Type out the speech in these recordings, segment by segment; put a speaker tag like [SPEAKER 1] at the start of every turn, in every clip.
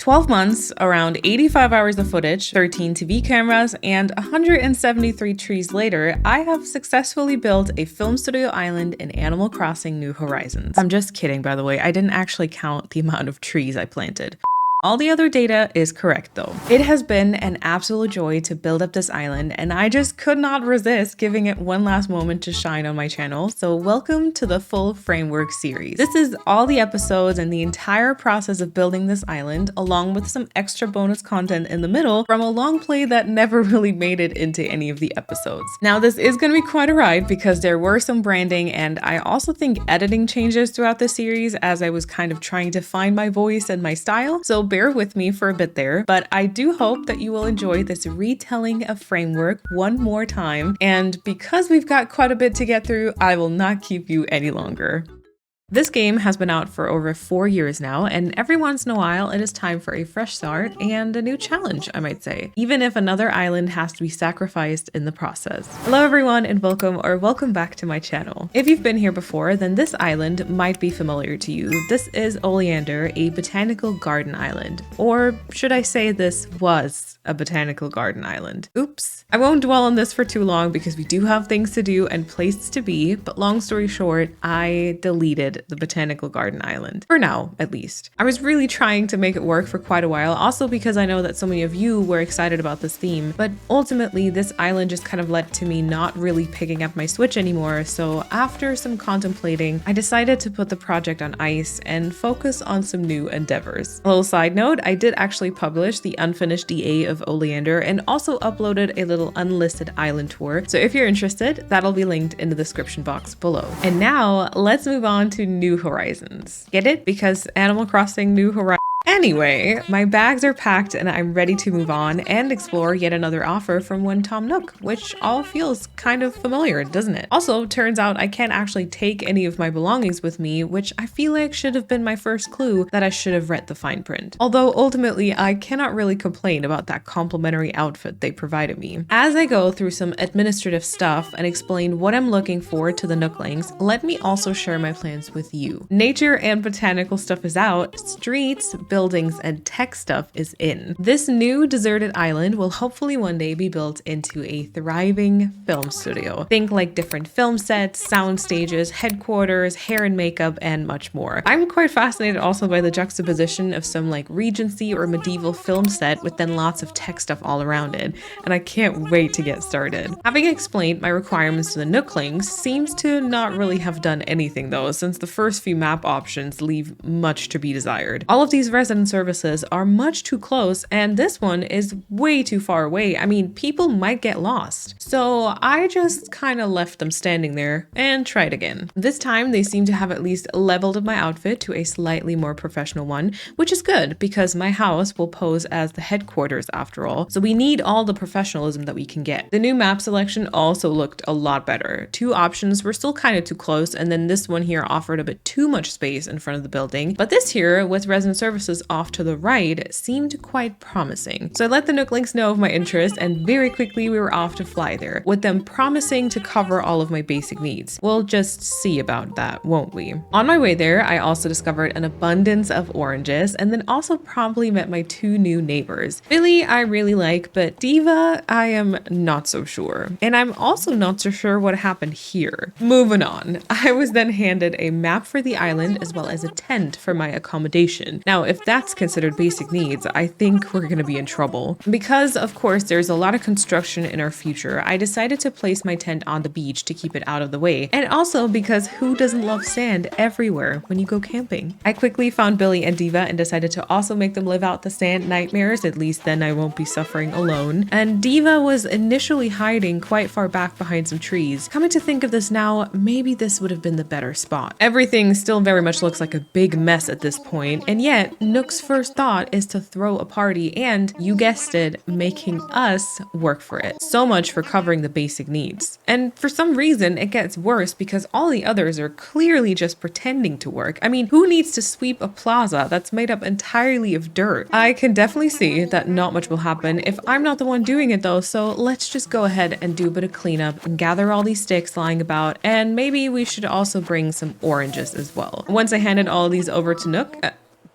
[SPEAKER 1] 12 months, around 85 hours of footage, 13 TV cameras, and 173 trees later, I have successfully built a film studio island in Animal Crossing New Horizons. I'm just kidding, by the way. I didn't actually count the amount of trees I planted. All the other data is correct though. It has been an absolute joy to build up this island, and I just could not resist giving it one last moment to shine on my channel, so welcome to the full framework series. This is all the episodes and the entire process of building this island, along with some extra bonus content in the middle from a long play that never really made it into any of the episodes. Now this is going to be quite a ride because there were some branding and I also think editing changes throughout the series as I was kind of trying to find my voice and my style, so bear with me for a bit there, but I do hope that you will enjoy this retelling of Framework one more time, and because we've got quite a bit to get through, I will not keep you any longer. This game has been out for over 4 years now, and every once in a while it is time for a fresh start and a new challenge, I might say, even if another island has to be sacrificed in the process. Hello everyone and welcome back to my channel. If you've been here before, then this island might be familiar to you. This is Oleander, a botanical garden island. Or should I say this was a botanical garden island? Oops. I won't dwell on this for too long because we do have things to do and places to be, but long story short, I deleted the botanical garden island. For now, at least. I was really trying to make it work for quite a while, also because I know that so many of you were excited about this theme, but ultimately this island just kind of led to me not really picking up my Switch anymore, so after some contemplating, I decided to put the project on ice and focus on some new endeavors. A little side note, I did actually publish the unfinished DA of Oleander and also uploaded a little unlisted island tour, so if you're interested, that'll be linked in the description box below. And now, let's move on to New Horizons. Get it? Because Animal Crossing New Horizons. Anyway, my bags are packed and I'm ready to move on and explore yet another offer from one Tom Nook, which all feels kind of familiar, doesn't it? Also, turns out I can't actually take any of my belongings with me, which I feel like should have been my first clue that I should have read the fine print. Although ultimately, I cannot really complain about that complimentary outfit they provided me. As I go through some administrative stuff and explain what I'm looking for to the Nooklings, let me also share my plans with you. Nature and botanical stuff is out, streets, buildings, and tech stuff is in. This new deserted island will hopefully one day be built into a thriving film studio. Think like different film sets, sound stages, headquarters, hair and makeup, and much more. I'm quite fascinated also by the juxtaposition of some like Regency or medieval film set with then lots of tech stuff all around it, and I can't wait to get started. Having explained my requirements to the Nooklings seems to not really have done anything though, since the first few map options leave much to be desired. All of these resident services are much too close, and this one is way too far away. I mean, people might get lost. So I just kind of left them standing there and tried again. This time they seem to have at least leveled up my outfit to a slightly more professional one, which is good because my house will pose as the headquarters after all, so we need all the professionalism that we can get. The new map selection also looked a lot better. 2 options were still kind of too close, and then this one here offered a bit too much space in front of the building, but this here with resident services off to the right seemed quite promising. So I let the Nooklings know of my interest, and very quickly we were off to fly there, with them promising to cover all of my basic needs. We'll just see about that, won't we? On my way there, I also discovered an abundance of oranges, and then also promptly met my 2 new neighbors. Billy I really like, but Diva I am not so sure. And I'm also not so sure what happened here. Moving on, I was then handed a map for the island as well as a tent for my accommodation. Now, if that's considered basic needs, I think we're gonna be in trouble. Because, of course, there's a lot of construction in our future, I decided to place my tent on the beach to keep it out of the way. And also because who doesn't love sand everywhere when you go camping? I quickly found Billy and Diva and decided to also make them live out the sand nightmares, at least then I won't be suffering alone. And Diva was initially hiding quite far back behind some trees. Coming to think of this now, maybe this would have been the better spot. Everything still very much looks like a big mess at this point, and yet Nook's first thought is to throw a party and, you guessed it, making us work for it. So much for covering the basic needs. And for some reason, it gets worse because all the others are clearly just pretending to work. I mean, who needs to sweep a plaza that's made up entirely of dirt? I can definitely see that not much will happen if I'm not the one doing it though, so let's just go ahead and do a bit of cleanup and gather all these sticks lying about, and maybe we should also bring some oranges as well. Once I handed all of these over to Nook,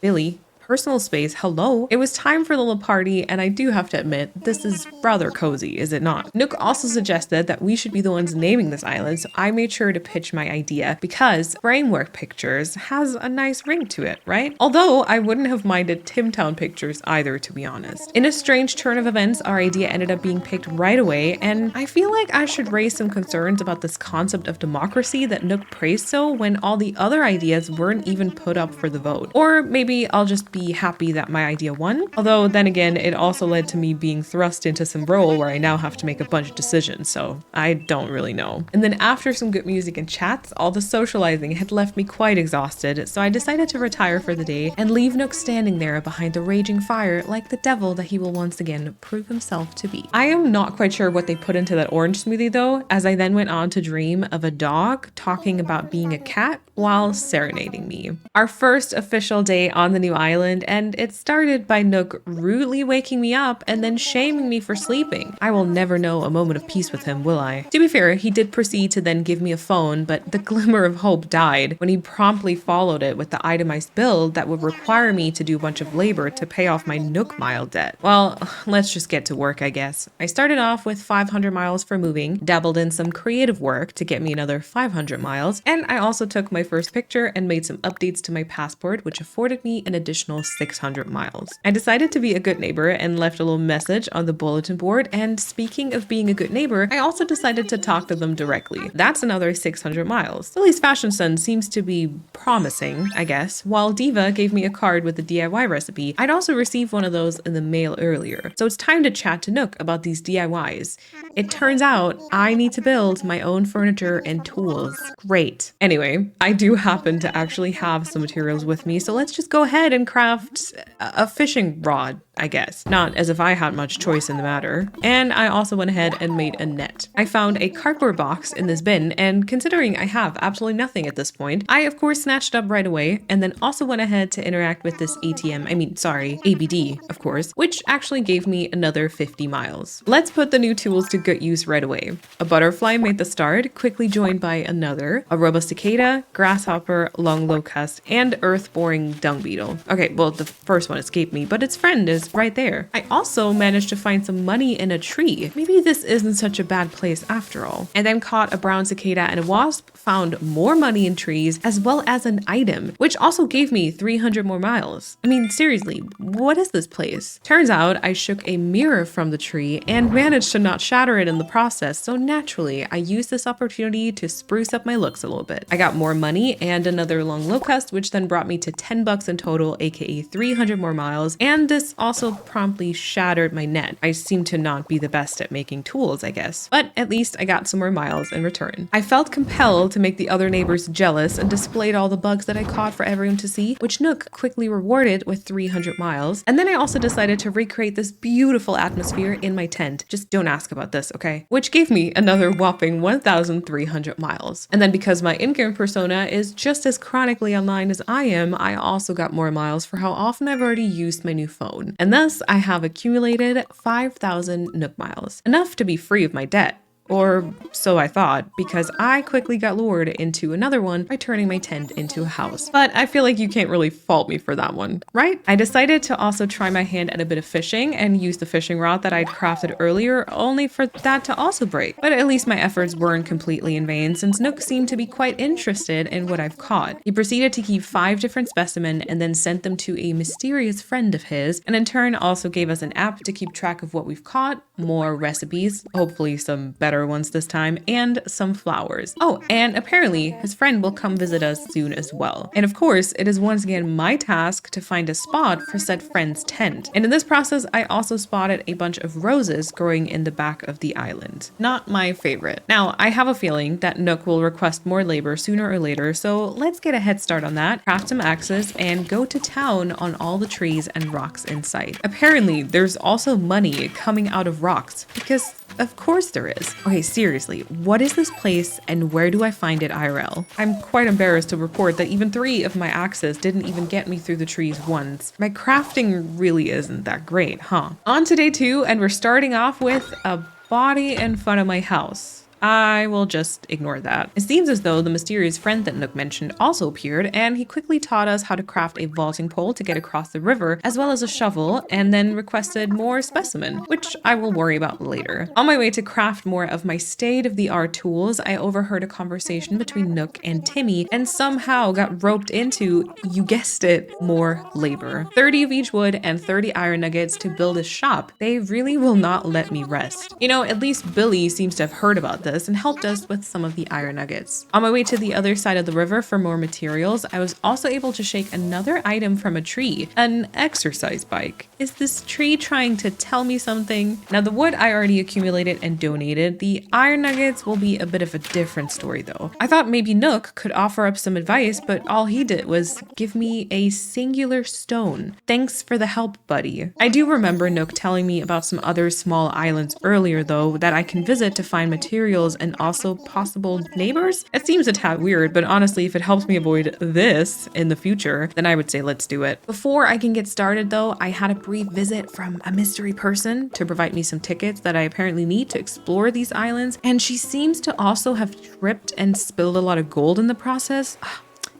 [SPEAKER 1] Billy, Personal space, hello. It was time for the little party, and I do have to admit, this is rather cozy, is it not? Nook also suggested that we should be the ones naming this island, so I made sure to pitch my idea because Framework Pictures has a nice ring to it, right? Although I wouldn't have minded Timtown Pictures either, to be honest. In a strange turn of events, our idea ended up being picked right away, and I feel like I should raise some concerns about this concept of democracy that Nook praised so when all the other ideas weren't even put up for the vote. Or maybe I'll just be happy that my idea won. Although then again, it also led to me being thrust into some role where I now have to make a bunch of decisions, so I don't really know. And then after some good music and chats, all the socializing had left me quite exhausted, so I decided to retire for the day and leave Nook standing there behind the raging fire like the devil that he will once again prove himself to be. I am not quite sure what they put into that orange smoothie though, as I then went on to dream of a dog talking about being a cat while serenading me. Our first official day on the new island, and it started by Nook rudely waking me up and then shaming me for sleeping. I will never know a moment of peace with him, will I? To be fair, he did proceed to then give me a phone, but the glimmer of hope died when he promptly followed it with the itemized bill that would require me to do a bunch of labor to pay off my Nook mile debt. Well, let's just get to work, I guess. I started off with 500 miles for moving, dabbled in some creative work to get me another 500 miles, and I also took my first picture and made some updates to my passport, which afforded me an additional 600 miles. I decided to be a good neighbor and left a little message on the bulletin board, and speaking of being a good neighbor, I also decided to talk to them directly. That's another 600 miles. Lily's fashion sense seems to be promising, I guess. While Diva gave me a card with a DIY recipe, I'd also received one of those in the mail earlier. So it's time to chat to Nook about these DIYs. It turns out I need to build my own furniture and tools. Great. Anyway, I do happen to actually have some materials with me, so let's just go ahead and craft a fishing rod, I guess. Not as if I had much choice in the matter. And I also went ahead and made a net. I found a cardboard box in this bin, and considering I have absolutely nothing at this point, I of course snatched up right away, and then also went ahead to interact with this ABD, of course, which actually gave me another 50 miles. Let's put the new tools to good use right away. A butterfly made the start, quickly joined by another, a robust cicada, grasshopper, long locust, and earth-boring dung beetle. Okay, well, the first one escaped me, but its friend is right there. I also managed to find some money in a tree. Maybe this isn't such a bad place after all. I then caught a brown cicada and a wasp, found more money in trees, as well as an item, which also gave me 300 more miles. I mean, seriously, what is this place? Turns out I shook a mirror from the tree and managed to not shatter it in the process, so naturally, I used this opportunity to spruce up my looks a little bit. I got more money and another long locust, which then brought me to 10 bucks in total, aka 300 more miles, and this also promptly shattered my net. I seem to not be the best at making tools, I guess, but at least I got some more miles in return. I felt compelled to make the other neighbors jealous and displayed all the bugs that I caught for everyone to see, which Nook quickly rewarded with 300 miles. And then I also decided to recreate this beautiful atmosphere in my tent. Just don't ask about this, okay? Which gave me another whopping 1,300 miles. And then because my in-game persona is just as chronically online as I am, I also got more miles for how often I've already used my new phone. And thus I have accumulated 5,000 Nook miles, enough to be free of my debt. Or so I thought, because I quickly got lured into another one by turning my tent into a house. But I feel like you can't really fault me for that one, right? I decided to also try my hand at a bit of fishing and use the fishing rod that I'd crafted earlier, only for that to also break. But at least my efforts weren't completely in vain, since Nook seemed to be quite interested in what I've caught. He proceeded to keep 5 different specimens and then sent them to a mysterious friend of his, and in turn also gave us an app to keep track of what we've caught, more recipes, hopefully some better ones this time, and some flowers. Oh, and apparently his friend will come visit us soon as well. And of course, it is once again my task to find a spot for said friend's tent. And in this process, I also spotted a bunch of roses growing in the back of the island. Not my favorite. Now, I have a feeling that Nook will request more labor sooner or later, so let's get a head start on that, craft some axes, and go to town on all the trees and rocks in sight. Apparently, there's also money coming out of rocks, because of course there is. Okay, seriously, what is this place and where do I find it IRL? I'm quite embarrassed to report that even 3 of my axes didn't even get me through the trees once. My crafting really isn't that great, huh? On to day 2, and we're starting off with a body in front of my house. I will just ignore that. It seems as though the mysterious friend that Nook mentioned also appeared, and he quickly taught us how to craft a vaulting pole to get across the river, as well as a shovel, and then requested more specimen, which I will worry about later. On my way to craft more of my state-of-the-art tools, I overheard a conversation between Nook and Timmy, and somehow got roped into, you guessed it, more labor. 30 of each wood and 30 iron nuggets to build a shop. They really will not let me rest. You know, at least Billy seems to have heard about this and helped us with some of the iron nuggets. On my way to the other side of the river for more materials, I was also able to shake another item from a tree, an exercise bike. Is this tree trying to tell me something? Now, the wood I already accumulated and donated. The iron nuggets will be a bit of a different story though. I thought maybe Nook could offer up some advice, but all he did was give me a singular stone. Thanks for the help, buddy. I do remember Nook telling me about some other small islands earlier though that I can visit to find materials and also possible neighbors. It seems a tad weird, but honestly, if it helps me avoid this in the future, then I would say let's do it. Before I can get started though, I had a brief visit from a mystery person to provide me some tickets that I apparently need to explore these islands, and she seems to also have tripped and spilled a lot of gold in the process.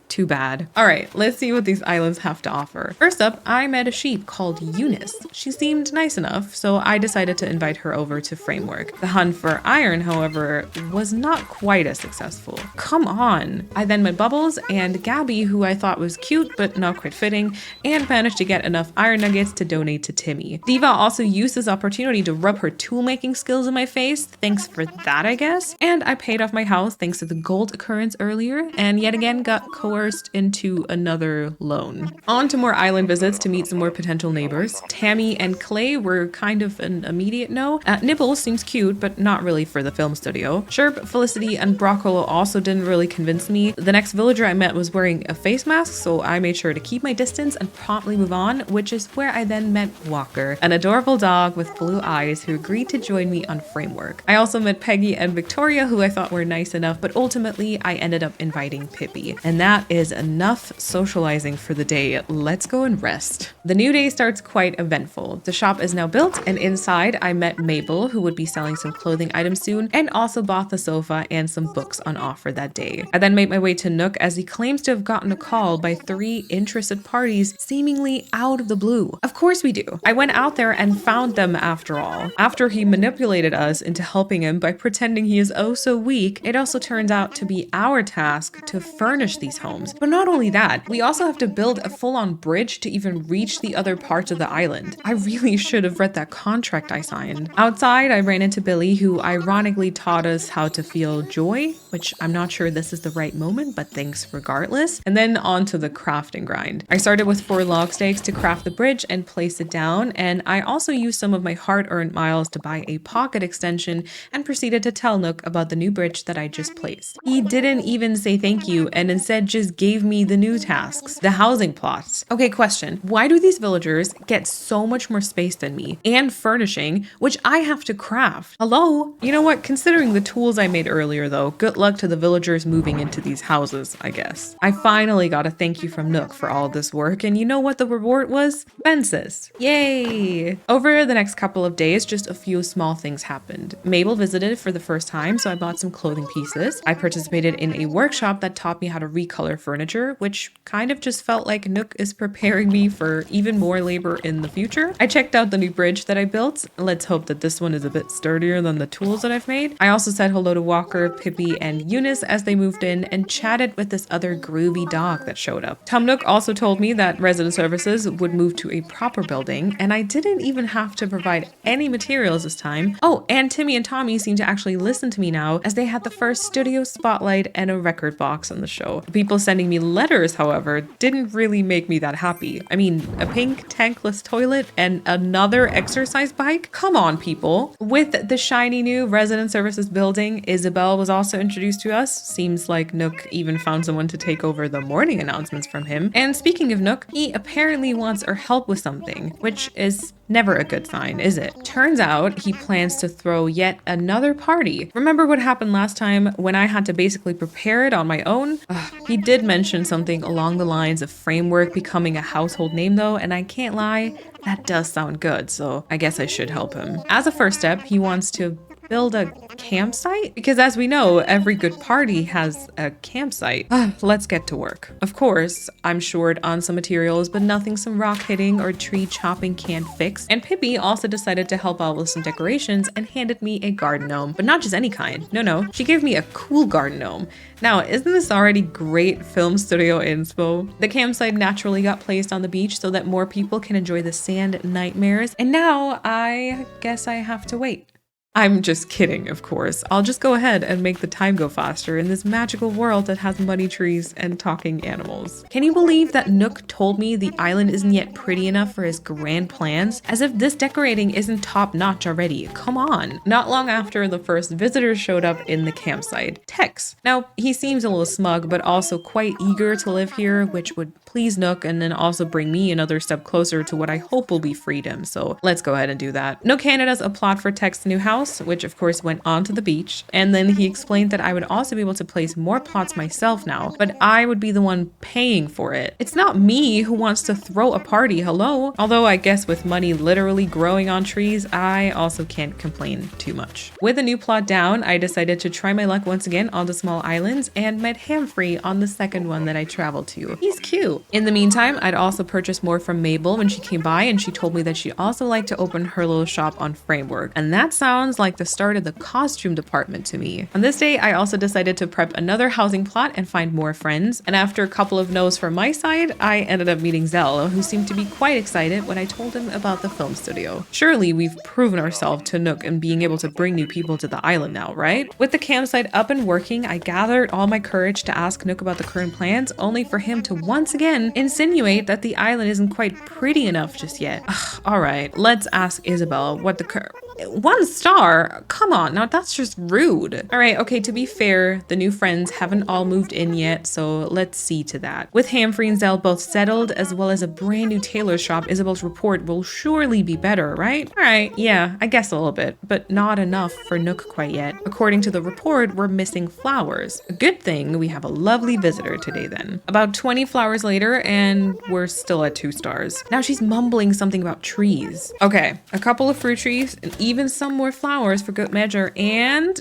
[SPEAKER 1] Too bad. All right, let's see what these islands have to offer. First up, I met a sheep called Eunice. She seemed nice enough, so I decided to invite her over to Framework. The hunt for iron, however, was not quite as successful. Come on. I then met Bubbles and Gabby, who I thought was cute but not quite fitting, and managed to get enough iron nuggets to donate to Timmy. Diva also used this opportunity to rub her tool-making skills in my face. Thanks for that, I guess. And I paid off my house thanks to the gold occurrence earlier, and yet again got coerced into another loan. On to more island visits to meet some more potential neighbors. Tammy and Clay were kind of an immediate no. Nibbles seems cute, but not really for the film studio. Sherp, Felicity, and Broccolo also didn't really convince me. The next villager I met was wearing a face mask, so I made sure to keep my distance and promptly move on, which is where I then met Walker, an adorable dog with blue eyes who agreed to join me on Framework. I also met Peggy and Victoria, who I thought were nice enough, but ultimately I ended up inviting Pippi. And that is enough socializing for the day. Let's go and rest. The new day starts quite eventful. The shop is now built, and inside I met Mabel, who would be selling some clothing items soon, and also bought the sofa and some books on offer that day. I then made my way to Nook, as he claims to have gotten a call by 3 interested parties seemingly out of the blue. Of course we do. I went out there and found them after all. After he manipulated us into helping him by pretending he is oh so weak, it also turns out to be our task to furnish these homes. But not only that, we also have to build a full-on bridge to even reach the other parts of the island. I really should have read that contract I signed. Outside, I ran into Billy, who ironically taught us how to feel joy, which I'm not sure this is the right moment, but thanks regardless. And then on to the crafting grind. I started with 4 log stakes to craft the bridge and place it down, and I also used some of my hard-earned miles to buy a pocket extension and proceeded to tell Nook about the new bridge that I just placed. He didn't even say thank you and instead just gave me the new tasks, the housing plots. Okay, question. Why do these villagers get so much more space than me and furnishing, which I have to craft? Hello? You know what? Considering the tools I made earlier though, good luck to the villagers moving into these houses, I guess. I finally got a thank you from Nook for all this work, and you know what the reward was? Fences. Yay! Over the next couple of days, just a few small things happened. Mabel visited for the first time, so I bought some clothing pieces. I participated in a workshop that taught me how to recolor furniture, which kind of just felt like Nook is preparing me for even more labor in the future. I checked out the new bridge that I built. Let's hope that this one is a bit sturdier than the tools that I've made. I also said hello to Walker, Pippi, and Eunice as they moved in and chatted with this other groovy dog that showed up. Tom Nook also told me that resident services would move to a proper building, and I didn't even have to provide any materials this time. Oh, and Timmy and Tommy seem to actually listen to me now, as they had the first studio spotlight and a record box on the show. The people sending me letters, however, didn't really make me that happy. I mean, a pink tankless toilet and another exercise bike? Come on, people. With the shiny new resident services building, Isabel was also introduced to us. Seems like Nook even found someone to take over the morning announcements from him. And speaking of Nook, he apparently wants our help with something, which is never a good sign, is it? Turns out he plans to throw yet another party. Remember what happened last time when I had to basically prepare it on my own? He did mention something along the lines of Framework becoming a household name though, and I can't lie, that does sound good, so I guess I should help him. As a first step, he wants to build a campsite? Because as we know, every good party has a campsite. Let's get to work. Of course, I'm short on some materials, but nothing some rock hitting or tree chopping can't fix. And Pippi also decided to help out with some decorations and handed me a garden gnome, but not just any kind. No, she gave me a cool garden gnome. Now, isn't this already great film studio inspo? The campsite naturally got placed on the beach so that more people can enjoy the sand nightmares. And now I guess I have to wait. I'm just kidding, of course. I'll just go ahead and make the time go faster in this magical world that has muddy trees and talking animals. Can you believe that Nook told me the island isn't yet pretty enough for his grand plans? As if this decorating isn't top notch already. Come on. Not long after, the first visitors showed up in the campsite. Tex. Now, he seems a little smug, but also quite eager to live here, which would please Nook and then also bring me another step closer to what I hope will be freedom. So let's go ahead and do that. Nook handed us a plot for Tex's new house, which of course went onto the beach, and then he explained that I would also be able to place more plots myself now, but I would be the one paying for it. It's not me who wants to throw a party, hello? Although I guess with money literally growing on trees, I also can't complain too much. With a new plot down, I decided to try my luck once again on the small islands and met Hamfrey on the second one that I traveled to. He's cute. In the meantime, I'd also purchased more from Mabel when she came by, and she told me that she'd also like to open her little shop on Framework, and that sounds like the start of the costume department to me. On this day, I also decided to prep another housing plot and find more friends, and after a couple of no's from my side, I ended up meeting Zell, who seemed to be quite excited when I told him about the film studio. Surely we've proven ourselves to Nook in being able to bring new people to the island now, right? With the campsite up and working, I gathered all my courage to ask Nook about the current plans, only for him to once again insinuate that the island isn't quite pretty enough just yet. Alright, let's ask Isabel what the 1 star? Come on, now that's just rude. Alright, okay, to be fair, the new friends haven't all moved in yet, so let's see to that. With Hamfrey and Zell both settled, as well as a brand new tailor shop, Isabel's report will surely be better, right? Alright, yeah, I guess a little bit, but not enough for Nook quite yet. According to the report, we're missing flowers. A good thing we have a lovely visitor today then. About 20 flowers later, and we're still at 2 stars. Now she's mumbling something about trees. Okay, a couple of fruit trees, and even some more flowers for good measure, and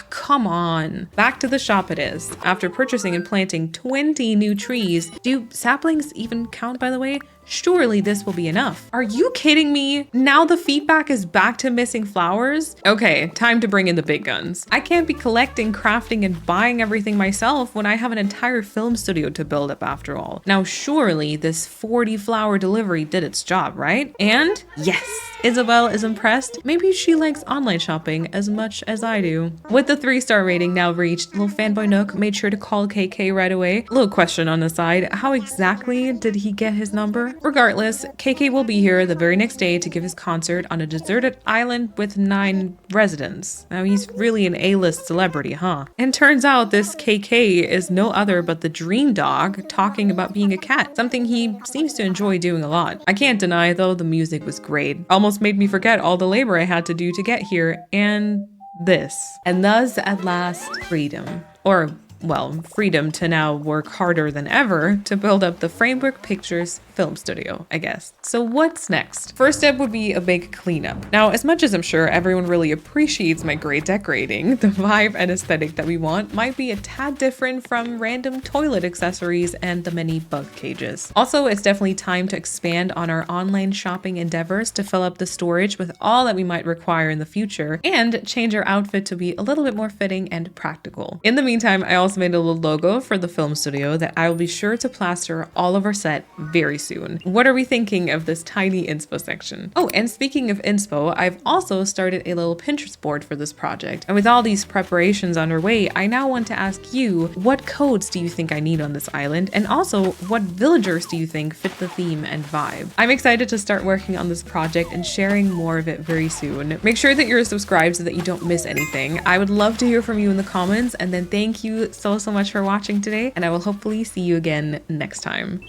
[SPEAKER 1] come on. Back to the shop it is. After purchasing and planting 20 new trees, do saplings even count, by the way? Surely this will be enough. Are you kidding me? Now the feedback is back to missing flowers? Okay, time to bring in the big guns. I can't be collecting, crafting, and buying everything myself when I have an entire film studio to build up after all. Now surely this 40 flower delivery did its job, right? And yes, Isabel is impressed. Maybe she likes online shopping as much as I do. With the 3-star rating now reached, little fanboy Nook made sure to call KK right away. Little question on the side, how exactly did he get his number? Regardless, KK will be here the very next day to give his concert on a deserted island with 9 residents. Now he's really an A-list celebrity, huh? And turns out this KK is no other but the dream dog talking about being a cat, something he seems to enjoy doing a lot. I can't deny though, the music was great. Almost made me forget all the labor I had to do to get here, and this. And thus at last, freedom. Or well, freedom to now work harder than ever to build up the Framework Pictures film studio, I guess. So what's next? First step would be a big cleanup. Now, as much as I'm sure everyone really appreciates my great decorating, the vibe and aesthetic that we want might be a tad different from random toilet accessories and the many bug cages. Also, it's definitely time to expand on our online shopping endeavors to fill up the storage with all that we might require in the future and change our outfit to be a little bit more fitting and practical. In the meantime, I also made a little logo for the film studio that I will be sure to plaster all over set very soon. What are we thinking of this tiny inspo section? Oh, and speaking of inspo, I've also started a little Pinterest board for this project. And with all these preparations underway, I now want to ask you, what codes do you think I need on this island? And also, what villagers do you think fit the theme and vibe? I'm excited to start working on this project and sharing more of it very soon. Make sure that you're subscribed so that you don't miss anything. I would love to hear from you in the comments, and then thank you so much for watching today, and I will hopefully see you again next time.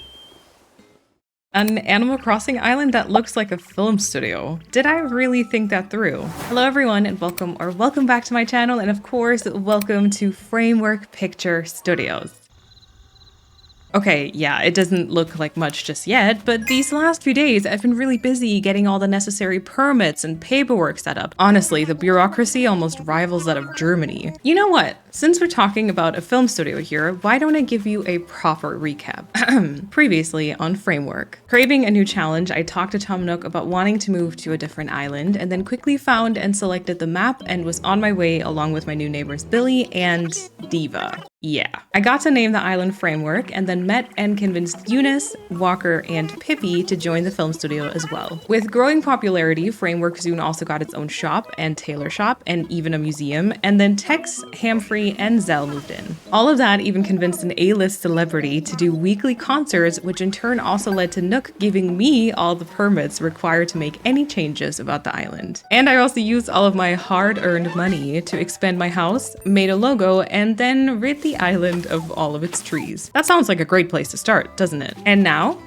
[SPEAKER 1] An Animal Crossing island that looks like a film studio. Did I really think that through? Hello everyone, and welcome back to my channel, and of course, welcome to Framework Picture Studios. Okay, yeah, it doesn't look like much just yet, but these last few days I've been really busy getting all the necessary permits and paperwork set up. Honestly, the bureaucracy almost rivals that of Germany. You know what? Since we're talking about a film studio here, why don't I give you a proper recap? Previously on Framework. Craving a new challenge, I talked to Tom Nook about wanting to move to a different island, and then quickly found and selected the map and was on my way along with my new neighbors Billy and Diva. Yeah. I got to name the island Framework and then met and convinced Eunice, Walker, and Pippi to join the film studio as well. With growing popularity, Framework soon also got its own shop and tailor shop and even a museum, and then Tex, Hamfrey, and Zell moved in. All of that even convinced an A-list celebrity to do weekly concerts, which in turn also led to Nook giving me all the permits required to make any changes about the island. And I also used all of my hard-earned money to expand my house, made a logo, and then rid the island of all of its trees. That sounds like a great place to start, doesn't it? And now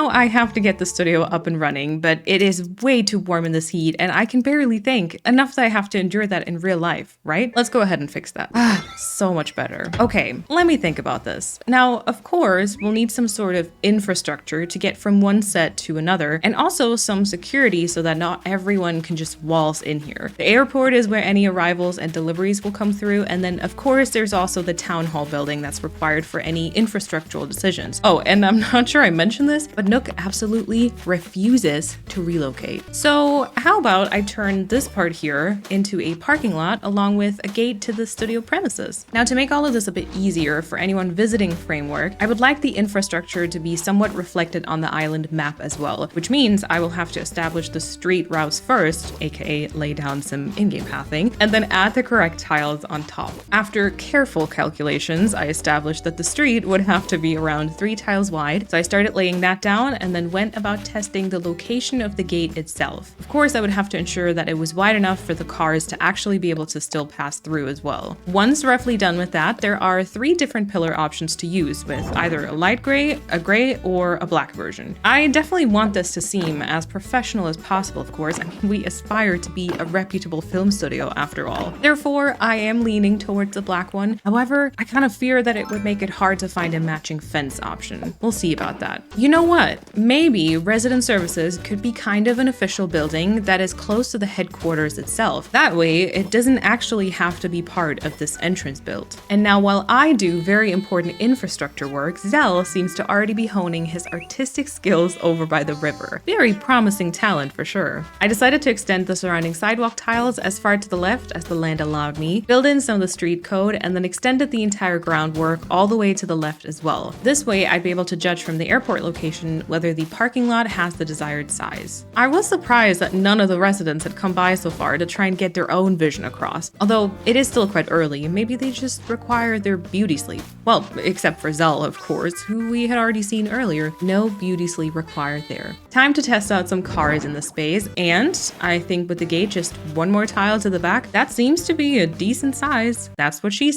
[SPEAKER 1] I have to get the studio up and running, but it is way too warm in this heat and I can barely think, enough that I have to endure that in real life, right? Let's go ahead and fix that. So much better. Okay, let me think about this. Now, of course, we'll need some sort of infrastructure to get from one set to another, and also some security so that not everyone can just waltz in here. The airport is where any arrivals and deliveries will come through, and then of course there's also the town hall building that's required for any infrastructural decisions. Oh, and I'm not sure I mentioned this, but Nook absolutely refuses to relocate. So how about I turn this part here into a parking lot along with a gate to the studio premises. Now, to make all of this a bit easier for anyone visiting Framework, I would like the infrastructure to be somewhat reflected on the island map as well, which means I will have to establish the street routes first, aka lay down some in-game pathing, and then add the correct tiles on top. After careful calculations, I established that the street would have to be around 3 tiles wide, so I started laying that down and then went about testing the location of the gate itself. Of course, I would have to ensure that it was wide enough for the cars to actually be able to still pass through as well. Once roughly done with that, there are 3 different pillar options to use, with either a light gray, a gray, or a black version. I definitely want this to seem as professional as possible, of course. I mean, we aspire to be a reputable film studio after all. Therefore, I am leaning towards the black one. However, I kind of fear that it would make it hard to find a matching fence option. We'll see about that. You know what? Maybe resident services could be kind of an official building that is close to the headquarters itself. That way, it doesn't actually have to be part of this entrance build. And now, while I do very important infrastructure work, Zell seems to already be honing his artistic skills over by the river. Very promising talent for sure. I decided to extend the surrounding sidewalk tiles as far to the left as the land allowed me, build in some of the street code, and then extended the entire groundwork all the way to the left as well. This way, I'd be able to judge from the airport location whether the parking lot has the desired size. I was surprised that none of the residents had come by so far to try and get their own vision across. Although it is still quite early, maybe they just require their beauty sleep. Well, except for Zell, of course, who we had already seen earlier. No beauty sleep required there. Time to test out some cars in the space, and I think with the gate just one more tile to the back, that seems to be a decent size. That's what she said.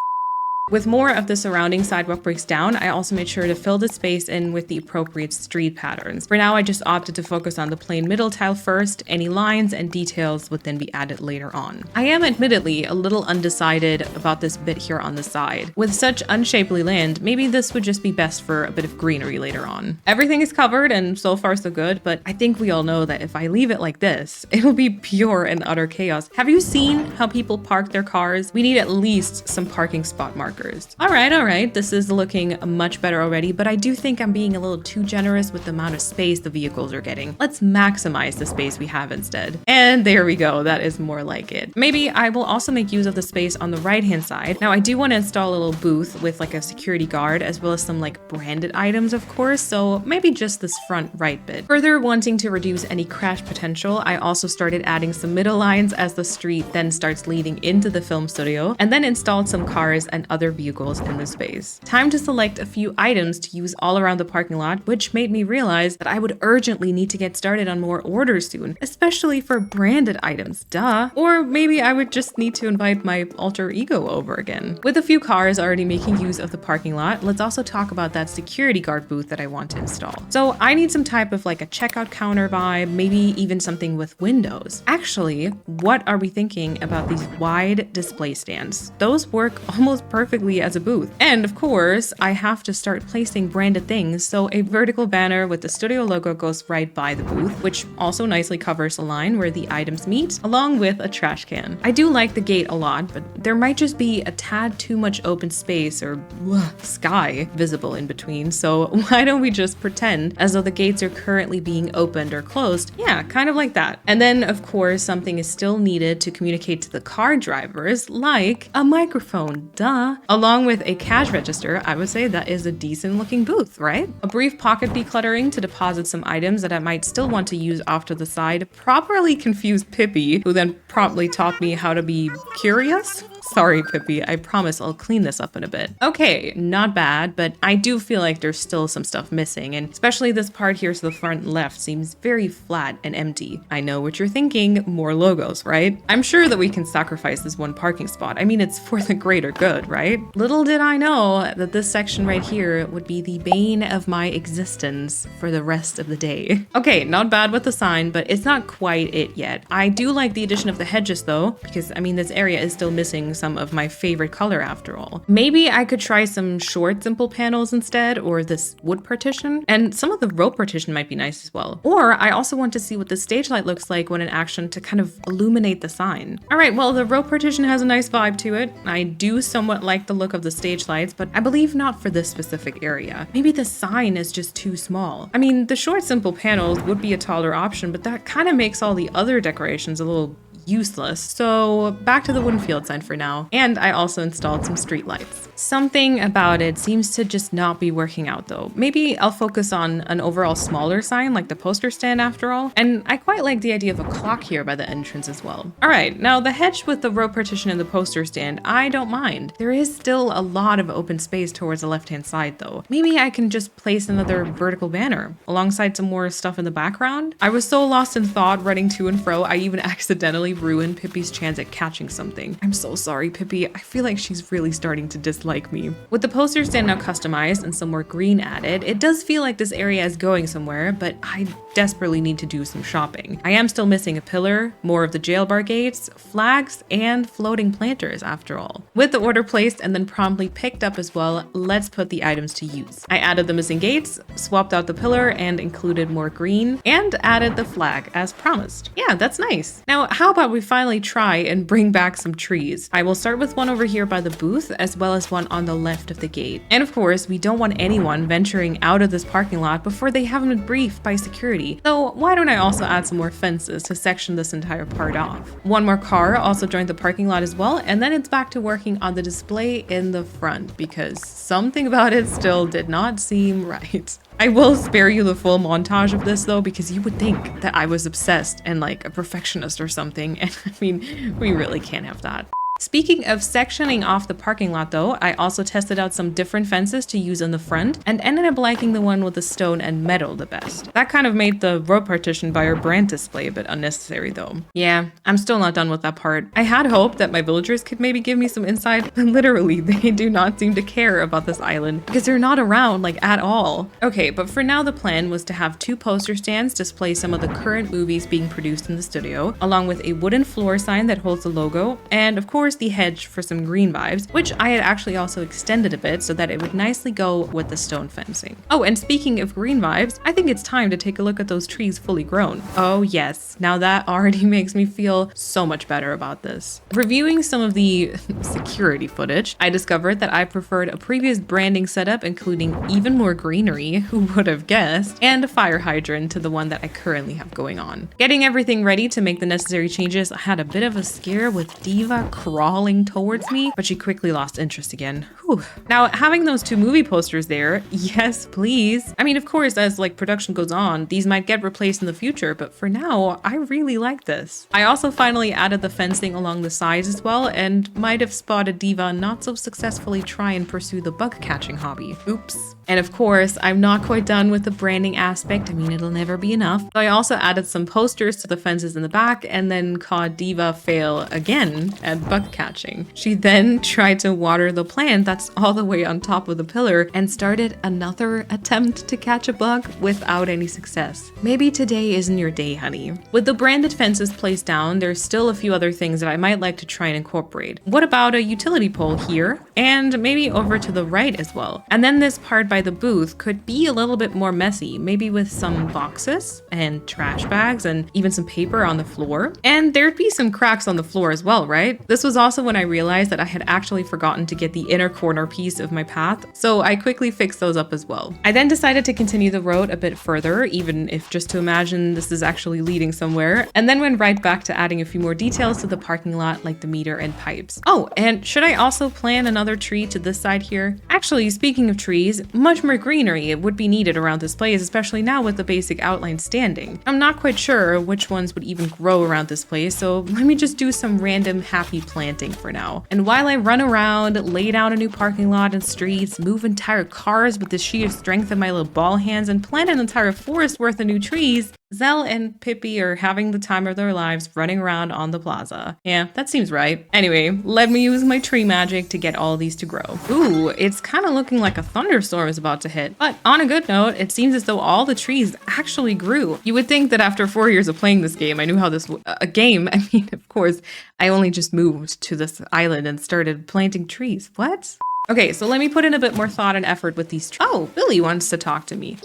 [SPEAKER 1] With more of the surrounding sidewalk breaks down, I also made sure to fill the space in with the appropriate street patterns. For now, I just opted to focus on the plain middle tile first. Any lines and details would then be added later on. I am admittedly a little undecided about this bit here on the side. With such unshapely land, maybe this would just be best for a bit of greenery later on. Everything is covered and so far so good, but I think we all know that if I leave it like this, it'll be pure and utter chaos. Have you seen how people park their cars? We need at least some parking spot markers. All right, this is looking much better already, but I do think I'm being a little too generous with the amount of space the vehicles are getting. Let's maximize the space we have instead. And there we go, that is more like it. Maybe I will also make use of the space on the right-hand side. Now, I do want to install a little booth with like a security guard, as well as some like branded items, of course, so maybe just this front right bit. Further wanting to reduce any crash potential, I also started adding some middle lines as the street then starts leading into the film studio, and then installed some cars and other vehicles in the space. Time to select a few items to use all around the parking lot, which made me realize that I would urgently need to get started on more orders soon, especially for branded items, duh. Or maybe I would just need to invite my alter ego over again. With a few cars already making use of the parking lot, let's also talk about that security guard booth that I want to install. So I need some type of like a checkout counter vibe, maybe even something with windows. Actually, what are we thinking about these wide display stands? Those work almost perfectly perfectly as a booth. And of course, I have to start placing branded things, so a vertical banner with the studio logo goes right by the booth, which also nicely covers the line where the items meet, along with a trash can. I do like the gate a lot, but there might just be a tad too much open space or sky visible in between, so why don't we just pretend as though the gates are currently being opened or closed? Yeah, kind of like that. And then, of course, something is still needed to communicate to the car drivers, like a microphone, duh. Along with a cash register, I would say that is a decent looking booth, right? A brief pocket decluttering to deposit some items that I might still want to use off to the side properly confused Pippi, who then promptly taught me how to be curious. Sorry, Pippi, I promise I'll clean this up in a bit. Okay, not bad, but I do feel like there's still some stuff missing, and especially this part here to the front left seems very flat and empty. I know what you're thinking, more logos, right? I'm sure that we can sacrifice this one parking spot. I mean, it's for the greater good, right? Little did I know that this section right here would be the bane of my existence for the rest of the day. Okay, not bad with the sign, but it's not quite it yet. I do like the addition of the hedges though, because I mean, this area is still missing some of my favorite color after all. Maybe I could try some short, simple panels instead, or this wood partition, and some of the rope partition might be nice as well. Or I also want to see what the stage light looks like when in action to kind of illuminate the sign. All right, well, the rope partition has a nice vibe to it. I do somewhat like the look of the stage lights, but I believe not for this specific area. Maybe the sign is just too small. I mean, the short, simple panels would be a taller option, but that kind of makes all the other decorations a little useless. So back to the wooden field sign for now. And I also installed some street lights. Something about it seems to just not be working out though. Maybe I'll focus on an overall smaller sign like the poster stand after all. And I quite like the idea of a clock here by the entrance as well. All right, now the hedge with the rope partition and the poster stand, I don't mind. There is still a lot of open space towards the left-hand side though. Maybe I can just place another vertical banner alongside some more stuff in the background. I was so lost in thought running to and fro, I even accidentally ruined Pippi's chance at catching something. I'm so sorry, Pippi. I feel like she's really starting to dislike me. With the poster stand now customized and some more green added, it does feel like this area is going somewhere, but I desperately need to do some shopping. I am still missing a pillar, more of the jail bar gates, flags, and floating planters after all. With the order placed and then promptly picked up as well, let's put the items to use. I added the missing gates, swapped out the pillar and included more green, and added the flag as promised. Yeah, that's nice. Now, how about we finally try and bring back some trees? I will start with one over here by the booth, as well as one on the left of the gate. And of course, we don't want anyone venturing out of this parking lot before they haven't been briefed by security. So why don't I also add some more fences to section this entire part off? One more car also joined the parking lot as well, and then it's back to working on the display in the front because something about it still did not seem right. I will spare you the full montage of this though, because you would think that I was obsessed and like a perfectionist or something, and I mean, we really can't have that. Speaking of sectioning off the parking lot though, I also tested out some different fences to use in the front and ended up liking the one with the stone and metal the best. That kind of made the rope partition by our brand display a bit unnecessary though. Yeah, I'm still not done with that part. I had hoped that my villagers could maybe give me some insight, but literally they do not seem to care about this island because they're not around like at all. Okay, but for now the plan was to have two poster stands display some of the current movies being produced in the studio, along with a wooden floor sign that holds the logo, and of course the hedge for some green vibes, which I had actually also extended a bit so that it would nicely go with the stone fencing. Oh, and speaking of green vibes, I think it's time to take a look at those trees fully grown. Oh yes, now that already makes me feel so much better about this. Reviewing some of the security footage, I discovered that I preferred a previous branding setup including even more greenery, who would have guessed, and a fire hydrant to the one that I currently have going on. Getting everything ready to make the necessary changes, I had a bit of a scare with Diva crawling towards me, but she quickly lost interest again. Whew. Now, having those two movie posters there, yes, please. I mean, of course, as like production goes on, these might get replaced in the future, but for now, I really like this. I also finally added the fencing along the sides as well, and might have spotted Diva not so successfully try and pursue the bug catching hobby. Oops. And of course, I'm not quite done with the branding aspect. I mean, it'll never be enough. So I also added some posters to the fences in the back and then caught Diva fail again at bug bug catching. She then tried to water the plant that's all the way on top of the pillar and started another attempt to catch a bug without any success. Maybe today isn't your day, honey. With the branded fences placed down, there's still a few other things that I might like to try and incorporate. What about a utility pole here? And maybe over to the right as well. And then this part by the booth could be a little bit more messy, maybe with some boxes and trash bags and even some paper on the floor. And there'd be some cracks on the floor as well, right? This was also when I realized that I had actually forgotten to get the inner corner piece of my path, so I quickly fixed those up as well. I then decided to continue the road a bit further, even if just to imagine this is actually leading somewhere, and then went right back to adding a few more details to the parking lot, like the meter and pipes. Oh, and should I also plant another tree to this side here? Actually, speaking of trees, much more greenery would be needed around this place, especially now with the basic outline standing. I'm not quite sure which ones would even grow around this place, so let me just do some random happy planting for now. And while I run around, lay down a new parking lot and streets, move entire cars with the sheer strength of my little ball hands, and plant an entire forest worth of new trees, Zell and Pippi are having the time of their lives running around on the plaza. Yeah, that seems right. Anyway, let me use my tree magic to get all these to grow. Ooh, it's kind of looking like a thunderstorm is about to hit. But on a good note, it seems as though all the trees actually grew. You would think that after 4 years of playing this game, I knew how this I mean, of course, I only just moved to this island and started planting trees. What? Okay, so let me put in a bit more thought and effort with these trees. Oh, Billy wants to talk to me.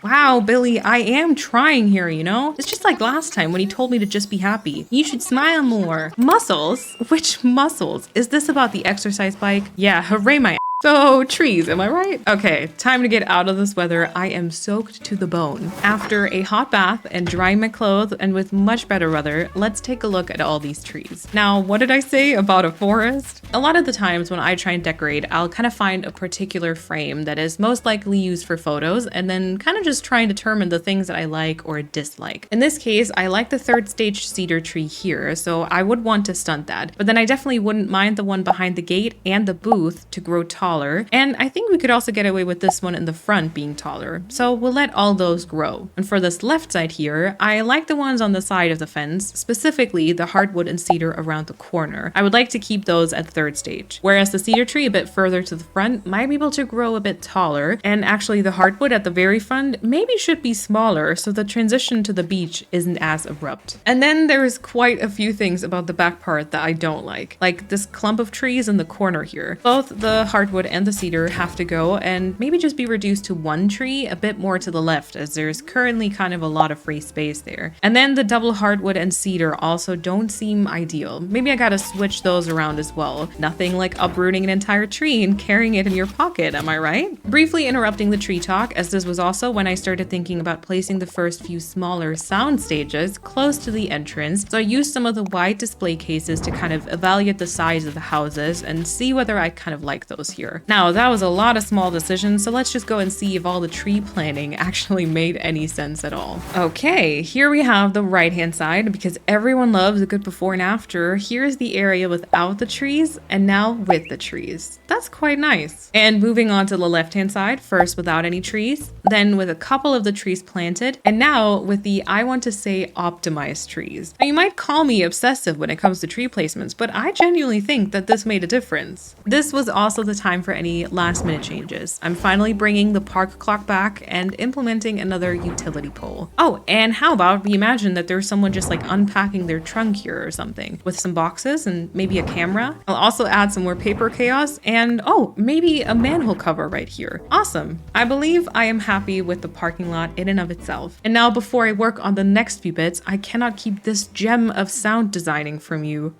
[SPEAKER 1] Wow, Billy, I am trying here, you know? It's just like last time when he told me to just be happy. You should smile more. Muscles? Which muscles? Is this about the exercise bike? Yeah, hooray my ass. So, trees, am I right? Okay, time to get out of this weather. I am soaked to the bone. After a hot bath and drying my clothes, and with much better weather, let's take a look at all these trees. Now, what did I say about a forest? A lot of the times when I try and decorate, I'll kind of find a particular frame that is most likely used for photos, and then kind of just try and determine the things that I like or dislike. In this case, I like the third stage cedar tree here, so I would want to stunt that. But then I definitely wouldn't mind the one behind the gate and the booth to grow taller. And I think we could also get away with this one in the front being taller. So we'll let all those grow. And for this left side here, I like the ones on the side of the fence, specifically the hardwood and cedar around the corner. I would like to keep those at third stage. Whereas the cedar tree a bit further to the front might be able to grow a bit taller. And actually the hardwood at the very front maybe should be smaller so the transition to the beach isn't as abrupt. And then there's quite a few things about the back part that I don't like this clump of trees in the corner here. Both the hardwood and the cedar have to go and maybe just be reduced to one tree a bit more to the left, as there's currently kind of a lot of free space there. And then the double hardwood and cedar also don't seem ideal. Maybe I gotta switch those around as well. Nothing like uprooting an entire tree and carrying it in your pocket, am I right? Briefly interrupting the tree talk, as this was also when I started thinking about placing the first few smaller sound stages close to the entrance. So I used some of the wide display cases to kind of evaluate the size of the houses and see whether I kind of like those here. Now, that was a lot of small decisions, so let's just go and see if all the tree planting actually made any sense at all. Okay, here we have the right-hand side, because everyone loves a good before and after. Here's the area without the trees, and now with the trees. That's quite nice. And moving on to the left-hand side, first without any trees, then with a couple of the trees planted, and now with the, I want to say, optimized trees. Now, you might call me obsessive when it comes to tree placements, but I genuinely think that this made a difference. This was also the time for any last minute changes. I'm finally bringing the park clock back and implementing another utility pole. Oh, and how about we imagine that there's someone just like unpacking their trunk here or something with some boxes and maybe a camera. I'll also add some more paper chaos and oh, maybe a manhole cover right here. Awesome. I believe I am happy with the parking lot in and of itself. And now before I work on the next few bits, I cannot keep this gem of sound designing from you.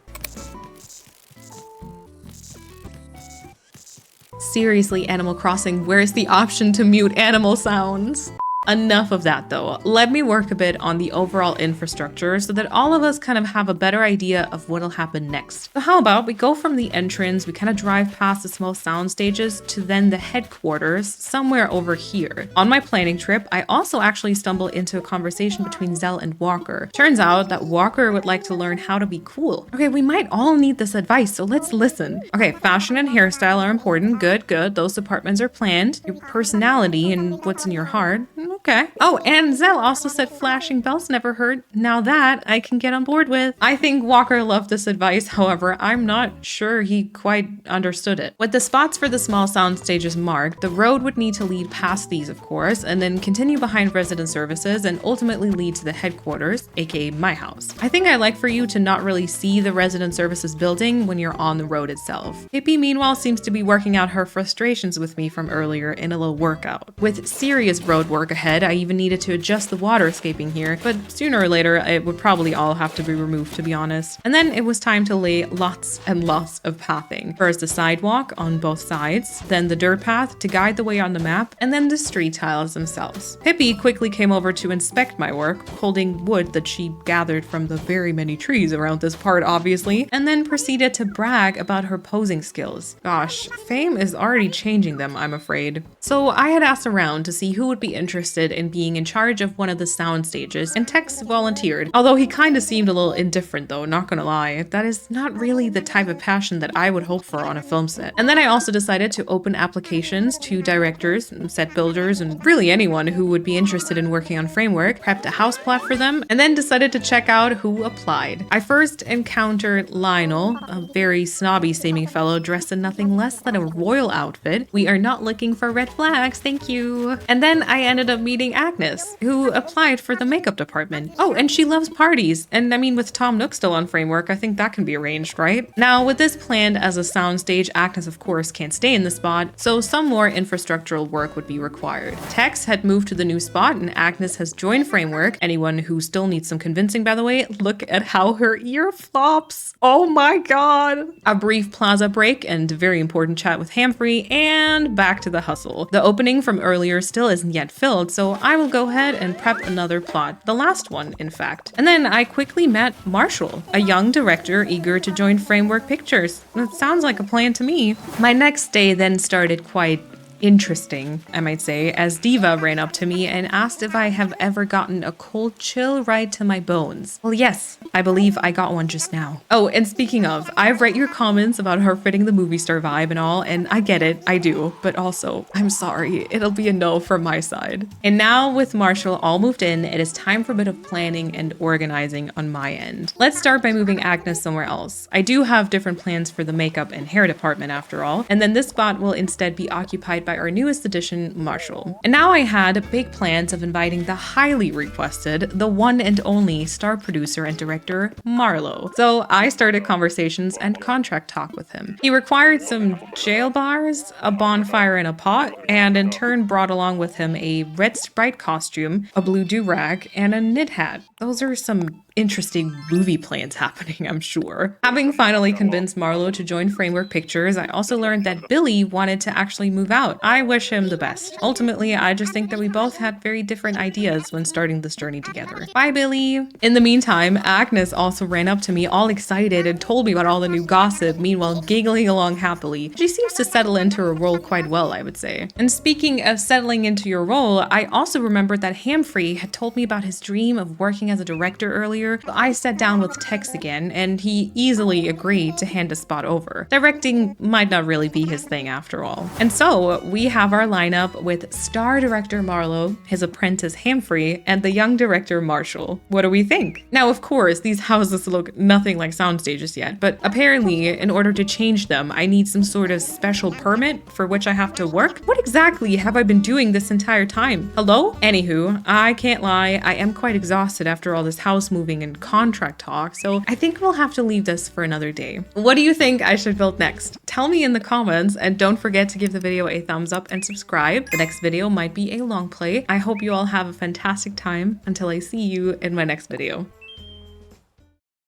[SPEAKER 1] Seriously, Animal Crossing, where's the option to mute animal sounds? Enough of that though. Let me work a bit on the overall infrastructure so that all of us kind of have a better idea of what'll happen next. So how about we go from the entrance, we kind of drive past the small sound stages to then the headquarters somewhere over here. On my planning trip, I also actually stumbled into a conversation between Zell and Walker. Turns out that Walker would like to learn how to be cool. Okay, we might all need this advice, so let's listen. Okay, fashion and hairstyle are important. Good. Those departments are planned. Your personality and what's in your heart. Okay. Oh, and Zell also said flashing bells never hurt. Now that I can get on board with. I think Walker loved this advice. However, I'm not sure he quite understood it. With the spots for the small sound stages marked, the road would need to lead past these, of course, and then continue behind resident services and ultimately lead to the headquarters, aka my house. I think I'd like for you to not really see the resident services building when you're on the road itself. Hippie, meanwhile, seems to be working out her frustrations with me from earlier in a little workout. With serious road work ahead, I even needed to adjust the water escaping here, but sooner or later it would probably all have to be removed, to be honest. And then it was time to lay lots and lots of pathing. First the sidewalk on both sides, then the dirt path to guide the way on the map, and then the street tiles themselves. Hippie quickly came over to inspect my work, holding wood that she gathered from the very many trees around this part, obviously, and then proceeded to brag about her posing skills. Gosh, fame is already changing them, I'm afraid. So I had asked around to see who would be interested in being in charge of one of the sound stages, and Tex volunteered. Although he kinda seemed a little indifferent though, not gonna lie. That is not really the type of passion that I would hope for on a film set. And then I also decided to open applications to directors, set builders, and really anyone who would be interested in working on framework, prepped a house plot for them, and then decided to check out who applied. I first encountered Lionel, a very snobby seeming fellow dressed in nothing less than a royal outfit. We are not looking for red flags, thank you. And then I ended up meeting Agnes, who applied for the makeup department. Oh, and she loves parties. And I mean, with Tom Nook still on framework, I think that can be arranged, right? Now, with this planned as a soundstage, Agnes of course can't stay in the spot, so some more infrastructural work would be required. Tex had moved to the new spot and Agnes has joined framework. Anyone who still needs some convincing, by the way, look at how her ear flops. Oh my god. A brief plaza break and very important chat with Hamfrey, and back to the hustle. The opening from earlier still isn't yet filled, so I will go ahead and prep another plot. The last one, in fact. And then I quickly met Marshall, a young director eager to join Framework Pictures. That sounds like a plan to me. My next day then started quite interesting, I might say, as Diva ran up to me and asked if I have ever gotten a cold chill right to my bones. Well, yes, I believe I got one just now. Oh, and speaking of, I've read your comments about her fitting the movie star vibe and all, and I get it, I do, but also, I'm sorry, it'll be a no from my side. And now with Marshall all moved in, it is time for a bit of planning and organizing on my end. Let's start by moving Agnes somewhere else. I do have different plans for the makeup and hair department after all, and then this spot will instead be occupied by our newest addition, Marshall. And now I had big plans of inviting the highly requested, the one and only star producer and director, Marlo. So I started conversations and contract talk with him. He required some jail bars, a bonfire in a pot, and in turn brought along with him a red Sprite costume, a blue do-rag, and a knit hat. Those are some interesting movie plans happening, I'm sure. Having finally convinced Marlo to join Framework Pictures, I also learned that Billy wanted to actually move out. I wish him the best. Ultimately, I just think that we both had very different ideas when starting this journey together. Bye, Billy. In the meantime, Agnes also ran up to me all excited and told me about all the new gossip, meanwhile giggling along happily. She seems to settle into her role quite well, I would say. And speaking of settling into your role, I also remembered that Hamfrey had told me about his dream of working as a director earlier. I sat down with Tex again, and he easily agreed to hand a spot over. Directing might not really be his thing after all. And so we have our lineup with star director Marlo, his apprentice Hamfrey, and the young director Marshall. What do we think? Now, of course, these houses look nothing like sound stages yet, but apparently in order to change them, I need some sort of special permit for which I have to work. What exactly have I been doing this entire time? Hello? Anywho, I can't lie, I am quite exhausted after all this house moving and contract talk, so I think we'll have to leave this for another day. What do you think I should build next? Tell me in the comments, and don't forget to give the video a thumbs up and subscribe. The next video might be a long play. I hope you all have a fantastic time until I see you in my next video.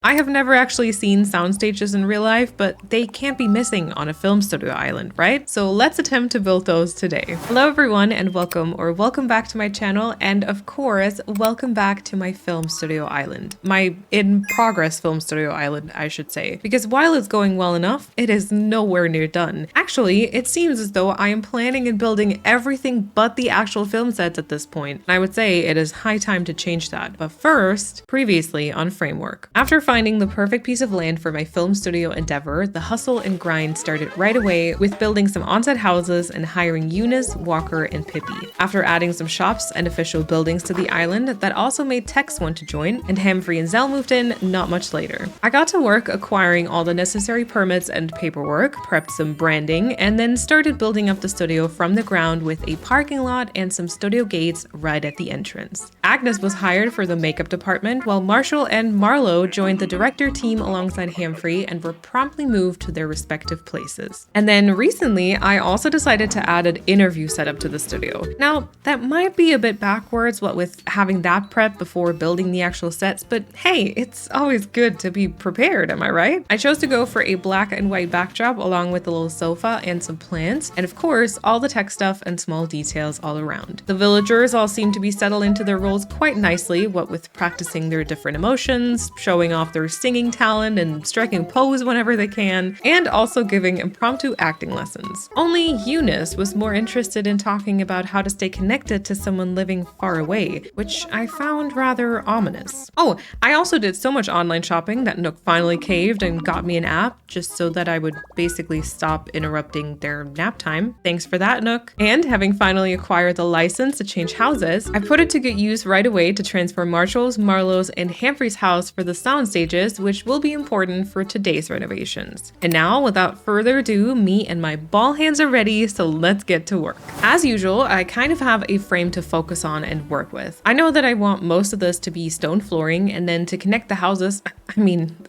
[SPEAKER 1] I have never actually seen sound stages in real life, but they can't be missing on a film studio island, right? So let's attempt to build those today. Hello everyone and welcome back to my channel, and of course, welcome back to my film studio island. My in-progress film studio island, I should say. Because while it's going well enough, it is nowhere near done. Actually, it seems as though I am planning and building everything but the actual film sets at this point. And I would say it is high time to change that. But first, previously on Framework. After finding the perfect piece of land for my film studio endeavor, the hustle and grind started right away with building some on-set houses and hiring Eunice, Walker, and Pippi. After adding some shops and official buildings to the island, that also made Tex want to join, and Humphrey and Zell moved in not much later. I got to work acquiring all the necessary permits and paperwork, prepped some branding, and then started building up the studio from the ground with a parking lot and some studio gates right at the entrance. Agnes was hired for the makeup department, while Marshall and Marlo joined the director team alongside Humphrey and were promptly moved to their respective places. And then recently, I also decided to add an interview setup to the studio. Now, that might be a bit backwards, what with having that prep before building the actual sets, but hey, it's always good to be prepared, am I right? I chose to go for a black and white backdrop along with a little sofa and some plants, and of course, all the tech stuff and small details all around. The villagers all seem to be settled into their roles quite nicely, what with practicing their different emotions, showing off their singing talent, and striking a pose whenever they can, and also giving impromptu acting lessons. Only Eunice was more interested in talking about how to stay connected to someone living far away, which I found rather ominous. Oh, I also did so much online shopping that Nook finally caved and got me an app just so that I would basically stop interrupting their nap time. Thanks for that, Nook. And having finally acquired the license to change houses, I put it to good use right away to transfer Marshall's, Marlo's, and Humphrey's house for the sound stages, which will be important for today's renovations. And now, without further ado, me and my ball hands are ready, so let's get to work. As usual, I kind of have a frame to focus on and work with. I know that I want most of this to be stone flooring, and then to connect the houses,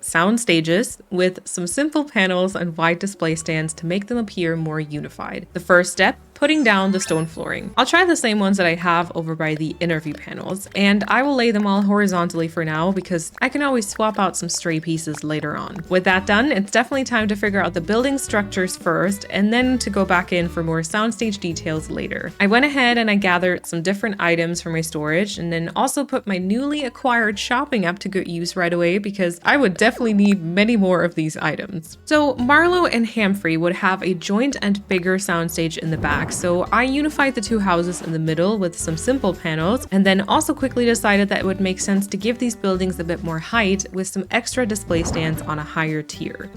[SPEAKER 1] sound stages, with some simple panels and wide display stands to make them appear more unified. The first step, putting down the stone flooring. I'll try the same ones that I have over by the interview panels, and I will lay them all horizontally for now because I can always swap out some stray pieces later on. With that done, it's definitely time to figure out the building structures first, and then to go back in for more soundstage details later. I went ahead and I gathered some different items for my storage, and then also put my newly acquired shopping app to good use right away because I would definitely need many more of these items. So Marlo and Humphrey would have a joint and bigger soundstage in the back, so I unified the two houses in the middle with some simple panels, and then also quickly decided that it would make sense to give these buildings a bit more height with some extra display stands on a higher tier.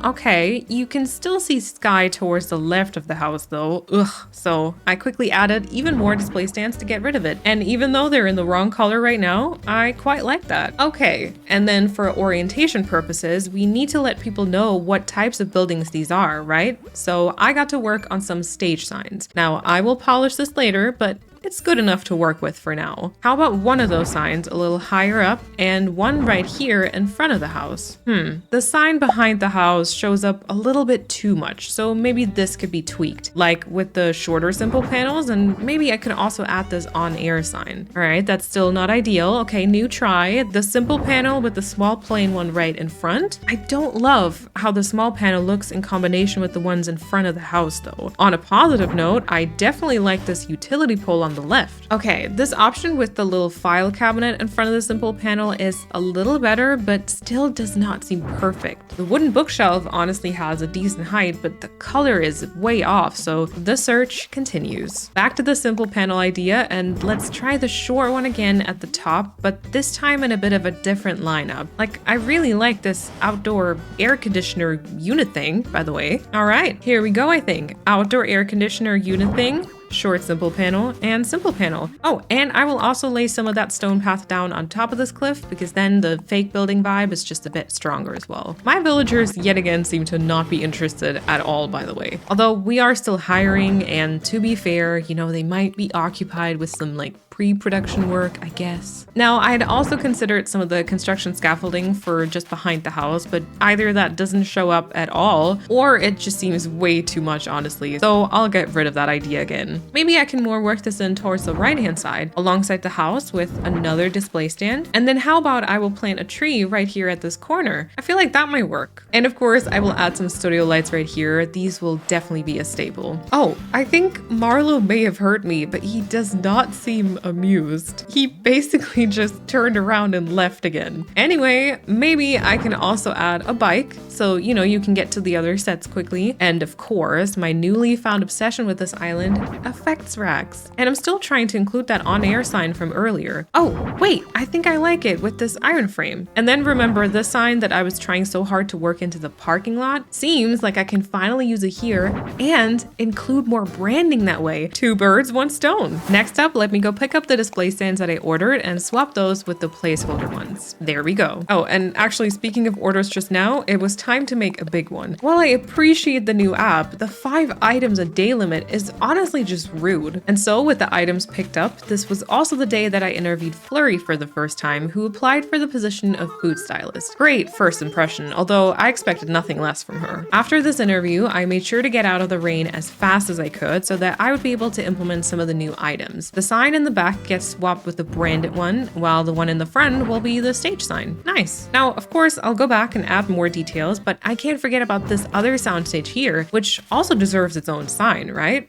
[SPEAKER 1] Okay, you can still see sky towards the left of the house though, so I quickly added even more display stands to get rid of it, and even though they're in the wrong color right now, I quite like that. Okay, and then for orientation purposes, we need to let people know what types of buildings these are, right? So I got to work on some stage signs. Now, I will polish this later, but it's good enough to work with for now. How about one of those signs a little higher up and one right here in front of the house? The sign behind the house shows up a little bit too much, so maybe this could be tweaked, like with the shorter simple panels, and maybe I could also add this on-air sign. All right, that's still not ideal. Okay, new try. The simple panel with the small plain one right in front. I don't love how the small panel looks in combination with the ones in front of the house though. On a positive note, I definitely like this utility pole on the left. Okay, this option with the little file cabinet in front of the simple panel is a little better, but still does not seem perfect. The wooden bookshelf honestly has a decent height, but the color is way off, so the search continues. Back to the simple panel idea, and let's try the short one again at the top, but this time in a bit of a different lineup. Like, I really like this outdoor air conditioner unit thing, by the way. All right, here we go, I think. Outdoor air conditioner unit thing. Short simple panel, and simple panel. Oh, and I will also lay some of that stone path down on top of this cliff because then the fake building vibe is just a bit stronger as well. My villagers yet again seem to not be interested at all, by the way. Although we are still hiring, and to be fair, they might be occupied with some pre-production work, I guess. Now, I had also considered some of the construction scaffolding for just behind the house, but either that doesn't show up at all, or it just seems way too much, honestly. So I'll get rid of that idea again. Maybe I can more work this in towards the right-hand side, alongside the house with another display stand. And then how about I will plant a tree right here at this corner? I feel like that might work. And of course, I will add some studio lights right here. These will definitely be a staple. Oh, I think Marlo may have heard me, but he does not seem amused. He basically just turned around and left again. Anyway, maybe I can also add a bike so, you can get to the other sets quickly. And of course, my newly found obsession with this island, effects racks. And I'm still trying to include that on-air sign from earlier. Oh, wait, I think I like it with this iron frame. And then remember the sign that I was trying so hard to work into the parking lot? Seems like I can finally use it here and include more branding that way. 2 birds, 1 stone. Next up, let me go pick up the display stands that I ordered and swap those with the placeholder ones. There we go. Oh, and actually speaking of orders just now, it was time to make a big one. While I appreciate the new app, the 5 items a day limit is honestly just rude. And so with the items picked up, this was also the day that I interviewed Flurry for the first time, who applied for the position of food stylist. Great first impression, although I expected nothing less from her. After this interview, I made sure to get out of the rain as fast as I could so that I would be able to implement some of the new items. The sign in the back gets swapped with the branded one, while the one in the front will be the stage sign. Nice. Now, of course, I'll go back and add more details, but I can't forget about this other soundstage here, which also deserves its own sign, right?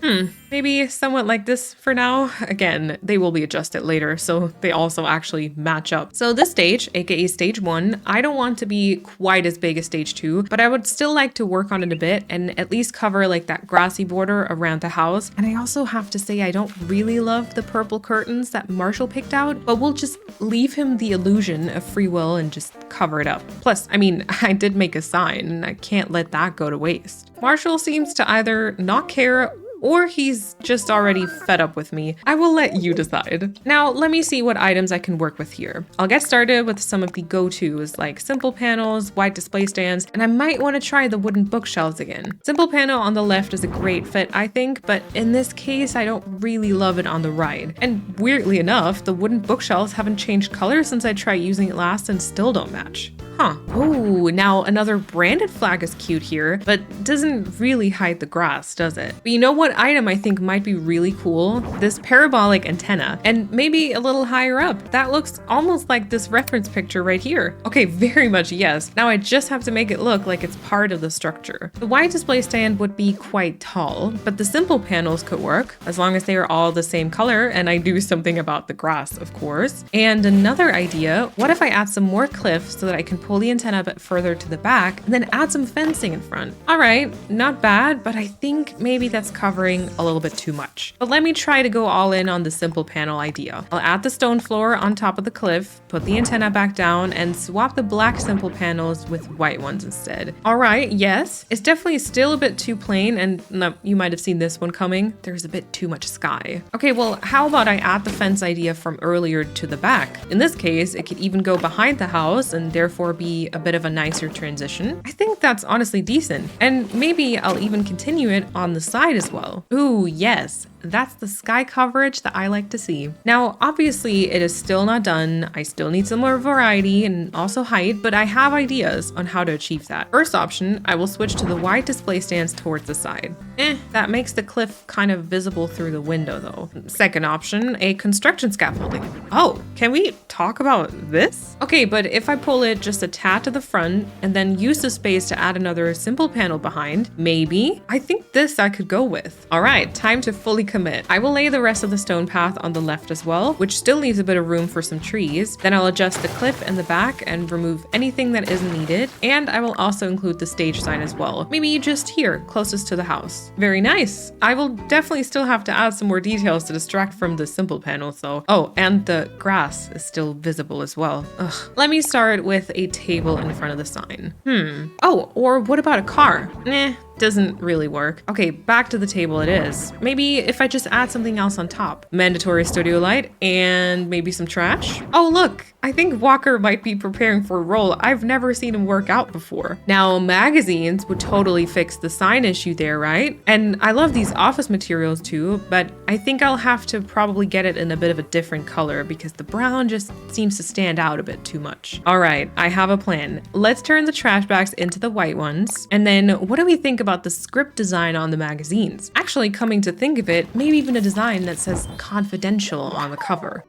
[SPEAKER 1] Maybe somewhat like this for now. Again, they will be adjusted later, so they also actually match up. So this stage, aka stage 1, I don't want to be quite as big as stage 2, but I would still like to work on it a bit and at least cover like that grassy border around the house. And I also have to say I don't really love the purple curtains that Marshall picked out, but we'll just leave him the illusion of free will and just cover it up. Plus, I mean, I did make a sign and I can't let that go to waste. Marshall seems to either not care or he's just already fed up with me. I will let you decide. Now, let me see what items I can work with here. I'll get started with some of the go-tos like simple panels, wide display stands, and I might want to try the wooden bookshelves again. Simple panel on the left is a great fit, I think, but in this case, I don't really love it on the right. And weirdly enough, the wooden bookshelves haven't changed color since I tried using it last and still don't match. Huh. Oh, now another branded flag is cute here, but doesn't really hide the grass, does it? But you know what item I think might be really cool? This parabolic antenna, and maybe a little higher up. That looks almost like this reference picture right here. Okay, very much yes. Now I just have to make it look like it's part of the structure. The wide display stand would be quite tall, but the simple panels could work as long as they are all the same color and I do something about the grass, of course. And another idea, what if I add some more cliff so that I can pull the antenna a bit further to the back and then add some fencing in front. All right, not bad, but I think maybe that's covering a little bit too much. But let me try to go all in on the simple panel idea. I'll add the stone floor on top of the cliff, put the antenna back down, and swap the black simple panels with white ones instead. All right, yes, it's definitely still a bit too plain, and no, you might have seen this one coming. There's a bit too much sky. Okay, well, how about I add the fence idea from earlier to the back? In this case, it could even go behind the house and therefore be a bit of a nicer transition. I think that's honestly decent. And maybe I'll even continue it on the side as well. Ooh, yes. That's the sky coverage that I like to see. Now, obviously, it is still not done. I still need some more variety and also height, but I have ideas on how to achieve that. First option, I will switch to the wide display stands towards the side. That makes the cliff kind of visible through the window though. Second option, a construction scaffolding. Oh, can we talk about this? Okay, but if I pull it just a tad to the front and then use the space to add another simple panel behind, maybe? I think this I could go with. All right, time to fully commit. I will lay the rest of the stone path on the left as well, which still leaves a bit of room for some trees. Then I'll adjust the cliff in the back and remove anything that isn't needed. And I will also include the stage sign as well. Maybe just here, closest to the house. Very nice. I will definitely still have to add some more details to distract from the simple panels though. Oh, and the grass is still visible as well. Ugh. Let me start with a table in front of the sign. Oh, or what about a car? Doesn't really work. Okay, back to the table it is. Maybe if I just add something else on top. Mandatory studio light and maybe some trash. Oh, look, I think Walker might be preparing for a role. I've never seen him work out before. Now, magazines would totally fix the sign issue there, right? And I love these office materials too, but I think I'll have to probably get it in a bit of a different color because the brown just seems to stand out a bit too much. All right, I have a plan. Let's turn the trash bags into the white ones. And then what do we think about the script design on the magazines? Actually, coming to think of it, maybe even a design that says confidential on the cover.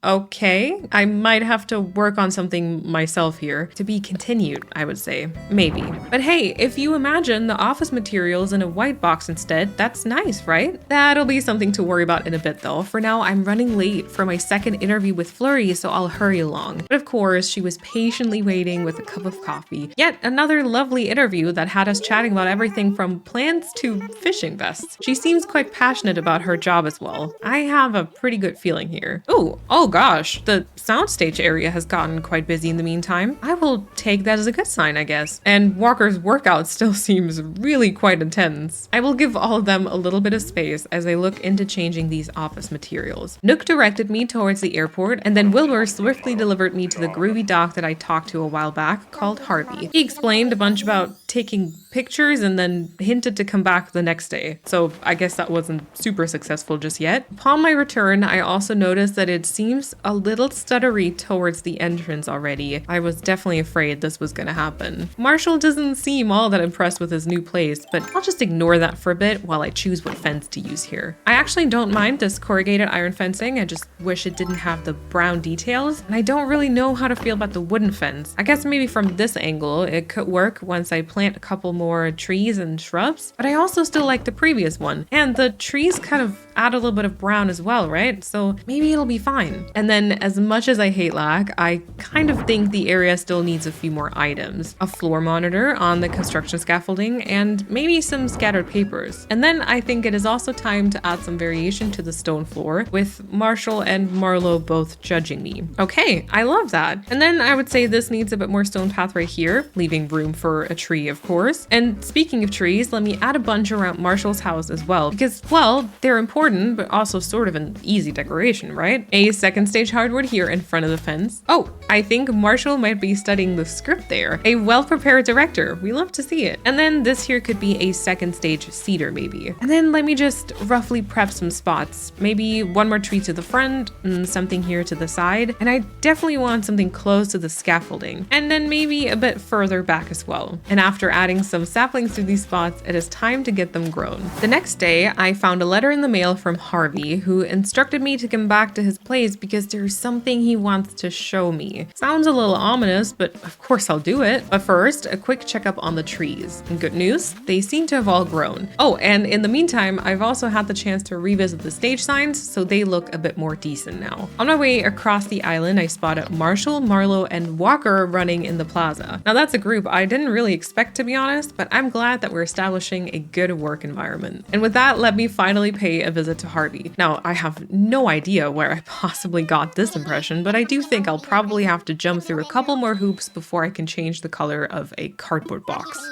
[SPEAKER 1] Okay, I might have have to work on something myself here. To be continued, I would say. Maybe. But hey, if you imagine the office materials in a white box instead, that's nice, right? That'll be something to worry about in a bit though. For now, I'm running late for my second interview with Flurry, so I'll hurry along. But of course, she was patiently waiting with a cup of coffee. Yet another lovely interview that had us chatting about everything from plants to fishing vests. She seems quite passionate about her job as well. I have a pretty good feeling here. Oh gosh, the soundstage area has gotten quite busy in the meantime. I will take that as a good sign, I guess. And Walker's workout still seems really quite intense. I will give all of them a little bit of space as I look into changing these office materials. Nook directed me towards the airport, and then Wilbur swiftly delivered me to the groovy doc that I talked to a while back called Harvey. He explained a bunch about taking pictures and then hinted to come back the next day. So I guess that wasn't super successful just yet. Upon my return, I also noticed that it seems a little stuttery towards the entrance already. I was definitely afraid this was gonna happen. Marshall doesn't seem all that impressed with his new place, but I'll just ignore that for a bit while I choose what fence to use here. I actually don't mind this corrugated iron fencing. I just wish it didn't have the brown details, and I don't really know how to feel about the wooden fence. I guess maybe from this angle it could work once I plant a couple more trees and shrubs, but I also still like the previous one. And the trees kind of add a little bit of brown as well, right? So maybe it'll be fine. And then as much as I hate lag, I kind of think the area still needs a few more items. A floor monitor on the construction scaffolding and maybe some scattered papers. And then I think it is also time to add some variation to the stone floor with Marshall and Marlowe both judging me. Okay, I love that. And then I would say this needs a bit more stone path right here, leaving room for a tree, of course. And speaking of trees, let me add a bunch around Marshall's house as well, because, well, they're important, but also sort of an easy decoration, right? A second stage hardwood here in front of the fence. Oh, I think Marshall might be studying the script there. A well-prepared director. We love to see it. And then this here could be a second stage cedar maybe. And then let me just roughly prep some spots. Maybe one more tree to the front, and something here to the side. And I definitely want something close to the scaffolding. And then maybe a bit further back as well. And after adding some saplings to these spots, it is time to get them grown. The next day, I found a letter in the mail from Harvey, who instructed me to come back to his place because there's something he wants to show me. Sounds a little ominous, but of course I'll do it. But first, a quick checkup on the trees. And good news, they seem to have all grown. Oh, and in the meantime, I've also had the chance to revisit the stage signs, so they look a bit more decent now. On my way across the island, I spotted Marshall, Marlowe, and Walker running in the plaza. Now that's a group I didn't really expect, to be honest, but I'm glad that we're establishing a good work environment. And with that, let me finally pay a visit to Harvey. Now, I have no idea where I possibly got this impression, but I do think I'll probably have to jump through a couple more hoops before I can change the color of a cardboard box.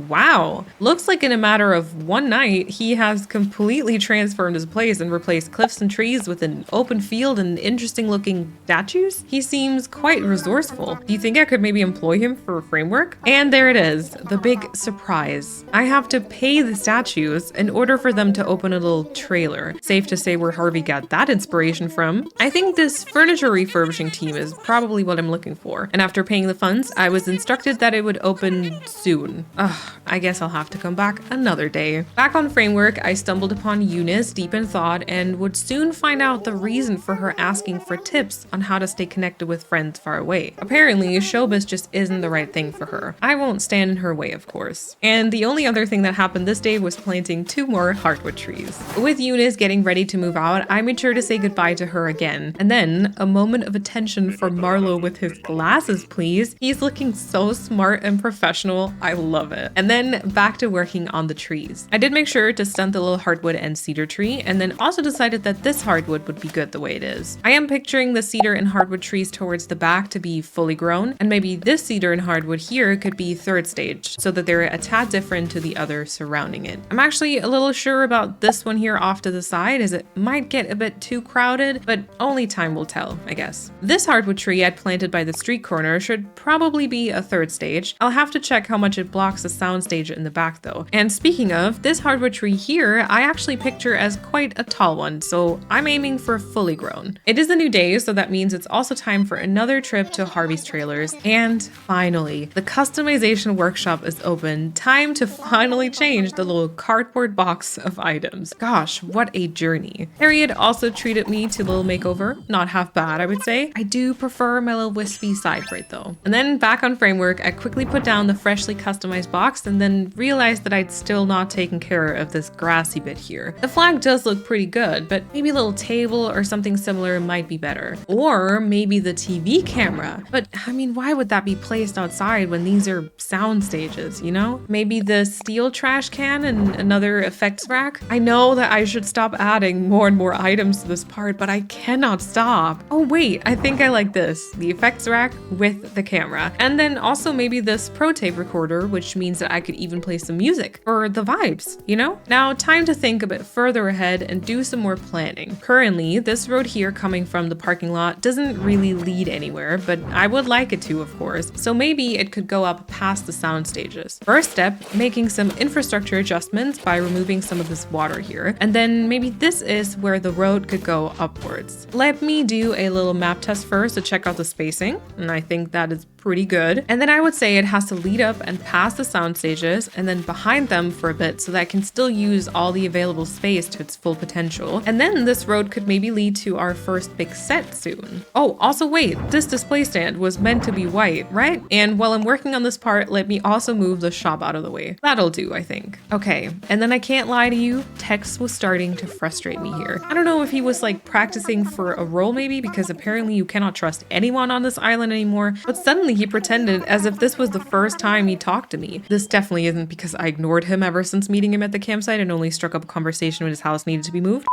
[SPEAKER 1] Wow, looks like in a matter of one night, he has completely transformed his place and replaced cliffs and trees with an open field and interesting looking statues. He seems quite resourceful. Do you think I could maybe employ him for a framework? And there it is, the big surprise. I have to pay the statues in order for them to open a little trailer. Safe to say where Harvey got that inspiration from. I think this furniture refurbishing team is probably what I'm looking for. And after paying the funds, I was instructed that it would open soon. Ugh. I guess I'll have to come back another day. Back on framework, I stumbled upon Eunice deep in thought and would soon find out the reason for her asking for tips on how to stay connected with friends far away. Apparently, showbiz just isn't the right thing for her. I won't stand in her way, of course. And the only other thing that happened this day was planting 2 more hardwood trees. With Eunice getting ready to move out, I made sure to say goodbye to her again. And then, a moment of attention for Marlowe with his glasses, please. He's looking so smart and professional. I love it. And then back to working on the trees. I did make sure to stunt the little hardwood and cedar tree, and then also decided that this hardwood would be good the way it is. I am picturing the cedar and hardwood trees towards the back to be fully grown, and maybe this cedar and hardwood here could be third stage, so that they're a tad different to the other surrounding it. I'm actually a little sure about this one here off to the side, as it might get a bit too crowded, but only time will tell, I guess. This hardwood tree I'd planted by the street corner should probably be a third stage. I'll have to check how much it blocks the sun soundstage in the back though. And speaking of, this hardwood tree here, I actually picture as quite a tall one, so I'm aiming for fully grown. It is a new day, so that means it's also time for another trip to Harvey's Trailers. And finally, the customization workshop is open. Time to finally change the little cardboard box of items. Gosh, what a journey. Harriet also treated me to a little makeover. Not half bad, I would say. I do prefer my little wispy side braid though. And then back on framework, I quickly put down the freshly customized box and then realized that I'd still not taken care of this grassy bit here. The flag does look pretty good, but maybe a little table or something similar might be better. Or maybe the TV camera. But I mean, why would that be placed outside when these are sound stages, you know? Maybe the steel trash can and another effects rack? I know that I should stop adding more and more items to this part, but I cannot stop. Oh wait, I think I like this. The effects rack with the camera. And then also maybe this pro tape recorder, which means that I could even play some music for the vibes, you know? Now, time to think a bit further ahead and do some more planning. Currently, this road here coming from the parking lot doesn't really lead anywhere, but I would like it to, of course. So maybe it could go up past the sound stages. First step, making some infrastructure adjustments by removing some of this water here. And then maybe this is where the road could go upwards. Let me do a little map test first to check out the spacing. And I think that is pretty good. And then I would say it has to lead up and past the sound stages and then behind them for a bit so that I can still use all the available space to its full potential. And then this road could maybe lead to our first big set soon. Oh, also wait, this display stand was meant to be white, right? And while I'm working on this part, let me also move the shop out of the way. That'll do, I think. Okay, and then I can't lie to you, Tex was starting to frustrate me here. I don't know if he was like practicing for a role maybe, because apparently you cannot trust anyone on this island anymore, but suddenly he pretended as if this was the first time he talked to me. This definitely isn't because I ignored him ever since meeting him at the campsite and only struck up a conversation when his house needed to be moved.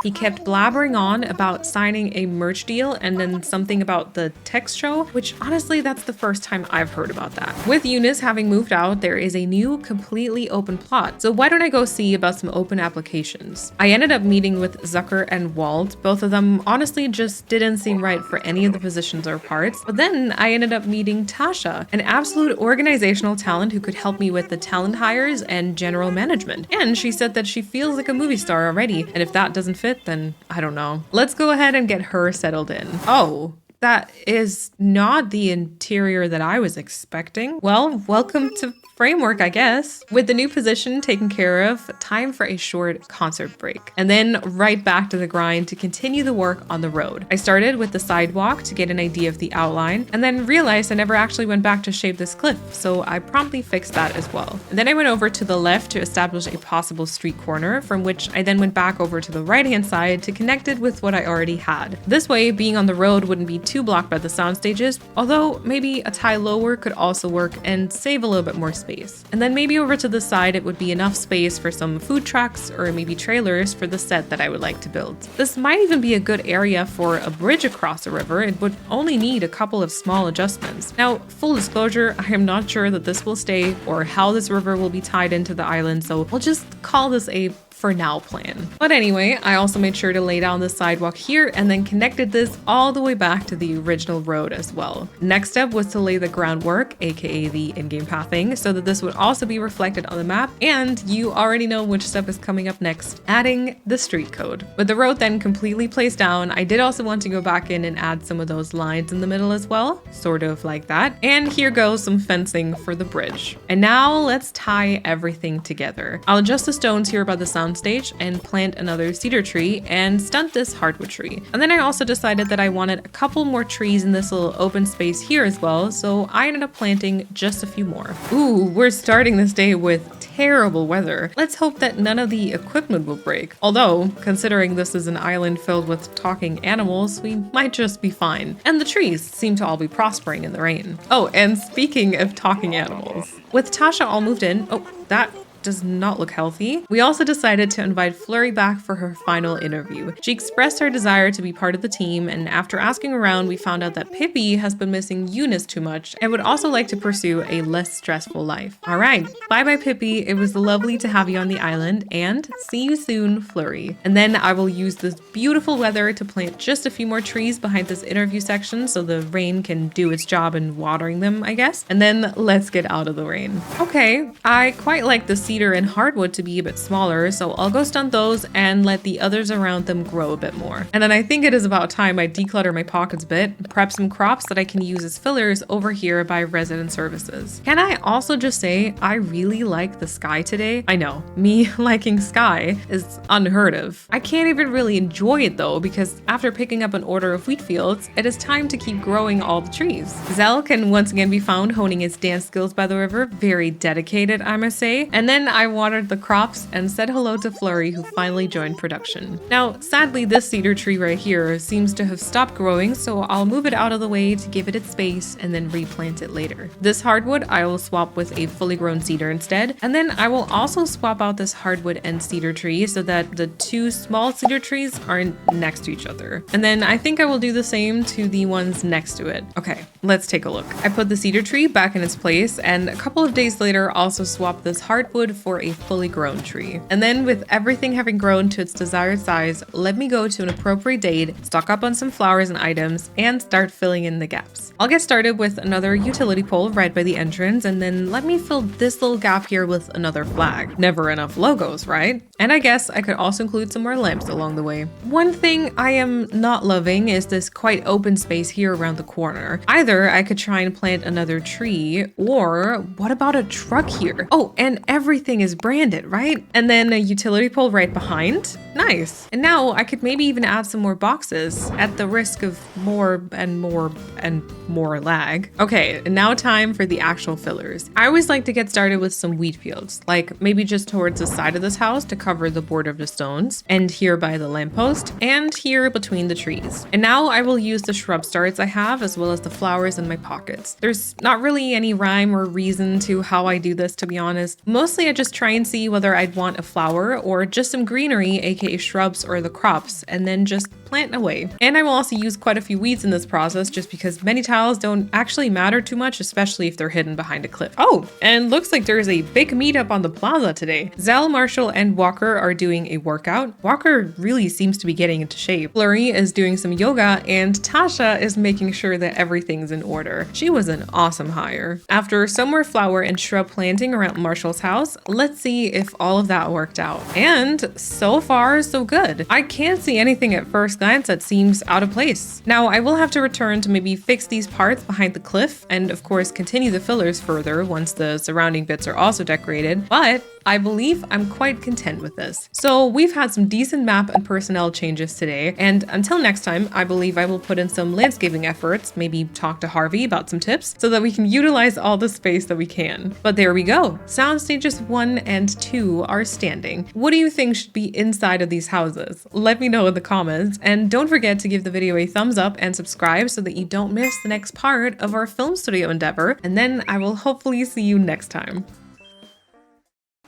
[SPEAKER 1] He kept blabbering on about signing a merch deal and then something about the text show, which honestly, that's the first time I've heard about that. With Eunice having moved out, there is a new completely open plot. So why don't I go see about some open applications? I ended up meeting with Zucker and Walt. Both of them honestly just didn't seem right for any of the positions or parts. But then I ended up meeting Tasha, an absolute organizational talent who could help me with the talent hires and general management. And she said that she feels like a movie star already. And if that doesn't fit, then I don't know. Let's go ahead and get her settled in. Oh, that is not the interior that I was expecting. Well, welcome to framework, I guess. With the new position taken care of, time for a short concert break. And then right back to the grind to continue the work on the road. I started with the sidewalk to get an idea of the outline, and then realized I never actually went back to shape this cliff, so I promptly fixed that as well. And then I went over to the left to establish a possible street corner, from which I then went back over to the right-hand side to connect it with what I already had. This way, being on the road wouldn't be too blocked by the sound stages, although maybe a tie lower could also work and save a little bit more space. And then maybe over to the side it would be enough space for some food trucks or maybe trailers for the set that I would like to build. This might even be a good area for a bridge across a river. It would only need a couple of small adjustments. Now, full disclosure, I am not sure that this will stay or how this river will be tied into the island, so we'll just call this a for now plan. But anyway, I also made sure to lay down the sidewalk here and then connected this all the way back to the original road as well. Next step was to lay the groundwork, aka the in-game pathing, so that this would also be reflected on the map, and you already know which step is coming up next, adding the street code. With the road then completely placed down, I did also want to go back in and add some of those lines in the middle as well, sort of like that. And here goes some fencing for the bridge. And now let's tie everything together. I'll adjust the stones here by the sound stage and plant another cedar tree and stunt this hardwood tree. And then I also decided that I wanted a couple more trees in this little open space here as well, so I ended up planting just a few more. Ooh, we're starting this day with terrible weather. Let's hope that none of the equipment will break. Although, considering this is an island filled with talking animals, we might just be fine. And the trees seem to all be prospering in the rain. Oh, and speaking of talking animals, with Tasha all moved in, oh, that does not look healthy. We also decided to invite Flurry back for her final interview. She expressed her desire to be part of the team, and after asking around, we found out that Pippi has been missing Eunice too much and would also like to pursue a less stressful life. All right, bye-bye Pippi. It was lovely to have you on the island, and see you soon, Flurry. And then I will use this beautiful weather to plant just a few more trees behind this interview section so the rain can do its job in watering them, I guess. And then let's get out of the rain. Okay, I quite like the cedar and hardwood to be a bit smaller, so I'll go stunt those and let the others around them grow a bit more. And then I think it is about time I declutter my pockets a bit, prep some crops that I can use as fillers over here by resident services. Can I also just say I really like the sky today? I know, me liking sky is unheard of. I can't even really enjoy it though, because after picking up an order of wheat fields, it is time to keep growing all the trees. Zell can once again be found honing his dance skills by the river, very dedicated I must say. And then I watered the crops and said hello to Flurry, who finally joined production. Now sadly this cedar tree right here seems to have stopped growing, so I'll move it out of the way to give it its space and then replant it later. This hardwood I will swap with a fully grown cedar instead, and then I will also swap out this hardwood and cedar tree so that the two small cedar trees are next to each other. And then I think I will do the same to the ones next to it. Okay, let's take a look. I put the cedar tree back in its place, and a couple of days later also swapped this hardwood for a fully grown tree. And then with everything having grown to its desired size, let me go to an appropriate date, stock up on some flowers and items, and start filling in the gaps. I'll get started with another utility pole right by the entrance, and then let me fill this little gap here with another flag. Never enough logos, right? And I guess I could also include some more lamps along the way. One thing I am not loving is this quite open space here around the corner. Either I could try and plant another tree, or what about a truck here? Oh, and everything is branded, right? And then a utility pole right behind. Nice. And now I could maybe even add some more boxes at the risk of more and more and more lag. Okay, now time for the actual fillers. I always like to get started with some wheat fields, like maybe just towards the side of this house to cover the border of the stones, and here by the lamppost, and here between the trees. And now I will use the shrub starts I have as well as the flowers in my pockets. There's not really any rhyme or reason to how I do this, to be honest. Mostly I just try and see whether I'd want a flower or just some greenery, aka shrubs or the crops, and then just plant away. And I will also use quite a few weeds in this process just because many tiles don't actually matter too much, especially if they're hidden behind a cliff. Oh, and looks like there's a big meetup on the plaza today. Zell, Marshall, and Walker are doing a workout. Walker really seems to be getting into shape. Flurry is doing some yoga, and Tasha is making sure that everything's in order. She was an awesome hire. After some more flower and shrub planting around Marshall's house, let's see if all of that worked out. And so far, so good. I can't see anything at first glance that seems out of place. Now, I will have to return to maybe fix these parts behind the cliff and of course continue the fillers further once the surrounding bits are also decorated, but I believe I'm quite content with this. So we've had some decent map and personnel changes today, and until next time, I believe I will put in some landscaping efforts, maybe talk to Harvey about some tips so that we can utilize all the space that we can. But there we go. Sound stages 1 and 2 are standing. What do you think should be inside of these houses? Let me know in the comments, and don't forget to give the video a thumbs up and subscribe so that you don't miss the next part of our film studio endeavor, and then I will hopefully see you next time.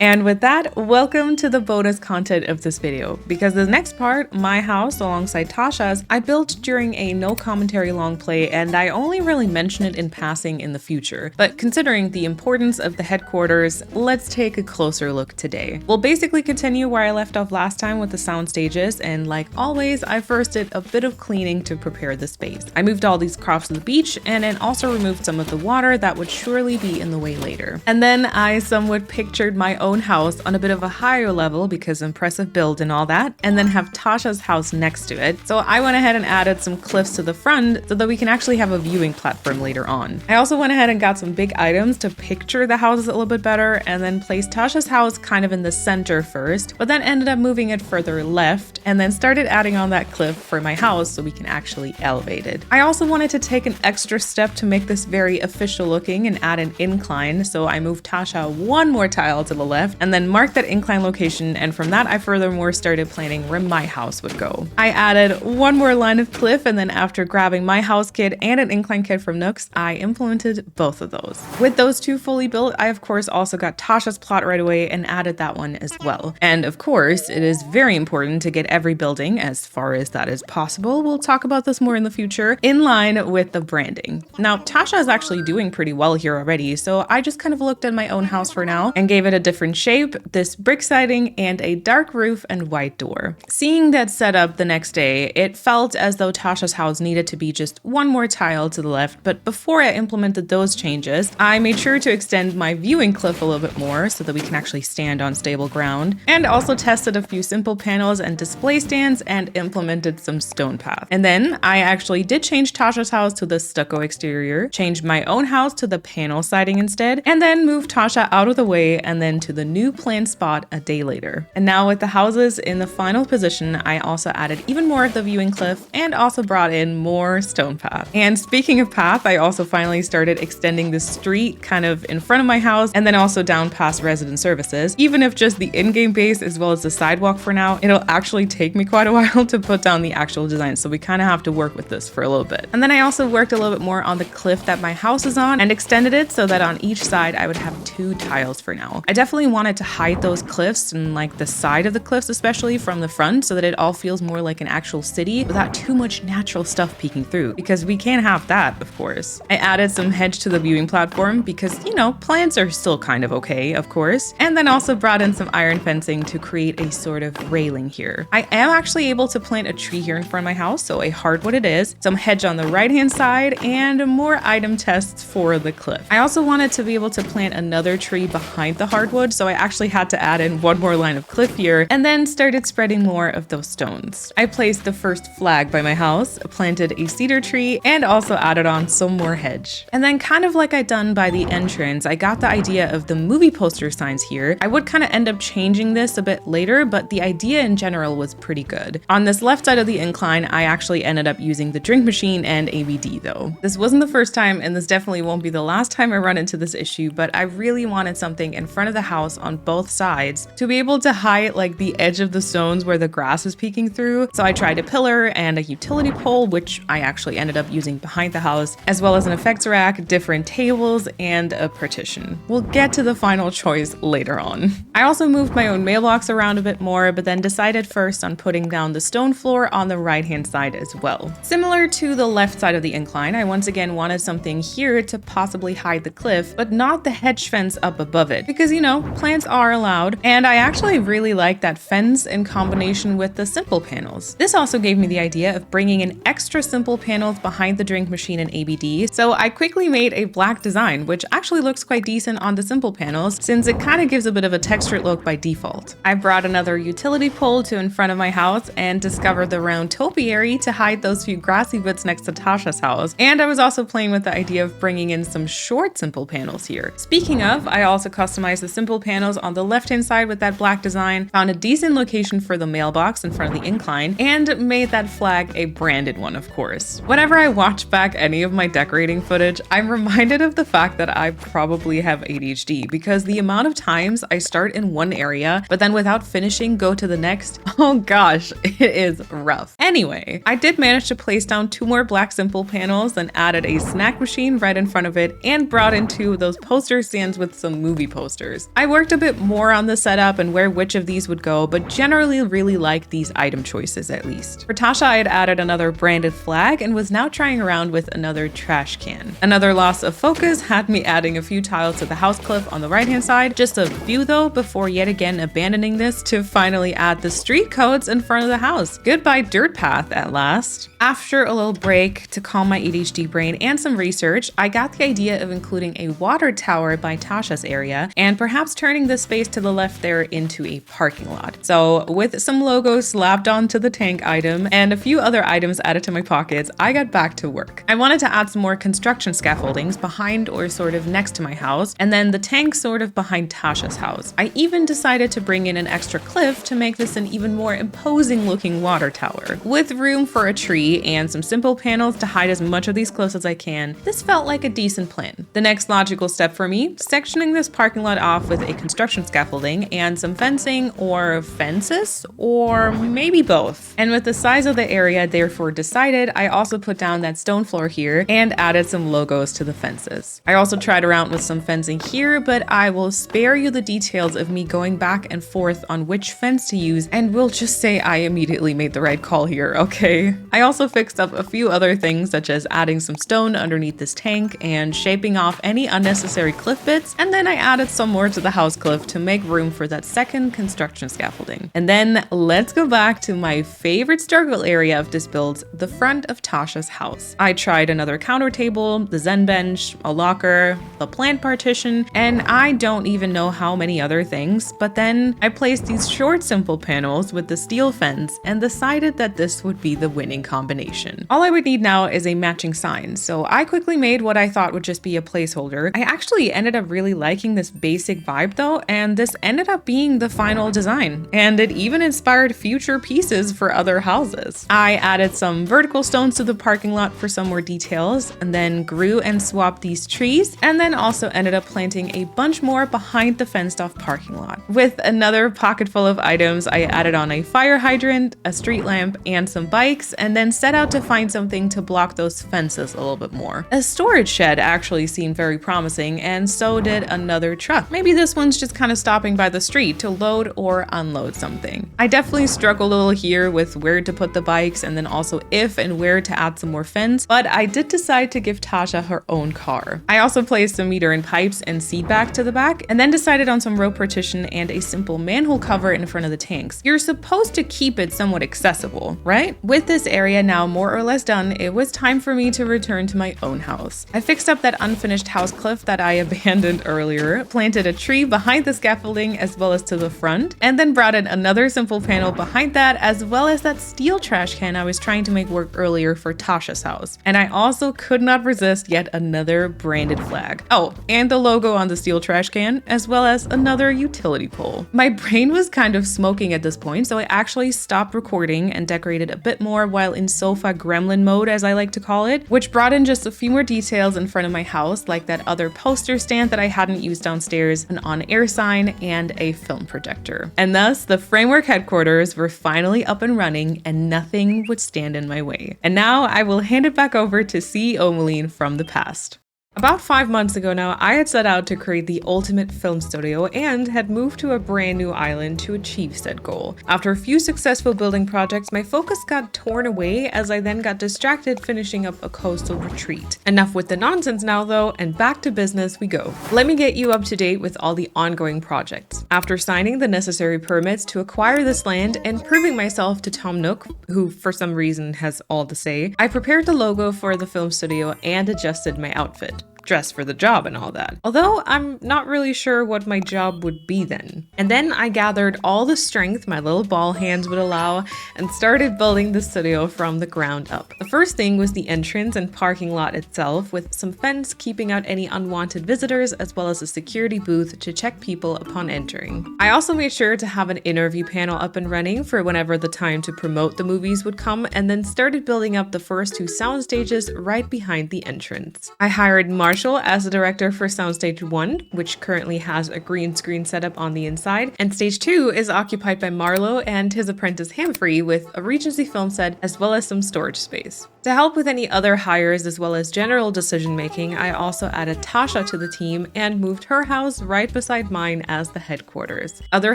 [SPEAKER 1] And with that, welcome to the bonus content of this video, because the next part, my house alongside Tasha's, I built during a no commentary long play, and I only really mention it in passing in the future. But considering the importance of the headquarters, let's take a closer look today. We'll basically continue where I left off last time with the sound stages, and like always, I first did a bit of cleaning to prepare the space. I moved all these crops to the beach, and then also removed some of the water that would surely be in the way later. And then I somewhat pictured my own house on a bit of a higher level because impressive build and all that, and then have Tasha's house next to it. So I went ahead and added some cliffs to the front so that we can actually have a viewing platform later on. I also went ahead and got some big items to picture the houses a little bit better, and then placed Tasha's house kind of in the center first, but then ended up moving it further left, and then started adding on that cliff for my house so we can actually elevate it. I also wanted to take an extra step to make this very official looking and add an incline, so I moved Tasha one more tile to the left left, and then marked that incline location, and from that I furthermore started planning where my house would go. I added one more line of cliff, and then after grabbing my house kit and an incline kit from Nooks, I implemented both of those. With those two fully built, I of course also got Tasha's plot right away and added that one as well. And of course, it is very important to get every building, as far as that is possible, we'll talk about this more in the future, in line with the branding. Now, Tasha is actually doing pretty well here already, so I just kind of looked at my own house for now and gave it a different shape, this brick siding and a dark roof and white door. Seeing that setup the next day, it felt as though Tasha's house needed to be just one more tile to the left, but before I implemented those changes, I made sure to extend my viewing cliff a little bit more so that we can actually stand on stable ground, and also tested a few simple panels and display stands and implemented some stone path. And then I actually did change Tasha's house to the stucco exterior, changed my own house to the panel siding instead, and then moved Tasha out of the way and then to the new planned spot a day later. And now with the houses in the final position, I also added even more of the viewing cliff and also brought in more stone path. And speaking of path, I also finally started extending the street kind of in front of my house and then also down past resident services. Even if just the in-game base as well as the sidewalk for now, it'll actually take me quite a while to put down the actual design, so we kind of have to work with this for a little bit. And then I also worked a little bit more on the cliff that my house is on and extended it so that on each side I would have 2 tiles for now. I definitely wanted to hide those cliffs and like the side of the cliffs especially from the front so that it all feels more like an actual city without too much natural stuff peeking through, because we can't have that, of course. I added some hedge to the viewing platform because, you know, plants are still kind of okay, of course, and then also brought in some iron fencing to create a sort of railing here. I am actually able to plant a tree here in front of my house, so a hardwood it is, some hedge on the right hand side, and more item tests for the cliff. I also wanted to be able to plant another tree behind the hardwood, so I actually had to add in one more line of cliff here, and then started spreading more of those stones. I placed the first flag by my house, planted a cedar tree, and also added on some more hedge. And then kind of like I'd done by the entrance, I got the idea of the movie poster signs here. I would kind of end up changing this a bit later, but the idea in general was pretty good. On this left side of the incline, I actually ended up using the drink machine and ABD though. This wasn't the first time, and this definitely won't be the last time I run into this issue, but I really wanted something in front of the house on both sides to be able to hide like the edge of the stones where the grass is peeking through. So I tried a pillar and a utility pole, which I actually ended up using behind the house, as well as an effects rack, different tables, and a partition. We'll get to the final choice later on. I also moved my own mailbox around a bit more, but then decided first on putting down the stone floor on the right hand side as well. Similar to the left side of the incline, I once again wanted something here to possibly hide the cliff, but not the hedge fence up above it, because you know, plants are allowed, and I actually really like that fence in combination with the simple panels. This also gave me the idea of bringing in extra simple panels behind the drink machine and ABD, so I quickly made a black design, which actually looks quite decent on the simple panels since it kind of gives a bit of a textured look by default. I brought another utility pole to in front of my house and discovered the round topiary to hide those few grassy bits next to Tasha's house, and I was also playing with the idea of bringing in some short simple panels here. Speaking of, I also customized the simple panels on the left hand side with that black design, found a decent location for the mailbox in front of the incline, and made that flag a branded one, of course. Whenever I watch back any of my decorating footage, I'm reminded of the fact that I probably have ADHD, because the amount of times I start in one area, but then without finishing go to the next, oh gosh, it is rough. Anyway, I did manage to place down 2 more black simple panels, then added a snack machine right in front of it, and brought in 2 of those poster stands with some movie posters. I worked a bit more on the setup and where which of these would go, but generally really like these item choices at least. For Tasha, I had added another branded flag and was now trying around with another trash can. Another loss of focus had me adding a few tiles to the house cliff on the right hand side, just a few though, before yet again abandoning this to finally add the street codes in front of the house. Goodbye dirt path at last. After a little break to calm my ADHD brain and some research, I got the idea of including a water tower by Tasha's area and perhaps turning the space to the left there into a parking lot. So with some logos slapped onto the tank item and a few other items added to my pockets, I got back to work. I wanted to add some more construction scaffoldings behind or sort of next to my house, and then the tank sort of behind Tasha's house. I even decided to bring in an extra cliff to make this an even more imposing looking water tower. With room for a tree and some simple panels to hide as much of these cliffs as I can, this felt like a decent plan. The next logical step for me, sectioning this parking lot off with a construction scaffolding and some fencing or fences, or maybe both. And with the size of the area therefore decided, I also put down that stone floor here and added some logos to the fences. I also tried around with some fencing here, but I will spare you the details of me going back and forth on which fence to use, and we'll just say I immediately made the right call here, okay? I also fixed up a few other things, such as adding some stone underneath this tank and shaping off any unnecessary cliff bits, and then I added some more to the house cliff to make room for that second construction scaffolding. And then let's go back to my favorite struggle area of this build, the front of Tasha's house. I tried another counter table, the Zen bench, a locker, the plant partition, and I don't even know how many other things, but then I placed these short simple panels with the steel fence and decided that this would be the winning combination. All I would need now is a matching sign, so I quickly made what I thought would just be a placeholder. I actually ended up really liking this basic vibe though, and this ended up being the final design, and it even inspired future pieces for other houses. I added some vertical stones to the parking lot for some more details, and then grew and swapped these trees, and then also ended up planting a bunch more behind the fenced off parking lot. With another pocket full of items, I added on a fire hydrant, a street lamp, and some bikes, and then set out to find something to block those fences a little bit more. A storage shed actually seemed very promising, and so did another truck. Maybe this one's just kind of stopping by the street to load or unload something. I definitely struggled a little here with where to put the bikes and then also if and where to add some more fence, but I did decide to give Tasha her own car. I also placed some meter and pipes and seat back to the back, and then decided on some rope partition and a simple manhole cover in front of the tanks. You're supposed to keep it somewhat accessible, right? With this area now more or less done, it was time for me to return to my own house. I fixed up that unfinished house cliff that I abandoned earlier, planted a tree behind the scaffolding as well as to the front, and then brought in another simple panel behind that as well as that steel trash can I was trying to make work earlier for Tasha's house. And I also could not resist yet another branded flag. Oh, and the logo on the steel trash can, as well as another utility pole. My brain was kind of smoking at this point, so I actually stopped recording and decorated a bit more while in sofa gremlin mode, as I like to call it, which brought in just a few more details in front of my house, like that other poster stand that I hadn't used downstairs, an on-air sign, and a film projector. And thus, the framework headquarters were finally up and running, and nothing would stand in my way. And now I will hand it back over to CEO Malene from the past. About 5 months ago now, I had set out to create the ultimate film studio and had moved to a brand new island to achieve said goal. After a few successful building projects, my focus got torn away as I then got distracted finishing up a coastal retreat. Enough with the nonsense now though, and back to business we go. Let me get you up to date with all the ongoing projects. After signing the necessary permits to acquire this land and proving myself to Tom Nook, who for some reason has all the say, I prepared the logo for the film studio and adjusted my outfit. Dressed for the job and all that. Although I'm not really sure what my job would be then. And then I gathered all the strength my little ball hands would allow and started building the studio from the ground up. The first thing was the entrance and parking lot itself, with some fence keeping out any unwanted visitors as well as a security booth to check people upon entering. I also made sure to have an interview panel up and running for whenever the time to promote the movies would come, and then started building up the first 2 sound stages right behind the entrance. I hired Marshall as the director for Soundstage 1, which currently has a green screen setup on the inside, and Stage 2 is occupied by Marlo and his apprentice Humphrey with a Regency film set as well as some storage space. To help with any other hires as well as general decision making, I also added Tasha to the team and moved her house right beside mine as the headquarters. Other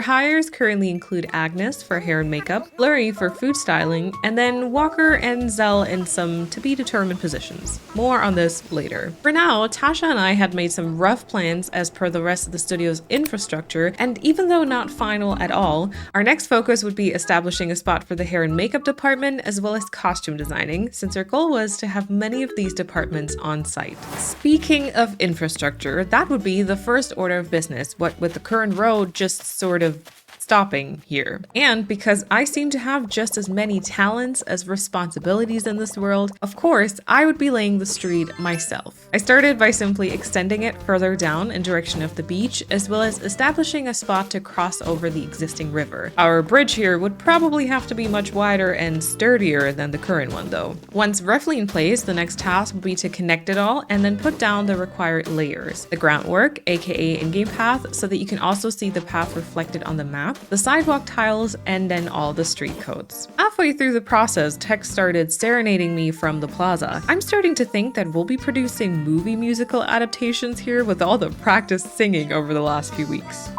[SPEAKER 1] hires currently include Agnes for hair and makeup, Flurry for food styling, and then Walker and Zell in some to be determined positions. More on this later. For now, Tasha and I had made some rough plans as per the rest of the studio's infrastructure, and even though not final at all, our next focus would be establishing a spot for the hair and makeup department as well as costume designing, since our goal was to have many of these departments on site. Speaking of infrastructure, that would be the first order of business, what with the current road just sort of stopping here. And because I seem to have just as many talents as responsibilities in this world, of course, I would be laying the street myself. I started by simply extending it further down in direction of the beach, as well as establishing a spot to cross over the existing river. Our bridge here would probably have to be much wider and sturdier than the current one though. Once roughly in place, the next task will be to connect it all and then put down the required layers. The groundwork, aka in-game path, so that you can also see the path reflected on the map, the sidewalk tiles, and then all the street codes. Halfway through the process, tech started serenading me from the plaza. I'm starting to think that we'll be producing movie musical adaptations here with all the practice singing over the last few weeks.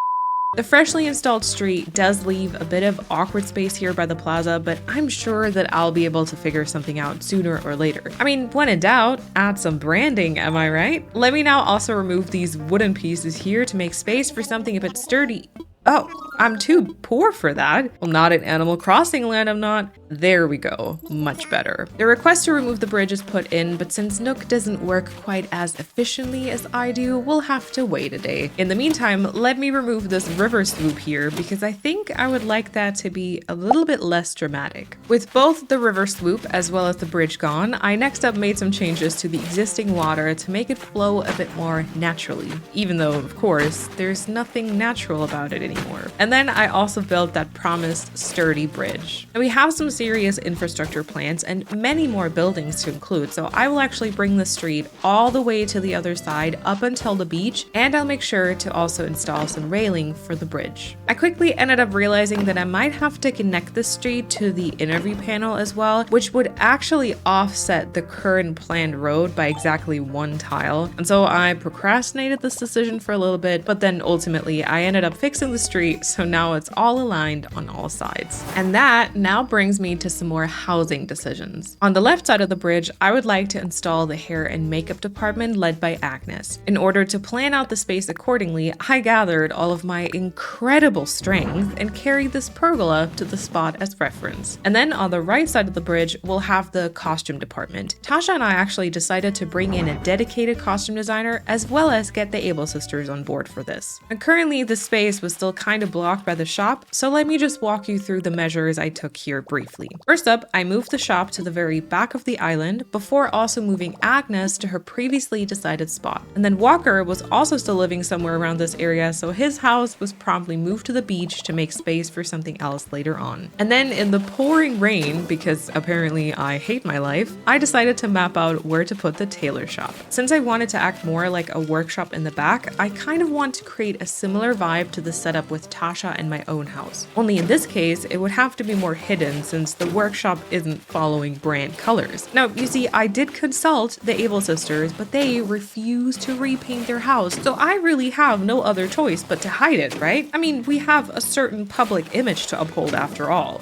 [SPEAKER 1] The freshly installed street does leave a bit of awkward space here by the plaza, but I'm sure that I'll be able to figure something out sooner or later. I mean, when in doubt, add some branding, am I right? Let me now also remove these wooden pieces here to make space for something a bit sturdy. Oh, I'm too poor for that. Well, not in Animal Crossing land, I'm not. There we go, much better. The request to remove the bridge is put in, but since Nook doesn't work quite as efficiently as I do, we'll have to wait a day. In the meantime, let me remove this river swoop here because I think I would like that to be a little bit less dramatic. With both the river swoop as well as the bridge gone, I next up made some changes to the existing water to make it flow a bit more naturally, even though, of course, there's nothing natural about it anymore. And then I also built that promised sturdy bridge. Now we have some serious infrastructure plans and many more buildings to include, so I will actually bring the street all the way to the other side up until the beach, and I'll make sure to also install some railing for the bridge. I quickly ended up realizing that I might have to connect the street to the interview panel as well, which would actually offset the current planned road by exactly one tile, and so I procrastinated this decision for a little bit, but then ultimately I ended up fixing the street, so now it's all aligned on all sides. And that now brings me to some more housing decisions. On the left side of the bridge, I would like to install the hair and makeup department led by Agnes. In order to plan out the space accordingly, I gathered all of my incredible strength and carried this pergola to the spot as reference. And then on the right side of the bridge, we'll have the costume department. Tasha and I actually decided to bring in a dedicated costume designer as well as get the Able sisters on board for this. And currently the space was still kind of blocked by the shop, so let me just walk you through the measures I took here briefly. First up, I moved the shop to the very back of the island before also moving Agnes to her previously decided spot. And then Walker was also still living somewhere around this area, so his house was promptly moved to the beach to make space for something else later on. And then in the pouring rain, because apparently I hate my life, I decided to map out where to put the tailor shop. Since I wanted to act more like a workshop in the back, I kind of want to create a similar vibe to the setup with Tasha and my own house. Only in this case, it would have to be more hidden since the workshop isn't following brand colors. Now, you see, I did consult the Able sisters, but they refused to repaint their house, so I really have no other choice but to hide it, right? I mean, we have a certain public image to uphold after all.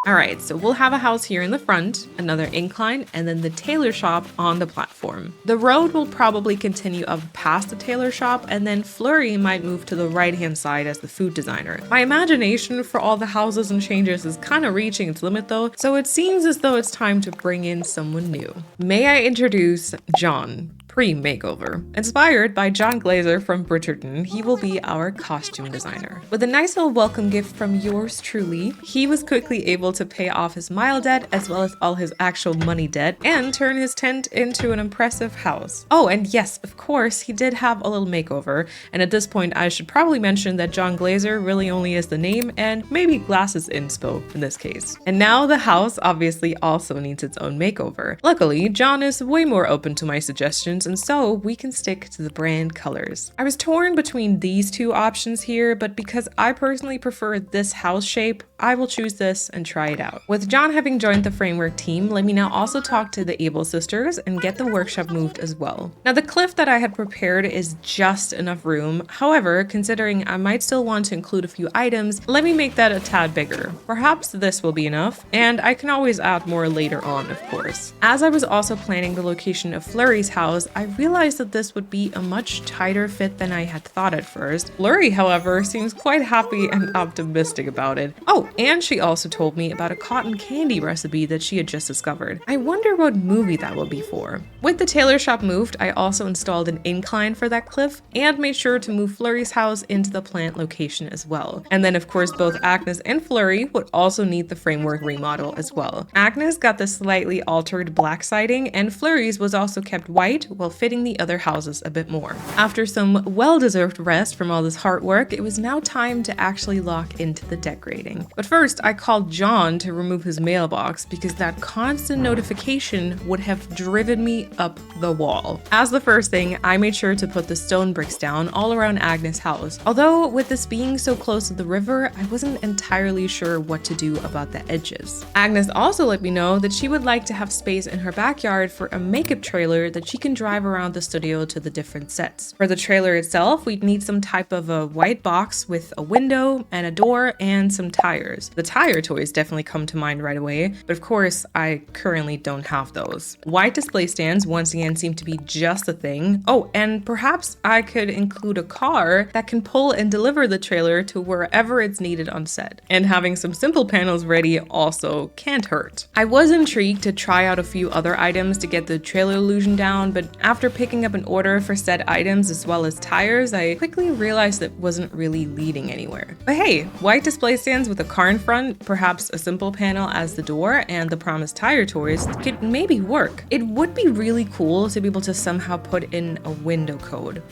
[SPEAKER 1] Alright, so we'll have a house here in the front, another incline, and then the tailor shop on the platform. The road will probably continue up past the tailor shop, and then Flurry might move to the right-hand side as the food designer. My imagination for all the houses and changes is kind of reaching its limit though, so it seems as though it's time to bring in someone new. May I introduce John? Pre-makeover. Inspired by John Glazer from Bridgerton, he will be our costume designer. With a nice little welcome gift from yours truly, he was quickly able to pay off his mile debt as well as all his actual money debt and turn his tent into an impressive house. Oh, and yes, of course, he did have a little makeover, and at this point I should probably mention that John Glazer really only is the name and maybe glasses inspo in this case. And now the house obviously also needs its own makeover. Luckily, John is way more open to my suggestions, and so we can stick to the brand colors. I was torn between these two options here, but because I personally prefer this house shape, I will choose this and try it out. With John having joined the framework team, let me now also talk to the Able sisters and get the workshop moved as well. Now the cliff that I had prepared is just enough room. However, considering I might still want to include a few items, let me make that a tad bigger. Perhaps this will be enough, and I can always add more later on, of course. As I was also planning the location of Flurry's house, I realized that this would be a much tighter fit than I had thought at first. Flurry, however, seems quite happy and optimistic about it. Oh, And she also told me about a cotton candy recipe that she had just discovered. I wonder what movie that will be for. With the tailor shop moved, I also installed an incline for that cliff and made sure to move Flurry's house into the plant location as well. And then of course both Agnes and Flurry would also need the framework remodel as well. Agnes got the slightly altered black siding and Flurry's was also kept white while fitting the other houses a bit more. After some well-deserved rest from all this hard work, it was now time to actually lock into the decorating. But first, I called John to remove his mailbox because that constant notification would have driven me up the wall. As the first thing, I made sure to put the stone bricks down all around Agnes' house. Although with this being so close to the river, I wasn't entirely sure what to do about the edges. Agnes also let me know that she would like to have space in her backyard for a makeup trailer that she can drive around the studio to the different sets. For the trailer itself, we'd need some type of a white box with a window and a door and some tires. The tire toys definitely come to mind right away, but of course, I currently don't have those. White display stands once again seem to be just a thing. Oh, and perhaps I could include a car that can pull and deliver the trailer to wherever it's needed on set. And having some simple panels ready also can't hurt. I was intrigued to try out a few other items to get the trailer illusion down, but after picking up an order for said items as well as tires, I quickly realized it wasn't really leading anywhere. But hey, white display stands with a car in front, perhaps a simple panel as the door, and the promised tire toys could maybe work. It would be really cool to be able to somehow put in a window code.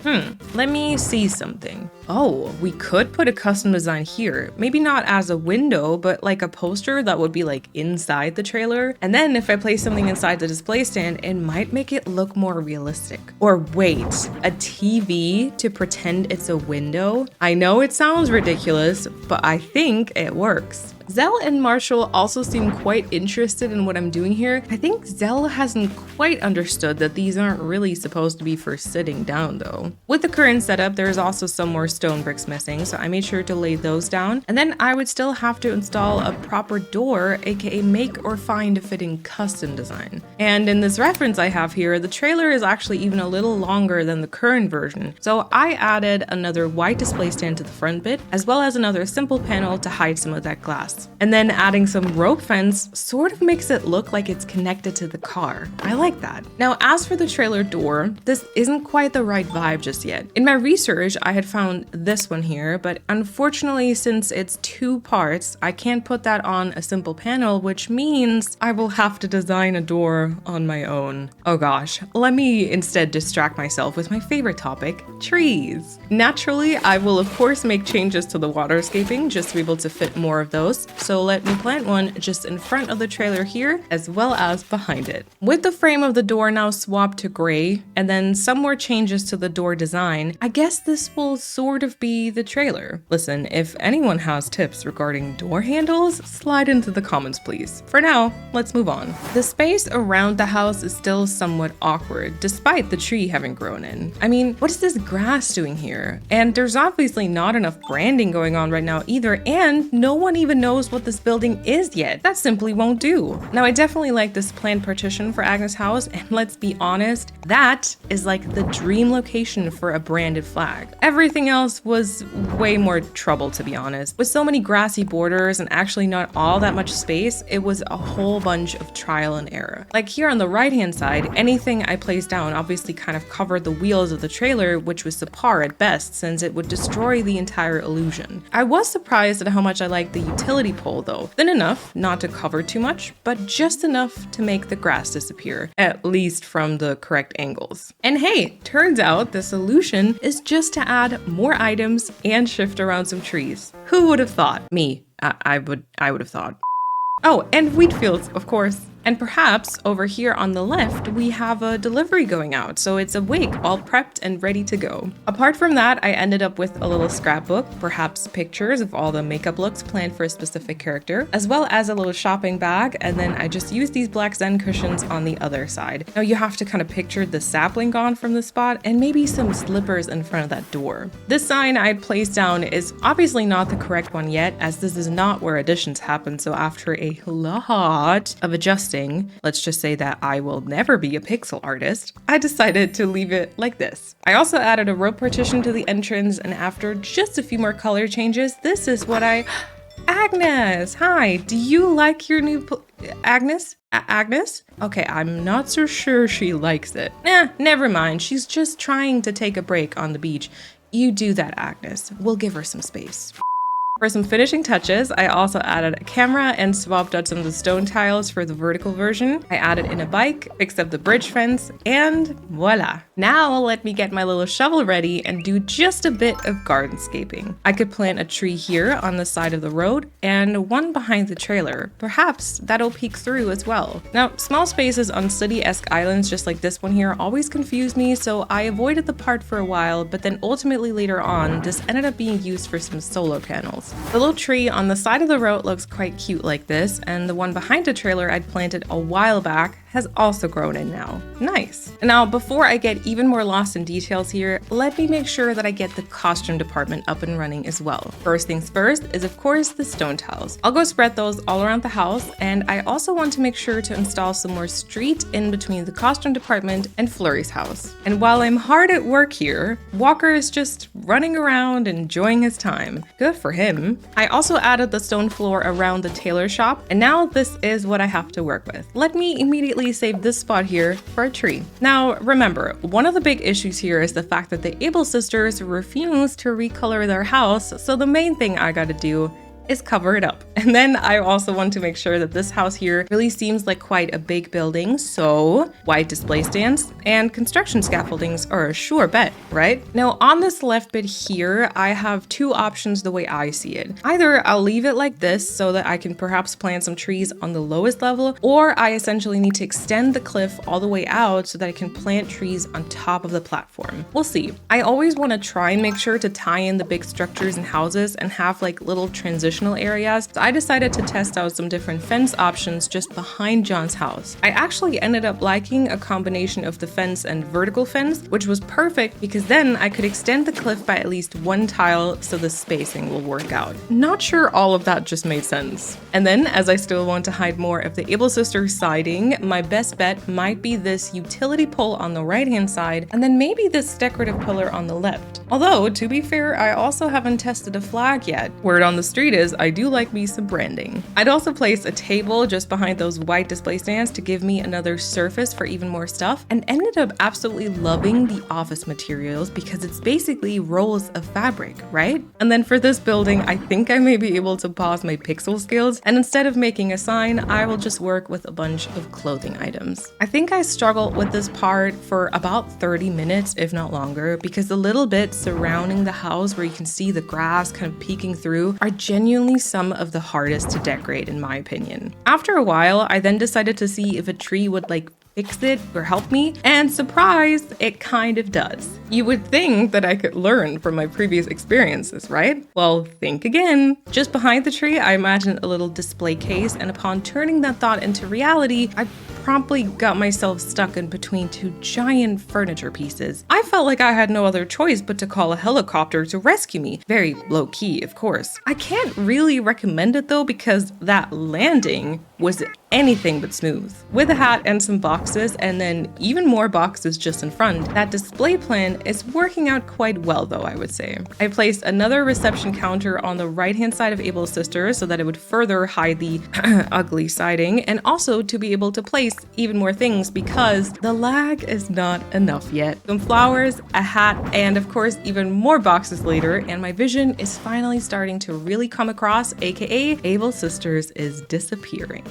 [SPEAKER 1] Let me see something. Oh, we could put a custom design here. Maybe not as a window, but like a poster that would be like inside the trailer. And then if I place something inside the display stand, it might make it look more realistic. Or wait, a TV to pretend it's a window? I know it sounds ridiculous, but I think it works. Zell and Marshall also seem quite interested in what I'm doing here. I think Zell hasn't quite understood that these aren't really supposed to be for sitting down though. With the current setup, there's also some more stone bricks missing, so I made sure to lay those down. And then I would still have to install a proper door, aka make or find a fitting custom design. And in this reference I have here, the trailer is actually even a little longer than the current version. So I added another white display stand to the front bit, as well as another simple panel to hide some of that glass. And then adding some rope fence sort of makes it look like it's connected to the car. I like that. Now, as for the trailer door, this isn't quite the right vibe just yet. In my research, I had found this one here, but unfortunately, since it's two parts, I can't put that on a simple panel, which means I will have to design a door on my own. Oh gosh, let me instead distract myself with my favorite topic, trees. Naturally, I will of course make changes to the waterscaping just to be able to fit more of those. So let me plant one just in front of the trailer here, as well as behind it. With the frame of the door now swapped to gray, and then some more changes to the door design, I guess this will sort of be the trailer. Listen, if anyone has tips regarding door handles, slide into the comments please. For now, let's move on. The space around the house is still somewhat awkward, despite the tree having grown in. I mean, what is this grass doing here? And there's obviously not enough branding going on right now either, and no one even knows what this building is yet. That simply won't do. Now, I definitely like this planned partition for Agnes' house, and let's be honest, that is like the dream location for a branded flag. Everything else was way more trouble, to be honest. With so many grassy borders and actually not all that much space, it was a whole bunch of trial and error. Like here on the right-hand side, anything I placed down obviously kind of covered the wheels of the trailer, which was subpar at best since it would destroy the entire illusion. I was surprised at how much I liked the utility pole though. Thin enough not to cover too much, but just enough to make the grass disappear, at least from the correct angles. And hey, turns out the solution is just to add more items and shift around some trees. Who would have thought? Me. I would have thought. Oh, and wheat fields, of course. And perhaps over here on the left, we have a delivery going out, so it's awake, all prepped and ready to go. Apart from that, I ended up with a little scrapbook, perhaps pictures of all the makeup looks planned for a specific character, as well as a little shopping bag, and then I just used these black Zen cushions on the other side. Now you have to kind of picture the sapling gone from the spot, and maybe some slippers in front of that door. This sign I had placed down is obviously not the correct one yet, as this is not where additions happen, so after a lot of adjusting, let's just say that I will never be a pixel artist, I decided to leave it like this. I also added a rope partition to the entrance, and after just a few more color changes, this is what I Agnes, hi, do you like your new Agnes? Agnes? Okay, I'm not so sure she likes it. Never mind. She's just trying to take a break on the beach. You do that, Agnes. We'll give her some space. For some finishing touches, I also added a camera and swapped out some of the stone tiles for the vertical version. I added in a bike, fixed up the bridge fence, and voila. Now let me get my little shovel ready and do just a bit of gardenscaping. I could plant a tree here on the side of the road and one behind the trailer. Perhaps that'll peek through as well. Now, small spaces on city-esque islands just like this one here always confuse me, so I avoided the part for a while, but then ultimately later on, this ended up being used for some solar panels. The little tree on the side of the road looks quite cute like this, and the one behind the trailer I'd planted a while back has also grown in now. Nice. And now, before I get even more lost in details here, let me make sure that I get the costume department up and running as well. First things first is of course the stone tiles. I'll go spread those all around the house, and I also want to make sure to install some more street in between the costume department and Flurry's house. And while I'm hard at work here, Walker is just running around enjoying his time. Good for him. I also added the stone floor around the tailor shop, and now this is what I have to work with. Let me immediately save this spot here for a tree. Now remember, one of the big issues here is the fact that the Able sisters refuse to recolor their house, so the main thing I gotta do is cover it up. And then I also want to make sure that this house here really seems like quite a big building, so white display stands and construction scaffoldings are a sure bet, right? Now on this left bit here, I have two options the way I see it. Either I'll leave it like this so that I can perhaps plant some trees on the lowest level, or I essentially need to extend the cliff all the way out so that I can plant trees on top of the platform. We'll see. I always want to try and make sure to tie in the big structures and houses and have like little transition areas. So I decided to test out some different fence options just behind John's house. I actually ended up liking a combination of the fence and vertical fence, which was perfect because then I could extend the cliff by at least one tile so the spacing will work out. Not sure all of that just made sense. And then, as I still want to hide more of the Able Sisters siding, my best bet might be this utility pole on the right hand side and then maybe this decorative pillar on the left. Although, to be fair, I also haven't tested a flag yet. Word on the street is I do like me some branding. I'd also place a table just behind those white display stands to give me another surface for even more stuff, and ended up absolutely loving the office materials because it's basically rolls of fabric, right? And then for this building, I think I may be able to pause my pixel skills, and instead of making a sign, I will just work with a bunch of clothing items. I think I struggled with this part for about 30 minutes, if not longer, because the little bits surrounding the house where you can see the grass kind of peeking through are genuinely some of the hardest to decorate in my opinion. After a while, I then decided to see if a tree would like fix it or help me, and surprise, it kind of does. You would think that I could learn from my previous experiences, right? Well, think again. Just behind the tree, I imagined a little display case, and upon turning that thought into reality, I promptly got myself stuck in between two giant furniture pieces. I felt like I had no other choice but to call a helicopter to rescue me. Very low key, of course. I can't really recommend it though because that landing was anything but smooth. With a hat and some boxes, and then even more boxes just in front, that display plan is working out quite well though, I would say. I placed another reception counter on the right hand side of Able Sisters so that it would further hide the ugly siding, and also to be able to place even more things because the lag is not enough yet. Some flowers, a hat, and of course even more boxes later, and my vision is finally starting to really come across, aka Able Sisters is disappearing.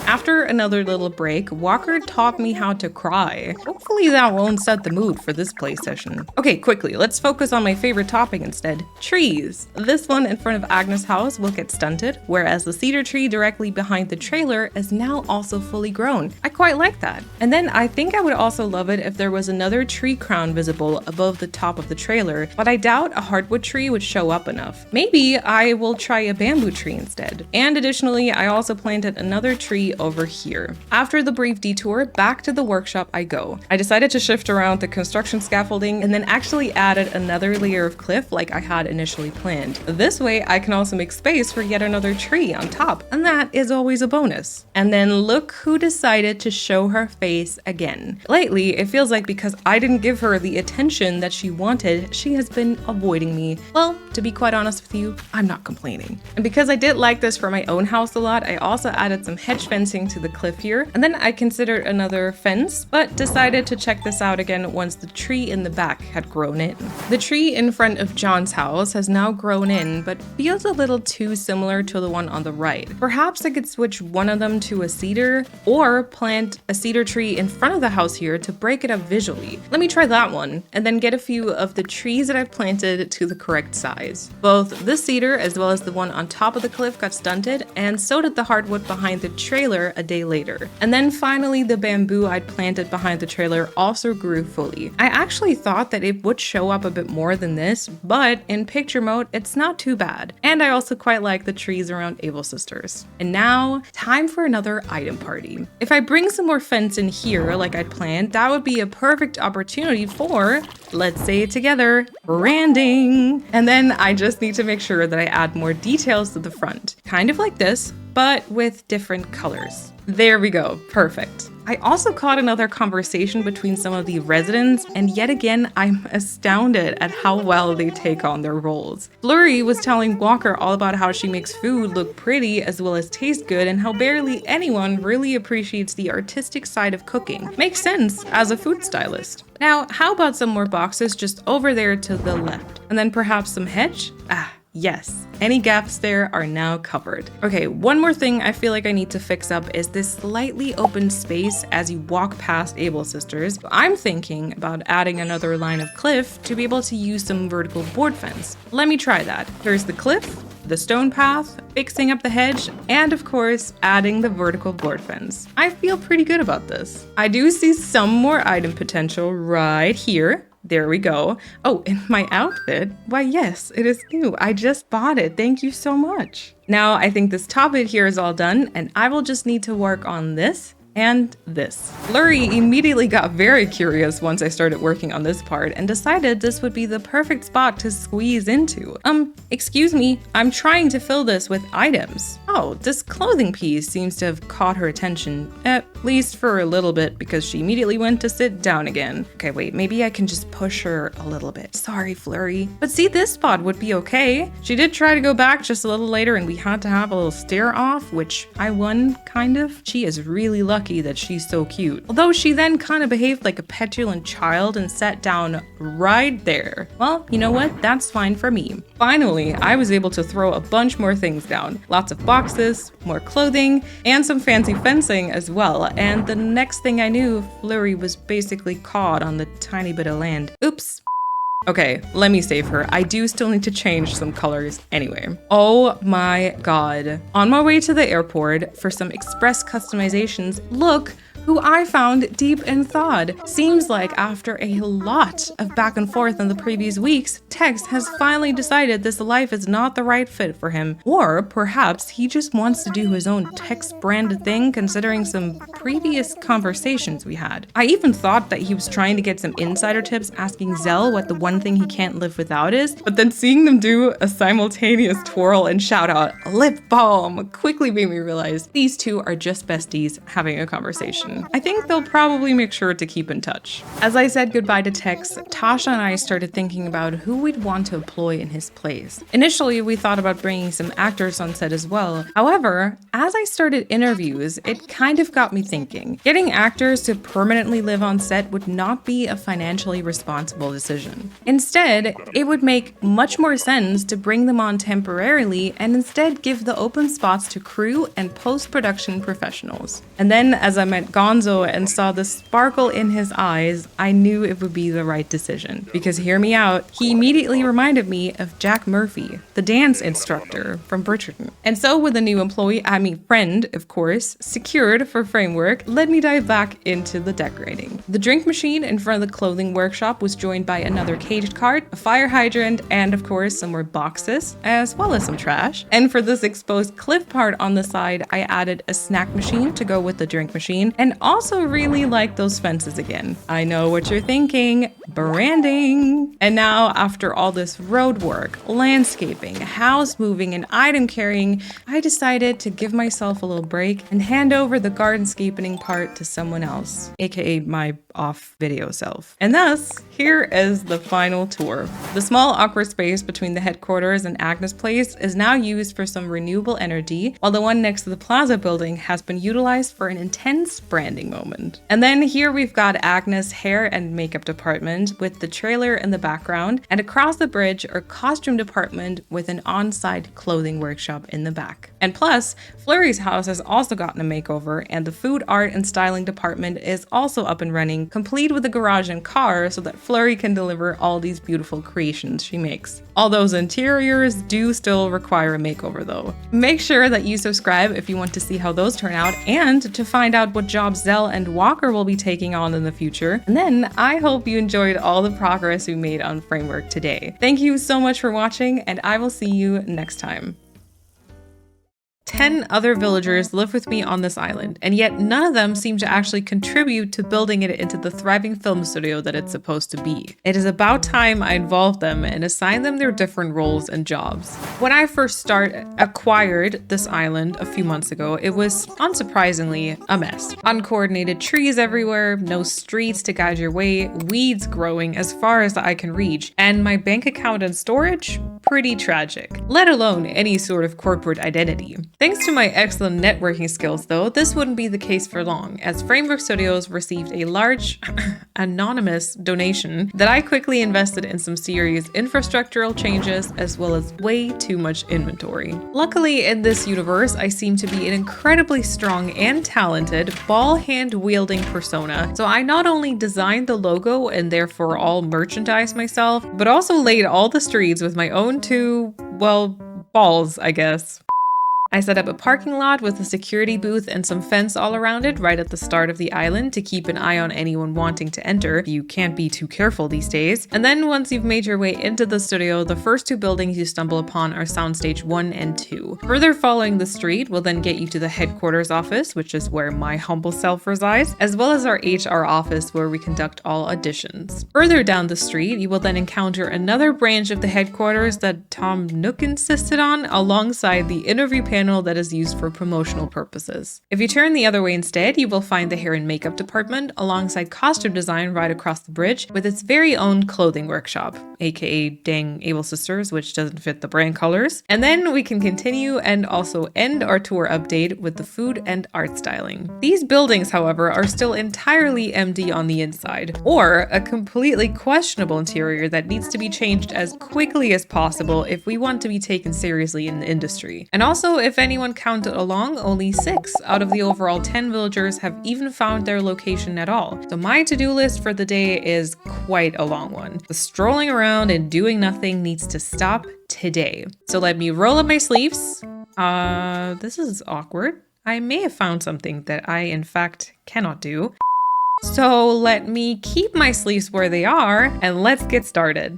[SPEAKER 1] After another little break, Walker taught me how to cry. Hopefully that won't set the mood for this play session. Okay, quickly, let's focus on my favorite topic instead, trees. This one in front of Agnes' house will get stunted, whereas the cedar tree directly behind the trailer is now also fully grown. I quite like that. And then I think I would also love it if there was another tree crown visible above the top of the trailer, but I doubt a hardwood tree would show up enough. Maybe I will try a bamboo tree instead. And additionally, I also planted planted another tree over here. After the brief detour, back to the workshop I go. I decided to shift around the construction scaffolding and then actually added another layer of cliff like I had initially planned. This way I can also make space for yet another tree on top, and that is always a bonus. And then look who decided to show her face again. Lately, it feels like because I didn't give her the attention that she wanted, she has been avoiding me. Well, to be quite honest with you, I'm not complaining. And because I did like this for my own house a lot, I also added some hedge fencing to the cliff here. And then I considered another fence, but decided to check this out again once the tree in the back had grown in. The tree in front of John's house has now grown in, but feels a little too similar to the one on the right. Perhaps I could switch one of them to a cedar, or plant a cedar tree in front of the house here to break it up visually. Let me try that one, and then get a few of the trees that I've planted to the correct size. Both the cedar as well as the one on top of the cliff got stunted, and so did the hardwood behind the trailer a day later. And then finally the bamboo I'd planted behind the trailer also grew fully. I actually thought that it would show up a bit more than this, but in picture mode it's not too bad. And I also quite like the trees around Able Sisters. And now, time for another item party. If I bring some more fence in here like I'd planned, that would be a perfect opportunity for, let's say it together, branding. And then I just need to make sure that I add more details to the front. Kind of like this, but with different colors. There we go, perfect. I also caught another conversation between some of the residents, and yet again, I'm astounded at how well they take on their roles. Flurry was telling Walker all about how she makes food look pretty as well as taste good, and how barely anyone really appreciates the artistic side of cooking. Makes sense as a food stylist. Now, how about some more boxes just over there to the left? And then perhaps some hedge? Yes, any gaps there are now covered. Okay, one more thing I feel like I need to fix up is this slightly open space as you walk past Able Sisters. I'm thinking about adding another line of cliff to be able to use some vertical board fence. Let me try that. Here's the cliff, the stone path, fixing up the hedge, and of course, adding the vertical board fence. I feel pretty good about this. I do see some more item potential right here. There we go. Oh, and my outfit? Why, yes, it is new. I just bought it. Thank you so much. Now, I think this top bit here is all done, and I will just need to work on this and this. Flurry immediately got very curious once I started working on this part and decided this would be the perfect spot to squeeze into. Excuse me, I'm trying to fill this with items. Oh, this clothing piece seems to have caught her attention, at least for a little bit, because she immediately went to sit down again. Okay, wait, maybe I can just push her a little bit. Sorry, Flurry. But see, this spot would be okay. She did try to go back just a little later and we had to have a little stare off, which I won, kind of. She is really lucky that she's so cute. Although she then kind of behaved like a petulant child and sat down right there. Well, you know what? That's fine for me. Finally, I was able to throw a bunch more things down. Lots of boxes, more clothing, and some fancy fencing as well. And the next thing I knew, Flurry was basically caught on the tiny bit of land. Oops. Okay, let me save her. I do still need to change some colors anyway. Oh my god. On my way to the airport for some express customizations, look who I found deep in thought. Seems like after a lot of back and forth in the previous weeks, Tex has finally decided this life is not the right fit for him. Or perhaps he just wants to do his own Tex-branded thing considering some previous conversations we had. I even thought that he was trying to get some insider tips asking Zell what the one thing he can't live without is, but then seeing them do a simultaneous twirl and shout out, lip balm, quickly made me realize these two are just besties having a conversation. I think they'll probably make sure to keep in touch. As I said goodbye to Tex, Tasha and I started thinking about who we'd want to employ in his place. Initially, we thought about bringing some actors on set as well. However, as I started interviews, it kind of got me thinking. Getting actors to permanently live on set would not be a financially responsible decision. Instead, it would make much more sense to bring them on temporarily and instead give the open spots to crew and post-production professionals. And then, as I met gonzo and saw the sparkle in his eyes, I knew it would be the right decision. Because hear me out, he immediately reminded me of Jack Murphy, the dance instructor from Bridgerton. And so with a new friend, of course, secured for framework, let me dive back into the decorating. The drink machine in front of the clothing workshop was joined by another caged cart, a fire hydrant, and of course some more boxes, as well as some trash. And for this exposed cliff part on the side, I added a snack machine to go with the drink machine, and also really like those fences again. I know what you're thinking, branding. And now, after all this road work, landscaping, house moving, and item carrying, I decided to give myself a little break and hand over the gardenscaping part to someone else, aka my off video self. And thus, here is the final tour. The small awkward space between the headquarters and Agnes Place is now used for some renewable energy, while the one next to the Plaza building has been utilized for an intense branding moment. And then here we've got Agnes' hair and makeup department with the trailer in the background, and across the bridge our costume department with an on-site clothing workshop in the back. And plus, Flurry's house has also gotten a makeover, and the food, art, and styling department is also up and running, complete with a garage and car so that Flurry can deliver all these beautiful creations she makes. All those interiors do still require a makeover though. Make sure that you subscribe if you want to see how those turn out and to find out what jobs Zell and Walker will be taking on in the future. And then I hope you enjoyed all the progress we made on Framework today. Thank you so much for watching, and I will see you next time. 10 other villagers live with me on this island, and yet none of them seem to actually contribute to building it into the thriving film studio that it's supposed to be. It is about time I involved them and assigned them their different roles and jobs. When I first acquired this island a few months ago, it was, unsurprisingly, a mess. Uncoordinated trees everywhere, no streets to guide your way, weeds growing as far as the eye can reach, and my bank account and storage? Pretty tragic. Let alone any sort of corporate identity. Thanks to my excellent networking skills though, this wouldn't be the case for long, as Framework Studios received a large, anonymous donation that I quickly invested in some serious infrastructural changes as well as way too much inventory. Luckily in this universe, I seem to be an incredibly strong and talented ball hand wielding persona, so I not only designed the logo and therefore all merchandise myself, but also laid all the streets with my own two, well, balls, I guess. I set up a parking lot with a security booth and some fence all around it right at the start of the island to keep an eye on anyone wanting to enter. You can't be too careful these days. And then once you've made your way into the studio, the first two buildings you stumble upon are Soundstage 1 and 2. Further following the street will then get you to the headquarters office, which is where my humble self resides, as well as our HR office where we conduct all auditions. Further down the street, you will then encounter another branch of the headquarters that Tom Nook insisted on, alongside the interview panel that is used for promotional purposes. If you turn the other way instead, you will find the hair and makeup department alongside costume design right across the bridge with its very own clothing workshop, aka Dang Able Sisters, which doesn't fit the brand colors. And then we can continue and also end our tour update with the food and art styling. These buildings, however, are still entirely empty on the inside, or a completely questionable interior that needs to be changed as quickly as possible if we want to be taken seriously in the industry. And also, if anyone counted along, only 6 out of the overall 10 villagers have even found their location at all. So my to-do list for the day is quite a long one. The strolling around and doing nothing needs to stop today. So let me roll up my sleeves. This is awkward. I may have found something that I in fact cannot do. So let me keep my sleeves where they are and let's get started.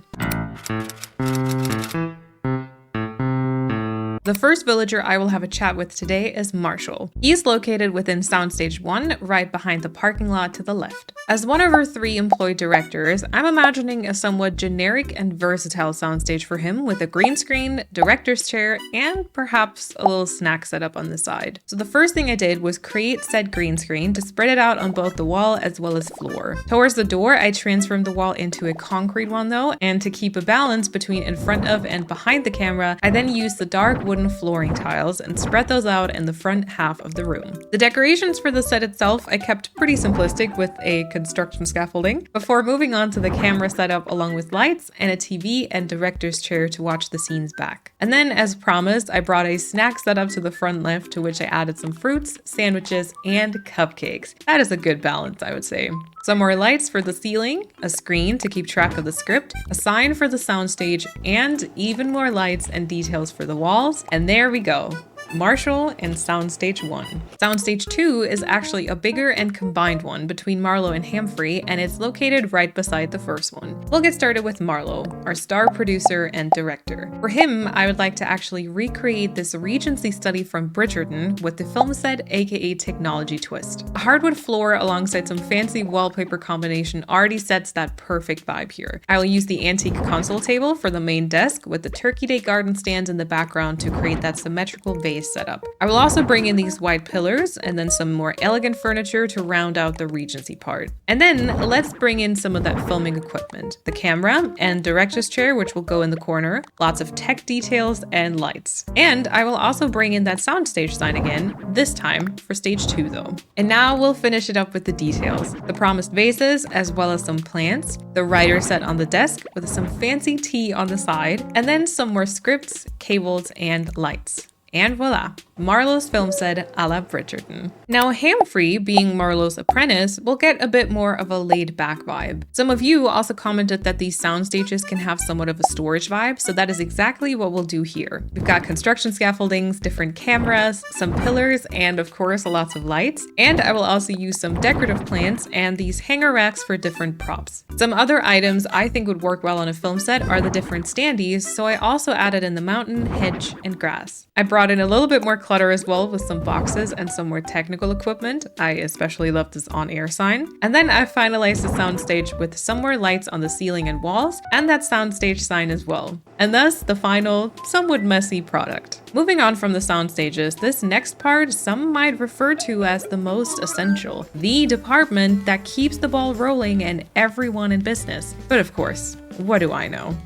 [SPEAKER 1] The first villager I will have a chat with today is Marshall. He's located within Soundstage 1, right behind the parking lot to the left. As one of our 3 employed directors, I'm imagining a somewhat generic and versatile soundstage for him with a green screen, director's chair, and perhaps a little snack setup on the side. So the first thing I did was create said green screen to spread it out on both the wall as well as floor. Towards the door, I transformed the wall into a concrete one though, and to keep a balance between in front of and behind the camera, I then used the dark wood wooden flooring tiles and spread those out in the front half of the room. The decorations for the set itself I kept pretty simplistic with a construction scaffolding, before moving on to the camera setup along with lights and a TV and director's chair to watch the scenes back. And then, as promised, I brought a snack setup to the front left, to which I added some fruits, sandwiches, and cupcakes. That is a good balance, I would say. Some more lights for the ceiling, a screen to keep track of the script, a sign for the soundstage, and even more lights and details for the walls. And there we go. Marshall and Soundstage 1. Soundstage 2 is actually a bigger and combined one between Marlowe and Humphrey, and it's located right beside the first one. We'll get started with Marlowe, our star producer and director. For him, I would like to actually recreate this Regency study from Bridgerton with the film set, aka technology twist. A hardwood floor alongside some fancy wallpaper combination already sets that perfect vibe here. I will use the antique console table for the main desk with the Turkey Day garden stands in the background to create that symmetrical vase setup. I will also bring in these white pillars and then some more elegant furniture to round out the Regency part. And then let's bring in some of that filming equipment. The camera and director's chair, which will go in the corner, lots of tech details and lights. And I will also bring in that soundstage sign again, this time for stage 2 though. And now we'll finish it up with the details. The promised vases, as well as some plants, the writer set on the desk with some fancy tea on the side, and then some more scripts, cables, and lights. And voila, Marlowe's film set a la Bridgerton. Now Humphrey, being Marlowe's apprentice, will get a bit more of a laid-back vibe. Some of you also commented that these sound stages can have somewhat of a storage vibe, so that is exactly what we'll do here. We've got construction scaffoldings, different cameras, some pillars, and of course lots of lights. And I will also use some decorative plants and these hanger racks for different props. Some other items I think would work well on a film set are the different standees, so I also added in the mountain, hedge, and grass. I brought in a little bit more clutter as well with some boxes and some more technical equipment. I especially love this on-air sign. And then I finalized the soundstage with some more lights on the ceiling and walls and that soundstage sign as well. And thus the final, somewhat messy product. Moving on from the sound stages, this next part some might refer to as the most essential, the department that keeps the ball rolling and everyone in business. But of course, what do I know?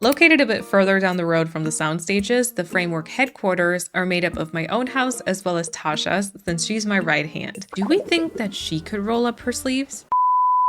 [SPEAKER 1] Located a bit further down the road from the sound stages, the framework headquarters are made up of my own house as well as Tasha's, since she's my right hand. Do we think that she could roll up her sleeves?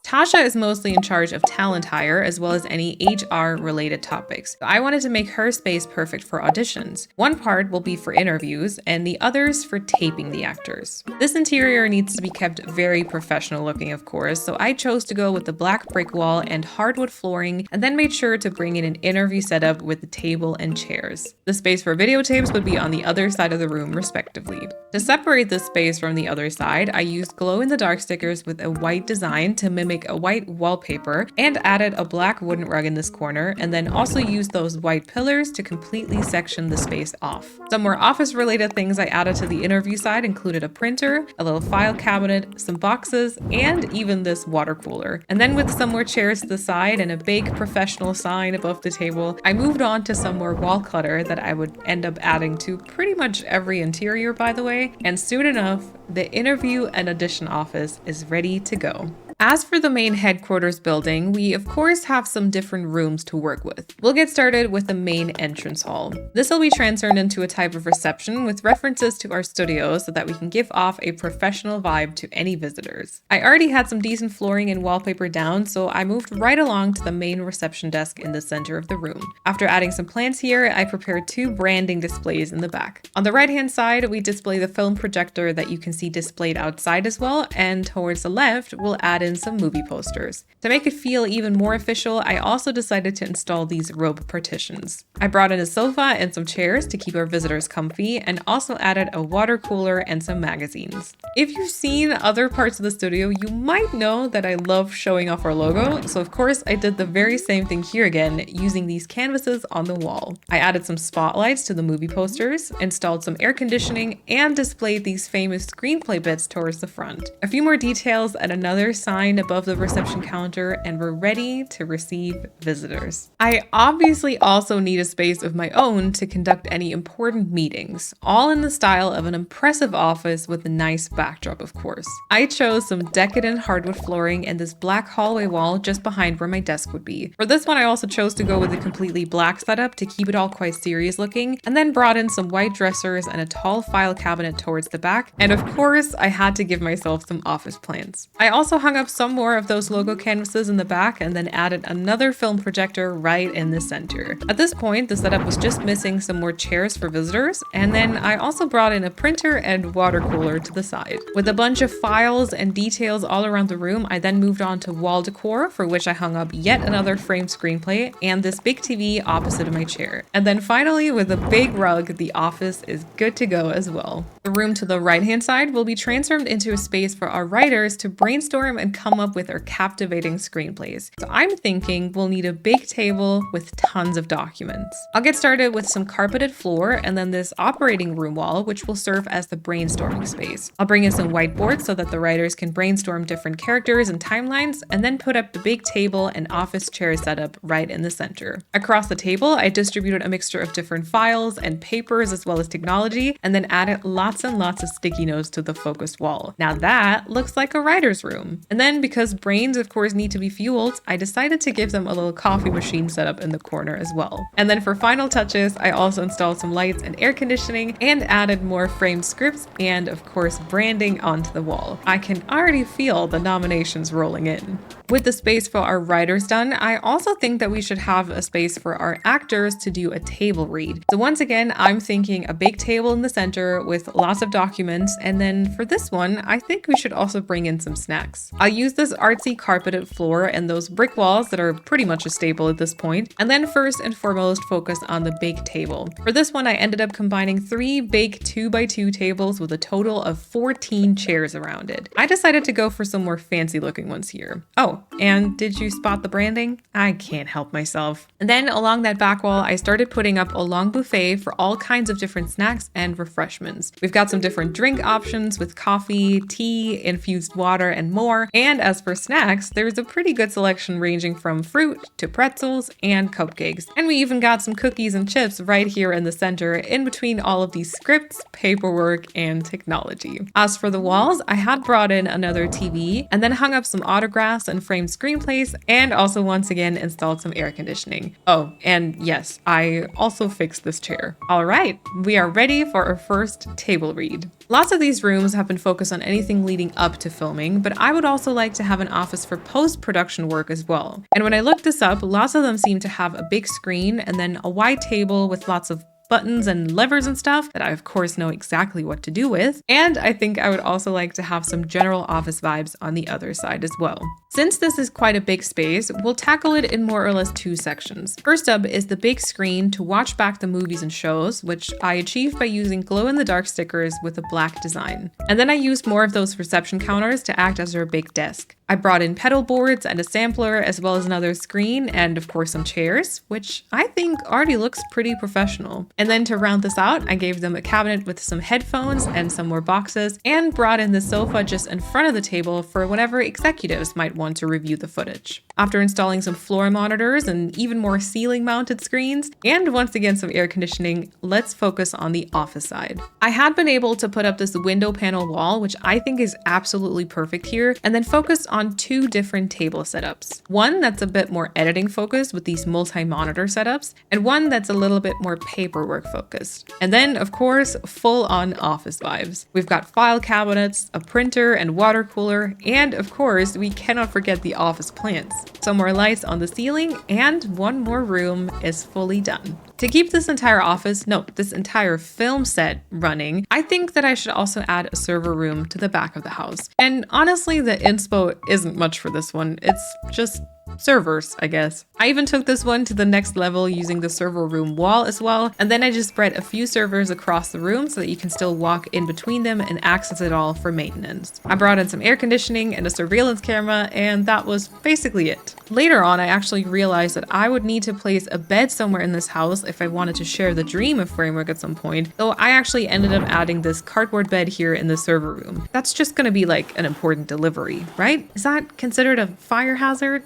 [SPEAKER 1] Tasha is mostly in charge of talent hire as well as any HR related topics. I wanted to make her space perfect for auditions. One part will be for interviews and the others for taping the actors. This interior needs to be kept very professional looking, of course, so I chose to go with the black brick wall and hardwood flooring, and then made sure to bring in an interview setup with the table and chairs. The space for videotapes would be on the other side of the room respectively. To separate this space from the other side, I used glow-in-the-dark stickers with a white design to mimic a white wallpaper and added a black wooden rug in this corner, and then also used those white pillars to completely section the space off. Some more office related things I added to the interview side included a printer, a little file cabinet, some boxes, and even this water cooler. And then with some more chairs to the side and a big professional sign above the table, I moved on to some more wall clutter that I would end up adding to pretty much every interior, by the way, and soon enough, the interview and audition office is ready to go. As for the main headquarters building, we of course have some different rooms to work with. We'll get started with the main entrance hall. This will be transferred into a type of reception with references to our studio so that we can give off a professional vibe to any visitors. I already had some decent flooring and wallpaper down, so I moved right along to the main reception desk in the center of the room. After adding some plants here, I prepared 2 branding displays in the back. On the right-hand side, we display the film projector that you can see displayed outside as well, and towards the left, we'll add in some movie posters. To make it feel even more official, I also decided to install these robe partitions. I brought in a sofa and some chairs to keep our visitors comfy, and also added a water cooler and some magazines. If you've seen other parts of the studio, you might know that I love showing off our logo, so of course I did the very same thing here again, using these canvases on the wall. I added some spotlights to the movie posters, installed some air conditioning, and displayed these famous screenplay bits towards the front. A few more details and another sign sign above the reception counter, and we're ready to receive visitors. I obviously also need a space of my own to conduct any important meetings, all in the style of an impressive office with a nice backdrop, of course. I chose some decadent hardwood flooring and this black hallway wall just behind where my desk would be. For this one, I also chose to go with a completely black setup to keep it all quite serious looking, and then brought in some white dressers and a tall file cabinet towards the back, and of course, I had to give myself some office plants. I also hung up some more of those logo canvases in the back and then added another film projector right in the center. At this point, the setup was just missing some more chairs for visitors, and then I also brought in a printer and water cooler to the side. With a bunch of files and details all around the room, I then moved on to wall decor, for which I hung up yet another framed screenplay and this big TV opposite of my chair. And then finally, with a big rug, the office is good to go as well. The room to the right-hand side will be transformed into a space for our writers to brainstorm and come up with their captivating screenplays. So I'm thinking we'll need a big table with tons of documents. I'll get started with some carpeted floor and then this operating room wall, which will serve as the brainstorming space. I'll bring in some whiteboards so that the writers can brainstorm different characters and timelines, and then put up the big table and office chair setup right in the center. Across the table, I distributed a mixture of different files and papers as well as technology, and then added lots and lots of sticky notes to the focused wall. Now that looks like a writer's room. And then because brains of course need to be fueled, I decided to give them a little coffee machine setup in the corner as well. And then for final touches, I also installed some lights and air conditioning and added more framed scripts and of course branding onto the wall. I can already feel the nominations rolling in. With the space for our writers done, I also think that we should have a space for our actors to do a table read. So once again, I'm thinking a big table in the center with lots of documents, and then for this one, I think we should also bring in some snacks. I'll use this artsy carpeted floor and those brick walls that are pretty much a staple at this point, and then first and foremost focus on the big table. For this one, I ended up combining 3 big 2x2 tables with a total of 14 chairs around it. I decided to go for some more fancy looking ones here. Oh, and did you spot the branding? I can't help myself. And then along that back wall, I started putting up a long buffet for all kinds of different snacks and refreshments. We've got some different drink options with coffee, tea, infused water, and more. And as for snacks, there's a pretty good selection ranging from fruit to pretzels and cupcakes. And we even got some cookies and chips right here in the center, in between all of these scripts, paperwork, and technology. As for the walls, I had brought in another TV and then hung up some autographs and framed screenplays, and also once again installed some air conditioning. Oh, and yes, I also fixed this chair. All right, we are ready for our first table read. Lots of these rooms have been focused on anything leading up to filming, but I would also like to have an office for post-production work as well. And when I looked this up, lots of them seem to have a big screen and then a wide table with lots of buttons and levers and stuff that I of course know exactly what to do with. And I think I would also like to have some general office vibes on the other side as well. Since this is quite a big space, we'll tackle it in more or less 2 sections. First up is the big screen to watch back the movies and shows, which I achieved by using glow-in-the-dark stickers with a black design. And then I used more of those reception counters to act as our big desk. I brought in pedal boards and a sampler as well as another screen and of course some chairs, which I think already looks pretty professional. And then to round this out, I gave them a cabinet with some headphones and some more boxes and brought in the sofa just in front of the table for whenever executives might want to review the footage. After installing some floor monitors and even more ceiling mounted screens, and once again some air conditioning, let's focus on the office side. I had been able to put up this window panel wall, which I think is absolutely perfect here, and then focused on 2 different table setups. One that's a bit more editing focused with these multi-monitor setups, and one that's a little bit more paperwork focused. And then, of course, full-on office vibes. We've got file cabinets, a printer and water cooler, and of course, we cannot forget the office plants. Some more lights on the ceiling, and one more room is fully done. To keep this entire film set running, I think that I should also add a server room to the back of the house. And honestly, the inspo isn't much for this one. It's just servers, I guess. I even took this one to the next level using the server room wall as well, and then I just spread a few servers across the room so that you can still walk in between them and access it all for maintenance. I brought in some air conditioning and a surveillance camera, and that was basically it. Later on, I actually realized that I would need to place a bed somewhere in this house if I wanted to share the dream of framework at some point, though I actually ended up adding this cardboard bed here in the server room. That's just gonna be like an important delivery, right? Is that considered a fire hazard?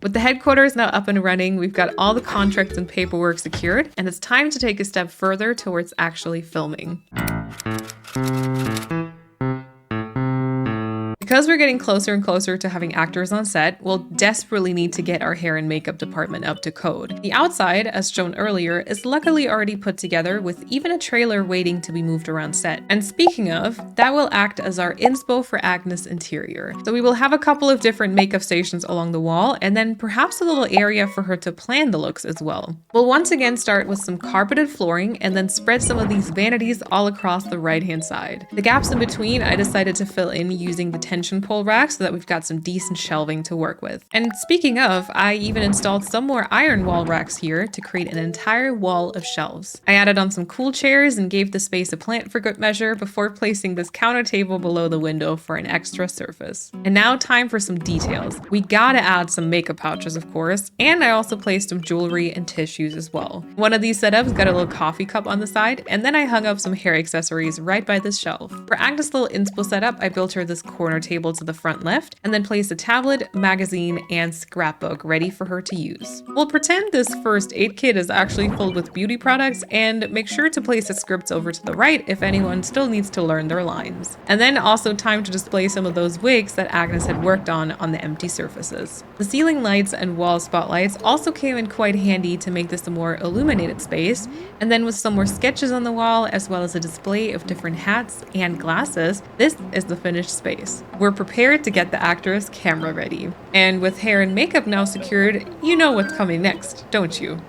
[SPEAKER 1] With the headquarters now up and running, we've got all the contracts and paperwork secured, and it's time to take a step further towards actually filming. Because we're getting closer and closer to having actors on set, we'll desperately need to get our hair and makeup department up to code. The outside, as shown earlier, is luckily already put together with even a trailer waiting to be moved around set. And speaking of, that will act as our inspo for Agnes' interior. So we will have a couple of different makeup stations along the wall, and then perhaps a little area for her to plan the looks as well. We'll once again start with some carpeted flooring and then spread some of these vanities all across the right-hand side. The gaps in between I decided to fill in using the tension pole rack so that we've got some decent shelving to work with. And speaking of, I even installed some more iron wall racks here to create an entire wall of shelves. I added on some cool chairs and gave the space a plant for good measure before placing this counter table below the window for an extra surface. And now time for some details. We gotta add some makeup pouches, of course, and I also placed some jewelry and tissues as well. One of these setups got a little coffee cup on the side, and then I hung up some hair accessories right by this shelf. For Agnes' little inspo setup, I built her this corner table to the front left, and then placed a tablet, magazine, and scrapbook ready for her to use. We'll pretend this first aid kit is actually filled with beauty products, and make sure to place the scripts over to the right if anyone still needs to learn their lines. And then also time to display some of those wigs that Agnes had worked on the empty surfaces. The ceiling lights and wall spotlights also came in quite handy to make this a more illuminated space, and then with some more sketches on the wall as well as a display of different hats and glasses, this is the finished space. We're prepared to get the actress camera ready. And with hair and makeup now secured, you know what's coming next, don't you?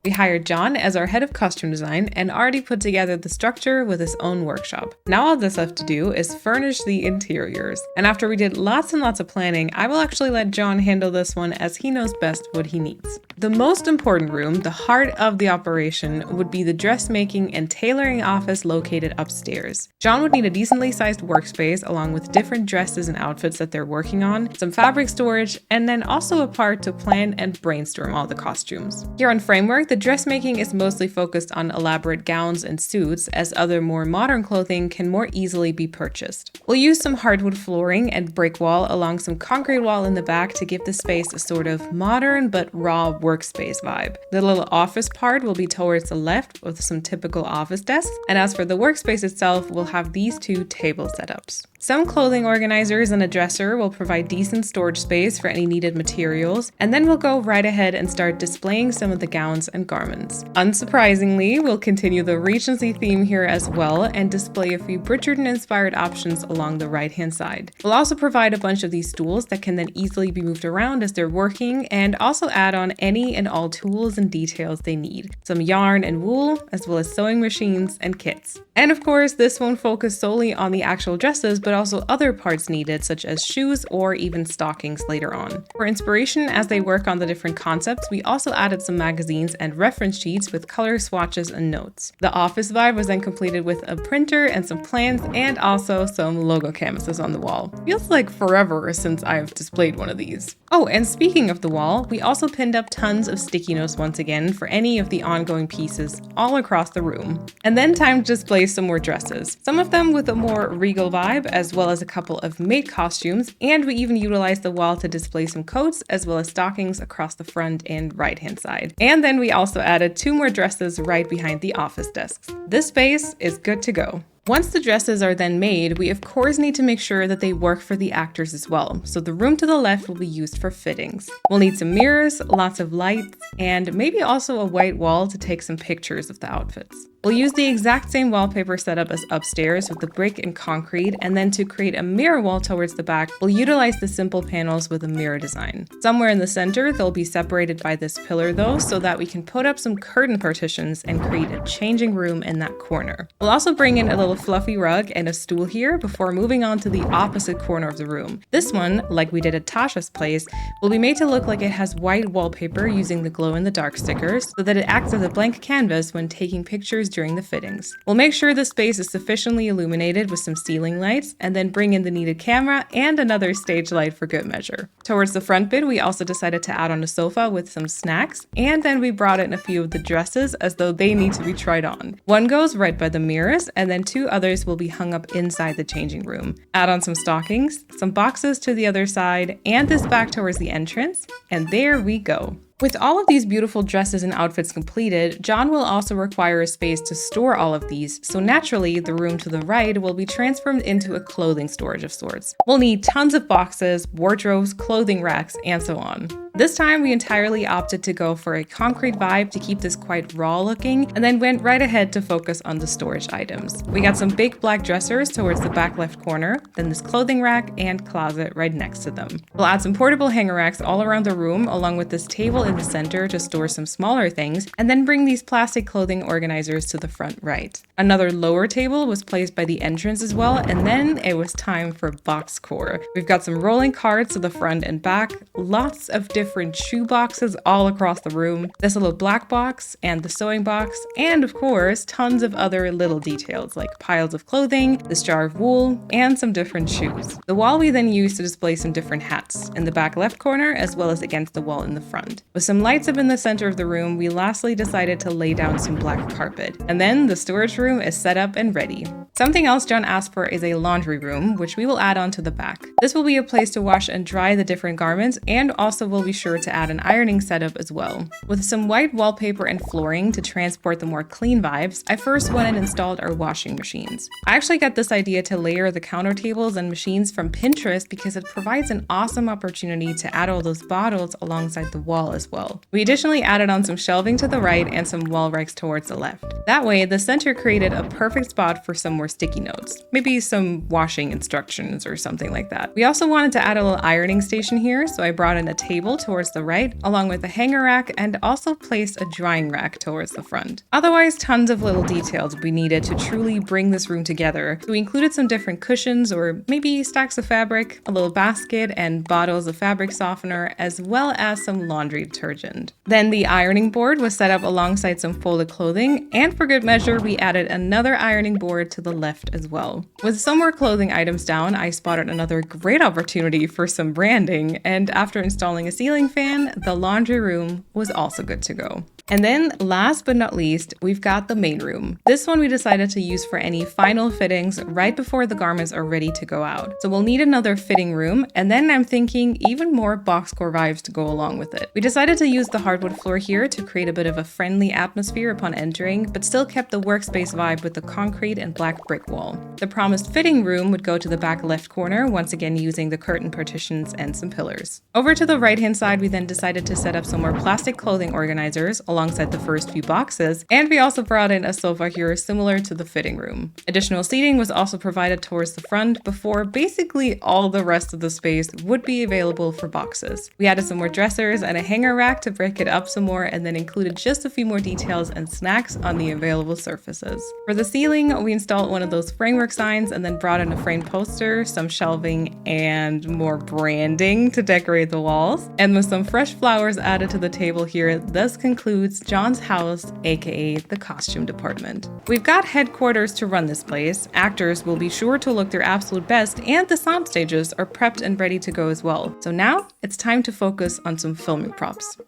[SPEAKER 1] We hired John as our head of costume design and already put together the structure with his own workshop. Now all that's left to do is furnish the interiors. And after we did lots and lots of planning, I will actually let John handle this one as he knows best what he needs. The most important room, the heart of the operation, would be the dressmaking and tailoring office located upstairs. John would need a decently sized workspace along with different dresses and outfits that they're working on, some fabric storage, and then also a part to plan and brainstorm all the costumes. Here on Framework, the dressmaking is mostly focused on elaborate gowns and suits, as other more modern clothing can more easily be purchased. We'll use some hardwood flooring and brick wall along some concrete wall in the back to give the space a sort of modern but raw workspace vibe. The little office part will be towards the left with some typical office desks, and as for the workspace itself, we'll have these two table setups. Some clothing organizers and a dresser will provide decent storage space for any needed materials, and then we'll go right ahead and start displaying some of the gowns and garments. Unsurprisingly, we'll continue the Regency theme here as well and display a few Bridgerton-inspired options along the right-hand side. We'll also provide a bunch of these stools that can then easily be moved around as they're working, and also add on any and all tools and details they need. Some yarn and wool, as well as sewing machines and kits. And of course, this won't focus solely on the actual dresses, but also other parts needed, such as shoes or even stockings later on. For inspiration as they work on the different concepts, we also added some magazines and reference sheets with color swatches and notes. The office vibe was then completed with a printer and some plans, and also some logo canvases on the wall. Feels like forever since I've displayed one of these. Oh, and speaking of the wall, we also pinned up tons of sticky notes once again for any of the ongoing pieces all across the room. And then time to display some more dresses. Some of them with a more regal vibe, as well as a couple of maid costumes, and we even utilized the wall to display some coats as well as stockings across the front and right-hand side. And then we also added two more dresses right behind the office desks. This space is good to go. Once the dresses are then made, we of course need to make sure that they work for the actors as well, so the room to the left will be used for fittings. We'll need some mirrors, lots of lights, and maybe also a white wall to take some pictures of the outfits. We'll use the exact same wallpaper setup as upstairs with the brick and concrete, and then to create a mirror wall towards the back, we'll utilize the simple panels with a mirror design. Somewhere in the center, they'll be separated by this pillar though, so that we can put up some curtain partitions and create a changing room in that corner. We'll also bring in a little little fluffy rug and a stool here before moving on to the opposite corner of the room. This one, like we did at Tasha's place, will be made to look like it has white wallpaper using the glow-in-the-dark stickers so that it acts as a blank canvas when taking pictures during the fittings. We'll make sure the space is sufficiently illuminated with some ceiling lights and then bring in the needed camera and another stage light for good measure. Towards the front bit, we also decided to add on a sofa with some snacks, and then we brought in a few of the dresses as though they need to be tried on. One goes right by the mirrors, and then 2 others will be hung up inside the changing room. Add on some stockings, some boxes to the other side, and this back towards the entrance, and there we go. With all of these beautiful dresses and outfits completed, John will also require a space to store all of these, so naturally the room to the right will be transformed into a clothing storage of sorts. We'll need tons of boxes, wardrobes, clothing racks, and so on. This time we entirely opted to go for a concrete vibe to keep this quite raw looking, and then went right ahead to focus on the storage items. We got some big black dressers towards the back left corner, then this clothing rack and closet right next to them. We'll add some portable hanger racks all around the room along with this table in the center to store some smaller things, and then bring these plastic clothing organizers to the front right. Another lower table was placed by the entrance as well, and then it was time for box core. We've got some rolling cards to the front and back, lots of different shoe boxes all across the room, this little black box and the sewing box, and of course tons of other little details like piles of clothing, this jar of wool, and some different shoes. The wall we then used to display some different hats in the back left corner as well as against the wall in the front. With some lights up in the center of the room, we lastly decided to lay down some black carpet. And then the storage room is set up and ready. Something else John asked for is a laundry room, which we will add on to the back. This will be a place to wash and dry the different garments, and also will be sure to add an ironing setup as well. With some white wallpaper and flooring to transport the more clean vibes, I first went and installed our washing machines. I actually got this idea to layer the counter tables and machines from Pinterest because it provides an awesome opportunity to add all those bottles alongside the wall as well. We additionally added on some shelving to the right and some wall racks towards the left. That way, the center created a perfect spot for some more sticky notes, maybe some washing instructions or something like that. We also wanted to add a little ironing station here, so I brought in a table towards the right, along with a hanger rack, and also placed a drying rack towards the front. Otherwise, tons of little details we needed to truly bring this room together. So we included some different cushions or maybe stacks of fabric, a little basket, and bottles of fabric softener, as well as some laundry detergent. Then the ironing board was set up alongside some folded clothing, and for good measure, we added another ironing board to the left as well. With some more clothing items down, I spotted another great opportunity for some branding, and after installing a ceiling fan, the laundry room was also good to go. And then last but not least, we've got the main room. This one we decided to use for any final fittings right before the garments are ready to go out. So we'll need another fitting room, and then I'm thinking even more box core vibes to go along with it. We decided to use the hardwood floor here to create a bit of a friendly atmosphere upon entering, but still kept the workspace vibe with the concrete and black brick wall. The promised fitting room would go to the back left corner, once again using the curtain partitions and some pillars. Over to the right hand side, we then decided to set up some more plastic clothing organizers alongside the first few boxes, and we also brought in a sofa here similar to the fitting room. Additional seating was also provided towards the front before basically all the rest of the space would be available for boxes. We added some more dressers and a hanger rack to break it up some more, and then included just a few more details and snacks on the available surfaces. For the ceiling, we installed one of those framework signs and then brought in a framed poster, some shelving, and more branding to decorate the walls. And with some fresh flowers added to the table here, this concludes John's house, aka the costume department. We've got headquarters to run this place. Actors will be sure to look their absolute best, and the sound stages are prepped and ready to go as well. So now it's time to focus on some filming props.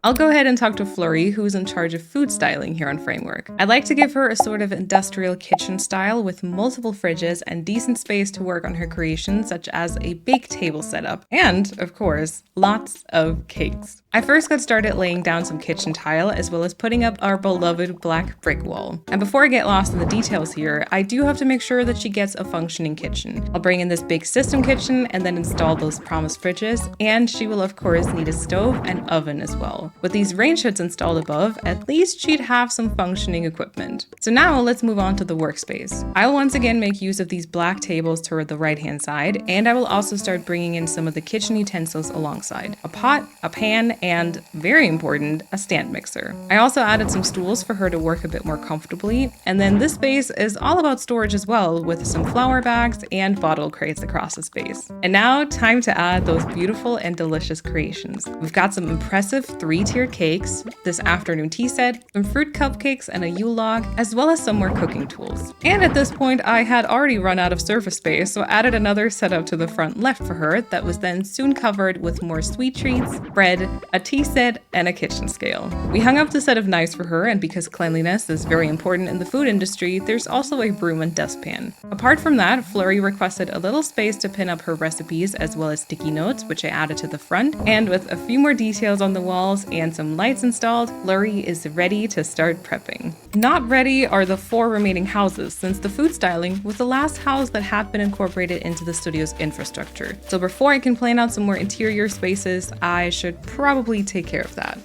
[SPEAKER 1] I'll go ahead and talk to Fleury, who's in charge of food styling here on Framework. I'd like to give her a sort of industrial kitchen style with multiple fridges and decent space to work on her creations, such as a big table setup, and, of course, lots of cakes. I first got started laying down some kitchen tile as well as putting up our beloved black brick wall. And before I get lost in the details here, I do have to make sure that she gets a functioning kitchen. I'll bring in this big system kitchen and then install those promised fridges, and she will of course need a stove and oven as well. With these range hoods installed above, at least she'd have some functioning equipment. So now let's move on to the workspace. I'll once again make use of these black tables toward the right hand side, and I will also start bringing in some of the kitchen utensils alongside. A pot, a pan, and, very important, a stand mixer. I also added some stools for her to work a bit more comfortably, and then this space is all about storage as well, with some flower bags and bottle crates across the space. And now, time to add those beautiful and delicious creations. We've got some impressive 3-tiered cakes, this afternoon tea set, some fruit cupcakes and a Yule log, as well as some more cooking tools. And at this point, I had already run out of surface space, so added another setup to the front left for her that was then soon covered with more sweet treats, bread, a tea set, and a kitchen scale. We hung up the set of knives for her, and because cleanliness is very important in the food industry, there's also a broom and dustpan. Apart from that, Flurry requested a little space to pin up her recipes as well as sticky notes, which I added to the front, and with a few more details on the walls and some lights installed, Flurry is ready to start prepping. Not ready are the 4 remaining houses, since the food styling was the last house that had been incorporated into the studio's infrastructure. So before I can plan out some more interior spaces, I should probably take care of that.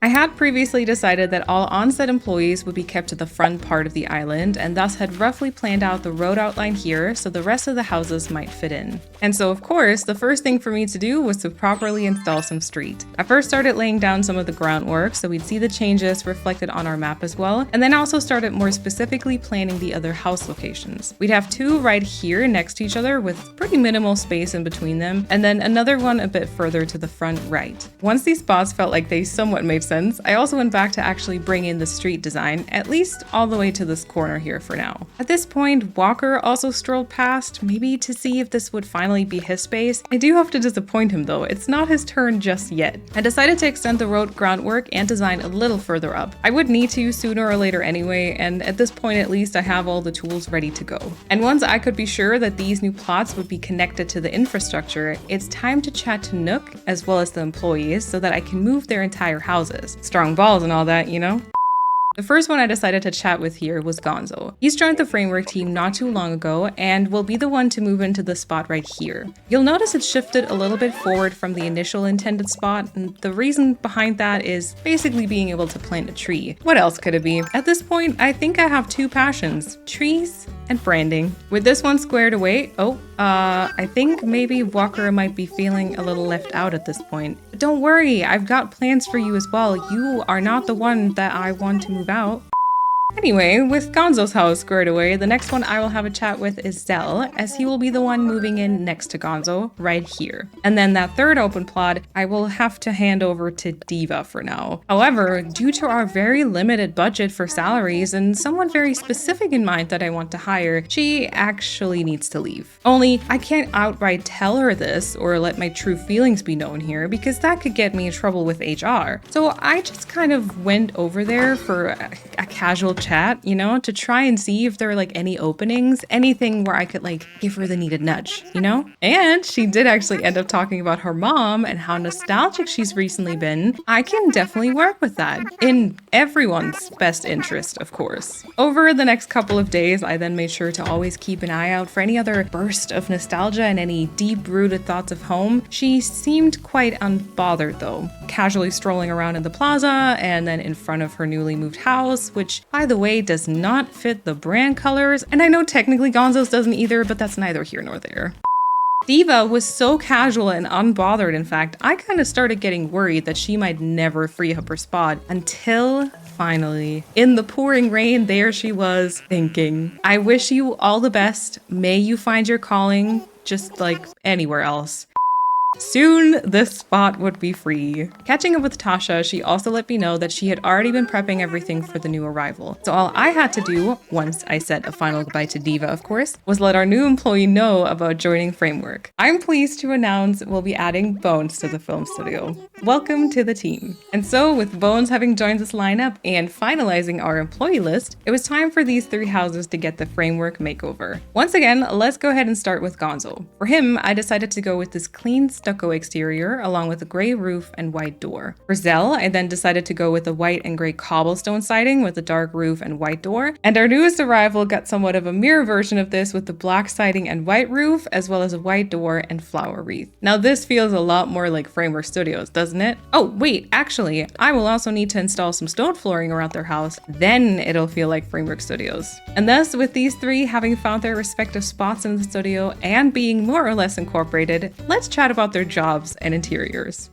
[SPEAKER 1] I had previously decided that all on-set employees would be kept to the front part of the island, and thus had roughly planned out the road outline here so the rest of the houses might fit in. And so of course, the first thing for me to do was to properly install some street. I first started laying down some of the groundwork so we'd see the changes reflected on our map as well, and then also started more specifically planning the other house locations. We'd have 2 right here next to each other with pretty minimal space in between them, and then another one a bit further to the front right. Once these spots felt like they somewhat made sense, I also went back to actually bring in the street design, at least all the way to this corner here for now. At this point, Walker also strolled past, maybe to see if this would finally be his space. I do have to disappoint him though, it's not his turn just yet. I decided to extend the road groundwork and design a little further up. I would need to sooner or later anyway, and at this point at least I have all the tools ready to go. And once I could be sure that these new plots would be connected to the infrastructure, it's time to chat to Nook as well as the employees so that I can move their entire houses. Strong balls and all that, you know? The first one I decided to chat with here was Gonzo. He's joined the framework team not too long ago and will be the one to move into the spot right here. You'll notice it shifted a little bit forward from the initial intended spot, and the reason behind that is basically being able to plant a tree. What else could it be? At this point, I think I have 2 passions: trees and branding. With this one squared away, I think maybe Walker might be feeling a little left out at this point. But don't worry, I've got plans for you as well. You are not the one that I want to move out. Anyway, with Gonzo's house squared away, the next one I will have a chat with is Zell, as he will be the one moving in next to Gonzo, right here. And then that third open plot, I will have to hand over to Diva for now. However, due to our very limited budget for salaries and someone very specific in mind that I want to hire, she actually needs to leave. Only, I can't outright tell her this or let my true feelings be known here, because that could get me in trouble with HR. So I just kind of went over there for a casual chat, you know, to try and see if there were like any openings, anything where I could like give her the needed nudge, you know? And she did actually end up talking about her mom and how nostalgic she's recently been. I can definitely work with that, in everyone's best interest, of course. Over the next couple of days, I then made sure to always keep an eye out for any other burst of nostalgia and any deep-rooted thoughts of home. She seemed quite unbothered though, casually strolling around in the plaza and then in front of her newly moved house, which, by the way, does not fit the brand colors, and I know technically Gonzo's doesn't either, but that's neither here nor there. Diva was so casual and unbothered, in fact, I kind of started getting worried that she might never free up her spot until finally, in the pouring rain, there she was, thinking, I wish you all the best. May you find your calling, just like anywhere else. Soon, this spot would be free. Catching up with Tasha, she also let me know that she had already been prepping everything for the new arrival. So all I had to do, once I said a final goodbye to Diva, of course, was let our new employee know about joining Framework. I'm pleased to announce we'll be adding Bones to the film studio. Welcome to the team. And so, with Bones having joined this lineup and finalizing our employee list, it was time for these 3 houses to get the Framework makeover. Once again, let's go ahead and start with Gonzo. For him, I decided to go with this clean stucco exterior along with a gray roof and white door. For Zell, I then decided to go with a white and gray cobblestone siding with a dark roof and white door. And our newest arrival got somewhat of a mirror version of this with the black siding and white roof, as well as a white door and flower wreath. Now this feels a lot more like Framework Studios, doesn't it? Oh wait, actually, I will also need to install some stone flooring around their house, then it'll feel like Framework Studios. And thus, with these three having found their respective spots in the studio and being more or less incorporated, let's chat about their jobs and interiors.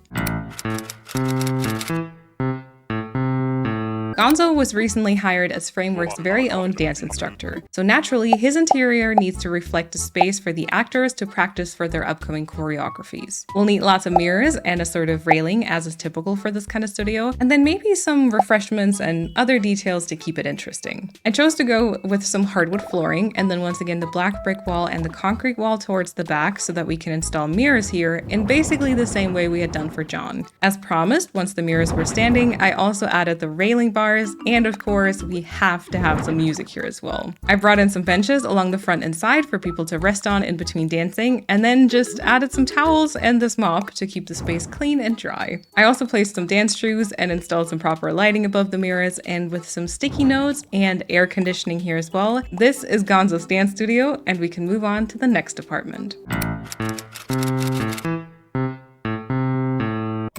[SPEAKER 1] Gonzo was recently hired as Framework's very own dance instructor, so naturally his interior needs to reflect a space for the actors to practice for their upcoming choreographies. We'll need lots of mirrors and a sort of railing, as is typical for this kind of studio, and then maybe some refreshments and other details to keep it interesting. I chose to go with some hardwood flooring, and then once again the black brick wall and the concrete wall towards the back so that we can install mirrors here in basically the same way we had done for John. As promised, once the mirrors were standing, I also added the railing bar, and of course, we have to have some music here as well. I brought in some benches along the front and side for people to rest on in between dancing, and then just added some towels and this mop to keep the space clean and dry. I also placed some dance shoes and installed some proper lighting above the mirrors, and with some sticky notes and air conditioning here as well. This is Gonzo's dance studio, and we can move on to the next apartment.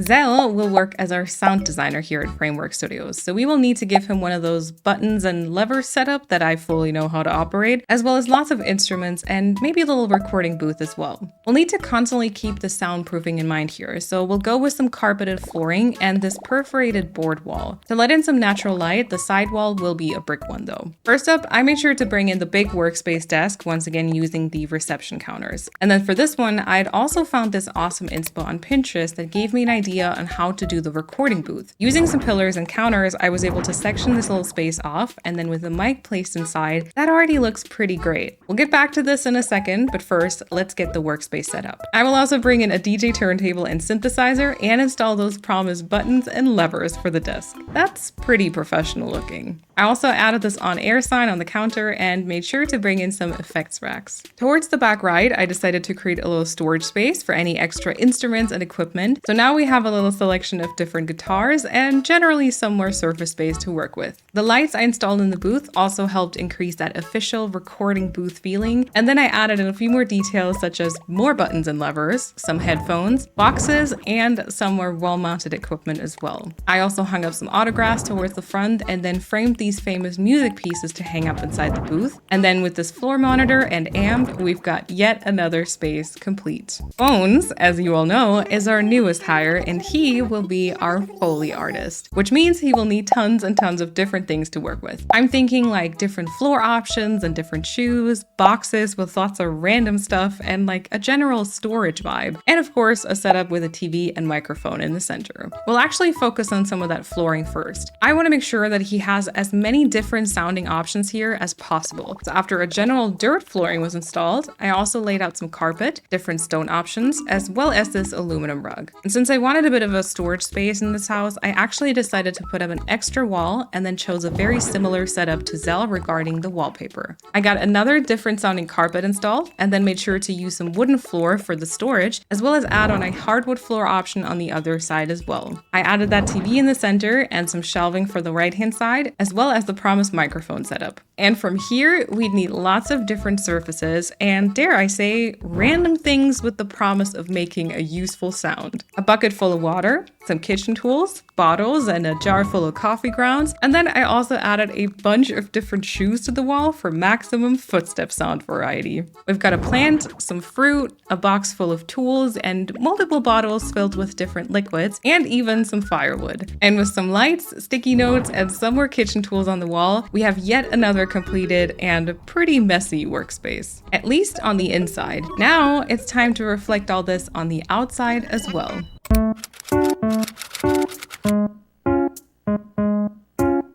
[SPEAKER 1] Zell will work as our sound designer here at Framework Studios, so we will need to give him one of those buttons and levers setup that I fully know how to operate, as well as lots of instruments and maybe a little recording booth as well. We'll need to constantly keep the soundproofing in mind here, so we'll go with some carpeted flooring and this perforated board wall. To let in some natural light, the side wall will be a brick one though. First up, I made sure to bring in the big workspace desk, once again using the reception counters. And then for this one, I'd also found this awesome inspo on Pinterest that gave me an idea on how to do the recording booth. Using some pillars and counters, I was able to section this little space off, and then with the mic placed inside, that already looks pretty great. We'll get back to this in a second, but first, let's get the workspace set up. I will also bring in a DJ turntable and synthesizer and install those promised buttons and levers for the desk. That's pretty professional looking. I also added this on-air sign on the counter and made sure to bring in some effects racks. Towards the back right, I decided to create a little storage space for any extra instruments and equipment. So now we have a little selection of different guitars and generally some more surface space to work with. The lights I installed in the booth also helped increase that official recording booth feeling. And then I added in a few more details such as more buttons and levers, some headphones, boxes, and some more wall-mounted equipment as well. I also hung up some autographs towards the front and then framed these famous music pieces to hang up inside the booth. And then with this floor monitor and amp, we've got yet another space complete. Bones, as you all know, is our newest hire, and he will be our Foley artist, which means he will need tons and tons of different things to work with. I'm thinking like different floor options and different shoes, boxes with lots of random stuff, and like a general storage vibe. And of course, a setup with a TV and microphone in the center. We'll actually focus on some of that flooring first. I want to make sure that he has as many different sounding options here as possible. So after a general dirt flooring was installed, I also laid out some carpet, different stone options, as well as this aluminum rug. And since I wanted a bit of a storage space in this house, I actually decided to put up an extra wall and then chose a very similar setup to Zell regarding the wallpaper. I got another different sounding carpet installed and then made sure to use some wooden floor for the storage, as well as add on a hardwood floor option on the other side as well. I added that TV in the center and some shelving for the right hand side, as well as the promised microphone setup. And from here, we'd need lots of different surfaces and, dare I say, random things with the promise of making a useful sound. A bucket full of water, some kitchen tools, bottles, and a jar full of coffee grounds. And then I also added a bunch of different shoes to the wall for maximum footstep sound variety. We've got a plant, some fruit, a box full of tools, and multiple bottles filled with different liquids, and even some firewood. And with some lights, sticky notes, and some more kitchen tools on the wall, we have yet another completed and pretty messy workspace, at least on the inside. Now it's time to reflect all this on the outside as well.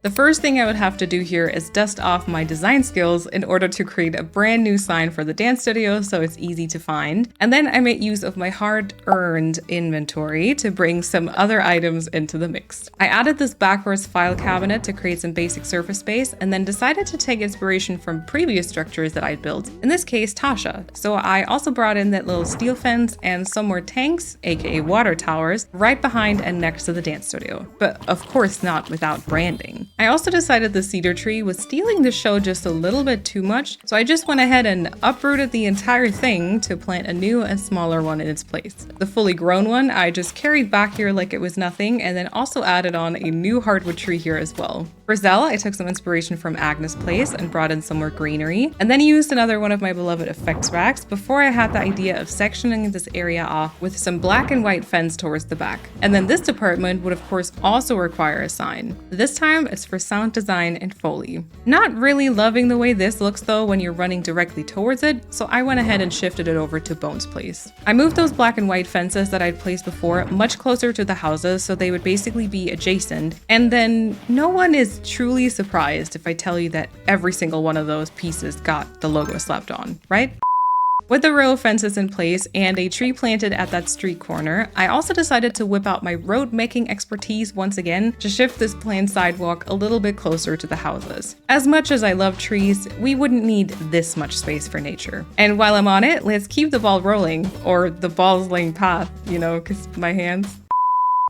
[SPEAKER 1] The first thing I would have to do here is dust off my design skills in order to create a brand new sign for the dance studio so it's easy to find. And then I made use of my hard-earned inventory to bring some other items into the mix. I added this backwards file cabinet to create some basic surface space and then decided to take inspiration from previous structures that I'd built, in this case Tasha. So I also brought in that little steel fence and some more tanks, aka water towers, right behind and next to the dance studio. But of course not without branding. I also decided the cedar tree was stealing the show just a little bit too much, so I just went ahead and uprooted the entire thing to plant a new and smaller one in its place. The fully grown one I just carried back here like it was nothing, and then also added on a new hardwood tree here as well. For Zell, I took some inspiration from Agnes Place and brought in some more greenery, and then used another one of my beloved effects racks before I had the idea of sectioning this area off with some black and white fence towards the back. And then this department would of course also require a sign. This time it's for sound design and Foley. Not really loving the way this looks though when you're running directly towards it, so I went ahead and shifted it over to Bones Place. I moved those black and white fences that I'd placed before much closer to the houses so they would basically be adjacent, and then no one is truly surprised if I tell you that every single one of those pieces got the logo slapped on, right? With the row of fences in place and a tree planted at that street corner, I also decided to whip out my road making expertise once again to shift this planned sidewalk a little bit closer to the houses. As much as I love trees, we wouldn't need this much space for nature. And while I'm on it, let's keep the ball rolling, or the ball's laying path, you know, cause my hands.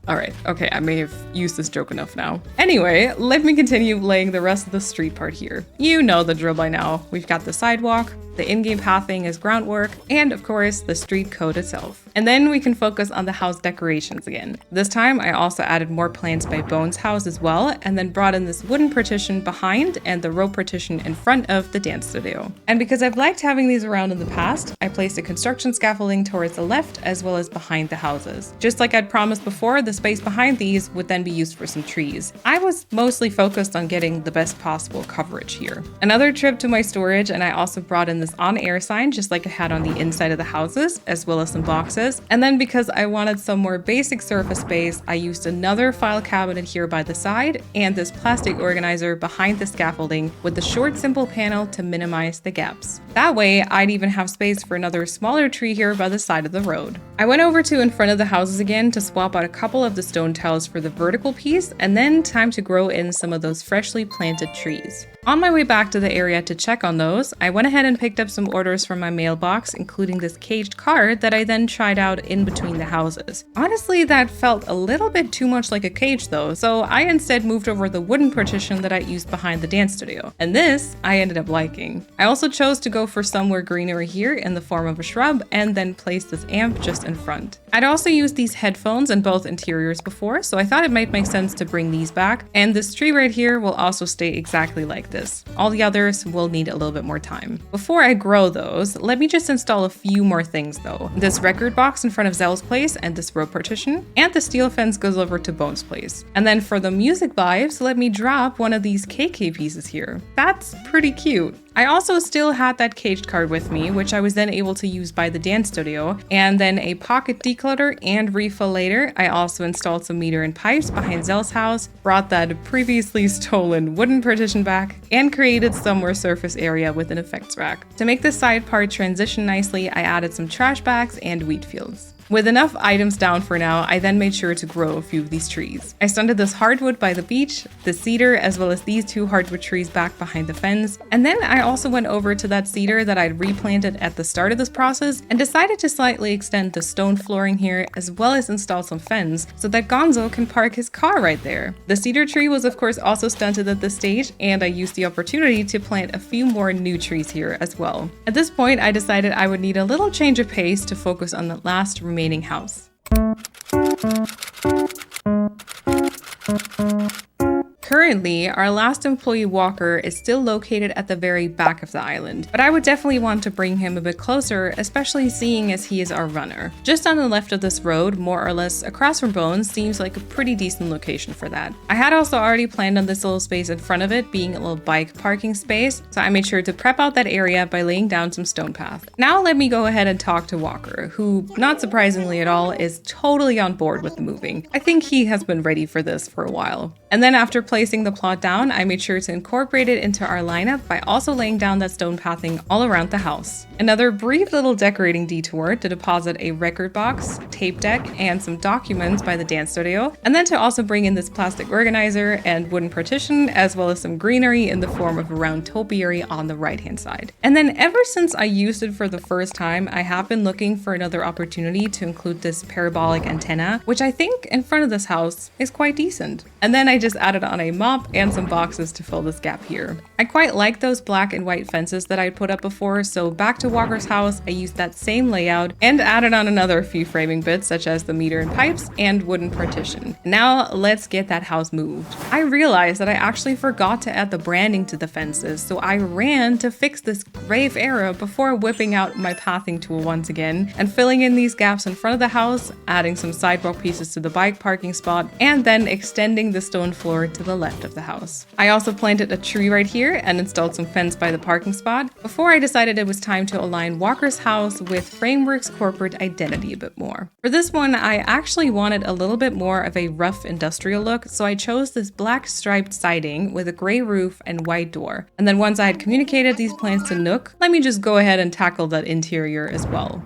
[SPEAKER 1] Alright, okay, I may have used this joke enough now. Anyway, let me continue laying the rest of the street part here. You know the drill by now. We've got the sidewalk, the in-game pathing as groundwork, and of course, the street code itself. And then we can focus on the house decorations again. This time, I also added more plants by Bones' house as well, and then brought in this wooden partition behind and the rope partition in front of the dance studio. And because I've liked having these around in the past, I placed a construction scaffolding towards the left as well as behind the houses. Just like I'd promised before, the space behind these would then be used for some trees. I was mostly focused on getting the best possible coverage here. Another trip to my storage, and I also brought in this on-air sign just like I had on the inside of the houses, as well as some boxes. And then because I wanted some more basic surface space, I used another file cabinet here by the side and this plastic organizer behind the scaffolding with the short simple panel to minimize the gaps. That way, I'd even have space for another smaller tree here by the side of the road. I went over to in front of the houses again to swap out a couple of the stone tiles for the vertical piece, and then time to grow in some of those freshly planted trees. On my way back to the area to check on those, I went ahead and picked up some orders from my mailbox, including this caged car that I then tried out in between the houses. Honestly, that felt a little bit too much like a cage though, so I instead moved over the wooden partition that I used behind the dance studio. And this, I ended up liking. I also chose to go for somewhere greenery here in the form of a shrub, and then place this amp just in front. I'd also used these headphones in both interiors before, so I thought it might make sense to bring these back, and this tree right here will also stay exactly like this. All the others will need a little bit more time. Before I grow those, let me just install a few more things though. This record box in front of Zell's place and this rope partition, and the steel fence goes over to Bones' place. And then for the music vibes, let me drop one of these KK pieces here. That's pretty cute. I also still had that caged card with me, which I was then able to use by the dance studio, and then a pocket declutter and refill later. I also installed some meter and pipes behind Zell's house, brought that previously stolen wooden partition back, and created some more surface area with an effects rack. To make this side part transition nicely, I added some trash bags and wheat fields. With enough items down for now, I then made sure to grow a few of these trees. I stunted this hardwood by the beach, the cedar, as well as these two hardwood trees back behind the fence. And then I also went over to that cedar that I'd replanted at the start of this process and decided to slightly extend the stone flooring here, as well as install some fence so that Gonzo can park his car right there. The cedar tree was of course also stunted at this stage, and I used the opportunity to plant a few more new trees here as well. At this point, I decided I would need a little change of pace to focus on the last remaining house. Currently, our last employee Walker is still located at the very back of the island, but I would definitely want to bring him a bit closer, especially seeing as he is our runner. Just on the left of this road, more or less across from Bones, seems like a pretty decent location for that. I had also already planned on this little space in front of it being a little bike parking space, so I made sure to prep out that area by laying down some stone path. Now let me go ahead and talk to Walker, who, not surprisingly at all, is totally on board with the moving. I think he has been ready for this for a while. And then after placing the plot down, I made sure to incorporate it into our lineup by also laying down that stone pathing all around the house. Another brief little decorating detour to deposit a record box, tape deck, and some documents by the dance studio, and then to also bring in this plastic organizer and wooden partition, as well as some greenery in the form of a round topiary on the right-hand side. And then ever since I used it for the first time, I have been looking for another opportunity to include this parabolic antenna, which I think in front of this house is quite decent. And then I just added on a mop and some boxes to fill this gap here. I quite like those black and white fences that I put up before, so back to Walker's house, I used that same layout and added on another few framing bits such as the meter and pipes and wooden partition. Now let's get that house moved. I realized that I actually forgot to add the branding to the fences, so I ran to fix this grave error before whipping out my pathing tool once again and filling in these gaps in front of the house, adding some sidewalk pieces to the bike parking spot, and then extending the stone floor to the left of the house. I also planted a tree right here and installed some fence by the parking spot before I decided it was time to align Walker's house with Framework's corporate identity a bit more. For this one, I actually wanted a little bit more of a rough industrial look, so I chose this black striped siding with a gray roof and white door. And then once I had communicated these plans to Nook, let me just go ahead and tackle that interior as well.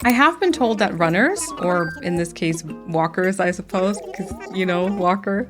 [SPEAKER 1] I have been told that runners, or in this case walkers I suppose, because you know, walker,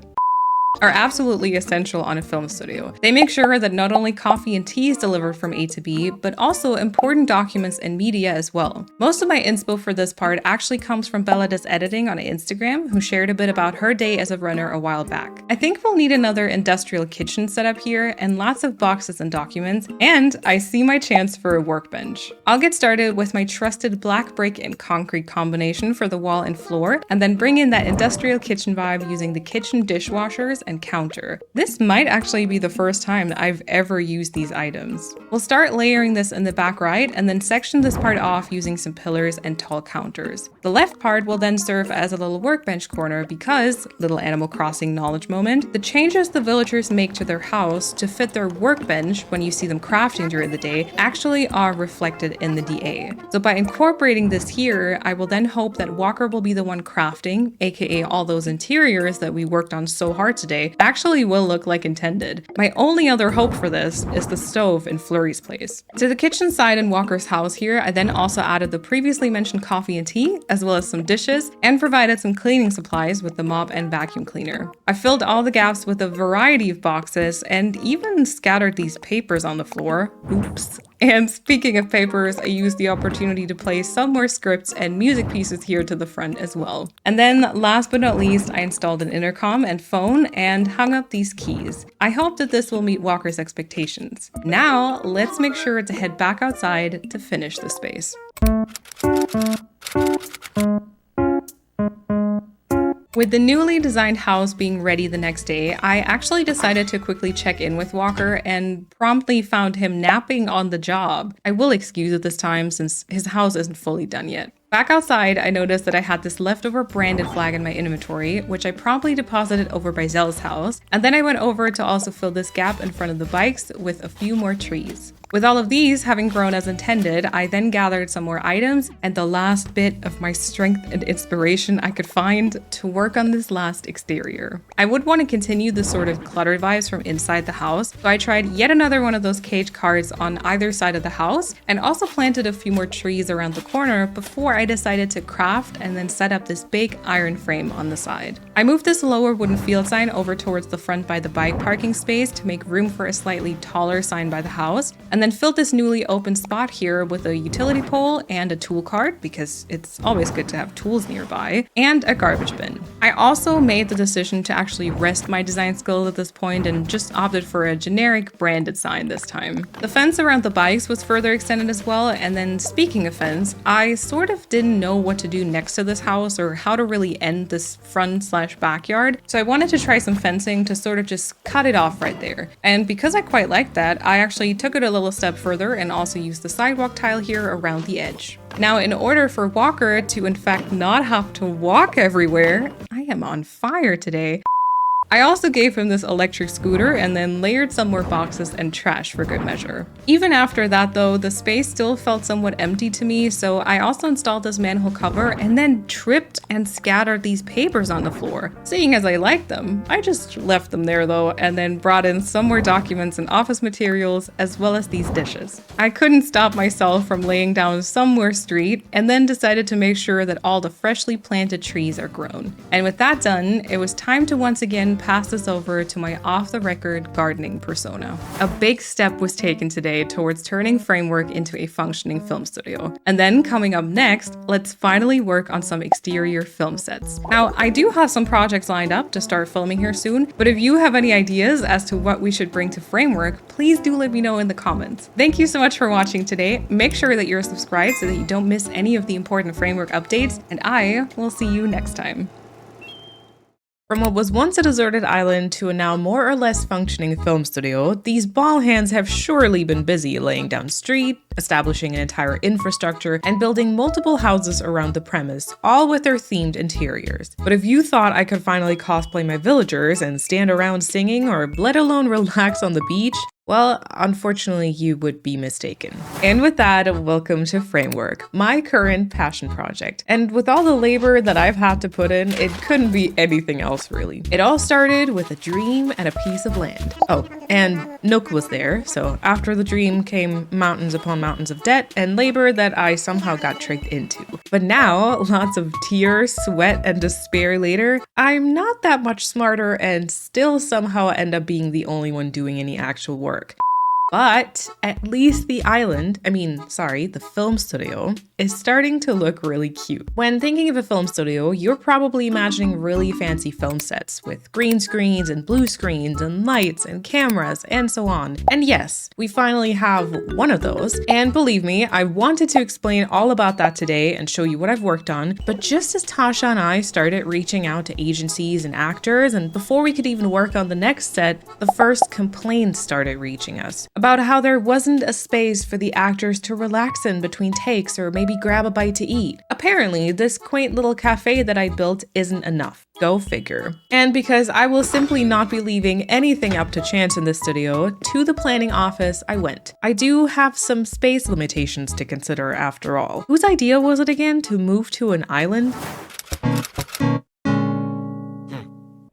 [SPEAKER 1] are absolutely essential on a film studio. They make sure that not only coffee and tea is delivered from A to B, but also important documents and media as well. Most of my inspo for this part actually comes from Bella Does Editing on Instagram, who shared a bit about her day as a runner a while back. I think we'll need another industrial kitchen setup here and lots of boxes and documents, and I see my chance for a workbench. I'll get started with my trusted black brick and concrete combination for the wall and floor, and then bring in that industrial kitchen vibe using the kitchen dishwashers and counter. This might actually be the first time that I've ever used these items. We'll start layering this in the back right and then section this part off using some pillars and tall counters. The left part will then serve as a little workbench corner because, little Animal Crossing knowledge moment, the changes the villagers make to their house to fit their workbench when you see them crafting during the day actually are reflected in the DA. So by incorporating this here, I will then hope that Walker will be the one crafting, aka all those interiors that we worked on so hard today, actually will look like intended. My only other hope for this is the stove in Flurry's place. To the kitchen side in Walker's house here, I then also added the previously mentioned coffee and tea, as well as some dishes, and provided some cleaning supplies with the mop and vacuum cleaner. I filled all the gaps with a variety of boxes and even scattered these papers on the floor. Oops. And speaking of papers, I used the opportunity to place some more scripts and music pieces here to the front as well. And then last but not least, I installed an intercom and phone and hung up these keys. I hope that this will meet Walker's expectations. Now, let's make sure to head back outside to finish the space. With the newly designed house being ready the next day, I actually decided to quickly check in with Walker and promptly found him napping on the job. I will excuse it this time since his house isn't fully done yet. Back outside, I noticed that I had this leftover branded flag in my inventory, which I promptly deposited over by Zelle's house, and then I went over to also fill this gap in front of the bikes with a few more trees. With all of these having grown as intended, I then gathered some more items and the last bit of my strength and inspiration I could find to work on this last exterior. I would want to continue the sort of cluttered vibes from inside the house, so I tried yet another one of those cage cards on either side of the house and also planted a few more trees around the corner before I decided to craft and then set up this big iron frame on the side. I moved this lower wooden field sign over towards the front by the bike parking space to make room for a slightly taller sign by the house, and then filled this newly open spot here with a utility pole and a tool cart because it's always good to have tools nearby, and a garbage bin. I also made the decision to actually rest my design skills at this point and just opted for a generic branded sign this time. The fence around the bikes was further extended as well, and then speaking of fence, I sort of didn't know what to do next to this house or how to really end this front/backyard, so I wanted to try some fencing to sort of just cut it off right there. And because I quite liked that, I actually took it a little step further and also used the sidewalk tile here around the edge. Now, in order for Walker to in fact not have to walk everywhere, I am on fire today, I also gave him this electric scooter and then layered some more boxes and trash for good measure. Even after that though, the space still felt somewhat empty to me, so I also installed this manhole cover and then tripped and scattered these papers on the floor. Seeing as I liked them, I just left them there though, and then brought in some more documents and office materials as well as these dishes. I couldn't stop myself from laying down somewhere street and then decided to make sure that all the freshly planted trees are grown. And with that done, it was time to once again pass this over to my off-the-record gardening persona. A big step was taken today towards turning Framework into a functioning film studio. And then coming up next, let's finally work on some exterior film sets. Now, I do have some projects lined up to start filming here soon, but if you have any ideas as to what we should bring to Framework, please do let me know in the comments. Thank you so much for watching today. Make sure that you're subscribed so that you don't miss any of the important Framework updates, and I will see you next time. From what was once a deserted island to a now more or less functioning film studio, these ball hands have surely been busy laying down street, establishing an entire infrastructure, and building multiple houses around the premise, all with their themed interiors. But if you thought I could finally cosplay my villagers and stand around singing, or let alone relax on the beach, well, unfortunately, you would be mistaken. And with that, welcome to Framework, my current passion project. And with all the labor that I've had to put in, it couldn't be anything else really. It all started with a dream and a piece of land. Oh, and Nook was there, so after the dream came mountains upon mountains of debt and labor that I somehow got tricked into. But now, lots of tears, sweat, and despair later, I'm not that much smarter and still somehow end up being the only one doing any actual work. But at least the film studio is starting to look really cute. When thinking of a film studio, you're probably imagining really fancy film sets with green screens and blue screens and lights and cameras and so on. And yes, we finally have one of those. And believe me, I wanted to explain all about that today and show you what I've worked on. But just as Tasha and I started reaching out to agencies and actors, and before we could even work on the next set, the first complaints started reaching us about how there wasn't a space for the actors to relax in between takes or maybe grab a bite to eat. Apparently, this quaint little cafe that I built isn't enough. Go figure. And because I will simply not be leaving anything up to chance in this studio, to the planning office I went. I do have some space limitations to consider after all. Whose idea was it again to move to an island?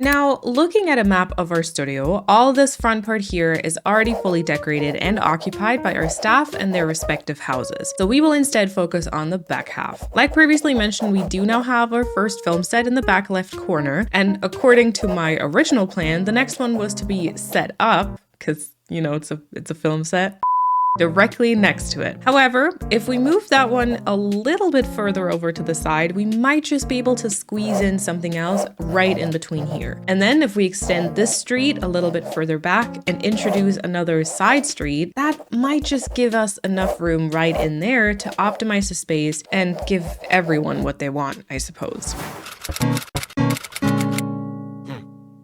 [SPEAKER 1] Now, looking at a map of our studio, all this front part here is already fully decorated and occupied by our staff and their respective houses. So we will instead focus on the back half. Like previously mentioned, we do now have our first film set in the back left corner. And according to my original plan, the next one was to be set up, because, you know, it's a film set, directly next to it. However, if we move that one a little bit further over to the side, we might just be able to squeeze in something else right in between here. And then if we extend this street a little bit further back and introduce another side street, that might just give us enough room right in there to optimize the space and give everyone what they want, I suppose.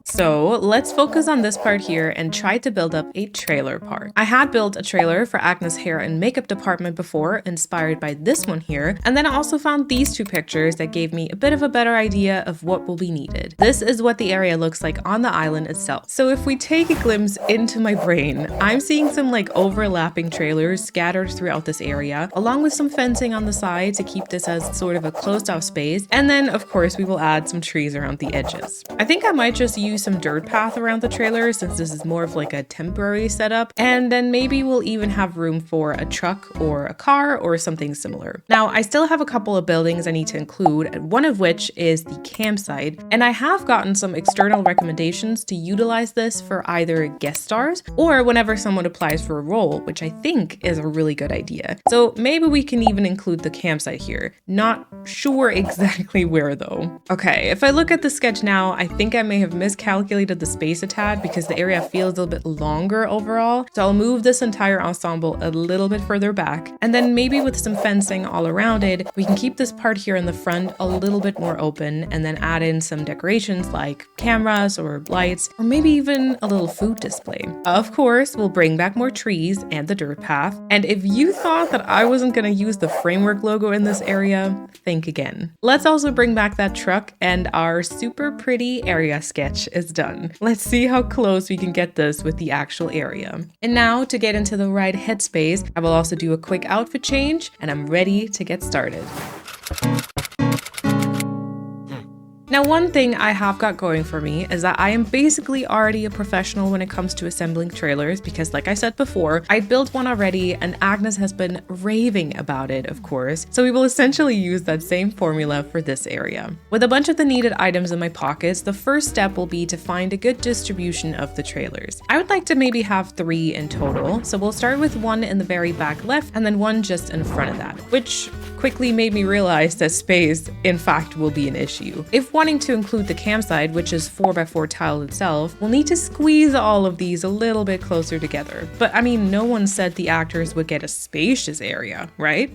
[SPEAKER 1] So let's focus on this part here and try to build up a trailer part. I had built a trailer for Agnes' hair and makeup department before, inspired by this one here, and then I also found these two pictures that gave me a bit of a better idea of what will be needed. This is what the area looks like on the island itself. So if we take a glimpse into my brain, I'm seeing some like overlapping trailers scattered throughout this area, along with some fencing on the side to keep this as sort of a closed off space, and then of course we will add some trees around the edges. I think I might just use some dirt path around the trailer since this is more of like a temporary setup, and then maybe we'll even have room for a truck or a car or something similar. Now, I still have a couple of buildings I need to include, one of which is the campsite, and I have gotten some external recommendations to utilize this for either guest stars or whenever someone applies for a role, which I think is a really good idea. So maybe we can even include the campsite here. Not sure exactly where though. Okay, if I look at the sketch now, I think I may have miscalculated the space a tad because the area feels a little bit longer overall. So I'll move this entire ensemble a little bit further back, and then maybe with some fencing all around it, we can keep this part here in the front a little bit more open and then add in some decorations like cameras or lights, or maybe even a little food display. Of course, we'll bring back more trees and the dirt path. And if you thought that I wasn't gonna use the Framework logo in this area, think again. Let's also bring back that truck, and our super pretty area sketch is is done. Let's see how close we can get this with the actual area. And now to get into the right headspace, I will also do a quick outfit change and I'm ready to get started. Now, one thing I have got going for me is that I am basically already a professional when it comes to assembling trailers because, like I said before, I built one already and Agnes has been raving about it, of course. So we will essentially use that same formula for this area. With a bunch of the needed items in my pockets, the first step will be to find a good distribution of the trailers. I would like to maybe have 3 in total, so we'll start with one in the very back left and then one just in front of that, which quickly made me realize that space, in fact, will be an issue. If wanting to include the campsite, which is 4x4 tile itself, we'll need to squeeze all of these a little bit closer together. But I mean, no one said the actors would get a spacious area, right?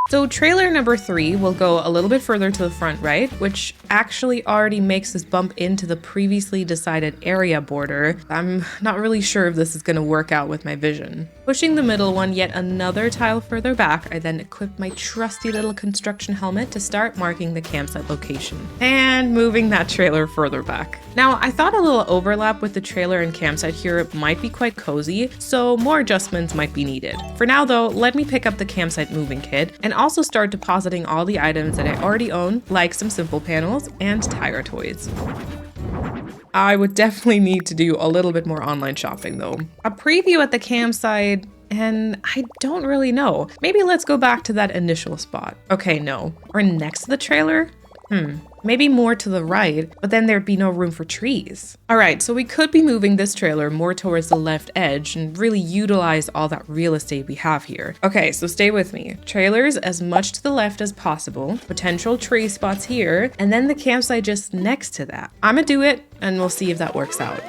[SPEAKER 1] So trailer number 3 will go a little bit further to the front right, which actually already makes us bump into the previously decided area border. I'm not really sure if this is going to work out with my vision. Pushing the middle one yet another tile further back, I then equip my trusty little construction helmet to start marking the campsite location. And moving that trailer further back. Now, I thought a little overlap with the trailer and campsite here might be quite cozy, so more adjustments might be needed. For now though, let me pick up the campsite moving kit and also start depositing all the items that I already own, like some simple panels and tire toys. I would definitely need to do a little bit more online shopping though. A preview at the campsite, and I don't really know. Maybe let's go back to that initial spot. Okay, no. Or next to the trailer? Maybe more to the right, but then there'd be no room for trees. All right, so we could be moving this trailer more towards the left edge and really utilize all that real estate we have here. Okay, so stay with me. Trailers as much to the left as possible, potential tree spots here, and then the campsite just next to that. I'ma do it and we'll see if that works out.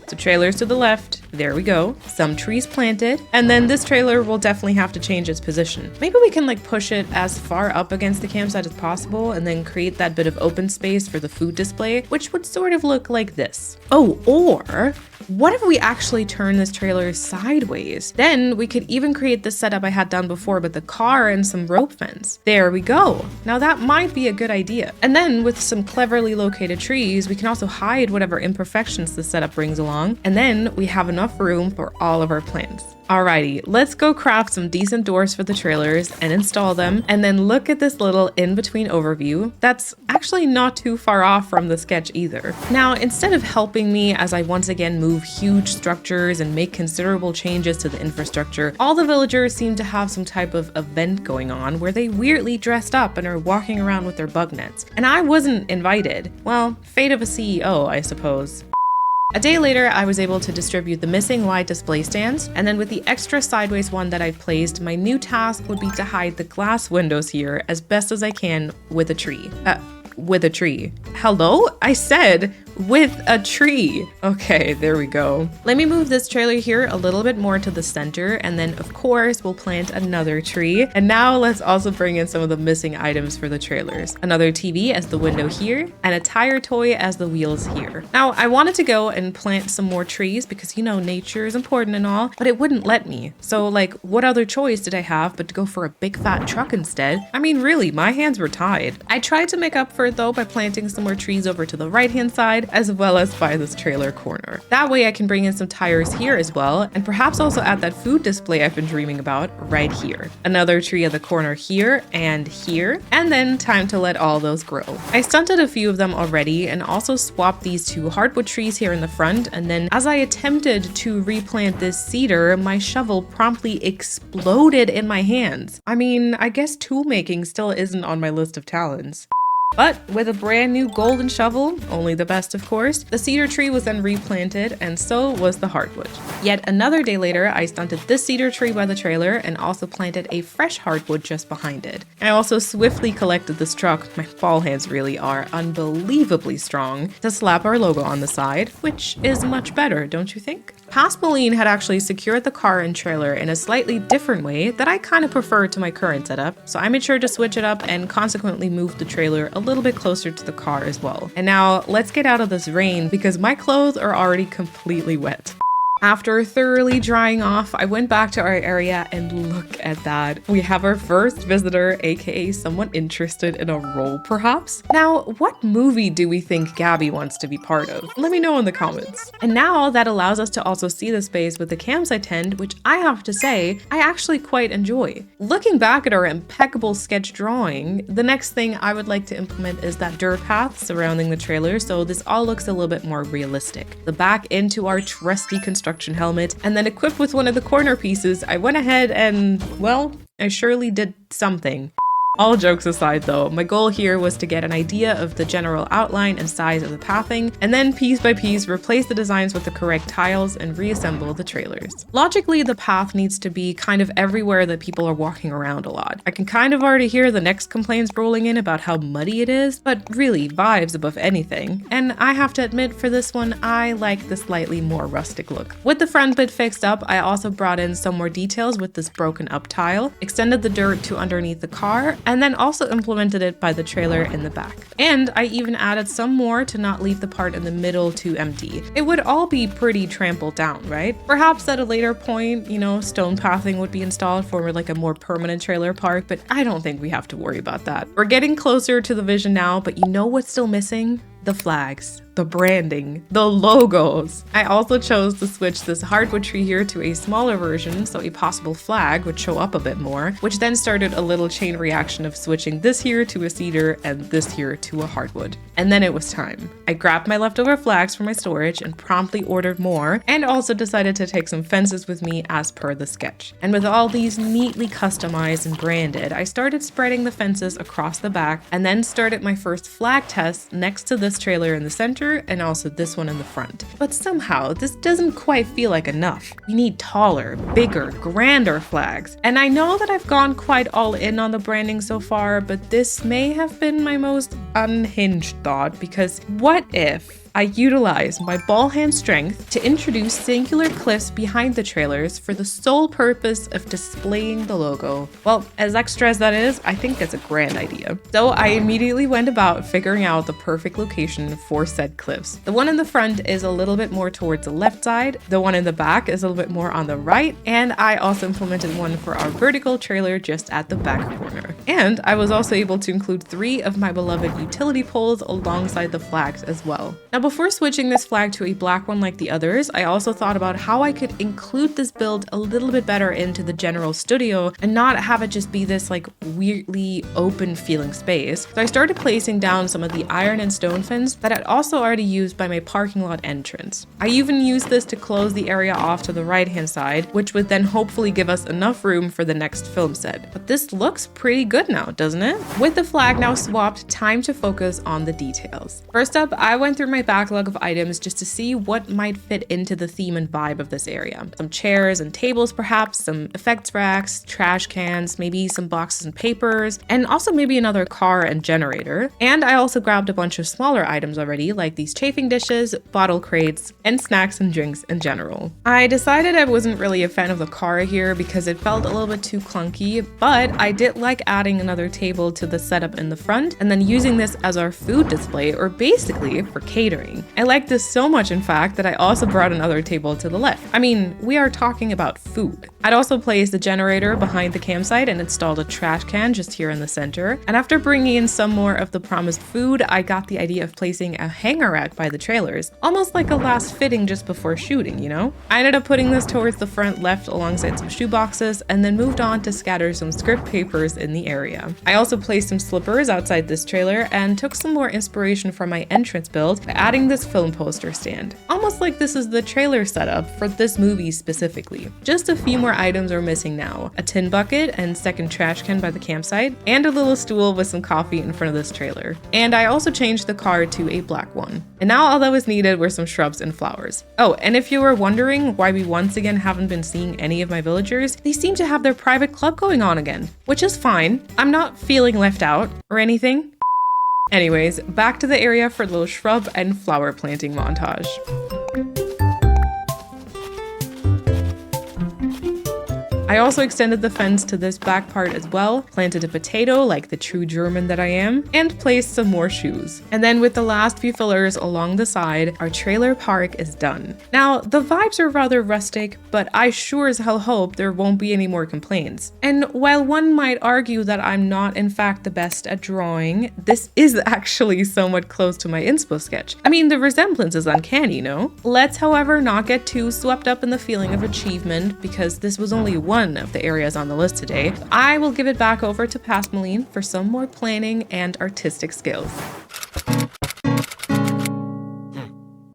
[SPEAKER 1] So trailers to the left, there we go. Some trees planted, and then this trailer will definitely have to change its position. Maybe we can like push it as far up against the campsite as possible and then create that bit of open space for the food display, which would sort of look like this. Oh, or what if we actually turn this trailer sideways? Then we could even create the setup I had done before with the car and some rope fence. There we go. Now that might be a good idea. And then with some cleverly located trees, we can also hide whatever imperfections the setup brings along. And then we have enough room for all of our plants. Alrighty, let's go craft some decent doors for the trailers and install them, and then look at this little in-between overview. That's actually not too far off from the sketch either. Now, instead of helping me as I once again move huge structures and make considerable changes to the infrastructure, all the villagers seem to have some type of event going on where they weirdly dressed up and are walking around with their bug nets. And I wasn't invited. Well, fate of a CEO, I suppose. A day later, I was able to distribute the missing wide display stands, and then with the extra sideways one that I placed, my new task would be to hide the glass windows here as best as I can with a tree. Hello? I said with a tree. Okay, there we go. Let me move this trailer here a little bit more to the center, and then of course we'll plant another tree. And now let's also bring in some of the missing items for the trailers. Another TV as the window here, and a tire toy as the wheels here. Now I wanted to go and plant some more trees because, you know, nature is important and all, but it wouldn't let me. So like, what other choice did I have but to go for a big fat truck instead? I mean, really, my hands were tied. I tried to make up for it though by planting some more trees over to the right hand side as well as by this trailer corner. That way I can bring in some tires here as well, and perhaps also add that food display I've been dreaming about right here. Another tree at the corner here, and then time to let all those grow. I stunted a few of them already and also swapped these 2 hardwood trees here in the front, and then as I attempted to replant this cedar, my shovel promptly exploded in my hands. I mean, I guess tool making still isn't on my list of talents. But with a brand new golden shovel, only the best of course, the cedar tree was then replanted, and so was the hardwood. Yet another day later, I stunted this cedar tree by the trailer and also planted a fresh hardwood just behind it. I also swiftly collected this truck, my ball hands really are unbelievably strong, to slap our logo on the side, which is much better, don't you think? Pascaline had actually secured the car and trailer in a slightly different way that I kind of prefer to my current setup, so I made sure to switch it up and consequently moved the trailer a little bit closer to the car as well. And now let's get out of this rain because my clothes are already completely wet. After thoroughly drying off, I went back to our area and look at that. We have our first visitor, aka someone interested in a role perhaps. Now, what movie do we think Gabby wants to be part of? Let me know in the comments. And now that allows us to also see the space with the campsite tent, which I have to say, I actually quite enjoy. Looking back at our impeccable sketch drawing, the next thing I would like to implement is that dirt path surrounding the trailer, so this all looks a little bit more realistic. The back into our trusty construction helmet, and then equipped with one of the corner pieces, I went ahead and, well, I surely did something. All jokes aside though, my goal here was to get an idea of the general outline and size of the pathing, and then piece by piece replace the designs with the correct tiles and reassemble the trailers. Logically, the path needs to be kind of everywhere that people are walking around a lot. I can kind of already hear the next complaints rolling in about how muddy it is, but really vibes above anything. And I have to admit, for this one, I like the slightly more rustic look. With the front bit fixed up, I also brought in some more details with this broken up tile, extended the dirt to underneath the car, and then also implemented it by the trailer in the back. And I even added some more to not leave the part in the middle too empty. It would all be pretty trampled down, right? Perhaps at a later point, you know, stone pathing would be installed for like a more permanent trailer park, but I don't think we have to worry about that. We're getting closer to the vision now, but you know what's still missing? The flags, the branding, the logos. I also chose to switch this hardwood tree here to a smaller version so a possible flag would show up a bit more, which then started a little chain reaction of switching this here to a cedar and this here to a hardwood. And then it was time. I grabbed my leftover flags from my storage and promptly ordered more, and also decided to take some fences with me as per the sketch. And with all these neatly customized and branded, I started spreading the fences across the back and then started my first flag test next to this trailer in the center and also this one in the front. But somehow this doesn't quite feel like enough. We need taller, bigger, grander flags. And I know that I've gone quite all in on the branding so far, but this may have been my most unhinged thought, because what if I utilized my ball hand strength to introduce singular cliffs behind the trailers for the sole purpose of displaying the logo? Well, as extra as that is, I think that's a grand idea. So I immediately went about figuring out the perfect location for said cliffs. The one in the front is a little bit more towards the left side, the one in the back is a little bit more on the right, and I also implemented one for our vertical trailer just at the back corner. And I was also able to include 3 of my beloved utility poles alongside the flags as well. Now, before switching this flag to a black one like the others, I also thought about how I could include this build a little bit better into the general studio and not have it just be this like weirdly open feeling space. So I started placing down some of the iron and stone fence that I'd also already used by my parking lot entrance. I even used this to close the area off to the right hand side, which would then hopefully give us enough room for the next film set. But this looks pretty good now, doesn't it? With the flag now swapped, time to focus on the details. First up, I went through my backlog of items just to see what might fit into the theme and vibe of this area. Some chairs and tables perhaps, some effects racks, trash cans, maybe some boxes and papers, and also maybe another car and generator. And I also grabbed a bunch of smaller items already, like these chafing dishes, bottle crates, and snacks and drinks in general. I decided I wasn't really a fan of the car here because it felt a little bit too clunky, but I did like adding another table to the setup in the front and then using this as our food display, or basically for catering. I like this so much, in fact, that I also brought another table to the left. I mean, we are talking about food. I'd also placed the generator behind the campsite and installed a trash can just here in the center. And after bringing in some more of the promised food, I got the idea of placing a hanger rack by the trailers, almost like a last fitting just before shooting, you know? I ended up putting this towards the front left alongside some shoe boxes and then moved on to scatter some script papers in the area. I also placed some slippers outside this trailer and took some more inspiration from my entrance build by adding this film poster stand. Almost like this is the trailer setup for this movie specifically. Just a few more items are missing now. A tin bucket and second trash can by the campsite, and a little stool with some coffee in front of this trailer. And I also changed the car to a black one. And now all that was needed were some shrubs and flowers. Oh, and if you were wondering why we once again haven't been seeing any of my villagers, they seem to have their private club going on again, which is fine. I'm not feeling left out or anything. Anyways, back to the area for a little shrub and flower planting montage. I also extended the fence to this back part as well, planted a potato like the true German that I am, and placed some more shoes. And then with the last few fillers along the side, our trailer park is done. Now, the vibes are rather rustic, but I sure as hell hope there won't be any more complaints. And while one might argue that I'm not in fact the best at drawing, this is actually somewhat close to my inspo sketch. I mean, the resemblance is uncanny, no? Let's, however, not get too swept up in the feeling of achievement because this was only one of the areas on the list today. I will give it back over to Pascaline for some more planning and artistic skills.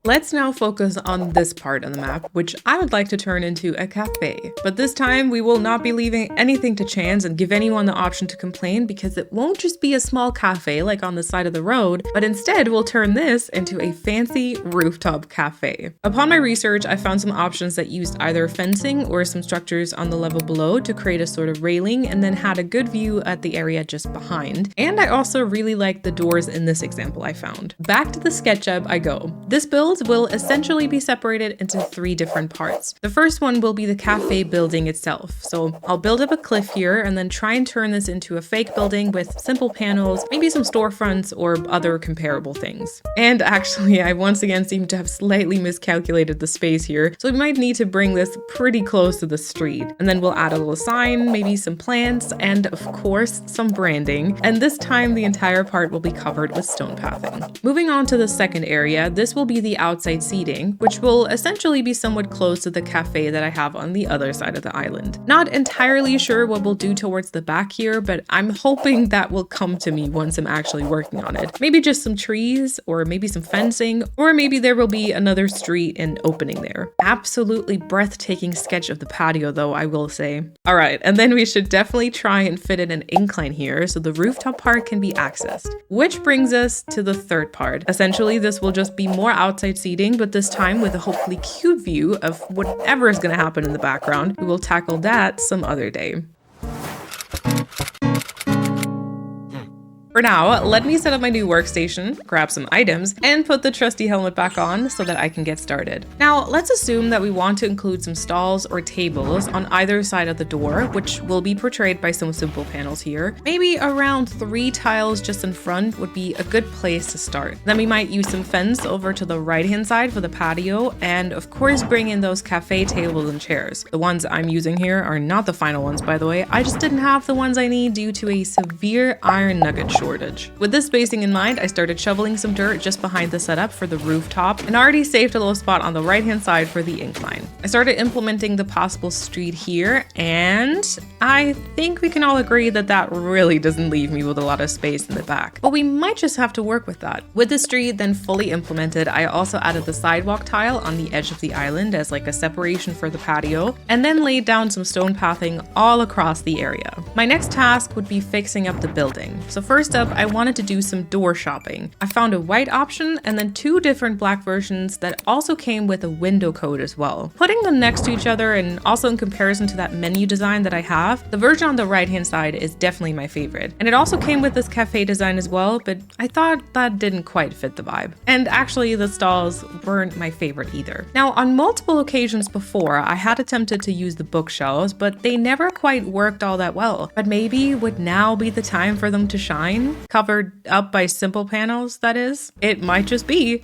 [SPEAKER 1] Let's now focus on this part on the map, which I would like to turn into a cafe. But this time we will not be leaving anything to chance and give anyone the option to complain, because it won't just be a small cafe like on the side of the road, but instead we'll turn this into a fancy rooftop cafe. Upon my research, I found some options that used either fencing or some structures on the level below to create a sort of railing and then had a good view at the area just behind. And I also really liked the doors in this example I found. Back to the SketchUp I go. This build will essentially be separated into 3 different parts. The first one will be the cafe building itself. So I'll build up a cliff here and then try and turn this into a fake building with simple panels, maybe some storefronts or other comparable things. And actually, I once again seem to have slightly miscalculated the space here, so we might need to bring this pretty close to the street. And then we'll add a little sign, maybe some plants, and of course, some branding. And this time, the entire part will be covered with stone pathing. Moving on to the second area, this will be the outside seating, which will essentially be somewhat close to the cafe that I have on the other side of the island. Not entirely sure what we'll do towards the back here, but I'm hoping that will come to me once I'm actually working on it. Maybe just some trees, or maybe some fencing, or maybe there will be another street and opening there. Absolutely breathtaking sketch of the patio though, I will say. All right, and then we should definitely try and fit in an incline here so the rooftop part can be accessed. Which brings us to the third part. Essentially, this will just be more outside seating, but this time with a hopefully cute view of whatever is going to happen in the background. We will tackle that some other day. For now, let me set up my new workstation, grab some items, and put the trusty helmet back on so that I can get started. Now, let's assume that we want to include some stalls or tables on either side of the door, which will be portrayed by some simple panels here. Maybe around 3 tiles just in front would be a good place to start. Then we might use some fence over to the right-hand side for the patio, and of course bring in those cafe tables and chairs. The ones I'm using here are not the final ones, by the way. I just didn't have the ones I need due to a severe iron nugget shortage. With this spacing in mind, I started shoveling some dirt just behind the setup for the rooftop and already saved a little spot on the right-hand side for the incline. I started implementing the possible street here, and I think we can all agree that that really doesn't leave me with a lot of space in the back. But we might just have to work with that. With the street then fully implemented, I also added the sidewalk tile on the edge of the island as like a separation for the patio, and then laid down some stone pathing all across the area. My next task would be fixing up the building. So first up, I wanted to do some door shopping. I found a white option and then 2 different black versions that also came with a window code as well. Putting them next to each other and also in comparison to that menu design that I have, the version on the right hand side is definitely my favorite. And it also came with this cafe design as well, but I thought that didn't quite fit the vibe. And actually the stalls weren't my favorite either. Now on multiple occasions before, I had attempted to use the bookshelves, but they never quite worked all that well. But maybe would now be the time for them to shine? Covered up by simple panels, that is. It might just be.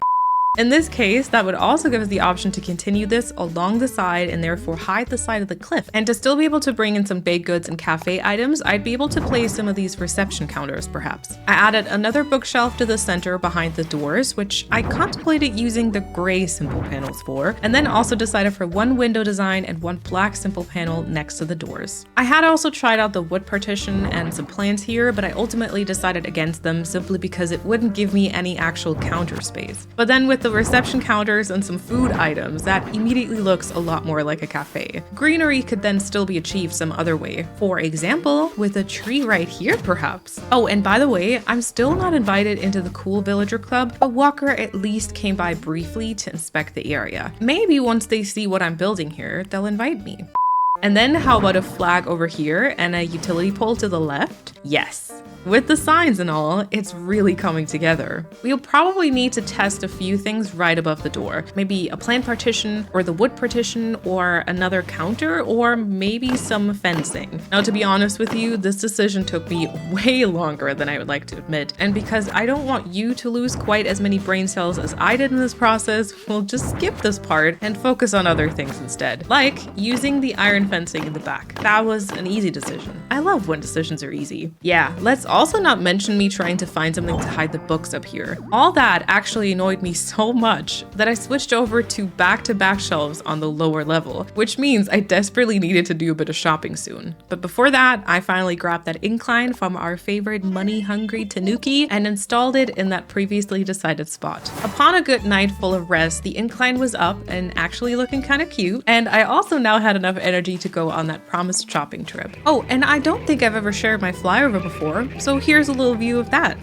[SPEAKER 1] In this case, that would also give us the option to continue this along the side and therefore hide the side of the cliff. And to still be able to bring in some baked goods and cafe items, I'd be able to place some of these reception counters perhaps. I added another bookshelf to the center behind the doors, which I contemplated using the gray simple panels for, and then also decided for 1 window design and 1 black simple panel next to the doors. I had also tried out the wood partition and some plants here, but I ultimately decided against them simply because it wouldn't give me any actual counter space. But then with the reception counters and some food items, that immediately looks a lot more like a cafe. Greenery could then still be achieved some other way. For example, with a tree right here perhaps. Oh, and by the way, I'm still not invited into the Cool Villager Club, but Walker at least came by briefly to inspect the area. Maybe once they see what I'm building here, they'll invite me. And then how about a flag over here and a utility pole to the left? Yes. With the signs and all, it's really coming together. We'll probably need to test a few things right above the door. Maybe a plant partition or the wood partition or another counter or maybe some fencing. Now, to be honest with you, this decision took me way longer than I would like to admit. And because I don't want you to lose quite as many brain cells as I did in this process, we'll just skip this part and focus on other things instead, like using the iron fencing in the back. That was an easy decision. I love when decisions are easy. Yeah, let's also not mention me trying to find something to hide the books up here. All that actually annoyed me so much that I switched over to back-to-back shelves on the lower level, which means I desperately needed to do a bit of shopping soon. But before that, I finally grabbed that incline from our favorite money-hungry Tanuki and installed it in that previously decided spot. Upon a good night full of rest, the incline was up and actually looking kind of cute, and I also now had enough energy to go on that promised shopping trip. Oh, and I don't think I've ever shared my flyover before, so here's a little view of that.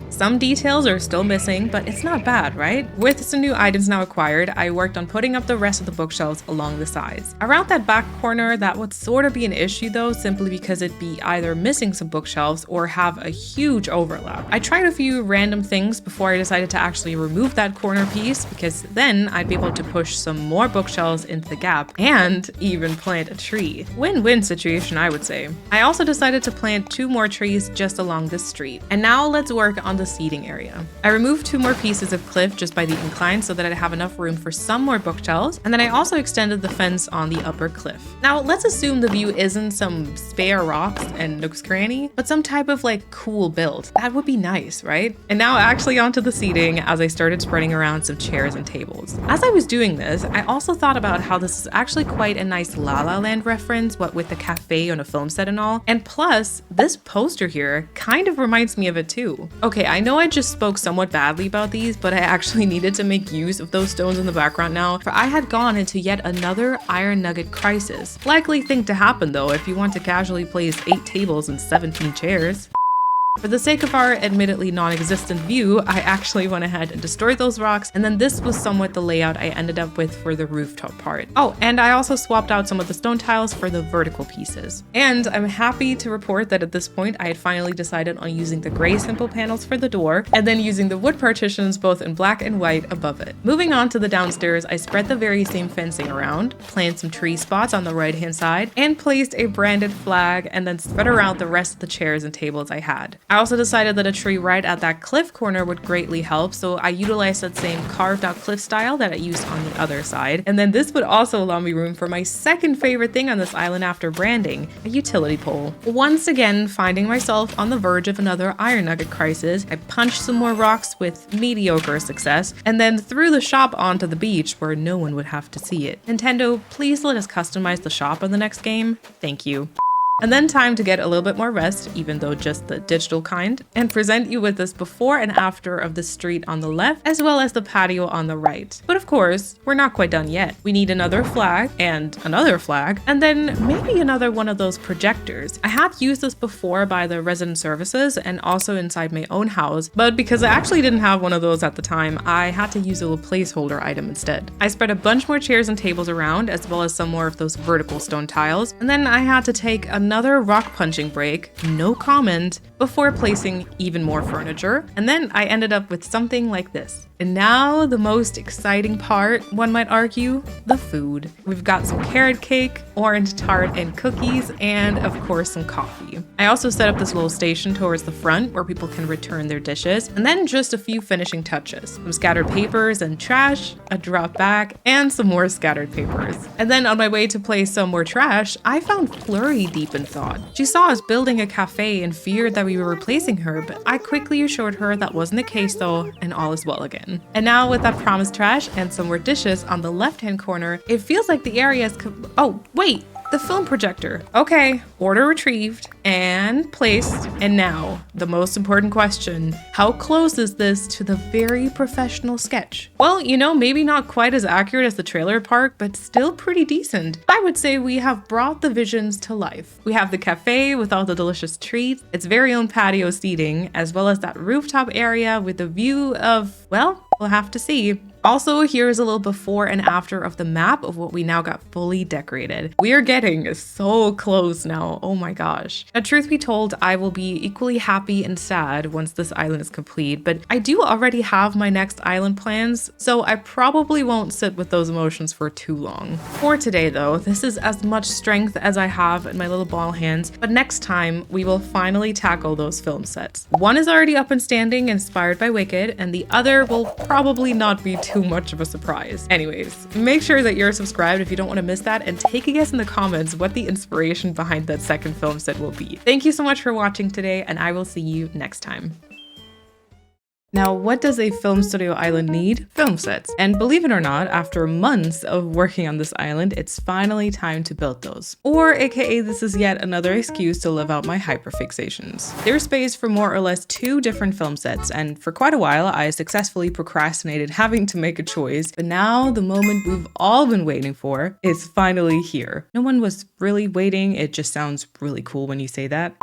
[SPEAKER 1] Some details are still missing, but it's not bad, right? With some new items now acquired, I worked on putting up the rest of the bookshelves along the sides. Around that back corner, that would sort of be an issue though, simply because it'd be either missing some bookshelves or have a huge overlap. I tried a few random things before I decided to actually remove that corner piece, because then I'd be able to push some more bookshelves into the gap and even plant a tree. Win-win situation, I would say. I also decided to plant 2 more trees just along this street. And now let's work on the seating area. I removed 2 more pieces of cliff just by the incline so that I'd have enough room for some more bookshelves, and then I also extended the fence on the upper cliff. Now let's assume the view isn't some spare rocks and nooks cranny, but some type of like cool build. That would be nice, right? And now actually onto the seating as I started spreading around some chairs and tables. As I was doing this, I also thought about how this is actually quite a nice La La Land reference, what with the cafe on a film set and all. And plus, this poster here kind of reminds me of it too. Okay, I know I just spoke somewhat badly about these, but I actually needed to make use of those stones in the background now, for I had gone into yet another iron nugget crisis. Likely thing to happen though if you want to casually place 8 tables and 17 chairs. For the sake of our admittedly non-existent view, I actually went ahead and destroyed those rocks, and then this was somewhat the layout I ended up with for the rooftop part. Oh, and I also swapped out some of the stone tiles for the vertical pieces. And I'm happy to report that at this point I had finally decided on using the gray simple panels for the door, and then using the wood partitions both in black and white above it. Moving on to the downstairs, I spread the very same fencing around, planted some tree spots on the right hand side, and placed a branded flag, and then spread around the rest of the chairs and tables I had. I also decided that a tree right at that cliff corner would greatly help, so I utilized that same carved out cliff style that I used on the other side. And then this would also allow me room for my second favorite thing on this island after branding, a utility pole. Once again, finding myself on the verge of another iron nugget crisis, I punched some more rocks with mediocre success, and then threw the shop onto the beach where no one would have to see it. Nintendo, please let us customize the shop in the next game. Thank you. And then time to get a little bit more rest, even though just the digital kind, and present you with this before and after of the street on the left, as well as the patio on the right. But of course, we're not quite done yet. We need another flag, and another flag, and then maybe another one of those projectors. I had used this before by the resident services and also inside my own house, but because I actually didn't have one of those at the time, I had to use a little placeholder item instead. I spread a bunch more chairs and tables around, as well as some more of those vertical stone tiles, and then I had to take another rock punching break, no comment, before placing even more furniture. And then I ended up with something like this. And now the most exciting part, one might argue, the food. We've got some carrot cake, orange tart and cookies, and of course some coffee. I also set up this little station towards the front where people can return their dishes, and then just a few finishing touches. Some scattered papers and trash, a drop back, and some more scattered papers. And then on my way to place some more trash, I found Flurry deep in thought. She saw us building a cafe and feared that we were replacing her, but I quickly assured her that wasn't the case though, and all is well again. And now with that promised trash and some more dishes on the left-hand corner, it feels like the area is oh, wait! The film projector. Okay, order retrieved and placed. And now, the most important question. How close is this to the very professional sketch? Well, you know, maybe not quite as accurate as the trailer park, but still pretty decent. I would say we have brought the visions to life. We have the cafe with all the delicious treats, its very own patio seating, as well as that rooftop area with the view of, well, we'll have to see. Also, here's a little before and after of the map of what we now got fully decorated. We are getting so close now. Oh my gosh. Now, truth be told, I will be equally happy and sad once this island is complete, but I do already have my next island plans, so I probably won't sit with those emotions for too long. For today though, this is as much strength as I have in my little ball hands, but next time we will finally tackle those film sets. One is already up and standing, inspired by Wicked, and the other will probably not be too much of a surprise. Anyways, make sure that you're subscribed if you don't want to miss that, and take a guess in the comments what the inspiration behind that second film set will be. Thank you so much for watching today, and I will see you next time. Now, what does a film studio island need? Film sets. And believe it or not, after months of working on this island, it's finally time to build those. Or aka this is yet another excuse to live out my hyperfixations. There's space for more or less 2 different film sets, and for quite a while I successfully procrastinated having to make a choice, but now the moment we've all been waiting for is finally here. No one was really waiting, it just sounds really cool when you say that.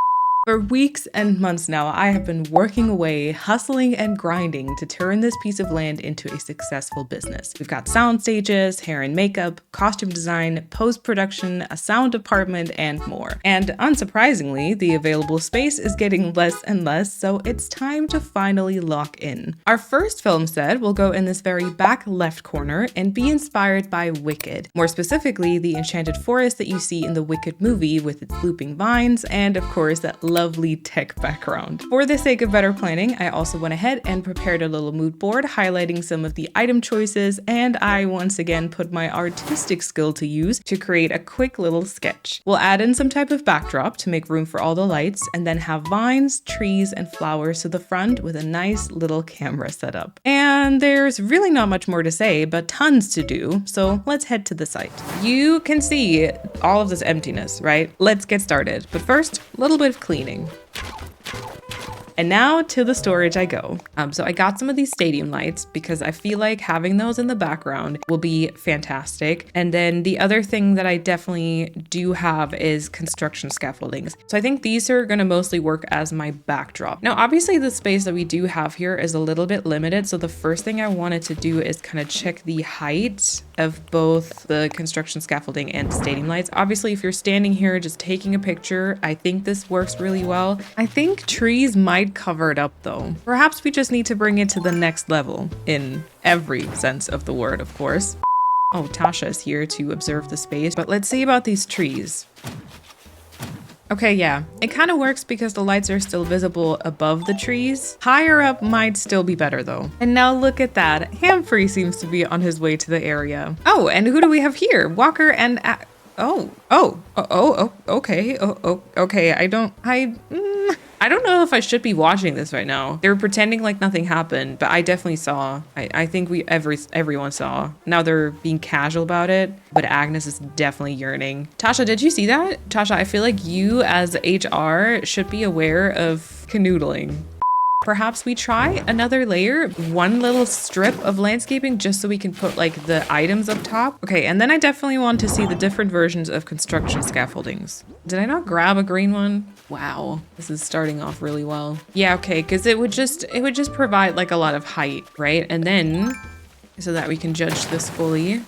[SPEAKER 1] For weeks and months now, I have been working away, hustling and grinding to turn this piece of land into a successful business. We've got sound stages, hair and makeup, costume design, post-production, a sound department, and more. And unsurprisingly, the available space is getting less and less, so it's time to finally lock in. Our first film set will go in this very back left corner and be inspired by Wicked. More specifically, the enchanted forest that you see in the Wicked movie with its looping vines, and of course that lovely tech background. For the sake of better planning, I also went ahead and prepared a little mood board highlighting some of the item choices, and I once again put my artistic skill to use to create a quick little sketch. We'll add in some type of backdrop to make room for all the lights, and then have vines, trees, and flowers to the front with a nice little camera setup. And there's really not much more to say, but tons to do, so let's head to the site. You can see all of this emptiness, right? Let's get started. But first, a little bit of cleaning. And now to the storage I go. So I got some of these stadium lights because I feel like having those in the background will be fantastic. And then the other thing that I definitely do have is construction scaffoldings. So I think these are gonna mostly work as my backdrop. Now, obviously the space that we do have here is a little bit limited. So the first thing I wanted to do is kind of check the height of both the construction scaffolding and stadium lights. Obviously, if you're standing here just taking a picture, I think this works really well. I think trees might cover it up though. Perhaps we just need to bring it to the next level in every sense of the word, of course. Oh, Tasha is here to observe the space, but let's see about these trees. Okay, yeah, it kind of works because the lights are still visible above the trees. Higher up might still be better though. And now look at that. Humphrey seems to be on his way to the area. Oh, and who do we have here? Walker and okay. I don't know if I should be watching this right now. They were pretending like nothing happened, but I definitely saw. I think everyone saw. Now they're being casual about it, but Agnes is definitely yearning. Tasha, did you see that? Tasha, I feel like you as HR should be aware of canoodling. Perhaps we try another layer, one little strip of landscaping just so we can put like the items up top. Okay, and then I definitely want to see the different versions of construction scaffoldings. Did I not grab a green one? Wow, this is starting off really well. Yeah, okay, because it would just provide like a lot of height, right? And then so that we can judge this fully.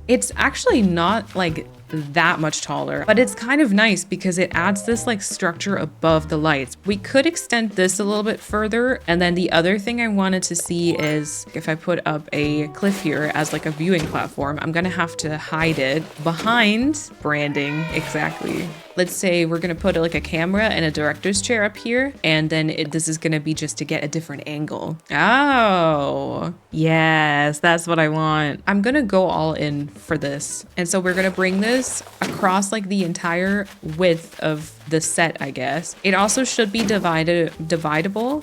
[SPEAKER 1] It's actually not like that much taller, but it's kind of nice because it adds this like structure above the lights. We could extend this a little bit further. And then the other thing I wanted to see is if I put up a cliff here as like a viewing platform, I'm gonna have to hide it behind branding. Exactly. Let's say we're gonna put like a camera and a director's chair up here, and then this is gonna be just to get a different angle. Oh, yes, that's what I want. I'm gonna go all in for this. And so we're gonna bring this across like the entire width of the set, I guess. It also should be dividable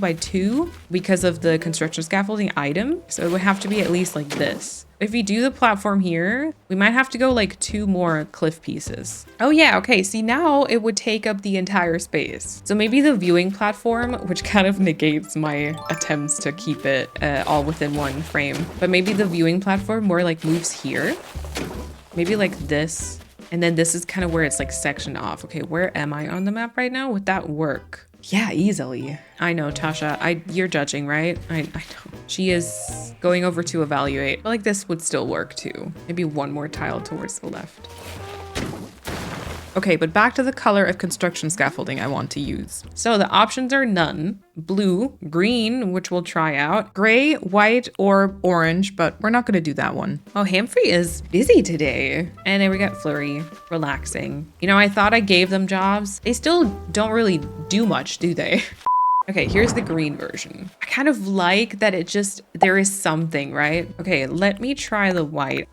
[SPEAKER 1] by 2 because of the construction scaffolding item. So it would have to be at least like this. If we do the platform here, we might have to go like 2 more cliff pieces. Oh yeah, okay, see now it would take up the entire space. So maybe the viewing platform, which kind of negates my attempts to keep it all within one frame, but maybe the viewing platform more like moves here. Maybe like this. And then this is kind of where it's like sectioned off. Okay, where am I on the map right now? Would that work? Yeah, easily. I know, Tasha, you're judging, right? I know. She is going over to evaluate. I feel like this would still work too. Maybe one more tile towards the left. Okay, but back to the color of construction scaffolding I want to use. So the options are none, blue, green, which we'll try out, gray, white, or orange, but we're not gonna do that one. Oh, Humphrey is busy today. And then we got Flurry, relaxing. You know, I thought I gave them jobs. They still don't really do much, do they? Okay, here's the green version. I kind of like that there is something, right? Okay, let me try the white.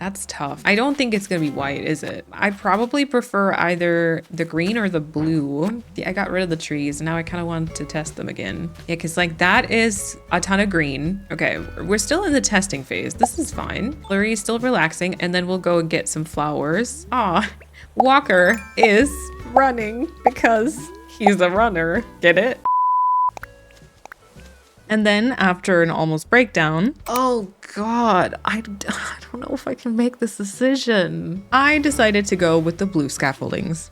[SPEAKER 1] That's tough. I don't think it's gonna be white, is it? I probably prefer either the green or the blue. Yeah, I got rid of the trees. Now I kind of want to test them again. Yeah, because like that is a ton of green. Okay, we're still in the testing phase. This is fine. Flurry is still relaxing, and then we'll go and get some flowers. Aw, Walker is running because he's a runner. Get it? And then after an almost breakdown, oh God, I don't know if I can make this decision. I decided to go with the blue scaffoldings.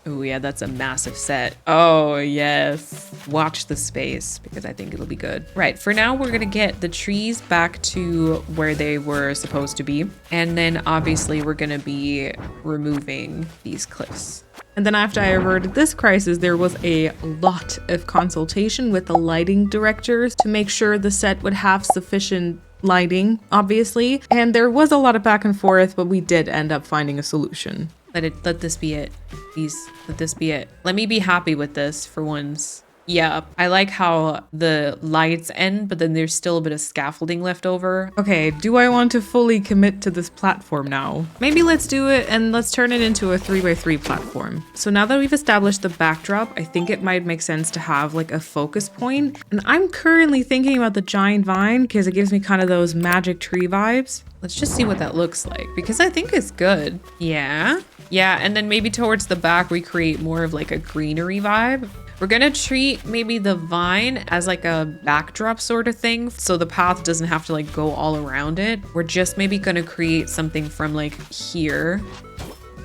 [SPEAKER 1] Oh yeah, that's a massive set. Oh yes. Watch the space because I think it'll be good. Right, for now we're gonna get the trees back to where they were supposed to be. And then obviously we're gonna be removing these cliffs. And then after I averted this crisis, there was a lot of consultation with the lighting directors to make sure the set would have sufficient lighting, obviously. And there was a lot of back and forth, but we did end up finding a solution. Let this be it. Please, let this be it. Let me be happy with this for once. Yeah, I like how the lights end, but then there's still a bit of scaffolding left over. Okay, do I want to fully commit to this platform now? Maybe let's do it and let's turn it into a 3x3 platform. So now that we've established the backdrop, I think it might make sense to have like a focus point. And I'm currently thinking about the giant vine because it gives me kind of those magic tree vibes. Let's just see what that looks like because I think it's good. Yeah. Yeah, and then maybe towards the back, we create more of like a greenery vibe. We're gonna treat maybe the vine as like a backdrop sort of thing. So the path doesn't have to like go all around it. We're just maybe gonna create something from like here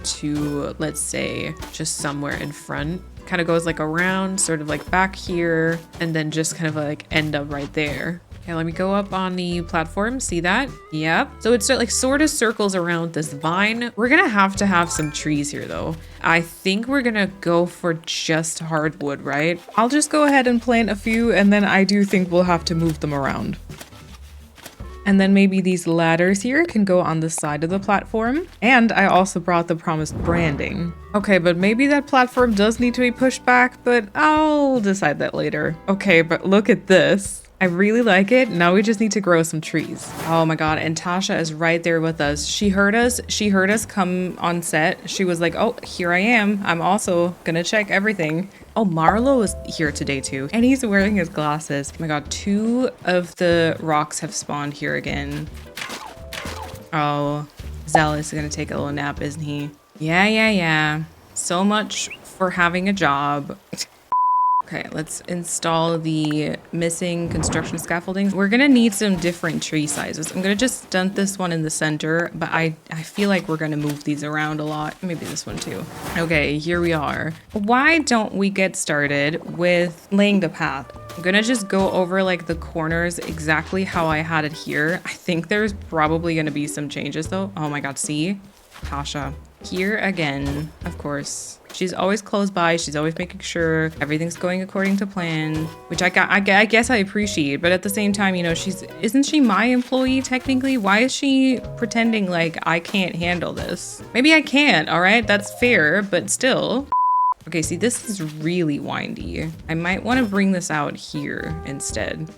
[SPEAKER 1] to, let's say, just somewhere in front. Kind of goes like around, sort of like back here, and then just kind of like end up right there. Okay, let me go up on the platform. See that? Yep. So it's like sort of circles around this vine. We're gonna have to have some trees here though. I think we're gonna go for just hardwood, right? I'll just go ahead and plant a few and then I do think we'll have to move them around. And then maybe these ladders here can go on the side of the platform. And I also brought the promised branding. Okay, but maybe that platform does need to be pushed back, but I'll decide that later. Okay, but look at this. I really like it. Now we just need to grow some trees. Oh my God. And Tasha is right there with us. She heard us come on set. She was like, oh, here I am. I'm also gonna check everything. Oh, Marlo is here today too. And he's wearing his glasses. Oh my God, 2 of the rocks have spawned here again. Oh, Zell is gonna take a little nap, isn't he? Yeah. So much for having a job. Okay, let's install the missing construction scaffolding. We're gonna need some different tree sizes. I'm gonna just stunt this one in the center, but I feel like we're gonna move these around a lot. Maybe this one too. Okay, here we are. Why don't we get started with laying the path? I'm gonna just go over like the corners exactly how I had it here. I think there's probably gonna be some changes though. Oh my God, see? Tasha. Here again, of course. She's always close by. She's always making sure everything's going according to plan, which I guess I appreciate. But at the same time, you know, isn't she my employee technically? Why is she pretending like I can't handle this? Maybe I can't, all right? That's fair, but still. Okay, see, this is really windy. I might want to bring this out here instead.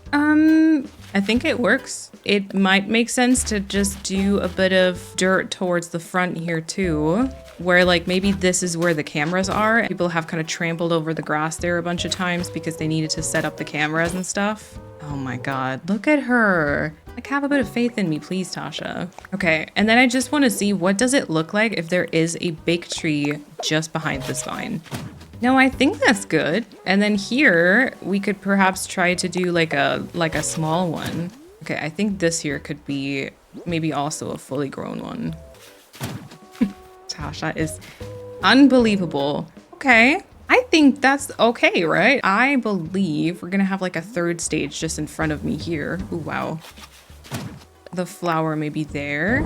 [SPEAKER 1] I think it works. It might make sense to just do a bit of dirt towards the front here too, where like maybe this is where the cameras are. People have kind of trampled over the grass there a bunch of times because they needed to set up the cameras and stuff. Oh my God, look at her. Like, have a bit of faith in me, please, Tasha. Okay, and then I just want to see what does it look like if there is a big tree just behind this vine. No, I think that's good. And then here we could perhaps try to do like a small one. Okay, I think this here could be maybe also a fully grown one. Tasha is unbelievable. Okay, I think think that's okay, right? I believe we're gonna have like a third stage just in front of me here. Ooh, wow. The flower may be there.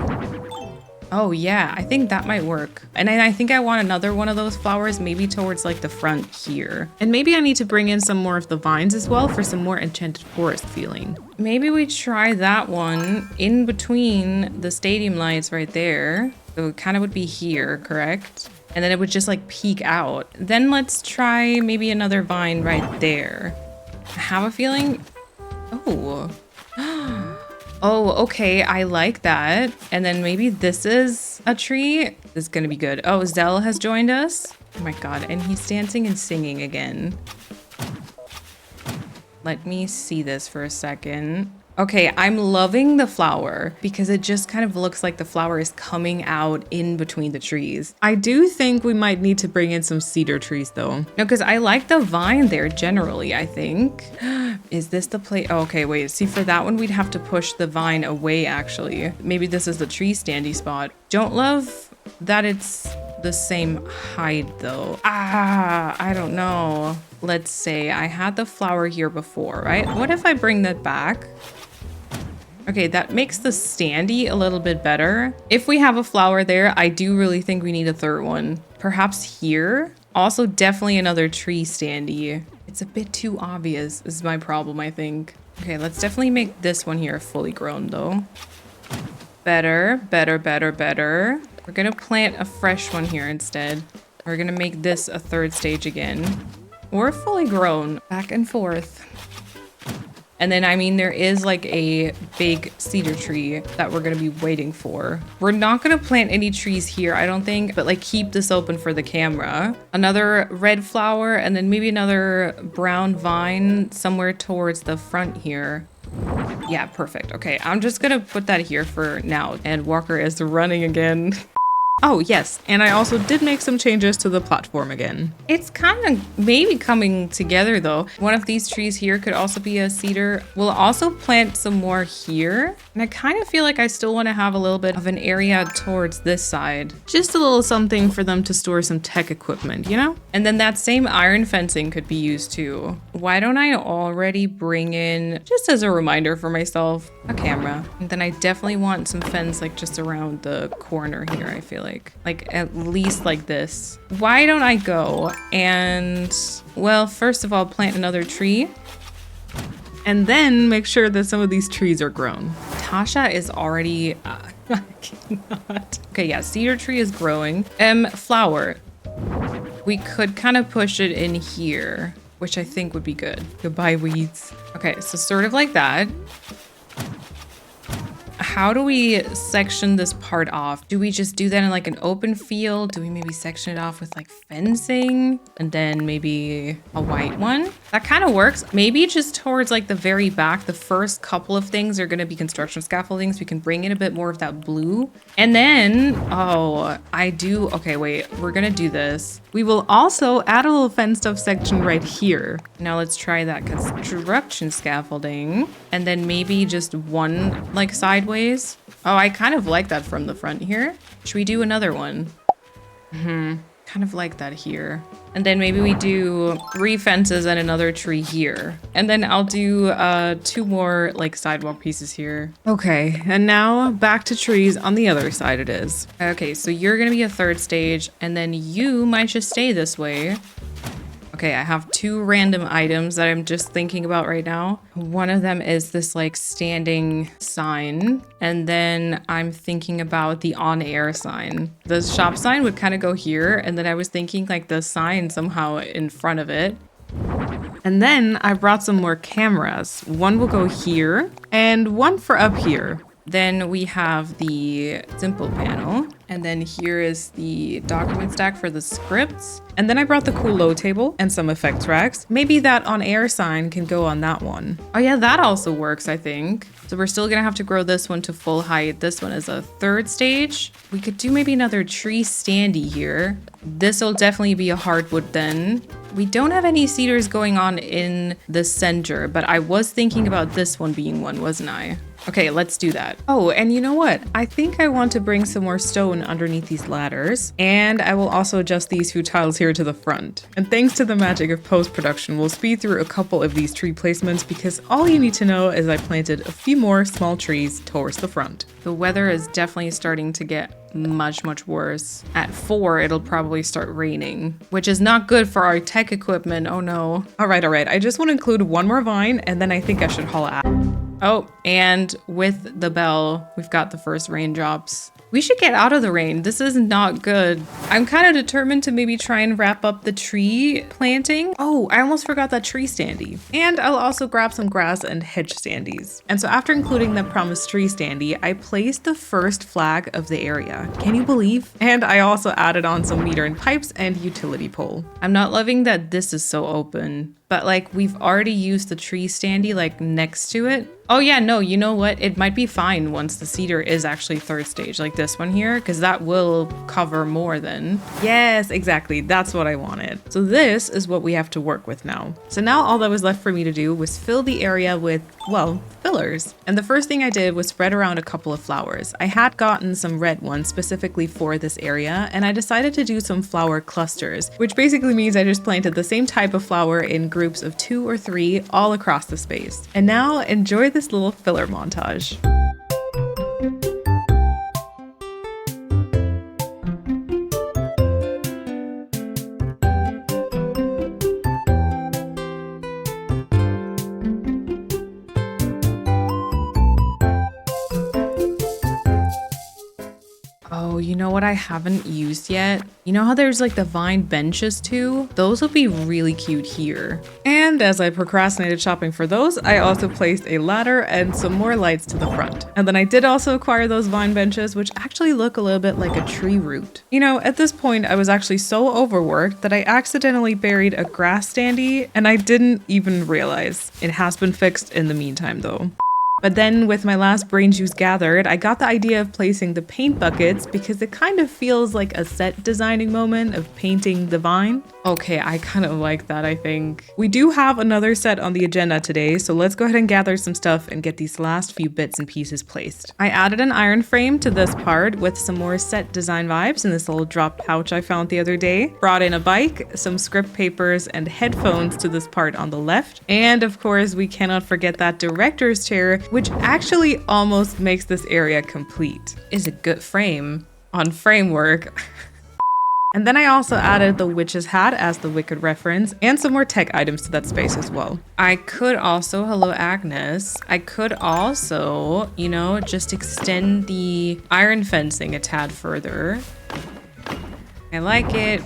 [SPEAKER 1] Oh yeah, I think that might work. And I think I want another one of those flowers maybe towards like the front here. And maybe I need to bring in some more of the vines as well for some more enchanted forest feeling. Maybe we try that one in between the stadium lights right there. So it kind of would be here, correct? And then it would just like peek out. Then let's try maybe another vine right there. I have a feeling, oh. Oh, okay, I like that. And then maybe this is a tree. This is gonna be good. Oh, Zell has joined us. Oh my God, and he's dancing and singing again. Let me see this for a second. Okay, I'm loving the flower because it just kind of looks like the flower is coming out in between the trees. I do think we might need to bring in some cedar trees though. No, because I like the vine there generally, I think. Is this the place? Oh, okay, wait. See, for that one, we'd have to push the vine away actually. Maybe this is the tree standy spot. Don't love that it's the same height though. I don't know. Let's say I had the flower here before, right? What if I bring that back? Okay, that makes the standee a little bit better. If we have a flower there, I do really think we need a third one. Perhaps here? Also, definitely another tree standee. It's a bit too obvious is my problem, I think. Okay, let's definitely make this one here fully grown though. Better, better, better, better. We're gonna plant a fresh one here instead. We're gonna make this a third stage again. Or fully grown, back and forth. And then, I mean, there is like a big cedar tree that we're gonna be waiting for. We're not gonna plant any trees here, I don't think, but like keep this open for the camera. Another red flower and then maybe another brown vine somewhere towards the front here. Yeah, perfect. Okay, I'm just gonna put that here for now. And Walker is running again. Oh, yes, and I also did make some changes to the platform again. It's kind of maybe coming together though. One of these trees here could also be a cedar. We'll also plant some more here. And I kind of feel like I still want to have a little bit of an area towards this side. Just a little something for them to store some tech equipment, you know? And then that same iron fencing could be used too. Why don't I already bring in, just as a reminder for myself, a camera? And then I definitely want some fence like just around the corner here, I feel like at least like this. Why don't I go and, well, first of all, plant another tree and then make sure that some of these trees are grown. Tasha is already, I cannot. Okay, yeah, cedar tree is growing. Flower. We could kind of push it in here, which I think would be good. Goodbye, weeds. Okay, so sort of like that. How do we section this part off? Do we just do that in like an open field? Do we maybe section it off with like fencing and then maybe a white one? That kind of works. Maybe just towards like the very back, the first couple of things are going to be construction scaffoldings. We can bring in a bit more of that blue. And then, oh, okay, wait, we're going to do this. We will also add a little fenced off section right here. Now let's try that construction scaffolding and then maybe just one like sideways. Oh, I kind of like that from the front here. Should we do another one? Kind of like that here. And then maybe we do 3 fences and another tree here. And then I'll do 2 more like sidewalk pieces here. Okay, and now back to trees on the other side it is. Okay, so you're gonna be a third stage and then you might just stay this way. Okay, I have 2 random items that I'm just thinking about right now. One of them is this like standing sign. And then I'm thinking about the on-air sign. The shop sign would kind of go here. And then I was thinking like the sign somehow in front of it. And then I brought some more cameras. One will go here and one for up here. Then we have the simple panel. And then here is the document stack for the scripts. And then I brought the cool low table and some effects racks. Maybe that on air sign can go on that one. Oh yeah, that also works, I think. So we're still gonna have to grow this one to full height. This one is a third stage. We could do maybe another tree standee here. This will definitely be a hardwood then. We don't have any cedars going on in the center, but I was thinking about this one being one, wasn't I? Okay, let's do that. Oh, and you know what? I think I want to bring some more stone underneath these ladders, and I will also adjust these few tiles here to the front. And thanks to the magic of post-production, we'll speed through a couple of these tree placements because all you need to know is I planted a few more small trees towards the front. The weather is definitely starting to get much worse. At 4, it'll probably start raining, which is not good for our tech equipment. Oh no. All right. I just want to include one more vine, and then I think I should haul out. Oh, and with the bell, we've got the first raindrops. We should get out of the rain. This is not good. I'm kind of determined to maybe try and wrap up the tree planting. Oh, I almost forgot that tree standee. And I'll also grab some grass and hedge standees. And so after including the promised tree standee, I placed the first flag of the area. Can you believe? And I also added on some meter and pipes and utility pole. I'm not loving that this is so open, but like we've already used the tree standee like next to it. Oh yeah, no, you know what? It might be fine once the cedar is actually 3rd stage, like this one here, because that will cover more than. Yes, exactly. That's what I wanted. So this is what we have to work with now. So now all that was left for me to do was fill the area with, well, fillers. And the first thing I did was spread around a couple of flowers. I had gotten some red ones specifically for this area, and I decided to do some flower clusters, which basically means I just planted the same type of flower in groups of 2 or 3 all across the space. And now enjoy this little filler montage. Oh, you know what I haven't used yet? You know how there's like the vine benches too? Those would be really cute here. And as I procrastinated shopping for those, I also placed a ladder and some more lights to the front. And then I did also acquire those vine benches, which actually look a little bit like a tree root. You know, at this point, I was actually so overworked that I accidentally buried a grass standee and I didn't even realize. It has been fixed in the meantime though. But then with my last brain juice gathered, I got the idea of placing the paint buckets because it kind of feels like a set designing moment of painting the vine. Okay, I kind of like that, I think. We do have another set on the agenda today, so let's go ahead and gather some stuff and get these last few bits and pieces placed. I added an iron frame to this part with some more set design vibes in this little drop pouch I found the other day. Brought in a bike, some script papers, and headphones to this part on the left. And of course, we cannot forget that director's chair, which actually almost makes this area complete. Is a good frame on framework. And then I also added the witch's hat as the Wicked reference and some more tech items to that space as well. I could also, hello Agnes, I could also, you know, just extend the iron fencing a tad further. I like it.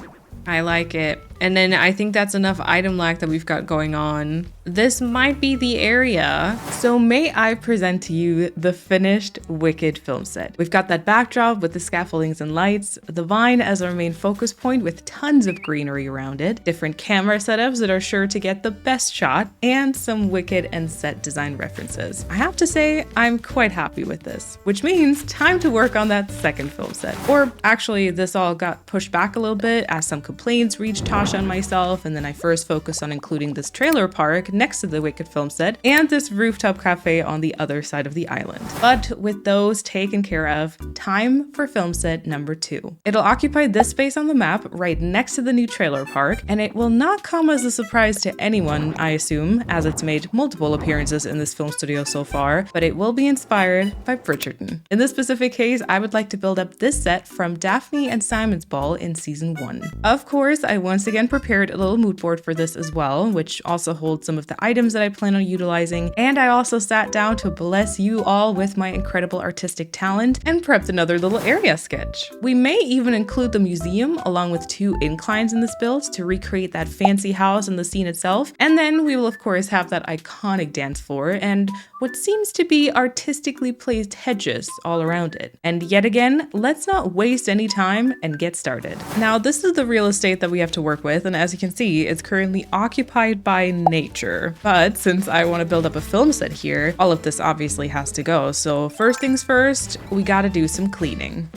[SPEAKER 1] I like it. And then I think that's enough item lag that we've got going on. This might be the area. So may I present to you the finished Wicked film set. We've got that backdrop with the scaffoldings and lights, the vine as our main focus point with tons of greenery around it, different camera setups that are sure to get the best shot, and some Wicked and set design references. I have to say, I'm quite happy with this, which means time to work on that second film set. Or actually, this all got pushed back a little bit as some complaints reached Tasha and myself, and then I first focused on including this trailer park next to the Wicked film set and this rooftop cafe on the other side of the island. But with those taken care of, time for film set number 2. It'll occupy this space on the map right next to the new trailer park, and it will not come as a surprise to anyone, I assume, as it's made multiple appearances in this film studio so far, but it will be inspired by Bridgerton. In this specific case, I would like to build up this set from Daphne and Simon's Ball in season 1. Of course, I once again prepared a little mood board for this as well, which also holds some of the items that I plan on utilizing, and I also sat down to bless you all with my incredible artistic talent and prepped another little area sketch. We may even include the museum along with 2 inclines in this build to recreate that fancy house and the scene itself, and then we will of course have that iconic dance floor and what seems to be artistically placed hedges all around it. And yet again, let's not waste any time and get started. Now this is the real estate that we have to work with, and as you can see, it's currently occupied by nature. But since I want to build up a film set here, all of this obviously has to go. So first things first, we gotta do some cleaning.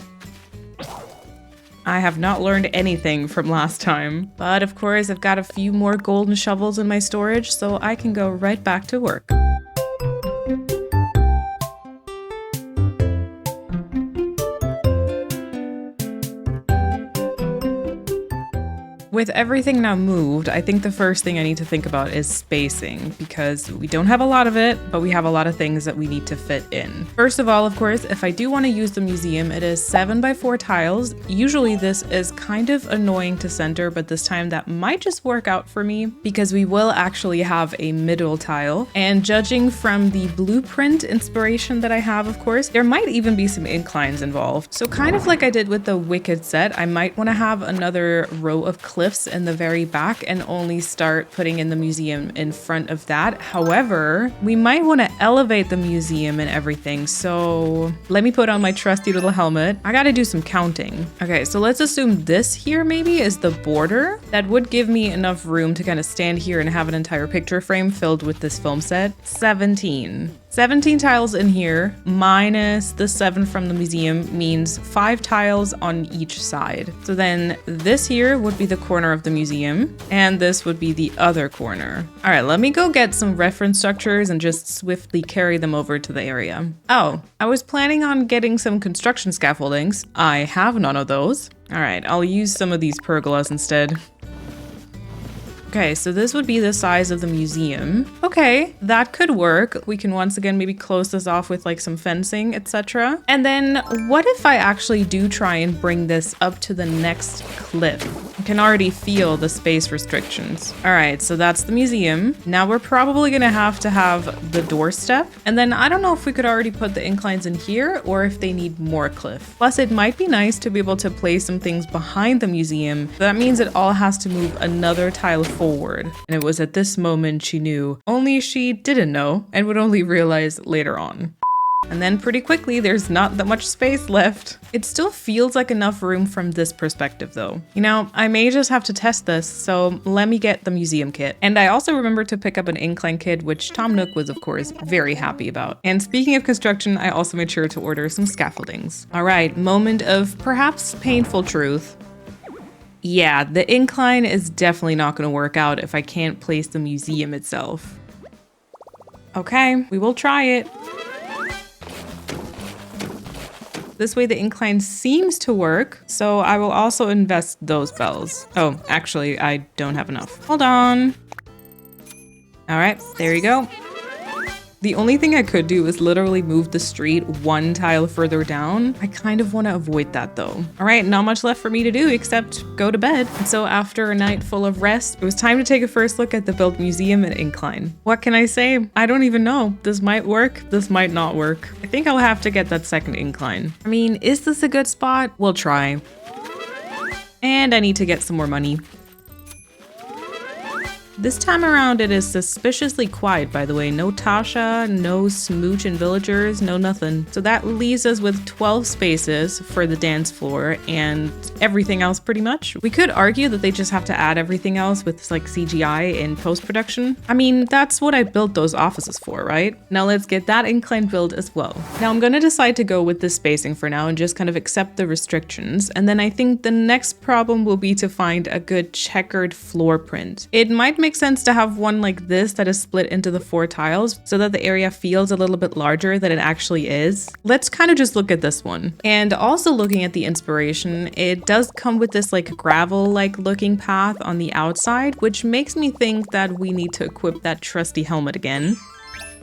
[SPEAKER 1] I have not learned anything from last time, but of course I've got a few more golden shovels in my storage, so I can go right back to work. With everything now moved, I think the first thing I need to think about is spacing, because we don't have a lot of it, but we have a lot of things that we need to fit in. First of all, of course, if I do want to use the museum, it is 7x4 tiles. Usually this is kind of annoying to center, but this time that might just work out for me because we will actually have a middle tile. And judging from the blueprint inspiration that I have, of course, there might even be some inclines involved. So kind of like I did with the Wicked set, I might want to have another row of cliffs in the very back and only start putting in the museum in front of that. However, we might want to elevate the museum and everything. So let me put on my trusty little helmet. I got to do some counting. Okay, so let's assume this here maybe is the border. That would give me enough room to kind of stand here and have an entire picture frame filled with this film set. 17 tiles in here minus the 7 from the museum means 5 tiles on each side. So then this here would be the corner of the museum and this would be the other corner. All right, let me go get some reference structures and just swiftly carry them over to the area. Oh, I was planning on getting some construction scaffoldings. I have none of those. All right, I'll use some of these pergolas instead. Okay, so this would be the size of the museum. Okay, that could work. We can once again maybe close this off with like some fencing, etc. And then what if I actually do try and bring this up to the next cliff? I can already feel the space restrictions. All right, so that's the museum. Now we're probably gonna have to have the doorstep. And then I don't know if we could already put the inclines in here or if they need more cliff. Plus it might be nice to be able to place some things behind the museum. That means it all has to move another tile forward. And it was at this moment she knew, only she didn't know and would only realize later on. And then pretty quickly, there's not that much space left. It still feels like enough room from this perspective though. You know, I may just have to test this, so let me get the museum kit. And I also remembered to pick up an incline kit, which Tom Nook was of course very happy about. And speaking of construction, I also made sure to order some scaffoldings. All right, moment of perhaps painful truth. Yeah, the incline is definitely not going to work out if I can't place the museum itself. Okay, we will try it. This way the incline seems to work, so I will also invest those bells. Oh, actually, I don't have enough. Hold on. All right, there you go. The only thing I could do is literally move the street one tile further down. I kind of want to avoid that though. All right, not much left for me to do except go to bed. And so after a night full of rest, it was time to take a first look at the built museum and incline. What can I say? I don't even know. This might work, this might not work. I think I'll have to get that second incline. I mean, is this a good spot? We'll try. And I need to get some more money. This time around, it is suspiciously quiet, by the way. No Tasha, no Smooch and villagers, no nothing. So that leaves us with 12 spaces for the dance floor and everything else pretty much. We could argue that they just have to add everything else with like CGI in post-production. I mean, that's what I built those offices for, right? Now let's get that incline built as well. Now I'm gonna decide to go with this spacing for now and just kind of accept the restrictions. And then I think the next problem will be to find a good checkered floor print. It might make sense to have one like this that is split into the 4 tiles so that the area feels a little bit larger than it actually is. Let's kind of just look at this one. And also looking at the inspiration, it does come with this like gravel-like looking path on the outside, which makes me think that we need to equip that trusty helmet again.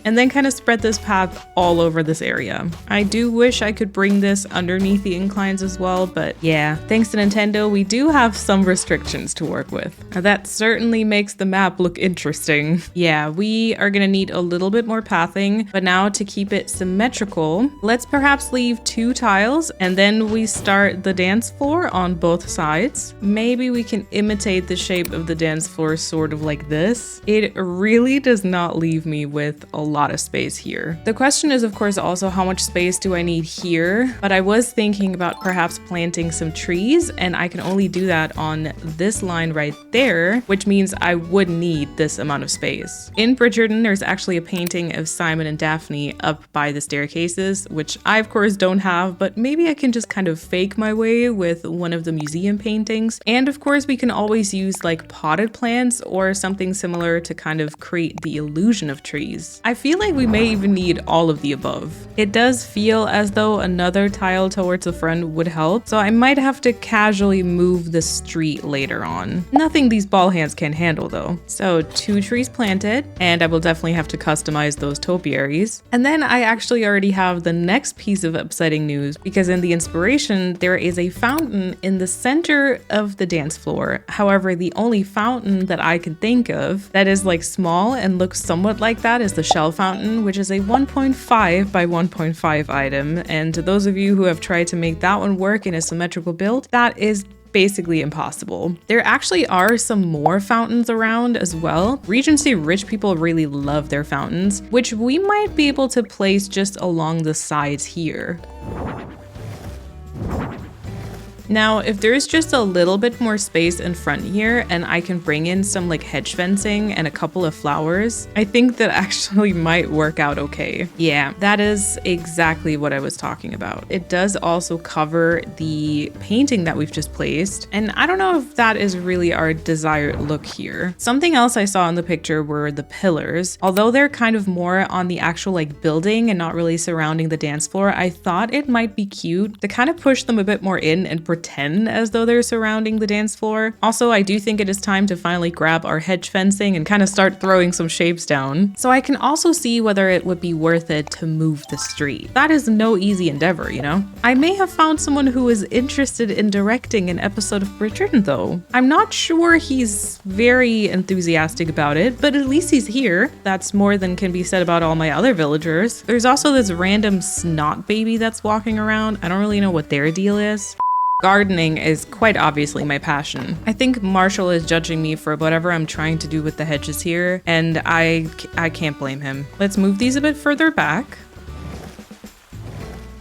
[SPEAKER 1] And then kind of spread this path all over this area. I do wish I could bring this underneath the inclines as well, but yeah, thanks to Nintendo, we do have some restrictions to work with. Now that certainly makes the map look interesting. Yeah, we are gonna need a little bit more pathing, but now to keep it symmetrical, let's perhaps leave 2 tiles and then we start the dance floor on both sides. Maybe we can imitate the shape of the dance floor sort of like this. It really does not leave me with a lot of space here. The question is, of course, also how much space do I need here? But I was thinking about perhaps planting some trees, and I can only do that on this line right there, which means I would need this amount of space. In Bridgerton, there's actually a painting of Simon and Daphne up by the staircases, which I, of course, don't have, but maybe I can just kind of fake my way with one of the museum paintings. And of course, we can always use like potted plants or something similar to kind of create the illusion of trees. I feel feel like we may even need all of the above. It does feel as though another tile towards the front would help, so I might have to casually move the street later on. Nothing these ball hands can handle though. So 2 trees planted, and I will definitely have to customize those topiaries. And then I actually already have the next piece of upsetting news, because in the inspiration, there is a fountain in the center of the dance floor. However, the only fountain that I can think of that is like small and looks somewhat like that is the shell fountain, which is a 1.5 by 1.5 item. And to those of you who have tried to make that one work in a symmetrical build, that is basically impossible. There actually are some more fountains around as well. Regency rich people really love their fountains, which we might be able to place just along the sides here. Now, if there's just a little bit more space in front here and I can bring in some like hedge fencing and a couple of flowers, I think that actually might work out okay. Yeah, that is exactly what I was talking about. It does also cover the painting that we've just placed, and I don't know if that is really our desired look here. Something else I saw in the picture were the pillars. Although they're kind of more on the actual like building and not really surrounding the dance floor, I thought it might be cute to kind of push them a bit more in and pretend as though they're surrounding the dance floor. Also, I do think it is time to finally grab our hedge fencing and kind of start throwing some shapes down. So I can also see whether it would be worth it to move the street. That is no easy endeavor, you know? I may have found someone who is interested in directing an episode of Bridgerton though. I'm not sure he's very enthusiastic about it, but at least he's here. That's more than can be said about all my other villagers. There's also this random snot baby that's walking around. I don't really know what their deal is. Gardening is quite obviously my passion. I think Marshall is judging me for whatever I'm trying to do with the hedges here, and I can't blame him. Let's move these a bit further back.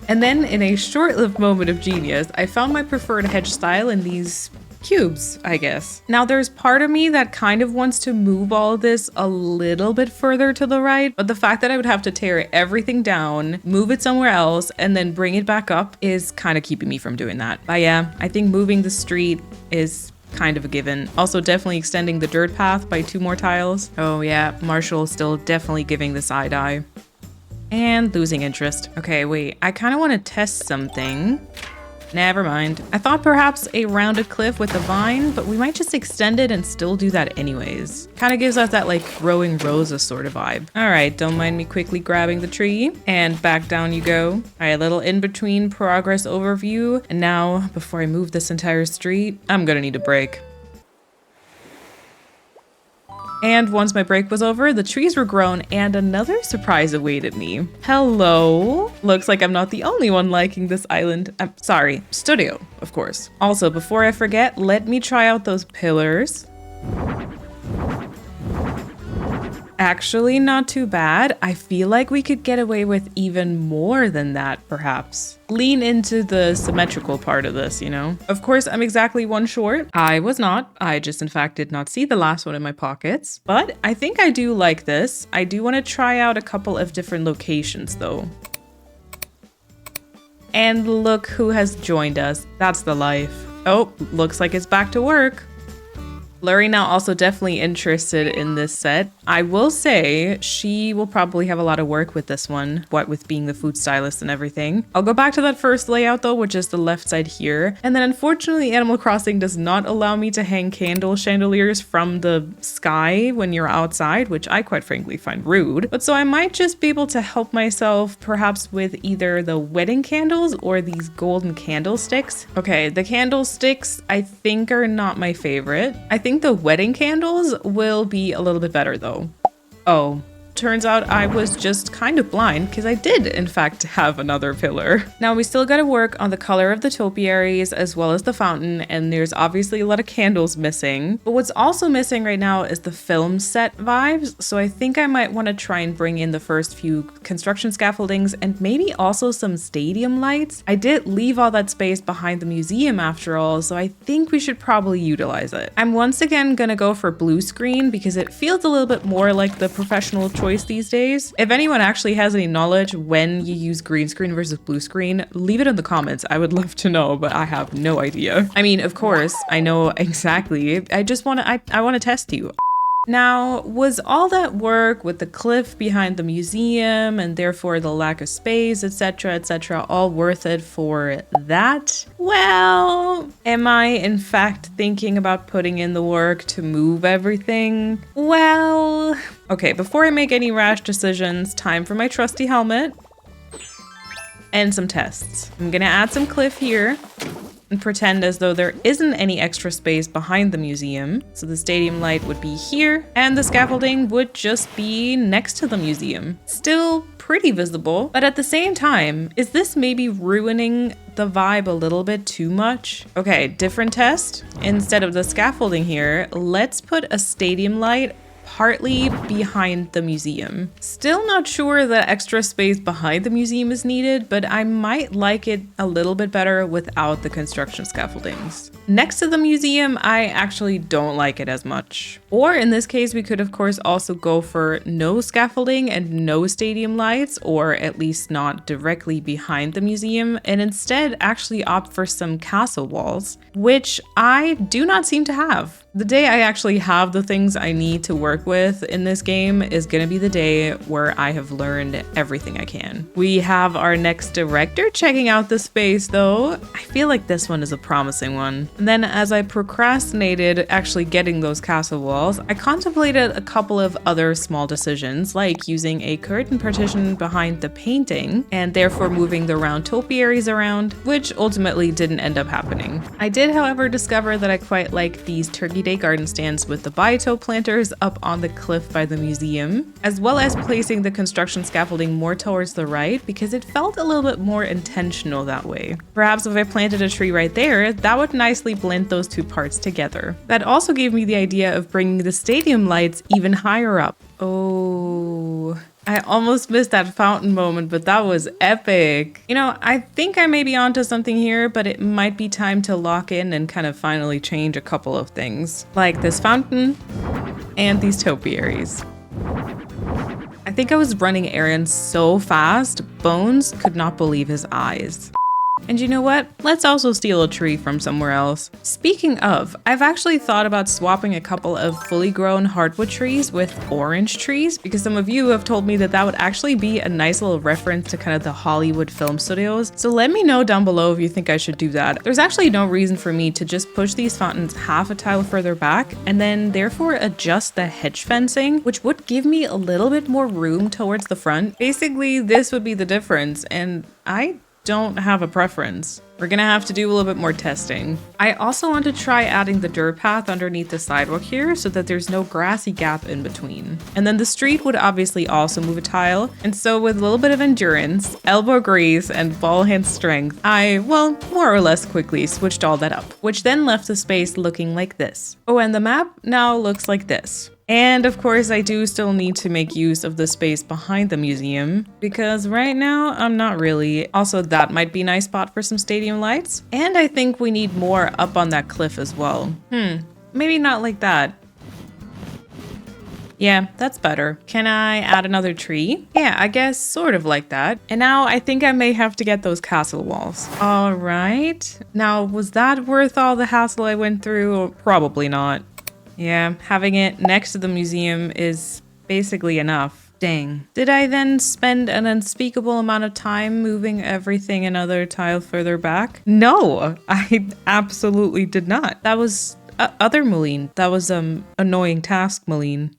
[SPEAKER 1] And then in a short-lived moment of genius, I found my preferred hedge style in these cubes, I guess. Now there's part of me that kind of wants to move all of this a little bit further to the right, but the fact that I would have to tear everything down, move it somewhere else, and then bring it back up is kind of keeping me from doing that. But yeah, I think moving the street is kind of a given. Also definitely extending the dirt path by 2 more tiles. Oh yeah, Marshall still definitely giving the side eye. And losing interest. Okay, wait, I kind of want to test something. Never mind. I thought perhaps a rounded cliff with a vine, but we might just extend it and still do that anyways. Kind of gives us that like growing roses sort of vibe. All right, don't mind me quickly grabbing the tree and back down you go. All right, a little in-between progress overview. And now, before I move this entire street, I'm gonna need a break. And once my break was over, the trees were grown and another surprise awaited me. Hello. Looks like I'm not the only one liking this island. I'm sorry, studio, of course. Also, before I forget, let me try out those pillars. Actually, not too bad. I feel like we could get away with even more than that, perhaps. Lean into the symmetrical part of this, you know? Of course, I'm exactly 1 short. I was not. I just, in fact, did not see the last one in my pockets. But I think I do like this. I do want to try out a couple of different locations, though. And look who has joined us. That's the life. Oh, looks like it's back to work. Blurry now also definitely interested in this set. I will say she will probably have a lot of work with this one, what with being the food stylist and everything. I'll go back to that first layout though, which is the left side here. And then unfortunately Animal Crossing does not allow me to hang candle chandeliers from the sky when you're outside, which I quite frankly find rude. But so I might just be able to help myself perhaps with either the wedding candles or these golden candlesticks. Okay, the candlesticks I think are not my favorite. I think the wedding candles will be a little bit better though. Oh, turns out I was just kind of blind because I did in fact have another pillar. Now we still got to work on the color of the topiaries as well as the fountain, and there's obviously a lot of candles missing. But what's also missing right now is the film set vibes. So I think I might want to try and bring in the first few construction scaffoldings and maybe also some stadium lights. I did leave all that space behind the museum after all, so I think we should probably utilize it. I'm once again gonna go for blue screen because it feels a little bit more like the professional choice these days. If anyone actually has any knowledge when you use green screen versus blue screen, leave it in the comments. I would love to know, but I have no idea. I mean, of course, I know exactly. I just want to, I want to test you. Now, was all that work with the cliff behind the museum and therefore the lack of space, etc., all worth it for that? Well, am I in fact thinking about putting in the work to move everything? Well, okay, before I make any rash decisions, time for my trusty helmet and some tests. I'm gonna add some cliff here and pretend as though there isn't any extra space behind the museum. So the stadium light would be here and the scaffolding would just be next to the museum. Still pretty visible, but at the same time, is this maybe ruining the vibe a little bit too much? Okay, different test. Instead of the scaffolding here, let's put a stadium light partly behind the museum. Still not sure the extra space behind the museum is needed, but I might like it a little bit better without the construction scaffoldings. Next to the museum, I actually don't like it as much. Or in this case, we could of course also go for no scaffolding and no stadium lights, or at least not directly behind the museum, and instead actually opt for some castle walls, which I do not seem to have. The day I actually have the things I need to work with in this game is gonna be the day where I have learned everything I can. We have our next director checking out the space though. I feel like this one is a promising one. And then as I procrastinated actually getting those castle walls, I contemplated a couple of other small decisions, like using a curtain partition behind the painting and therefore moving the round topiaries around, which ultimately didn't end up happening. I did, however, discover that I quite like these Turkey Day garden stands with the biotope planters up on the cliff by the museum, as well as placing the construction scaffolding more towards the right because it felt a little bit more intentional that way. Perhaps if I planted a tree right there, that would nicely blend those two parts together. That also gave me the idea of bringing the stadium lights even higher up. Oh, I almost missed that fountain moment, but that was epic. You know, I think I may be onto something here, but it might be time to lock in and kind of finally change a couple of things, like this fountain and these topiaries. I think I was running errands so fast, Bones could not believe his eyes. And you know what? Let's also steal a tree from somewhere else. Speaking of, I've actually thought about swapping a couple of fully grown hardwood trees with orange trees because some of you have told me that that would actually be a nice little reference to kind of the Hollywood film studios. So let me know down below if you think I should do that. There's actually no reason for me to just push these fountains half a tile further back and then therefore adjust the hedge fencing, which would give me a little bit more room towards the front. Basically, this would be the difference, and I don't have a preference. We're gonna have to do a little bit more testing. I also want to try adding the dirt path underneath the sidewalk here so that there's no grassy gap in between. And then the street would obviously also move a tile. And so with a little bit of endurance, elbow grease, and ball hand strength, I, well, more or less quickly switched all that up, which then left the space looking like this. Oh, and the map now looks like this. And of course, I do still need to make use of the space behind the museum because right now I'm not really. Also, that might be a nice spot for some stadium lights. And I think we need more up on that cliff as well. Maybe not like that. Yeah, that's better. Can I add another tree? Yeah, I guess sort of like that. And now I think I may have to get those castle walls. All right. Now, was that worth all the hassle I went through? Probably not. Yeah, having it next to the museum is basically enough. Dang. Did I then spend an unspeakable amount of time moving everything another tile further back? No, I absolutely did not. That was other Malene. That was annoying task Malene.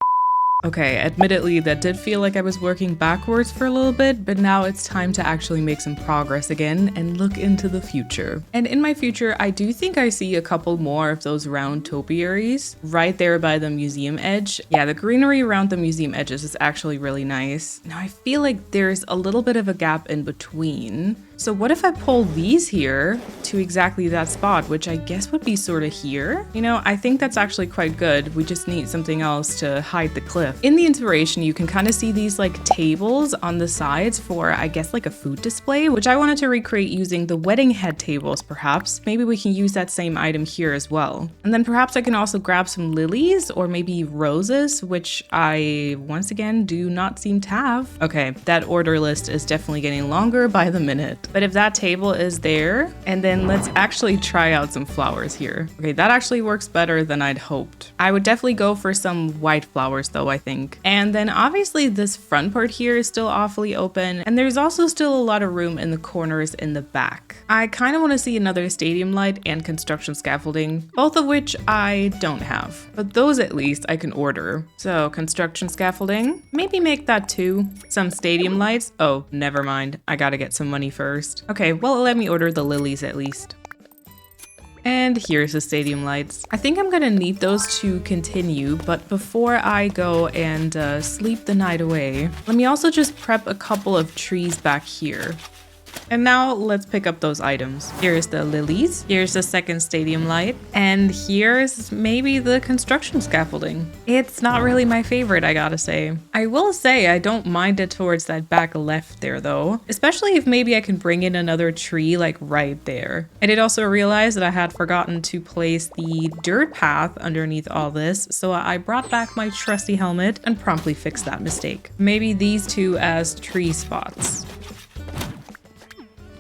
[SPEAKER 1] Okay, admittedly, that did feel like I was working backwards for a little bit, but now it's time to actually make some progress again and look into the future. And in my future, I do think I see a couple more of those round topiaries right there by the museum edge. Yeah, the greenery around the museum edges is actually really nice. Now I feel like there's a little bit of a gap in between. So what if I pull these here to exactly that spot, which I guess would be sort of here? You know, I think that's actually quite good. We just need something else to hide the cliff. In the inspiration, you can kind of see these like tables on the sides for, I guess, like a food display, which I wanted to recreate using the wedding head tables, perhaps. Maybe we can use that same item here as well. And then perhaps I can also grab some lilies or maybe roses, which I, once again, do not seem to have. Okay, that order list is definitely getting longer by the minute. yet. But if that table is there, and then let's actually try out some flowers here. Okay, that actually works better than I'd hoped. I would definitely go for some white flowers though, I think. And then obviously this front part here is still awfully open, and there's also still a lot of room in the corners in the back. I kind of want to see another stadium light and construction scaffolding, both of which I don't have, but those at least I can order. So construction scaffolding, maybe make that 2. Some stadium lights. Oh, never mind. I gotta get some money first. Okay, well, let me order the lilies at least. And here's the stadium lights. I think I'm gonna need those to continue, but before I go and sleep the night away, let me also just prep a couple of trees back here. And now let's pick up those items. Here's the lilies, here's the second stadium light, and here's maybe the construction scaffolding. It's not really my favorite, I gotta say. I will say I don't mind it towards that back left there though, especially if maybe I can bring in another tree like right there. I did also realize that I had forgotten to place the dirt path underneath all this, so I brought back my trusty helmet and promptly fixed that mistake. Maybe these two as tree spots.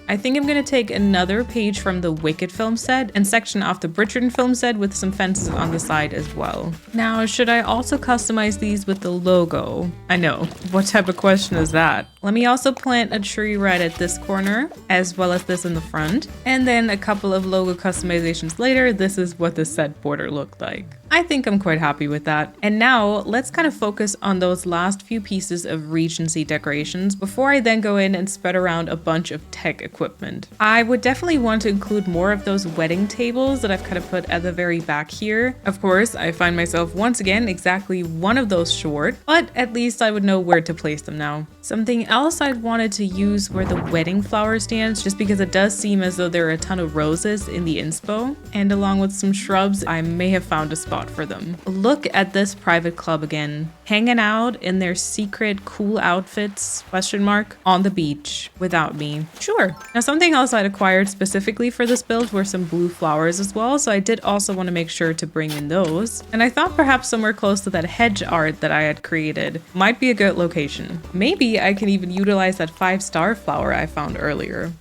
[SPEAKER 1] I think I'm gonna take another page from the Wicked film set and section off the Bridgerton film set with some fences on the side as well. Now, should I also customize these with the logo? I know, what type of question is that? Let me also plant a tree right at this corner, as well as this in the front. And then a couple of logo customizations later, this is what the set border looked like. I think I'm quite happy with that. And now let's kind of focus on those last few pieces of Regency decorations before I then go in and spread around a bunch of tech equipment. I would definitely want to include more of those wedding tables that I've kind of put at the very back here. Of course, I find myself once again exactly one of those short, but at least I would know where to place them now. Something else I'd wanted to use were the wedding flower stands, just because it does seem as though there are a ton of roses in the inspo, and along with some shrubs, I may have found a spot for them. Look at this private club again, hanging out in their secret cool outfits, question mark, on the beach without me. Sure. Now something else I'd acquired specifically for this build were some blue flowers as well, so I did also want to make sure to bring in those. And I thought perhaps somewhere close to that hedge art that I had created might be a good location. Maybe I can even utilize that 5-star flower I found earlier.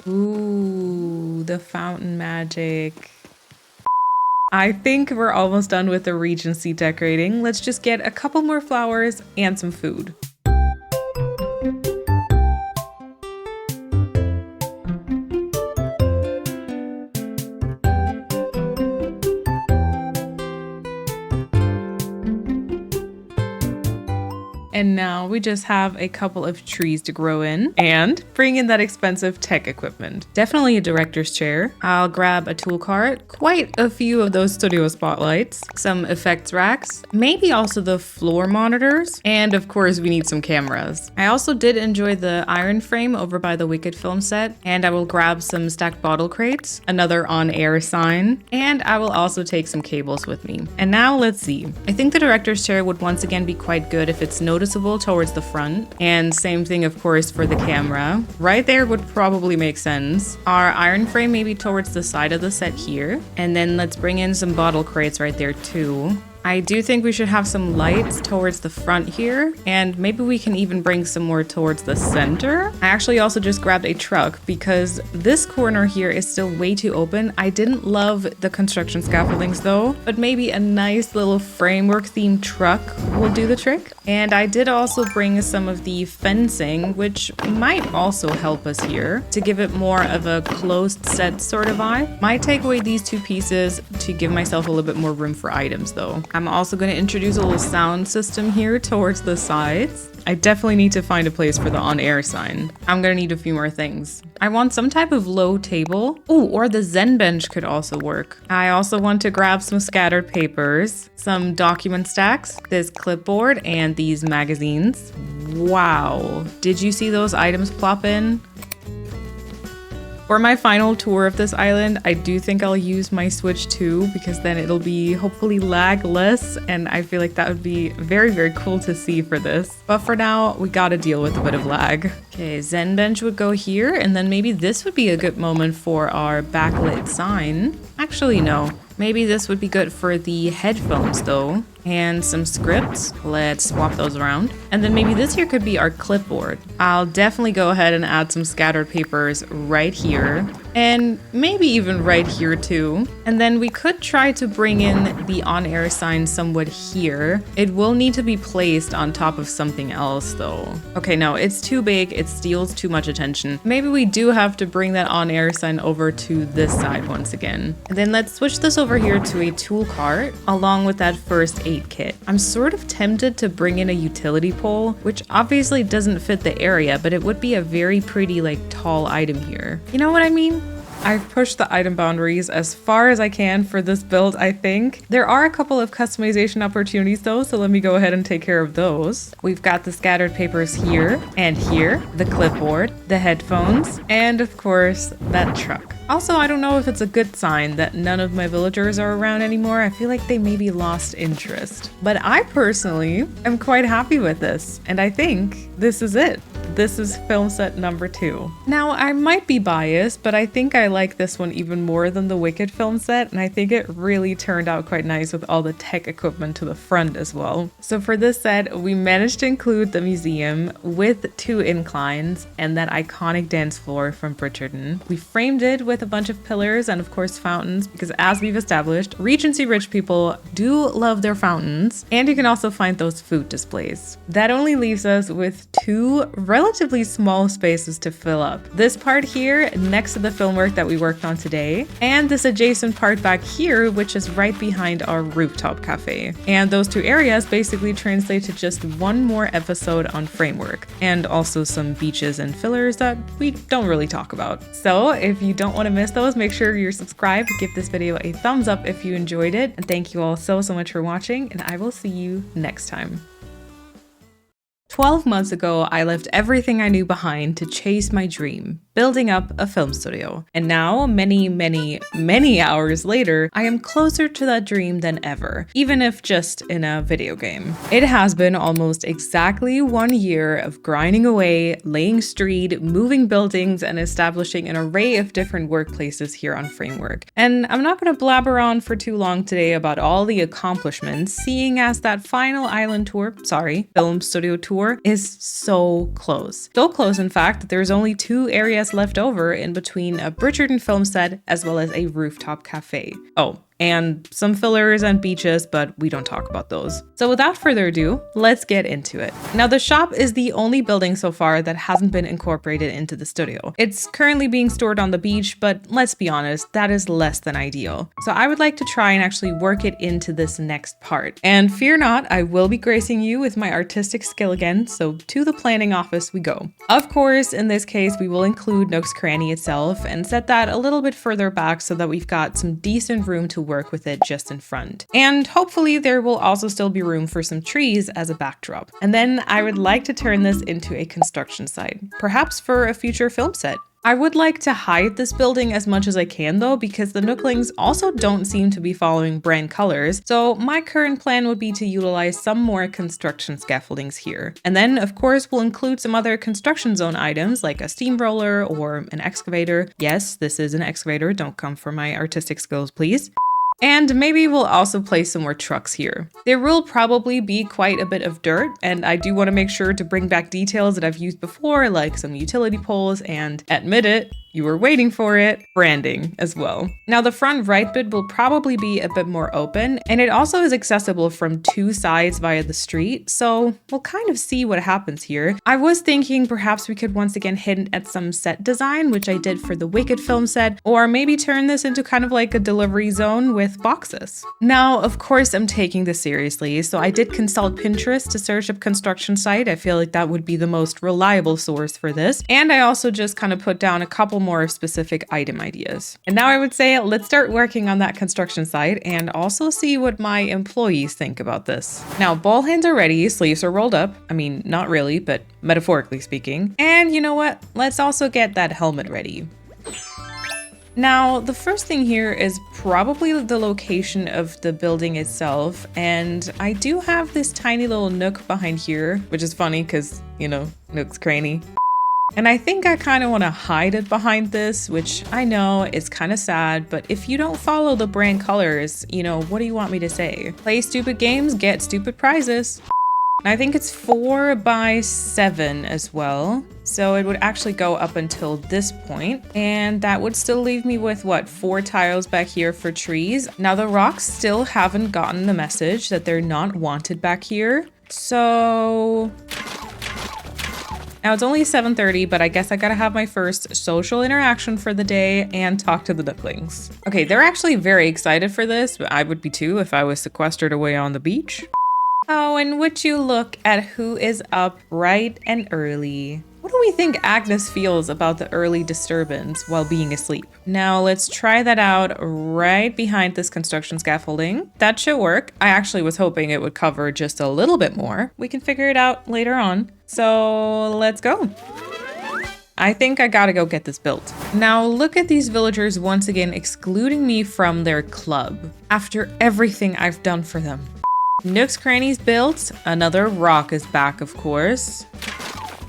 [SPEAKER 1] Ooh, the fountain magic. I think we're almost done with the Regency decorating. Let's just get a couple more flowers and some food. And now we just have a couple of trees to grow in and bring in that expensive tech equipment. Definitely a director's chair. I'll grab a tool cart, quite a few of those studio spotlights, some effects racks, maybe also the floor monitors, and of course we need some cameras. I also did enjoy the iron frame over by the Wicked film set, and I will grab some stacked bottle crates, another on-air sign, and I will also take some cables with me. And now let's see. I think the director's chair would once again be quite good if it's noticeable towards the front, and same thing of course for the camera. Right there would probably make sense. Our iron frame maybe towards the side of the set here, and then let's bring in some bottle crates right there too. I do think we should have some lights towards the front here, and maybe we can even bring some more towards the center. I actually also just grabbed a truck because this corner here is still way too open. I didn't love the construction scaffoldings though, but maybe a nice little framework themed truck will do the trick. And I did also bring some of the fencing, which might also help us here to give it more of a closed set sort of vibe. Might take away these two pieces to give myself a little bit more room for items though. I'm also going to introduce a little sound system here towards the sides. I definitely need to find a place for the on-air sign. I'm going to need a few more things. I want some type of low table. Oh, or the Zen bench could also work. I also want to grab some scattered papers, some document stacks, this clipboard, and these magazines. Wow. Did you see those items plop in? For my final tour of this island, I do think I'll use my Switch 2 because then it'll be hopefully lag-less, and I feel like that would be very, very cool to see for this. But for now, we gotta deal with a bit of lag. Okay, Zen bench would go here, and then maybe this would be a good moment for our backlit sign. Actually, no. Maybe this would be good for the headphones though. And some scripts. Let's swap those around. And then maybe this here could be our clipboard. I'll definitely go ahead and add some scattered papers right here. And maybe even right here too. And then we could try to bring in the on-air sign somewhat here. It will need to be placed on top of something else though. Okay, no, it's too big. It steals too much attention. Maybe we do have to bring that on-air sign over to this side once again. And then let's switch this over here to a tool cart along with that first aid kit. I'm sort of tempted to bring in a utility pole, which obviously doesn't fit the area, but it would be a very pretty like tall item here. You know what I mean? I've pushed the item boundaries as far as I can for this build, I think. There are a couple of customization opportunities though, so let me go ahead and take care of those. We've got the scattered papers here and here, the clipboard, the headphones, and of course, that truck. Also, I don't know if it's a good sign that none of my villagers are around anymore. I feel like they maybe lost interest. But I personally am quite happy with this, and I think this is it. This is film set number 2. Now, I might be biased, but I think I like this one even more than the Wicked film set, and I think it really turned out quite nice with all the tech equipment to the front as well. So for this set, we managed to include the museum with 2 inclines and that iconic dance floor from Bridgerton. We framed it with a bunch of pillars and of course fountains, because as we've established, Regency rich people do love their fountains, and you can also find those food displays. That only leaves us with 2 relatively small spaces to fill up. This part here next to the film work that we worked on today, and this adjacent part back here, which is right behind our rooftop cafe. And those 2 areas basically translate to just one more episode on framework, and also some beaches and fillers that we don't really talk about. So if you don't want to miss those, make sure you're subscribed, give this video a thumbs up if you enjoyed it, and thank you all so much for watching, and I will see you next time. 12 months ago, I left everything I knew behind to chase my dream, building up a film studio. And now, many hours later, I am closer to that dream than ever, even if just in a video game. It has been almost exactly 1 year of grinding away, laying street, moving buildings, and establishing an array of different workplaces here on Framework. And I'm not going to blabber on for too long today about all the accomplishments, seeing as that final island tour, film studio tour, is so close. So close, in fact, that there's only 2 areas left over in between a Bridgerton film set as well as a rooftop cafe. Oh, and some fillers and beaches, but we don't talk about those. So without further ado, let's get into it. Now, the shop is the only building so far that hasn't been incorporated into the studio. It's currently being stored on the beach, but let's be honest, that is less than ideal. So I would like to try and actually work it into this next part. And fear not, I will be gracing you with my artistic skill again, so to the planning office we go. Of course, in this case, we will include Nook's Cranny itself and set that a little bit further back so that we've got some decent room to work with it just in front. And hopefully there will also still be room for some trees as a backdrop. And then I would like to turn this into a construction site, perhaps for a future film set. I would like to hide this building as much as I can though, because the Nooklings also don't seem to be following brand colors, so my current plan would be to utilize some more construction scaffoldings here. And then of course we'll include some other construction zone items like a steamroller or an excavator. Yes, this is an excavator, don't come for my artistic skills please. And maybe we'll also place some more trucks here. There will probably be quite a bit of dirt, and I do want to make sure to bring back details that I've used before, like some utility poles and, admit it, you were waiting for it, branding as well. Now the front right bit will probably be a bit more open, and it also is accessible from 2 sides via the street, so we'll kind of see what happens here. I was thinking perhaps we could once again hint at some set design, which I did for the Wicked film set, or maybe turn this into kind of like a delivery zone with boxes. Now, of course, I'm taking this seriously, so I did consult Pinterest to search up construction site. I feel like that would be the most reliable source for this, and I also just kind of put down a couple more specific item ideas. And now I would say let's start working on that construction site and also see what my employees think about this. Now, ball hands are ready, sleeves are rolled up. I mean, not really, but metaphorically speaking. And you know what? Let's also get that helmet ready. Now, the first thing here is probably the location of the building itself, and I do have this tiny little nook behind here, which is funny because, you know, Nook's Cranny. And I think I kind of want to hide it behind this, which I know is kind of sad, but if you don't follow the brand colors, you know, what do you want me to say? Play stupid games, get stupid prizes. I think it's 4 by 7 as well. So it would actually go up until this point, and that would still leave me with what, 4 tiles back here for trees. Now the rocks still haven't gotten the message that they're not wanted back here. So now it's only 7:30, but I guess I gotta have my first social interaction for the day and talk to the ducklings. Okay, they're actually very excited for this, but I would be too if I was sequestered away on the beach. Oh, and would you look at who is up bright and early? What do we think Agnes feels about the early disturbance while being asleep? Now let's try that out right behind this construction scaffolding. That should work. I actually was hoping it would cover just a little bit more. We can figure it out later on. So let's go. I think I gotta go get this built. Now look at these villagers once again excluding me from their club after everything I've done for them. Nook's Crannies built. Another rock is back, of course.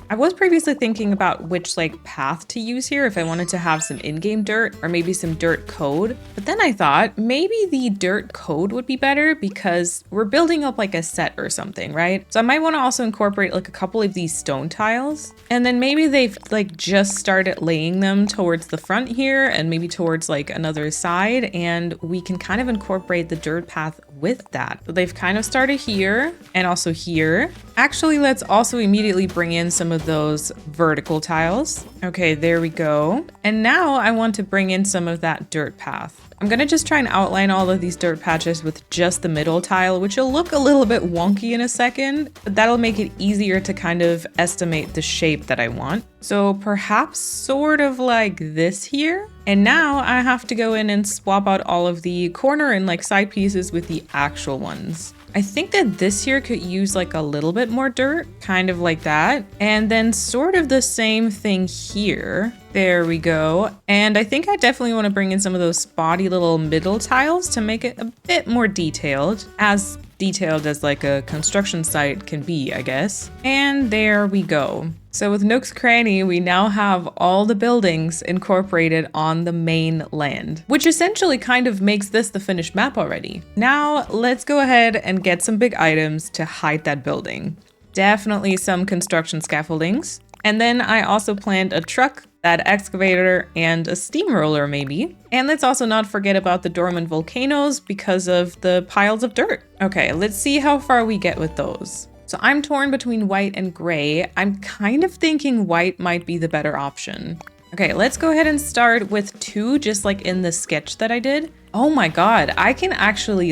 [SPEAKER 1] I was previously thinking about which path to use here, if I wanted to have some in-game dirt or maybe some dirt code. But then I thought maybe the dirt code would be better because we're building up a set or something, right? So I might want to also incorporate a couple of these stone tiles. And then maybe they've just started laying them towards the front here and maybe towards another side. And we can kind of incorporate the dirt path with that. So they've kind of started here and also here. Actually, let's also immediately bring in some of those vertical tiles. Okay, there we go. And now I want to bring in some of that dirt path. I'm gonna just try and outline all of these dirt patches with just the middle tile, which will look a little bit wonky in a second, but that'll make it easier to kind of estimate the shape that I want. So perhaps sort of like this here. And now I have to go in and swap out all of the corner and side pieces with the actual ones. I think that this here could use a little bit more dirt, kind of like that. And then sort of the same thing here. There we go. And I think I definitely want to bring in some of those spotty little middle tiles to make it a bit more detailed, as detailed as a construction site can be, I guess. And there we go. So with Nook's Cranny, we now have all the buildings incorporated on the main land, which essentially kind of makes this the finished map already. Now let's go ahead and get some big items to hide that building. Definitely some construction scaffoldings. And then I also planned a truck, that excavator, and a steamroller maybe. And let's also not forget about the dormant volcanoes because of the piles of dirt. Okay, let's see how far we get with those. So I'm torn between white and gray. I'm kind of thinking white might be the better option. Okay, let's go ahead and start with 2, just in the sketch that I did. Oh my god, I can actually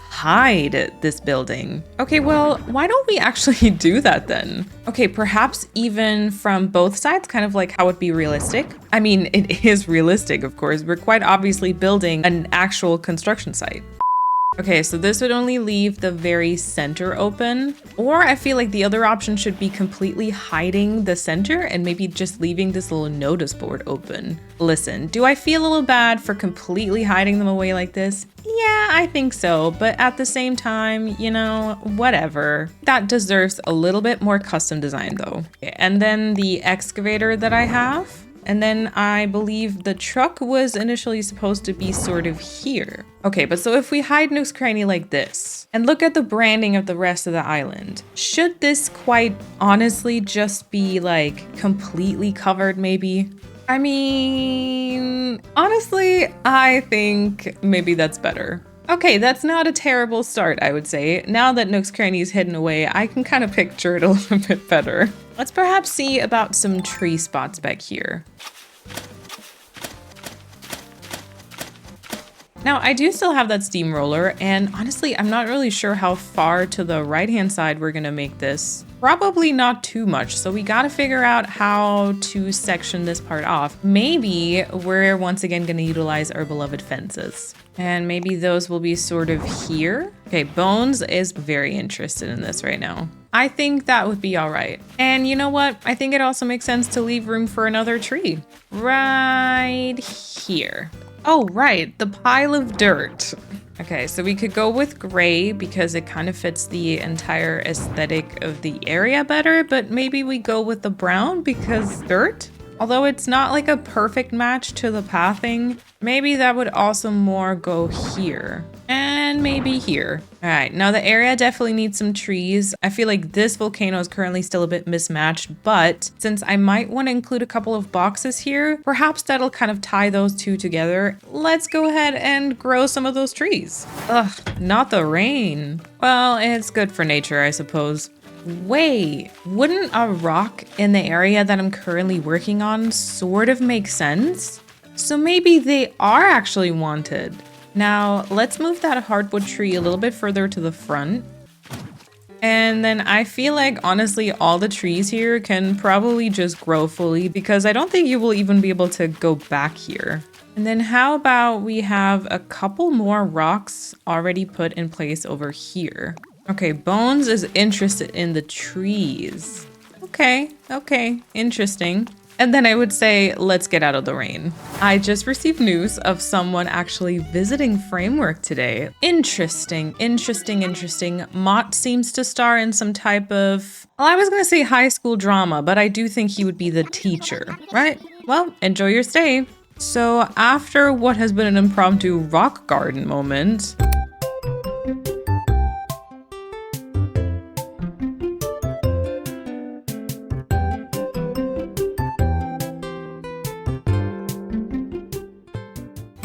[SPEAKER 1] hide this building. Okay, well, why don't we actually do that then? Okay, perhaps even from both sides, kind of how it'd be realistic. I mean, it is realistic, of course. We're quite obviously building an actual construction site. Okay, so this would only leave the very center open, or I feel the other option should be completely hiding the center and maybe just leaving this little notice board open. Listen, do I feel a little bad for completely hiding them away like this? Yeah, I think so, but at the same time, you know, whatever. That deserves a little bit more custom design though. Okay, and then the excavator that I have. And then I believe the truck was initially supposed to be sort of here. Okay, but so if we hide Nook's Cranny like this, and look at the branding of the rest of the island, should this quite honestly just be completely covered maybe? I mean, honestly, I think maybe that's better. Okay, that's not a terrible start, I would say. Now that Nook's Cranny is hidden away, I can kind of picture it a little bit better. Let's perhaps see about some tree spots back here. Now, I do still have that steamroller, and honestly, I'm not really sure how far to the right-hand side we're gonna make this. Probably not too much, so we gotta figure out how to section this part off. Maybe we're once again gonna utilize our beloved fences. And maybe those will be sort of here. Okay, Bones is very interested in this right now. I think that would be all right. And you know what? I think it also makes sense to leave room for another tree. Right here. Oh, right, the pile of dirt. Okay, so we could go with gray because it kind of fits the entire aesthetic of the area better, but maybe we go with the brown because dirt? Although it's not like a perfect match to the pathing, maybe that would also more go here. And maybe here. All right, now the area definitely needs some trees. I feel like this volcano is currently still a bit mismatched, but since I might want to include a couple of boxes here, perhaps that'll kind of tie those two together. Let's go ahead and grow some of those trees. Ugh, not the rain. Well, it's good for nature, I suppose. Wait, wouldn't a rock in the area that I'm currently working on sort of make sense? So maybe they are actually wanted. Now, let's move that hardwood tree a little bit further to the front. And then I feel like, honestly, all the trees here can probably just grow fully because I don't think you will even be able to go back here. And then how about we have a couple more rocks already put in place over here? Okay, Bones is interested in the trees. Okay, interesting. And then I would say, let's get out of the rain. I just received news of someone actually visiting Framework today. Interesting. Mott seems to star in some type of, well, I was gonna say high school drama, but I do think he would be the teacher, right? Well, enjoy your stay. So after what has been an impromptu rock garden moment,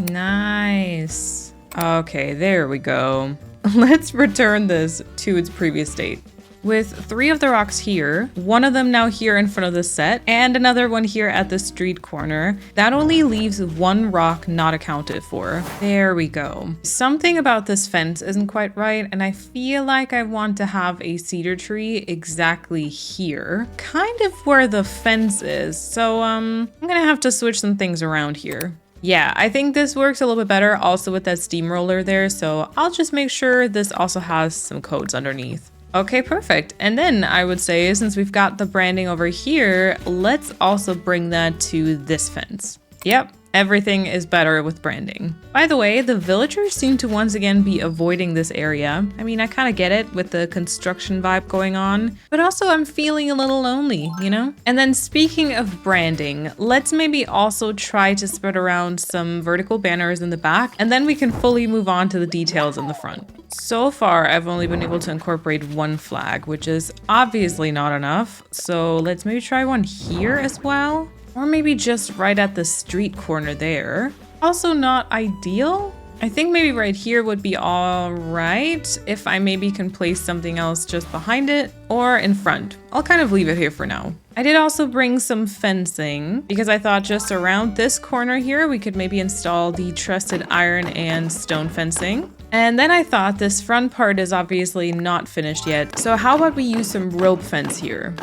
[SPEAKER 1] nice. Okay, there we go. Let's return this to its previous state. With 3 of the rocks here, one of them now here in front of the set, and another one here at the street corner, that only leaves 1 rock not accounted for. There we go. Something about this fence isn't quite right, and I feel like I want to have a cedar tree exactly here, kind of where the fence is. So I'm gonna have to switch some things around here. Yeah, I think this works a little bit better also with that steamroller there, so I'll just make sure this also has some codes underneath. Okay, perfect. And then I would say, since we've got the branding over here, let's also bring that to this fence. Yep, everything is better with branding. By the way, the villagers seem to once again be avoiding this area. I mean, I kind of get it with the construction vibe going on, but also I'm feeling a little lonely, you know? And then speaking of branding, let's maybe also try to spread around some vertical banners in the back, and then we can fully move on to the details in the front. So far, I've only been able to incorporate 1 flag, which is obviously not enough. So let's maybe try one here as well. Or maybe just right at the street corner there. Also not ideal. I think maybe right here would be all right if I maybe can place something else just behind it or in front. I'll kind of leave it here for now. I did also bring some fencing because I thought just around this corner here, we could maybe install the trusted iron and stone fencing. And then I thought this front part is obviously not finished yet. So how about we use some rope fence here?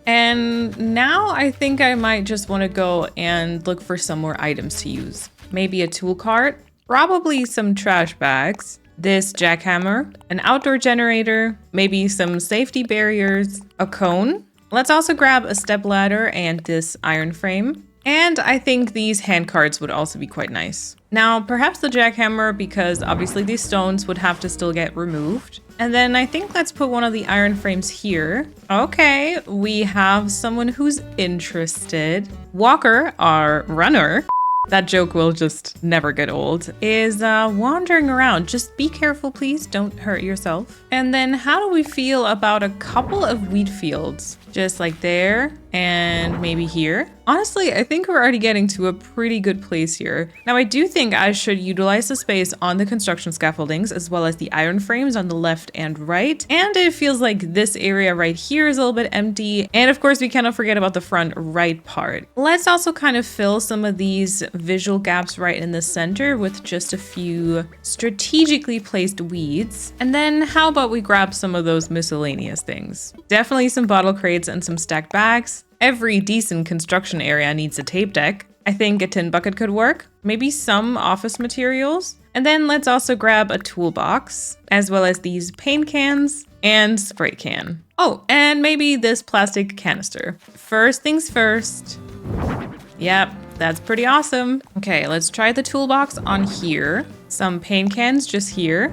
[SPEAKER 1] And now I think I might just want to go and look for some more items to use. Maybe a tool cart, probably some trash bags, this jackhammer, an outdoor generator, maybe some safety barriers, a cone. Let's also grab a step ladder and this iron frame. And I think these hand carts would also be quite nice. Now, perhaps the jackhammer, because obviously these stones would have to still get removed. And then I think let's put one of the iron frames here. Okay, we have someone who's interested. Walker, our runner, that joke will just never get old, is wandering around. Just be careful, please. Don't hurt yourself. And then how do we feel about a couple of wheat fields? Just like there and maybe here. Honestly, I think we're already getting to a pretty good place here. Now, I do think I should utilize the space on the construction scaffoldings as well as the iron frames on the left and right. And it feels like this area right here is a little bit empty. And of course, we cannot forget about the front right part. Let's also kind of fill some of these visual gaps right in the center with just a few strategically placed weeds. And then how about we grab some of those miscellaneous things? Definitely some bottle crates and some stacked bags. Every decent construction area needs a tape deck. I think a tin bucket could work. Maybe some office materials. And then let's also grab a toolbox, as well as these paint cans and spray can. Oh, and maybe this plastic canister. First things first. Yep, that's pretty awesome. Okay, let's try the toolbox on here. Some paint cans just here.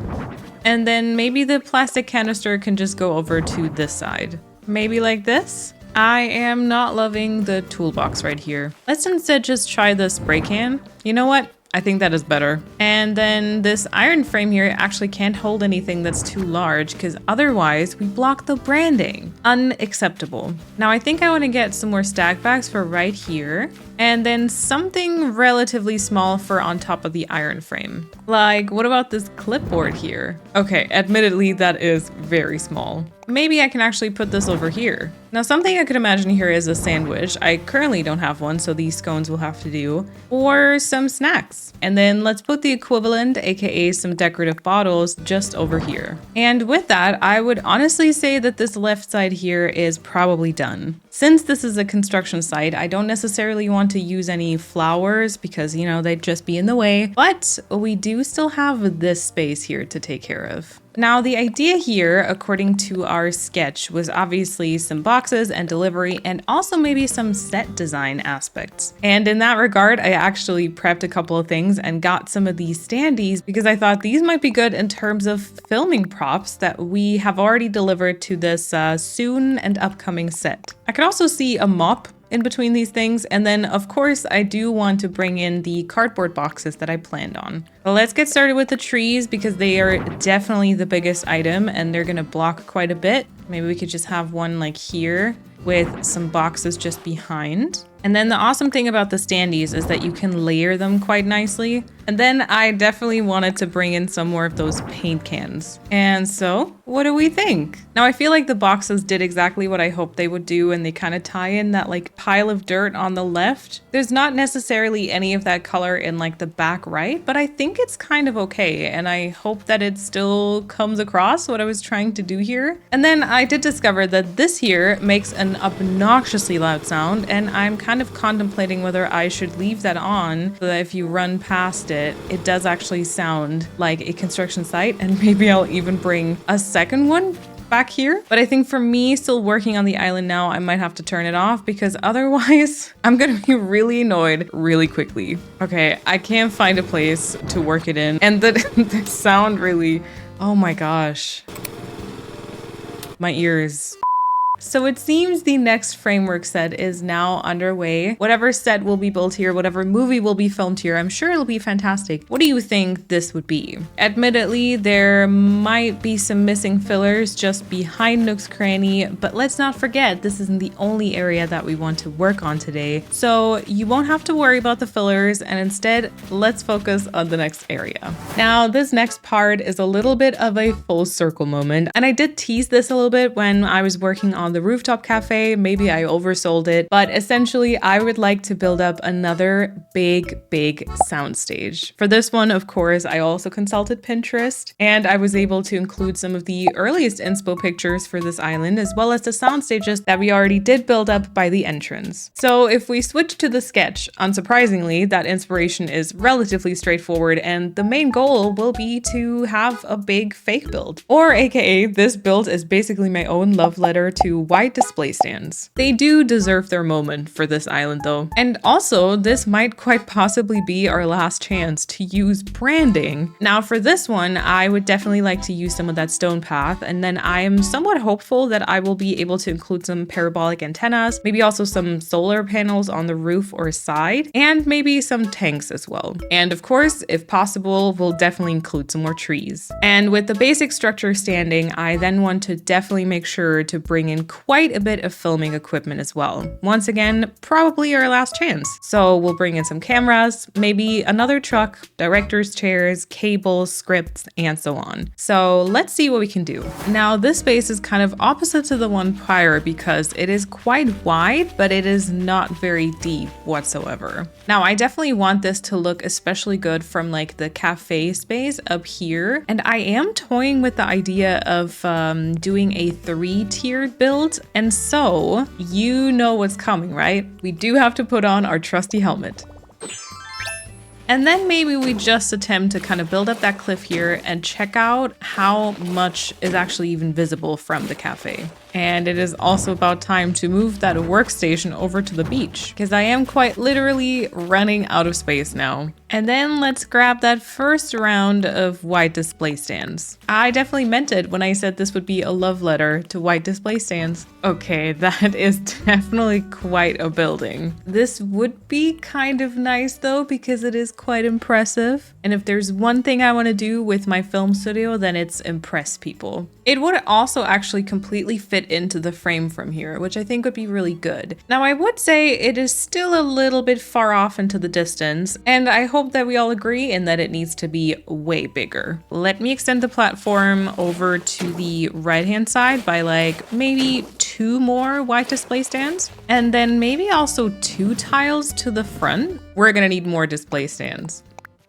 [SPEAKER 1] And then maybe the plastic canister can just go over to this side. Maybe like this? I am not loving the toolbox right here. Let's instead just try the spray can. You know what? I think that is better. And then this iron frame here actually can't hold anything that's too large because otherwise we block the branding. Unacceptable. Now I think I want to get some more stack bags for right here. And then something relatively small for on top of the iron frame. Like, what about this clipboard here? Okay, admittedly, that is very small. Maybe I can actually put this over here. Now, something I could imagine here is a sandwich. I currently don't have one, so these scones will have to do. Or some snacks. And then let's put the equivalent, aka some decorative bottles, just over here. And with that, I would honestly say that this left side here is probably done. Since this is a construction site, I don't necessarily want to use any flowers because, you know, they'd just be in the way. But we do still have this space here to take care of. Now, the idea here, according to our sketch, was obviously some boxes and delivery and also maybe some set design aspects. And in that regard, I actually prepped a couple of things and got some of these standees because I thought these might be good in terms of filming props that we have already delivered to this soon and upcoming set. I could also see a mop in between these things. And then of course I do want to bring in the cardboard boxes that I planned on. Well, let's get started with the trees because they are definitely the biggest item and they're gonna block quite a bit. Maybe we could just have one like here with some boxes just behind. And then the awesome thing about the standees is that you can layer them quite nicely. And then I definitely wanted to bring in some more of those paint cans. And so, what do we think? Now, I feel like the boxes did exactly what I hoped they would do, and they kind of tie in that like pile of dirt on the left. There's not necessarily any of that color in like the back right, but I think it's kind of okay. And I hope that it still comes across what I was trying to do here. And then I did discover that this here makes an obnoxiously loud sound, and I'm kind of contemplating whether I should leave that on so that if you run past it, it does actually sound like a construction site, and maybe I'll even bring a second one back here. But I think for me, still working on the island now, I might have to turn it off because otherwise I'm gonna be really annoyed really quickly. Okay, I can't find a place to work it in, and the sound really, oh my gosh, my ears. So it seems the next framework set is now underway. Whatever set will be built here, whatever movie will be filmed here, I'm sure it'll be fantastic. What do you think this would be? Admittedly, there might be some missing fillers just behind Nook's Cranny, but let's not forget this isn't the only area that we want to work on today. So you won't have to worry about the fillers, and instead, let's focus on the next area. Now, this next part is a little bit of a full circle moment, and I did tease this a little bit when I was working on the rooftop cafe. Maybe I oversold it, but essentially I would like to build up another big soundstage. For this one, of course, I also consulted Pinterest, and I was able to include some of the earliest inspo pictures for this island, as well as the sound stages that we already did build up by the entrance. So if we switch to the sketch, unsurprisingly, that inspiration is relatively straightforward, and the main goal will be to have a big fake build. Or aka, this build is basically my own love letter to white display stands. They do deserve their moment for this island though. And also, this might quite possibly be our last chance to use branding. Now for this one, I would definitely like to use some of that stone path, and then I am somewhat hopeful that I will be able to include some parabolic antennas, maybe also some solar panels on the roof or side, and maybe some tanks as well. And of course, if possible, we'll definitely include some more trees. And with the basic structure standing, I then want to definitely make sure to bring in quite a bit of filming equipment as well. Once again, probably our last chance. So we'll bring in some cameras, maybe another truck, director's chairs, cables, scripts, and so on. So let's see what we can do. Now this space is kind of opposite to the one prior because it is quite wide, but it is not very deep whatsoever. Now I definitely want this to look especially good from like the cafe space up here. And I am toying with the idea of doing a 3-tiered build. And so you know what's coming, right? We do have to put on our trusty helmet. And then maybe we just attempt to kind of build up that cliff here and check out how much is actually even visible from the cafe. And it is also about time to move that workstation over to the beach because I am quite literally running out of space now. And then let's grab that first round of white display stands. I definitely meant it when I said this would be a love letter to white display stands. Okay, that is definitely quite a building. This would be kind of nice though because it is quite impressive. And if there's one thing I want to do with my film studio, then it's impress people. It would also actually completely fit into the frame from here, which I think would be really good. Now I would say it is still a little bit far off into the distance, and I hope that we all agree in that it needs to be way bigger. Let me extend the platform over to the right-hand side by like maybe 2 more white display stands, and then maybe also 2 tiles to the front. We're gonna need more display stands.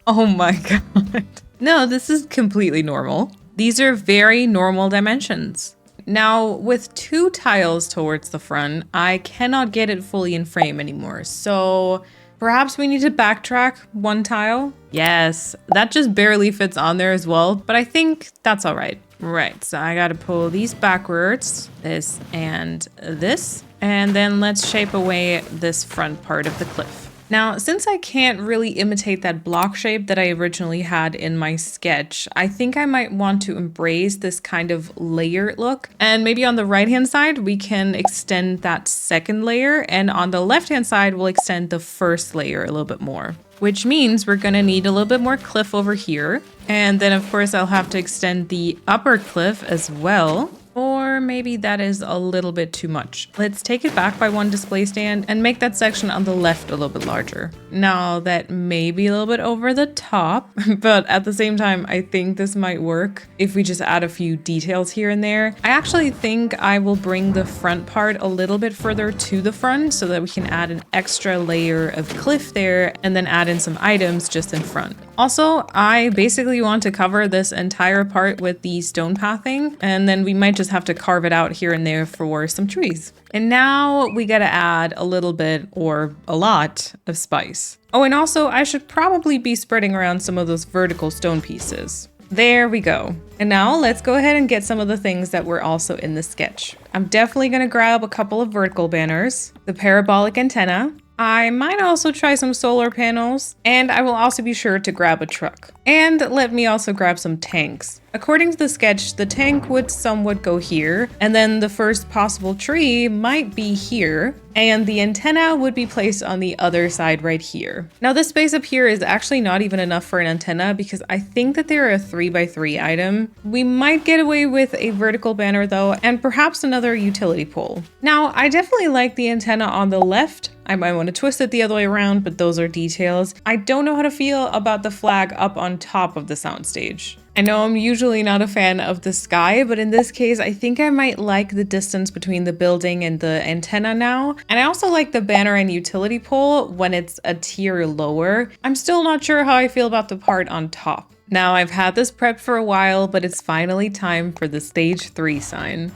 [SPEAKER 1] Oh my god. No, this is completely normal. These are very normal dimensions. Now, with 2 tiles towards the front, I cannot get it fully in frame anymore. So perhaps we need to backtrack 1 tile. Yes, that just barely fits on there as well, but I think that's all right. Right, so I gotta pull these backwards, this and this, and then let's shape away this front part of the cliff. Now, since I can't really imitate that block shape that I originally had in my sketch, I think I might want to embrace this kind of layered look. And maybe on the right-hand side, we can extend that second layer, and on the left-hand side, we'll extend the first layer a little bit more. Which means we're gonna need a little bit more cliff over here. And then of course, I'll have to extend the upper cliff as well. Or maybe that is a little bit too much. Let's take it back by 1 display stand and make that section on the left a little bit larger. Now that may be a little bit over the top, but at the same time, I think this might work if we just add a few details here and there. I actually think I will bring the front part a little bit further to the front so that we can add an extra layer of cliff there and then add in some items just in front. Also, I basically want to cover this entire part with the stone pathing, and then we might just have to carve it out here and there for some trees. And now we gotta add a little bit or a lot of spice. Oh, and also I should probably be spreading around some of those vertical stone pieces. There we go. And now let's go ahead and get some of the things that were also in the sketch. I'm definitely gonna grab a couple of vertical banners, the parabolic antenna. I might also try some solar panels, and I will also be sure to grab a truck. And let me also grab some tanks. According to the sketch, the tank would somewhat go here, and then the first possible tree might be here, and the antenna would be placed on the other side right here. Now this space up here is actually not even enough for an antenna because I think that they're a 3x3 item. We might get away with a vertical banner though, and perhaps another utility pole. Now I definitely like the antenna on the left. I might want to twist it the other way around, but those are details. I don't know how to feel about the flag up on top of the soundstage. I know I'm usually not a fan of the sky, but in this case, I think I might like the distance between the building and the antenna now. And I also like the banner and utility pole when it's a tier lower. I'm still not sure how I feel about the part on top. Now I've had this prepped for a while, but it's finally time for the stage 3 sign.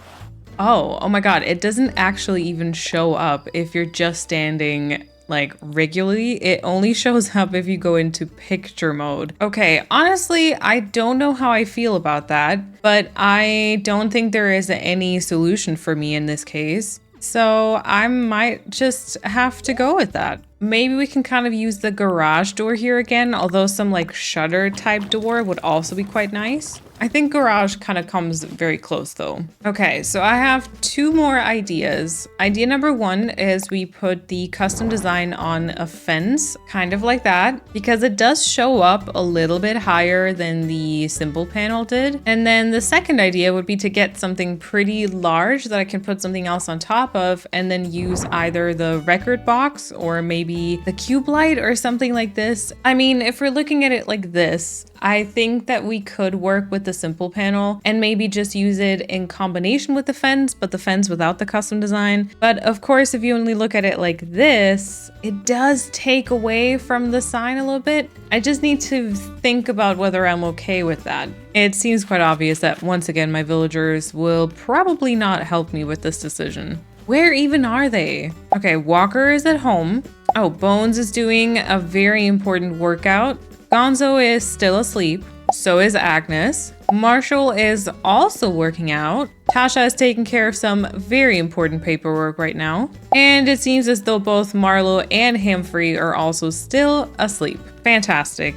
[SPEAKER 1] Oh my god, it doesn't actually even show up if you're just standing like regularly. It only shows up if you go into picture mode. Okay, honestly, I don't know how I feel about that, but I don't think there is any solution for me in this case. So I might just have to go with that. Maybe we can kind of use the garage door here again, although some like shutter type door would also be quite nice. I think garage kind of comes very close though. Okay, so I have 2 more ideas. Idea number 1 is we put the custom design on a fence, kind of like that, because it does show up a little bit higher than the simple panel did. And then the second idea would be to get something pretty large that I can put something else on top of and then use either the record box or maybe the cube light or something like this. I mean, if we're looking at it like this, I think that we could work with the simple panel and maybe just use it in combination with the fence, but the fence without the custom design. But of course, if you only look at it like this, it does take away from the sign a little bit. I just need to think about whether I'm okay with that. It seems quite obvious that once again, my villagers will probably not help me with this decision. Where even are they? Okay, Walker is at home. Oh, Bones is doing a very important workout. Gonzo is still asleep. So is Agnes. Marshall is also working out. Tasha is taking care of some very important paperwork right now. And it seems as though both Marlo and Humphrey are also still asleep. Fantastic.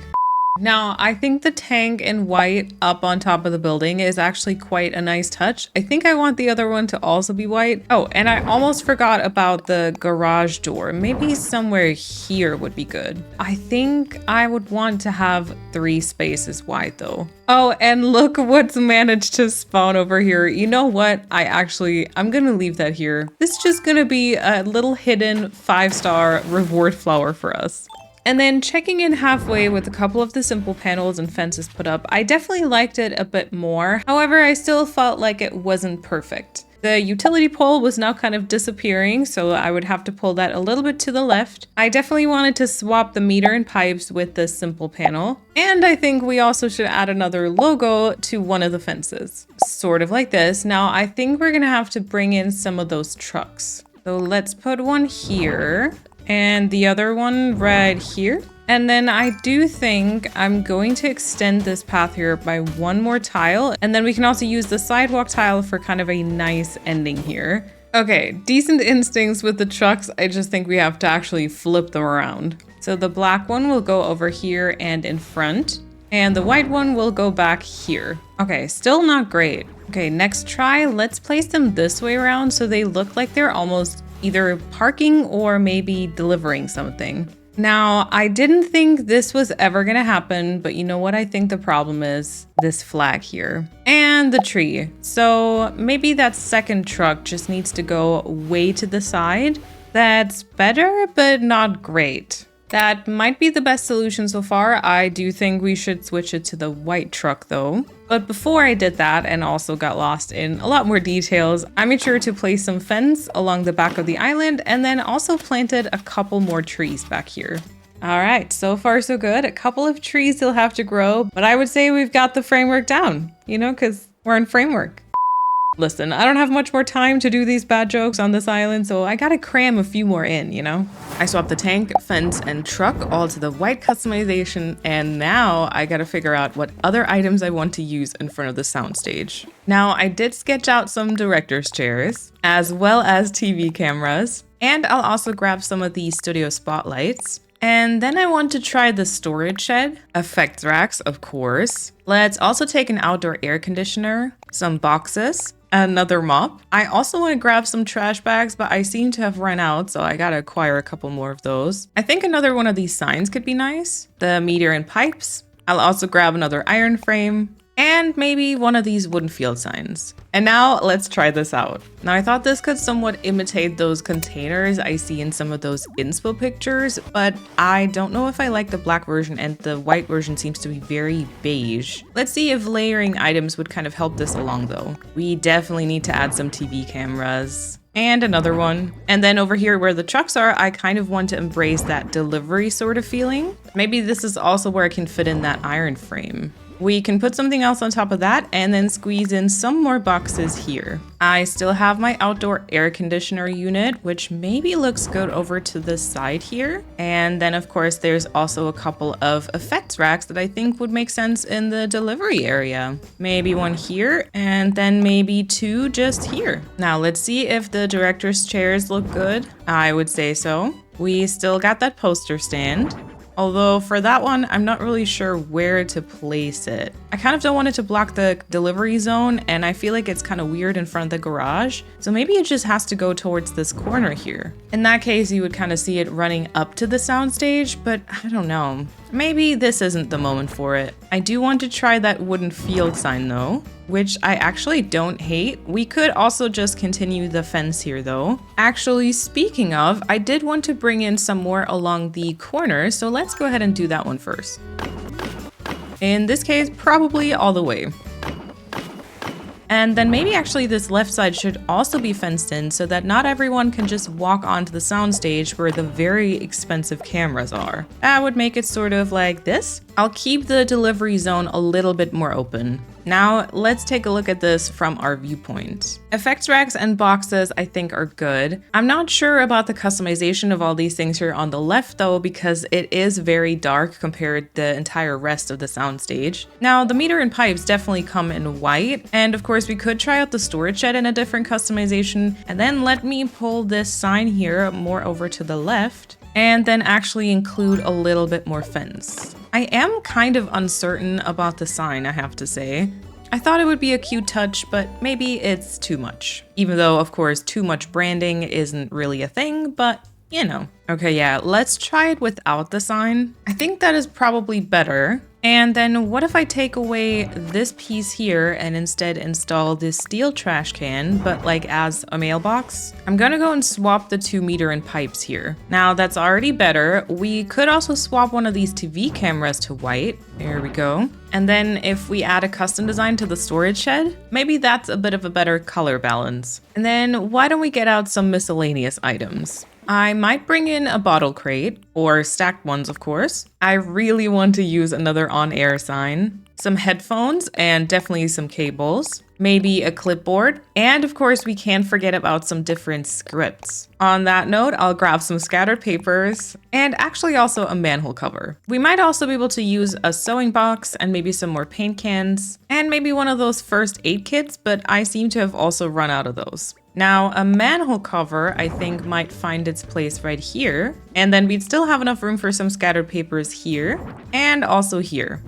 [SPEAKER 1] Now, I think the tank in white up on top of the building is actually quite a nice touch. I think I want the other one to also be white. Oh, and I almost forgot about the garage door. Maybe somewhere here would be good. I think I would want to have 3 spaces wide though. Oh, and look what's managed to spawn over here. You know what? I'm gonna leave that here. This is just gonna be a little hidden 5-star reward flower for us. And then checking in halfway with a couple of the simple panels and fences put up, I definitely liked it a bit more. However, I still felt like it wasn't perfect. The utility pole was now kind of disappearing, so I would have to pull that a little bit to the left. I definitely wanted to swap the meter and pipes with the simple panel. And I think we also should add another logo to one of the fences. Sort of like this. Now, I think we're gonna have to bring in some of those trucks. So let's put one here. And the other one right here. And then I do think I'm going to extend this path here by 1 more tile. And then we can also use the sidewalk tile for kind of a nice ending here. Okay, decent instincts with the trucks. I just think we have to actually flip them around. So the black one will go over here and in front. And the white one will go back here. Okay, still not great. Okay, next try. Let's place them this way around so they look like they're almost either parking or maybe delivering something. Now, I didn't think this was ever gonna happen, but you know what I think the problem is? This flag here. And the tree. So maybe that second truck just needs to go way to the side. That's better, but not great. That might be the best solution so far. I do think we should switch it to the white truck though. But before I did that and also got lost in a lot more details, I made sure to place some fence along the back of the island and then also planted a couple more trees back here. All right, so far so good. A couple of trees still have to grow, but I would say we've got the framework down, you know, because we're in framework. Listen, I don't have much more time to do these bad jokes on this island, so I gotta cram a few more in, you know? I swapped the tank, fence, and truck all to the white customization, and now I gotta figure out what other items I want to use in front of the soundstage. Now, I did sketch out some director's chairs, as well as TV cameras, and I'll also grab some of the studio spotlights. And then I want to try the storage shed, effects racks, of course. Let's also take an outdoor air conditioner, some boxes, another mop. I also want to grab some trash bags, but I seem to have run out, so I gotta acquire a couple more of those. I think another one of these signs could be nice. The meter and pipes. I'll also grab another iron frame. And maybe one of these wooden field signs. And now let's try this out. Now I thought this could somewhat imitate those containers I see in some of those inspo pictures, but I don't know if I like the black version and the white version seems to be very beige. Let's see if layering items would kind of help this along though. We definitely need to add some TV cameras. And another one. And then over here where the trucks are, I kind of want to embrace that delivery sort of feeling. Maybe this is also where I can fit in that iron frame. We can put something else on top of that and then squeeze in some more boxes here. I still have my outdoor air conditioner unit, which maybe looks good over to the side here. And then of course, there's also a couple of effects racks that I think would make sense in the delivery area. Maybe one here and then maybe 2 just here. Now let's see if the director's chairs look good. I would say so. We still got that poster stand. Although for that one, I'm not really sure where to place it. I kind of don't want it to block the delivery zone and I feel like it's kind of weird in front of the garage. So maybe it just has to go towards this corner here. In that case, you would kind of see it running up to the soundstage, but I don't know. Maybe this isn't the moment for it. I do want to try that wooden field sign though, which I actually don't hate. We could also just continue the fence here though. Actually, speaking of, I did want to bring in some more along the corner, so let's go ahead and do that one first. In this case, probably all the way. And then maybe actually this left side should also be fenced in so that not everyone can just walk onto the soundstage where the very expensive cameras are. That would make it sort of like this. I'll keep the delivery zone a little bit more open. Now let's take a look at this from our viewpoint. Effects racks and boxes I think are good. I'm not sure about the customization of all these things here on the left though, because it is very dark compared to the entire rest of the soundstage. Now the meter and pipes definitely come in white, and of course we could try out the storage shed in a different customization. And then let me pull this sign here more over to the left and then actually include a little bit more fence. I am kind of uncertain about the sign, I have to say. I thought it would be a cute touch, but maybe it's too much. Even though, of course, too much branding isn't really a thing, but you know. Okay, yeah, let's try it without the sign. I think that is probably better. And then what if I take away this piece here and instead install this steel trash can, but like as a mailbox? I'm gonna go and swap the 2 meter and pipes here. Now that's already better. We could also swap one of these TV cameras to white. There we go. And then if we add a custom design to the storage shed, maybe that's a bit of a better color balance. And then why don't we get out some miscellaneous items? I might bring in a bottle crate, or stacked ones of course. I really want to use another on-air sign, some headphones, and definitely some cables, maybe a clipboard, and of course we can't forget about some different scripts. On that note, I'll grab some scattered papers, and actually also a manhole cover. We might also be able to use a sewing box and maybe some more paint cans, and maybe one of those first aid kits, but I seem to have also run out of those. Now, a manhole cover, I think, might find its place right here. And then we'd still have enough room for some scattered papers here and also here,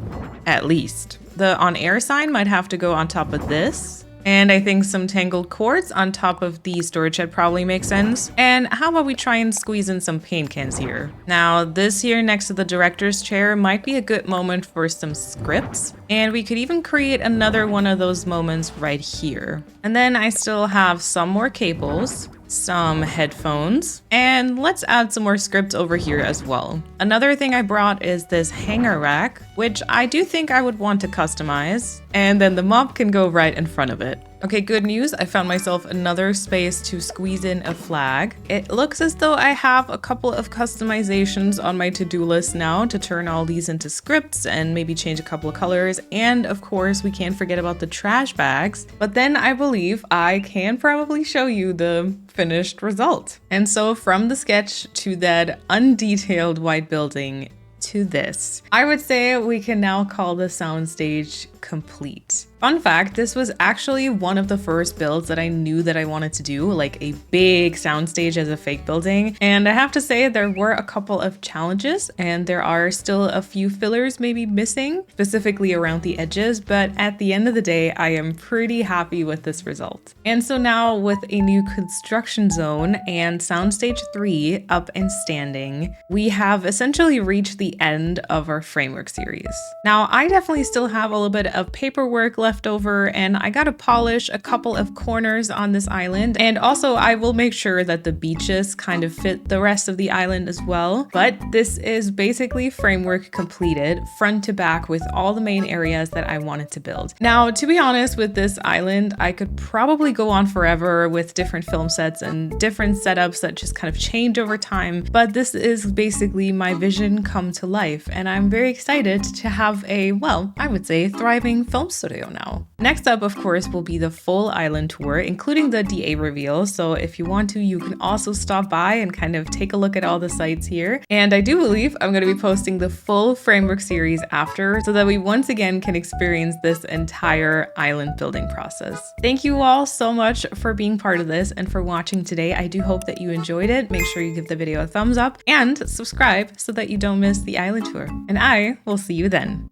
[SPEAKER 1] at least. The on-air sign might have to go on top of this. And I think some tangled cords on top of the storage shed probably makes sense. And how about we try and squeeze in some paint cans here? Now, this here next to the director's chair might be a good moment for some scripts. And we could even create another one of those moments right here. And then I still have some more cables, some headphones, and let's add some more scripts over here as well. Another thing I brought is this hanger rack, which I do think I would want to customize, and then the mop can go right in front of it. Okay, good news, I found myself another space to squeeze in a flag. It looks as though I have a couple of customizations on my to-do list now to turn all these into scripts and maybe change a couple of colors. And of course, we can't forget about the trash bags. But then I believe I can probably show you the finished result. And so from the sketch to that undetailed white building to this, I would say we can now call the soundstage complete. Fun fact, this was actually one of the first builds that I knew that I wanted to do, like a big soundstage as a fake building. And I have to say there were a couple of challenges and there are still a few fillers maybe missing, specifically around the edges. But at the end of the day, I am pretty happy with this result. And so now with a new construction zone and soundstage 3 up and standing, we have essentially reached the end of our framework series. Now, I definitely still have a little bit of paperwork left over, and I gotta polish a couple of corners on this island, and also I will make sure that the beaches kind of fit the rest of the island as well. But this is basically framework completed front to back with all the main areas that I wanted to build. Now, to be honest, with this island, I could probably go on forever with different film sets and different setups that just kind of change over time, but this is basically my vision come to life, and I'm very excited to have a, well, I would say thriving film studio now. Next up, of course, will be the full island tour, including the DA reveal. So if you want to, you can also stop by and kind of take a look at all the sites here. And I do believe I'm going to be posting the full framework series after, so that we once again can experience this entire island building process. Thank you all so much for being part of this and for watching today. I do hope that you enjoyed it. Make sure you give the video a thumbs up and subscribe so that you don't miss the island tour. And I will see you then.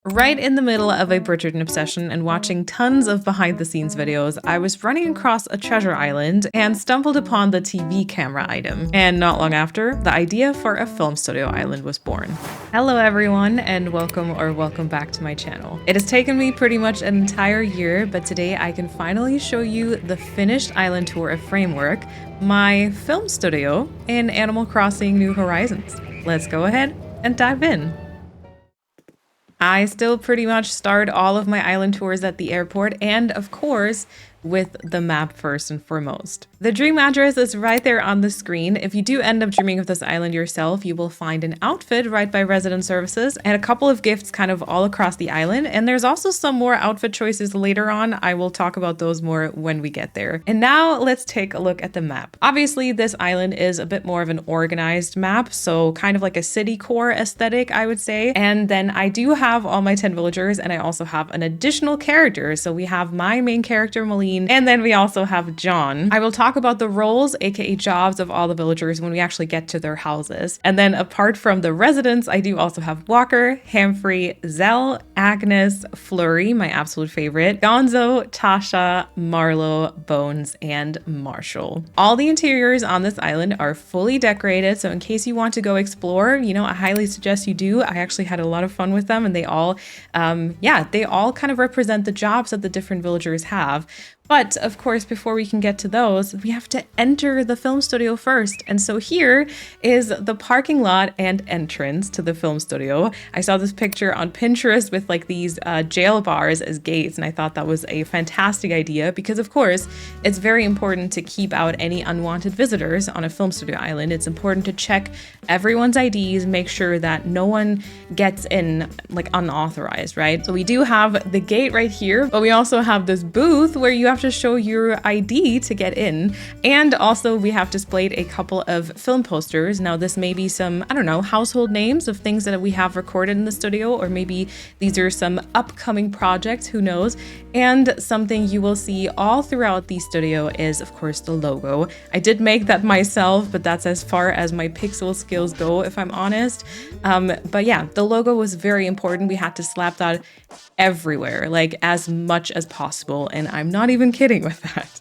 [SPEAKER 1] Right in the middle of a Bridgerton obsession and watching tons of behind the scenes videos, I was running across a treasure island and stumbled upon the TV camera item. And not long after, the idea for a film studio island was born. Hello everyone, and welcome back to my channel. It has taken me pretty much an entire year, but today I can finally show you the finished island tour of Framework, my film studio in Animal Crossing New Horizons. Let's go ahead and dive in. I still pretty much start all of my island tours at the airport, and of course, with the map first and foremost. The dream address is right there on the screen. If you do end up dreaming of this island yourself, you will find an outfit right by resident services and a couple of gifts kind of all across the island. And there's also some more outfit choices later on. I will talk about those more when we get there. And now let's take a look at the map. Obviously, this island is a bit more of an organized map, so kind of like a city core aesthetic, I would say. And then I do have all my 10 villagers, and I also have an additional character. So we have my main character, Malene, and then we also have John. I will talk about the roles, aka jobs, of all the villagers when we actually get to their houses. And then apart from the residents, I do also have Walker, Humphrey, Zell, Agnes, Flurry, my absolute favorite, Gonzo, Tasha, Marlo, Bones, and Marshall. All the interiors on this island are fully decorated, so in case you want to go explore, you know, I highly suggest you do. I actually had a lot of fun with them, and they all, they all kind of represent the jobs that the different villagers have. But of course, before we can get to those, we have to enter the film studio first. And so here is the parking lot and entrance to the film studio. I saw this picture on Pinterest with like these jail bars as gates, and I thought that was a fantastic idea because of course, it's very important to keep out any unwanted visitors on a film studio island. It's important to check everyone's IDs, make sure that no one gets in like unauthorized, right? So we do have the gate right here, but we also have this booth where you have to show your ID to get in. And also we have displayed a couple of film posters. Now this may be some, I don't know, household names of things that we have recorded in the studio, or maybe these are some upcoming projects, who knows. And something you will see all throughout the studio is of course the logo. I did make that myself, but that's as far as my pixel skills go, if I'm honest. But yeah, the logo was very important. We had to slap that everywhere, like as much as possible. And I'm not even kidding with that.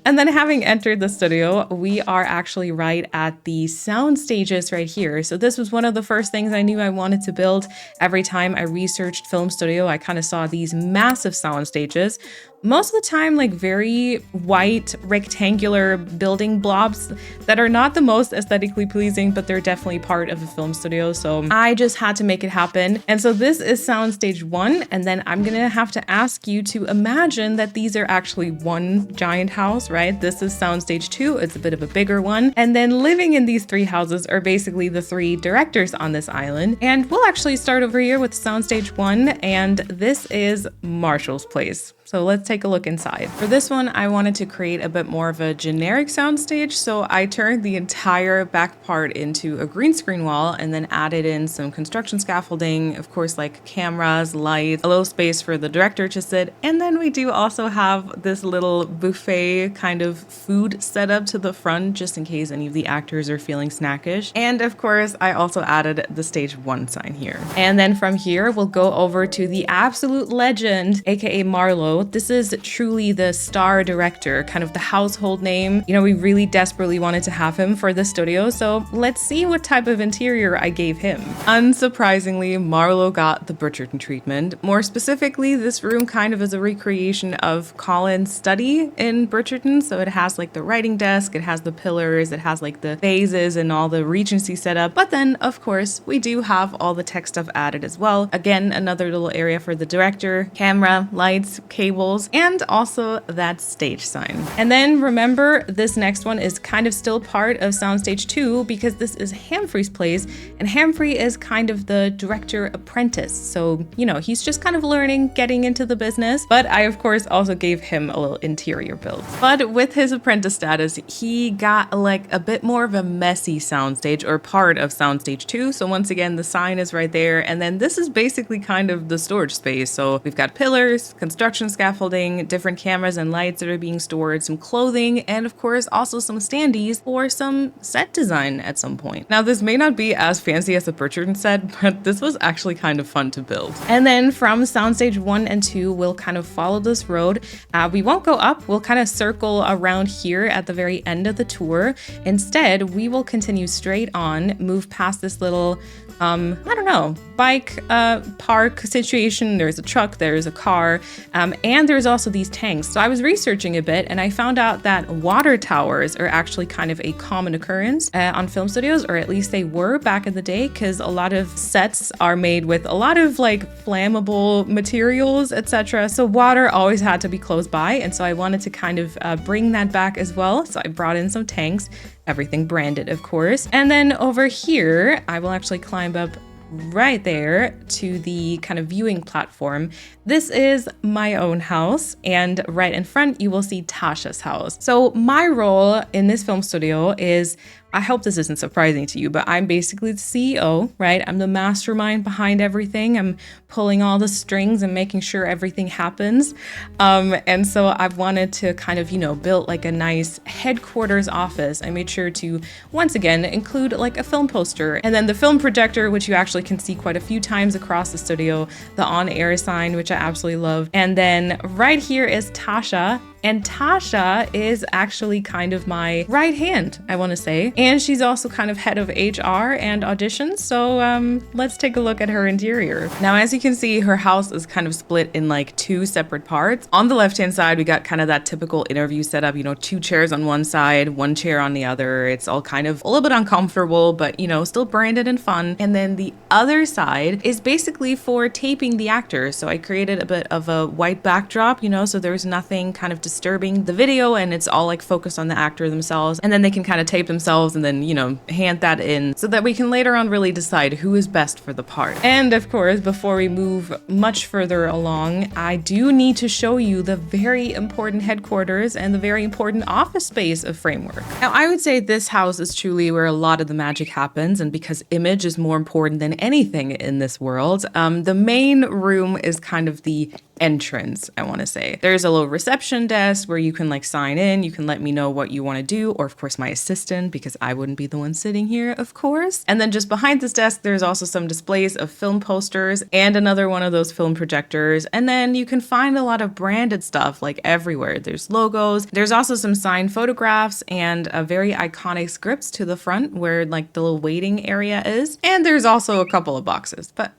[SPEAKER 1] And then having entered the studio, we are actually right at the sound stages right here. So this was one of the first things I knew I wanted to build. Every time I researched film studio, I kind of saw these massive sound stages. Most of the time, like very white, rectangular building blobs that are not the most aesthetically pleasing, but they're definitely part of a film studio. So I just had to make it happen. And so this is soundstage 1. And then I'm gonna have to ask you to imagine that these are actually one giant house, right? This is soundstage 2. It's a bit of a bigger one. And then living in these 3 houses are basically the 3 directors on this island. And we'll actually start over here with soundstage 1. And this is Marshall's place. So let's take a look inside. For this one, I wanted to create a bit more of a generic soundstage, so I turned the entire back part into a green screen wall and then added in some construction scaffolding, of course, like cameras, lights, a little space for the director to sit, and then we do also have this little buffet kind of food setup to the front, just in case any of the actors are feeling snackish. And of course, I also added the stage 1 sign here. And then from here, we'll go over to the absolute legend, aka Marlo. This is truly the star director, kind of the household name. You know, we really desperately wanted to have him for the studio, so let's see what type of interior I gave him. Unsurprisingly, Marlo got the Bridgerton treatment. More specifically, this room kind of is a recreation of Colin's study in Bridgerton. So it has like the writing desk, it has the pillars, it has like the vases and all the Regency setup. But then, of course, we do have all the tech stuff added as well. Again, another little area for the director, camera, lights, cables, and also that stage sign. And then remember, this next one is kind of still part of soundstage 2 because this is Humphrey's place, and Humphrey is kind of the director apprentice. So, you know, he's just kind of learning, getting into the business, but I of course also gave him a little interior build. But with his apprentice status, he got like a bit more of a messy soundstage, or part of soundstage 2. So once again, the sign is right there, and then this is basically kind of the storage space. So we've got pillars, construction scaffolding, different cameras and lights that are being stored, some clothing, and of course also some standees for some set design at some point. Now this may not be as fancy as the Bridgerton set, but this was actually kind of fun to build. And then from soundstage 1 and 2, we'll kind of follow this road. We won't go up, we'll kind of circle around here at the very end of the tour. Instead, we will continue straight on, move past this little I don't know, bike park situation. There's a truck, there's a car, and there's also these tanks. So I was researching a bit and I found out that water towers are actually kind of a common occurrence on film studios, or at least they were back in the day, because a lot of sets are made with a lot of like flammable materials, etc. So water always had to be close by, and so I wanted to kind of bring that back as well. So I brought in some tanks, everything branded, of course. And then over here, I will actually climb up right there to the kind of viewing platform. This is my own house, and right in front you will see Tasha's house. So my role in this film studio is, I hope this isn't surprising to you, but I'm basically the CEO, right? I'm the mastermind behind everything. I'm pulling all the strings and making sure everything happens. And so I've wanted to kind of, build like a nice headquarters office. I made sure to, once again, include like a film poster, and then the film projector, which you actually can see quite a few times across the studio, the on-air sign, which I absolutely love. And then right here is Tasha. And Tasha is actually kind of my right hand, I want to say. And she's also kind of head of HR and auditions. So let's take a look at her interior. Now, as you can see, her house is kind of split in like two separate parts. On the left-hand side, we got kind of that typical interview setup, two chairs on one side, one chair on the other. It's all kind of a little bit uncomfortable, but still branded and fun. And then the other side is basically for taping the actors. So I created a bit of a white backdrop, so there's nothing kind of disturbing the video, and it's all like focused on the actor themselves, and then they can kind of tape themselves and then hand that in so that we can later on really decide who is best for the part. And of course, before we move much further along, I do need to show you the very important headquarters and the very important office space of Framework. Now, I would say this house is truly where a lot of the magic happens, and because image is more important than anything in this world, the main room is kind of the entrance, I want to say. There's a little reception desk where you can like sign in, you can let me know what you want to do, or of course my assistant, because I wouldn't be the one sitting here, of course. And then just behind this desk, there's also some displays of film posters and another one of those film projectors. And then you can find a lot of branded stuff like everywhere. There's logos. There's also some signed photographs and a very iconic scripts to the front where like the little waiting area is. And there's also a couple of boxes, but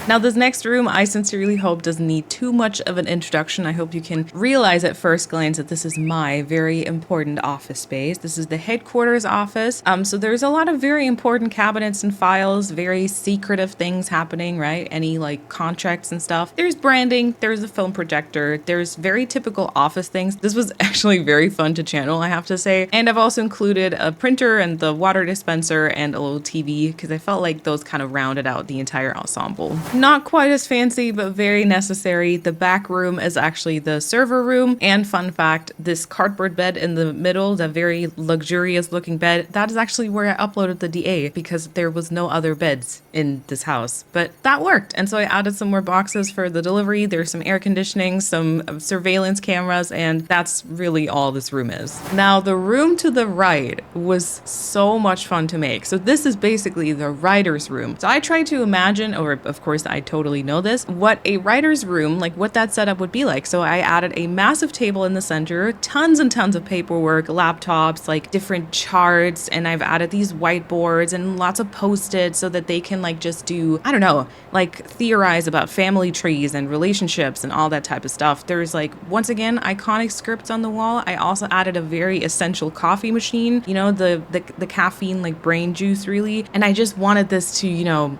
[SPEAKER 1] Now this next room, I sincerely hope doesn't need too much of an introduction. I hope you can realize at first glance that this is my very important office space. This is the headquarters office. So there's a lot of very important cabinets and files, very secretive things happening, right? Any like contracts and stuff. There's branding, there's a film projector, there's very typical office things. This was actually very fun to channel, I have to say. And I've also included a printer and the water dispenser and a little TV because I felt like those kind of rounded out the entire ensemble. Not quite as fancy, but very necessary. The back room is actually the server room. And fun fact, this cardboard bed in the middle, the very luxurious looking bed, that is actually where I uploaded the DA because there was no other beds in this house, but that worked. And so I added some more boxes for the delivery. There's some air conditioning, some surveillance cameras, and that's really all this room is. Now, the room to the right was so much fun to make. So this is basically the writer's room. So I tried to imagine, or of course I totally know this, what a writer's room, like what that setup would be like. So I added a massive table in the center, tons and tons of paperwork, laptops, like different charts, and I've added these whiteboards and lots of post-its so that they can like just do, I don't know, like theorize about family trees and relationships and all that type of stuff. There's like, once again, iconic scripts on the wall. I also added a very essential coffee machine, the caffeine, like brain juice really. And I just wanted this to,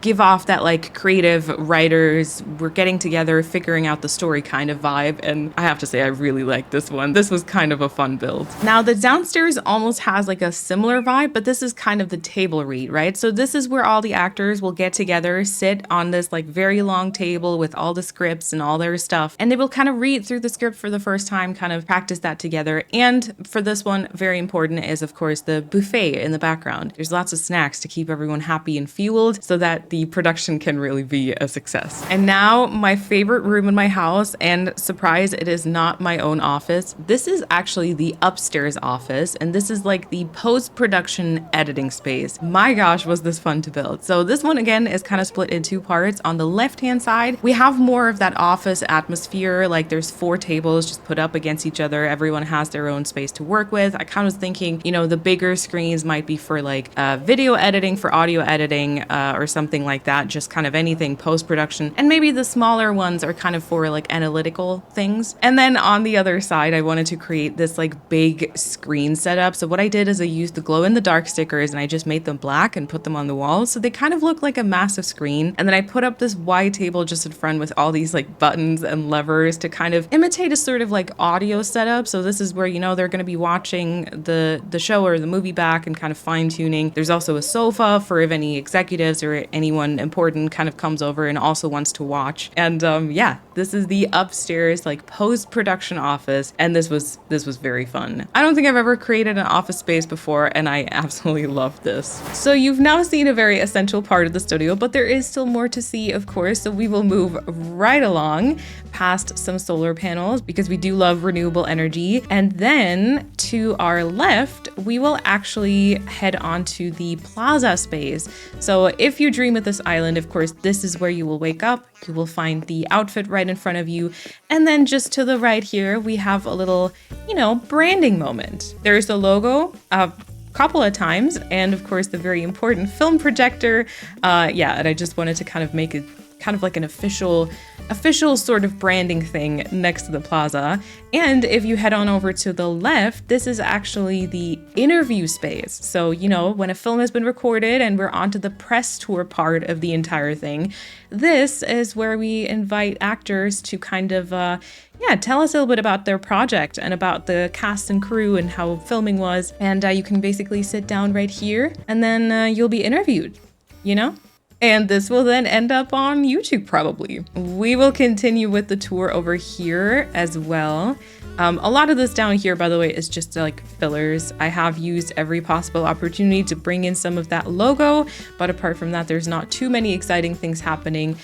[SPEAKER 1] give off that like creative writers, we're getting together, figuring out the story kind of vibe. And I have to say, I really like this one. This was kind of a fun build. Now the downstairs almost has like a similar vibe, but this is kind of the table read, right? So this is where all the actors will get together, sit on this like very long table with all the scripts and all their stuff. And they will kind of read through the script for the first time, kind of practice that together. And for this one, very important is of course the buffet in the background. There's lots of snacks to keep everyone happy and fueled so that the production can really be a success. And now my favorite room in my house house, and surprise, it is not my own office. This is actually the upstairs office, and this is like the post-production editing space. My gosh, was this fun to build. So this one again is kind of split in two parts. On the left-hand side, we have more of that office atmosphere, like there's 4 tables just put up against each other. Everyone has their own space to work with. I kind of was thinking, you know, the bigger screens might be for like video editing, for audio editing, or something like that, just kind of anything post-production. And maybe the smaller ones are kind of for like analytical things. And then on the other side, I wanted to create this like big screen setup. So what I did is I used the glow in the dark stickers and I just made them black and put them on the wall. So they kind of look like a massive screen. And then I put up this wide table just in front with all these like buttons and levers to kind of imitate a sort of like audio setup. So this is where, you know, they're going to be watching the show or the movie back and kind of fine tuning. There's also a sofa for if any executives or anyone important kind of comes over and also wants to watch. And yeah, this is the upstairs like post-production office, and this was very fun. I don't think I've ever created an office space before, and I absolutely love this. So you've now seen a very essential part of the studio, but there is still more to see, of course. So we will move right along past some solar panels because we do love renewable energy. And then to our left, we will actually head on to the plaza space. So if you dream of this island, of course, this is where you will wake up. You will find the outfit right in front of you. And then just to the right here, we have a little, you know, branding moment. There's the logo a couple of times, and of course the very important film projector. Yeah, and I just wanted to kind of make it kind of like an official sort of branding thing next to the plaza. And if you head on over to the left, this is actually the interview space. So, you know, when a film has been recorded and we're onto the press tour part of the entire thing, this is where we invite actors to kind of, yeah, tell us a little bit about their project and about the cast and crew and how filming was. And you can basically sit down right here and then you'll be interviewed, you know? And this will then end up on YouTube probably. We will continue with the tour over here as well. A lot of this down here, by the way, is just like fillers. I have used every possible opportunity to bring in some of that logo, but apart from that, there's not too many exciting things happening.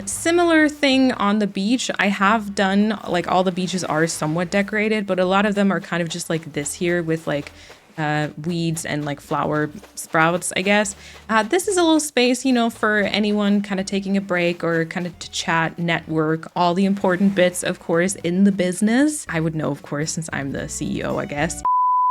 [SPEAKER 1] Similar thing on the beach. I have done, like, all the beaches are somewhat decorated, but a lot of them are kind of just like this here with like weeds and like flower sprouts, I guess. This is a little space, you know, for anyone kind of taking a break or kind of to chat, network, all the important bits, of course, in the business. I would know, of course, since I'm the CEO, I guess.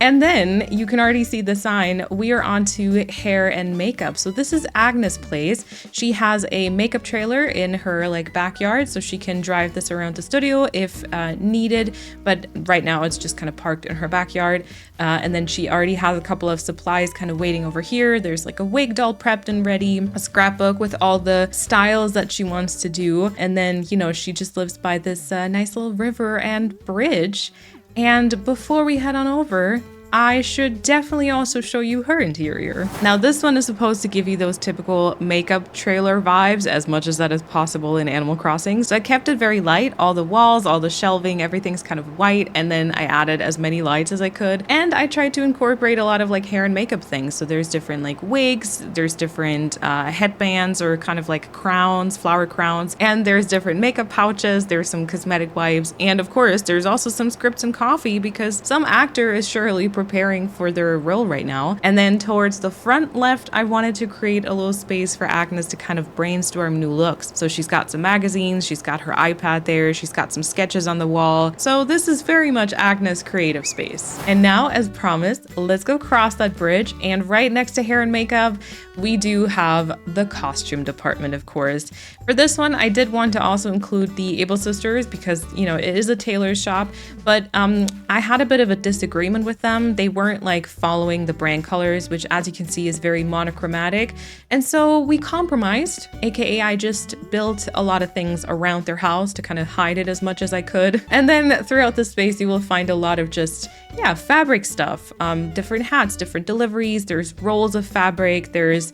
[SPEAKER 1] And then you can already see the sign. We are on to hair and makeup. So this is Agnes' place. She has a makeup trailer in her like backyard, so she can drive this around the studio if needed. But right now it's just kind of parked in her backyard. And then she already has a couple of supplies kind of waiting over here. There's like a wig all prepped and ready, a scrapbook with all the styles that she wants to do. And then, you know, she just lives by this nice little river and bridge. And before we head on over, I should definitely also show you her interior. Now, this one is supposed to give you those typical makeup trailer vibes as much as that is possible in Animal Crossing. So I kept it very light. All the walls, all the shelving, everything's kind of white. And then I added as many lights as I could. And I tried to incorporate a lot of like hair and makeup things. So there's different like wigs, there's different headbands or kind of like crowns, flower crowns. And there's different makeup pouches. There's some cosmetic wipes. And of course, there's also some scripts and coffee because some actor is surely preparing for their role right now. And then towards the front left, I wanted to create a little space for Agnes to kind of brainstorm new looks. So she's got some magazines, she's got her iPad there, she's got some sketches on the wall. So this is very much Agnes' creative space. And now, as promised, let's go cross that bridge. And right next to hair and makeup, we do have the costume department, of course. For this one, I did want to also include the Able Sisters because, you know, it is a tailor's shop, but I had a bit of a disagreement with them. They weren't like following the brand colors, which as you can see is very monochromatic. And so we compromised, aka I just built a lot of things around their house to kind of hide it as much as I could. And then throughout the space, you will find a lot of just, yeah, fabric stuff, different hats, different deliveries. There's rolls of fabric, there's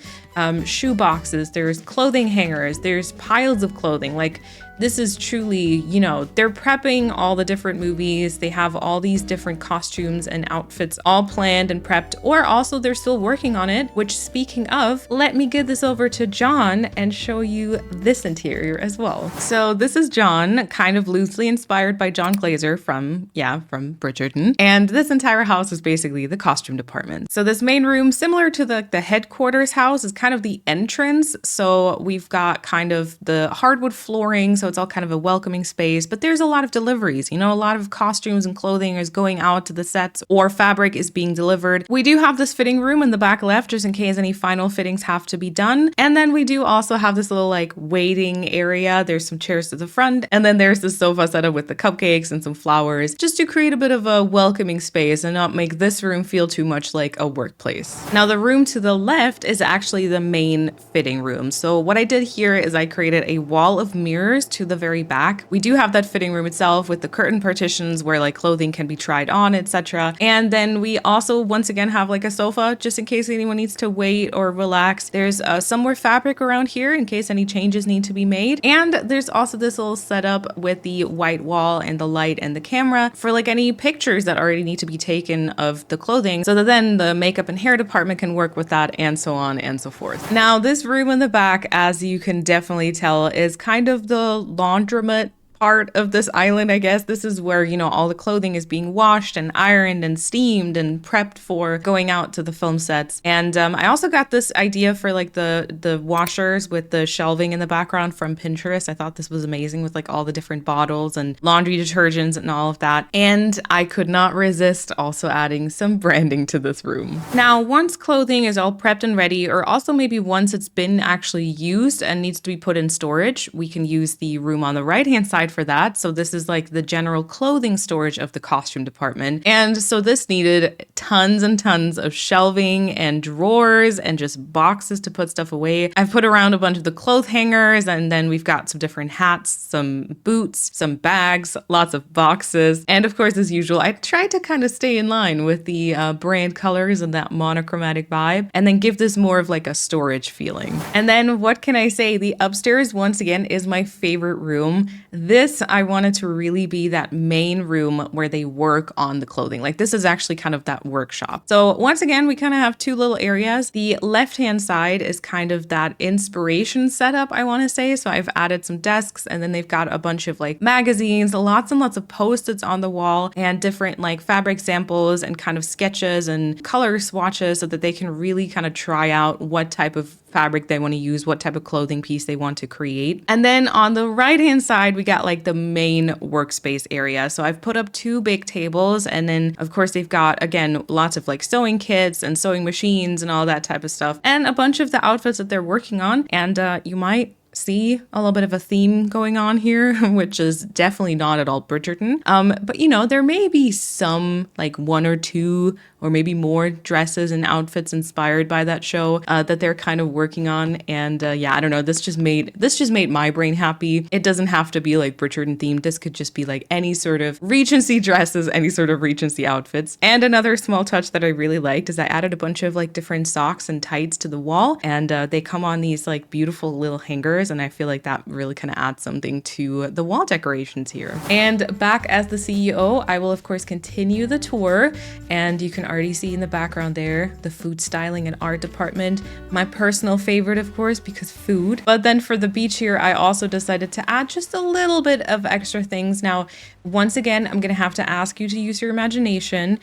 [SPEAKER 1] shoe boxes, there's clothing hangers, there's piles of clothing. Like this is truly, you know, they're prepping all the different movies. They have all these different costumes and outfits all planned and prepped, or also they're still working on it, which speaking of, let me give this over to John and show you this interior as well. So this is John, kind of loosely inspired by John Glazer from Bridgerton. And this entire house is basically the costume department. So this main room, similar to the headquarters house, is kind of the entrance. So we've got kind of the hardwood flooring, so it's all kind of a welcoming space, but there's a lot of deliveries, you know, a lot of costumes and clothing is going out to the sets or fabric is being delivered. We do have this fitting room in the back left, just in case any final fittings have to be done. And then we do also have this little like waiting area. There's some chairs to the front, and then there's the sofa setup with the cupcakes and some flowers, just to create a bit of a welcoming space and not make this room feel too much like a workplace. Now the room to the left is actually the main fitting room. So what I did here is I created a wall of mirrors to the very back. We do have that fitting room itself with the curtain partitions where like clothing can be tried on, etc. And then we also once again have like a sofa just in case anyone needs to wait or relax. There's some more fabric around here in case any changes need to be made. And there's also this little setup with the white wall and the light and the camera for like any pictures that already need to be taken of the clothing, so that then the makeup and hair department can work with that, and so on and so forth. Now this room in the back, as you can definitely tell, is kind of the laundromat part of this island, I guess. This is where, you know, all the clothing is being washed and ironed and steamed and prepped for going out to the film sets. And I also got this idea for like the washers with the shelving in the background from Pinterest. I thought this was amazing with like all the different bottles and laundry detergents and all of that. And I could not resist also adding some branding to this room. Now, once clothing is all prepped and ready, or also maybe once it's been actually used and needs to be put in storage, we can use the room on the right-hand side for that. So this is like the general clothing storage of the costume department. And so this needed tons and tons of shelving and drawers and just boxes to put stuff away. I've put around a bunch of the clothes hangers, and then we've got some different hats, some boots, some bags, lots of boxes. And of course, as usual, I tried to kind of stay in line with the brand colors and that monochromatic vibe, and then give this more of like a storage feeling. And then what can I say? The upstairs, once again, is my favorite room. This I wanted to really be that main room where they work on the clothing. Like this is actually kind of that workshop. So once again, we kind of have two little areas. The left-hand side is kind of that inspiration setup, I want to say. So I've added some desks, and then they've got a bunch of like magazines, lots and lots of post-its on the wall, and different like fabric samples and kind of sketches and color swatches so that they can really kind of try out what type of fabric they want to use, what type of clothing piece they want to create. And then on the right hand side, we got like the main workspace area. So I've put up two big tables, and then of course they've got, again, lots of like sewing kits and sewing machines and all that type of stuff, and a bunch of the outfits that they're working on. And you might see a little bit of a theme going on here, which is definitely not at all Bridgerton. But you know, there may be some like one or two or maybe more dresses and outfits inspired by that show that they're kind of working on. And yeah, I don't know, this just made my brain happy. It doesn't have to be like Bridgerton themed. This could just be like any sort of Regency dresses, any sort of Regency outfits. And another small touch that I really liked is I added a bunch of like different socks and tights to the wall, and they come on these like beautiful little hangers. And I feel like that really kind of adds something to the wall decorations here. And back as the CEO, I will of course continue the tour, and you can already see in the background there the food styling and art department. My personal favorite, of course, because food. But then for the beach here, I also decided to add just a little bit of extra things. Now, once again, I'm gonna have to ask you to use your imagination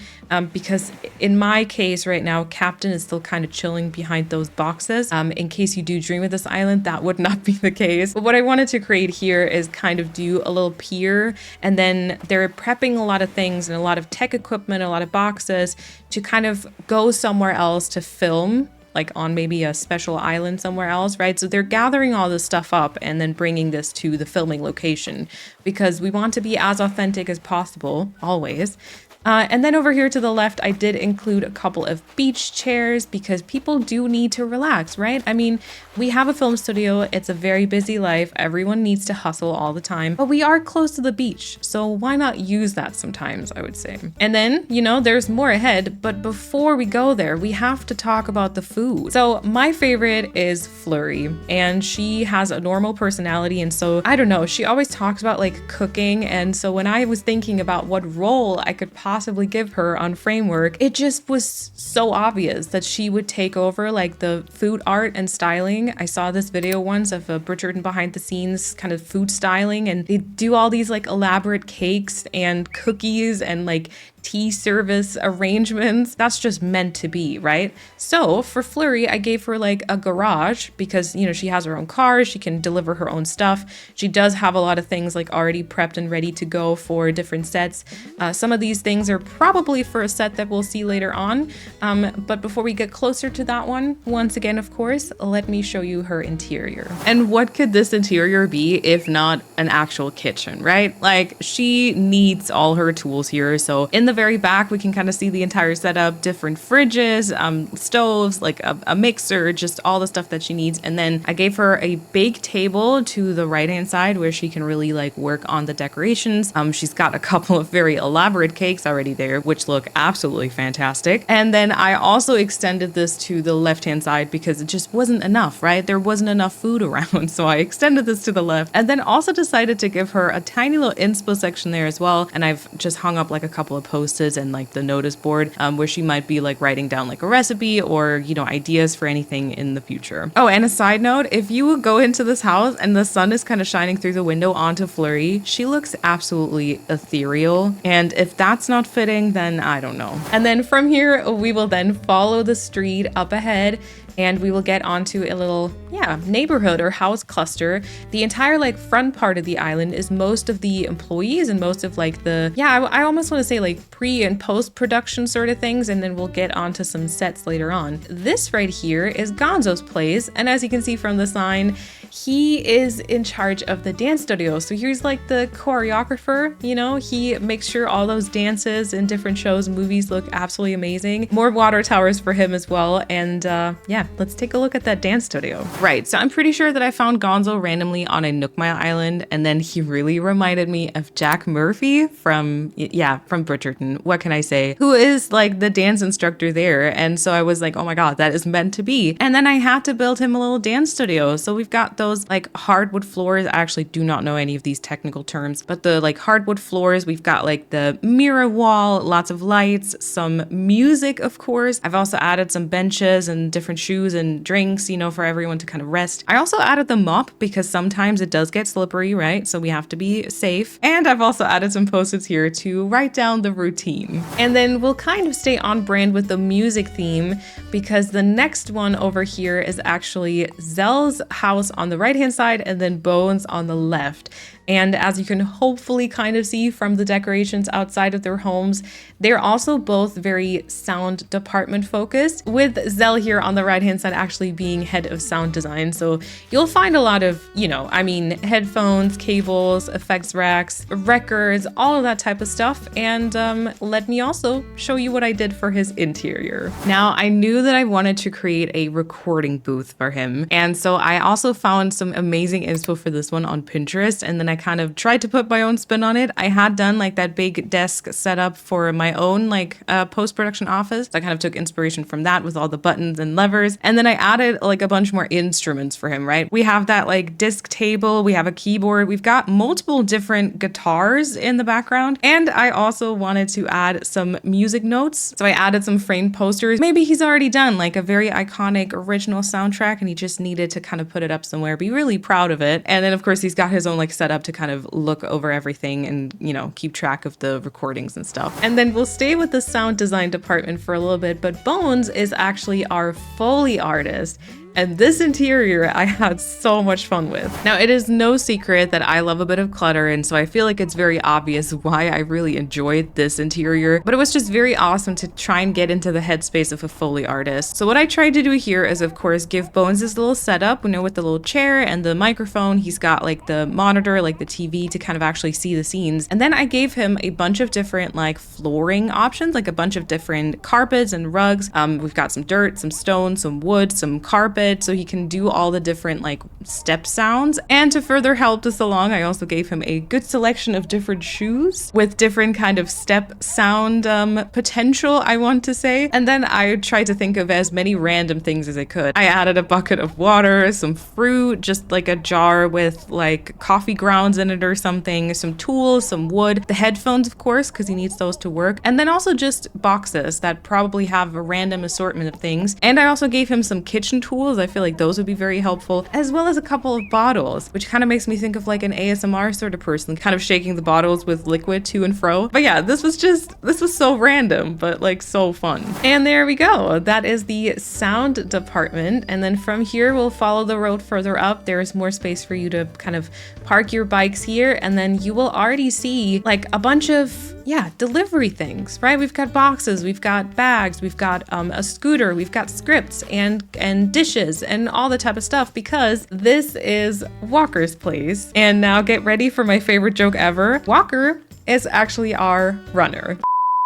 [SPEAKER 1] because in my case right now, Captain is still kind of chilling behind those boxes. In case you do dream of this island, that would not be the case. But what I wanted to create here is kind of do a little pier, and then they're prepping a lot of things and a lot of tech equipment, a lot of boxes to kind of go somewhere else to film, like on maybe a special island somewhere else, right? So they're gathering all this stuff up and then bringing this to the filming location because we want to be as authentic as possible, always. And then over here to the left, I did include a couple of beach chairs because people do need to relax, right? I mean, we have a film studio. It's a very busy life. Everyone needs to hustle all the time, but we are close to the beach. So why not use that sometimes, I would say. And then, you know, there's more ahead, but before we go there, we have to talk about the food. So my favorite is Flurry, and she has a normal personality. And so I don't know, she always talks about like cooking. And so when I was thinking about what role I could possibly give her on Framework, it just was so obvious that she would take over like the food art and styling. I saw this video once of a Bridgerton behind the scenes kind of food styling, and they do all these like elaborate cakes and cookies and like tea service arrangements. That's just meant to be, right? So for Flurry, I gave her like a garage because, you know, she has her own car, she can deliver her own stuff. She does have a lot of things like already prepped and ready to go for different sets. Some of these things are probably for a set that we'll see later on. But before we get closer to that one, once again, of course, let me show you her interior. And what could this interior be if not an actual kitchen, right? Like she needs all her tools here. So in the very back, we can kind of see the entire setup, different fridges, stoves, like a mixer, just all the stuff that she needs. And then I gave her a big table to the right-hand side where she can really like work on the decorations. She's got a couple of very elaborate cakes already there, which look absolutely fantastic. And then I also extended this to the left-hand side because it just wasn't enough, right? There wasn't enough food around. So I extended this to the left and then also decided to give her a tiny little inspo section there as well. And I've just hung up like a couple of posts and like the notice board where she might be like writing down like a recipe or, you know, ideas for anything in the future. Oh, and a side note, if you go into this house and the sun is kind of shining through the window onto Flurry, she looks absolutely ethereal. And if that's not fitting, then I don't know. And then from here, we will then follow the street up ahead and we will get onto a little, neighborhood or house cluster. The entire like front part of the island is most of the employees and most of like the, I almost want to say like pre and post production sort of things. And then we'll get onto some sets later on. This right here is Gonzo's place. And as you can see from the sign, he is in charge of the dance studio. So he's like the choreographer, you know, he makes sure all those dances in different shows and movies look absolutely amazing. More water towers for him as well. And let's take a look at that dance studio. Right, so I'm pretty sure that I found Gonzo randomly on a Nook Mile island, and then he really reminded me of Jack Murphy from Bridgerton. What can I say? Who is like the dance instructor there. And so I was like, oh my God, that is meant to be. And then I had to build him a little dance studio. So we've got those like hardwood floors. I actually do not know any of these technical terms, but the like hardwood floors, we've got like the mirror wall, lots of lights, some music, of course. I've also added some benches and different shoes and drinks, you know, for everyone to kind of rest. I also added the mop because sometimes it does get slippery, right? So we have to be safe. And I've also added some post-its here to write down the routine. And then we'll kind of stay on brand with the music theme because the next one over here is actually Zell's house on the right-hand side and then Bones on the left. And as you can hopefully kind of see from the decorations outside of their homes, they're also both very sound department focused, with Zell here on the right-hand side actually being head of sound design. So you'll find a lot of, headphones, cables, effects racks, records, all of that type of stuff. And let me also show you what I did for his interior. Now, I knew that I wanted to create a recording booth for him. And so I also found some amazing inspo for this one on Pinterest. And then I kind of tried to put my own spin on it. I had done like that big desk setup for my own post-production office. So I kind of took inspiration from that with all the buttons and levers. And then I added like a bunch more instruments for him, right? We have that like disc table, we have a keyboard, we've got multiple different guitars in the background. And I also wanted to add some music notes. So I added some framed posters. Maybe he's already done like a very iconic original soundtrack and he just needed to kind of put it up somewhere, be really proud of it. And then of course he's got his own like setup to kind of look over everything and, keep track of the recordings and stuff. And then we'll stay with the sound design department for a little bit, but Bones is actually our Foley artist. And this interior I had so much fun with. Now, it is no secret that I love a bit of clutter, and so I feel like it's very obvious why I really enjoyed this interior, but it was just very awesome to try and get into the headspace of a Foley artist. So what I tried to do here is, of course, give Bones this little setup, you know, with the little chair and the microphone. He's got like the monitor, like the TV, to kind of actually see the scenes. And then I gave him a bunch of different like flooring options, like a bunch of different carpets and rugs. We've got some dirt, some stone, some wood, some carpet, so he can do all the different like step sounds. And to further help this along, I also gave him a good selection of different shoes with different kind of step sound potential, I want to say. And then I tried to think of as many random things as I could. I added a bucket of water, some fruit, just like a jar with like coffee grounds in it or something, some tools, some wood, the headphones, of course, because he needs those to work. And then also just boxes that probably have a random assortment of things. And I also gave him some kitchen tools. I feel like those would be very helpful, as well as a couple of bottles, which kind of makes me think of like an ASMR sort of person, kind of shaking the bottles with liquid to and fro. But yeah, this was so random, but like so fun. And there we go. That is the sound department. And then from here, we'll follow the road further up. There's more space for you to kind of park your bikes here. And then you will already see like a bunch of, yeah, delivery things, right? We've got boxes, we've got bags, we've got a scooter, we've got scripts and dishes and all the type of stuff, because this is Walker's place. And now get ready for my favorite joke ever. Walker is actually our runner.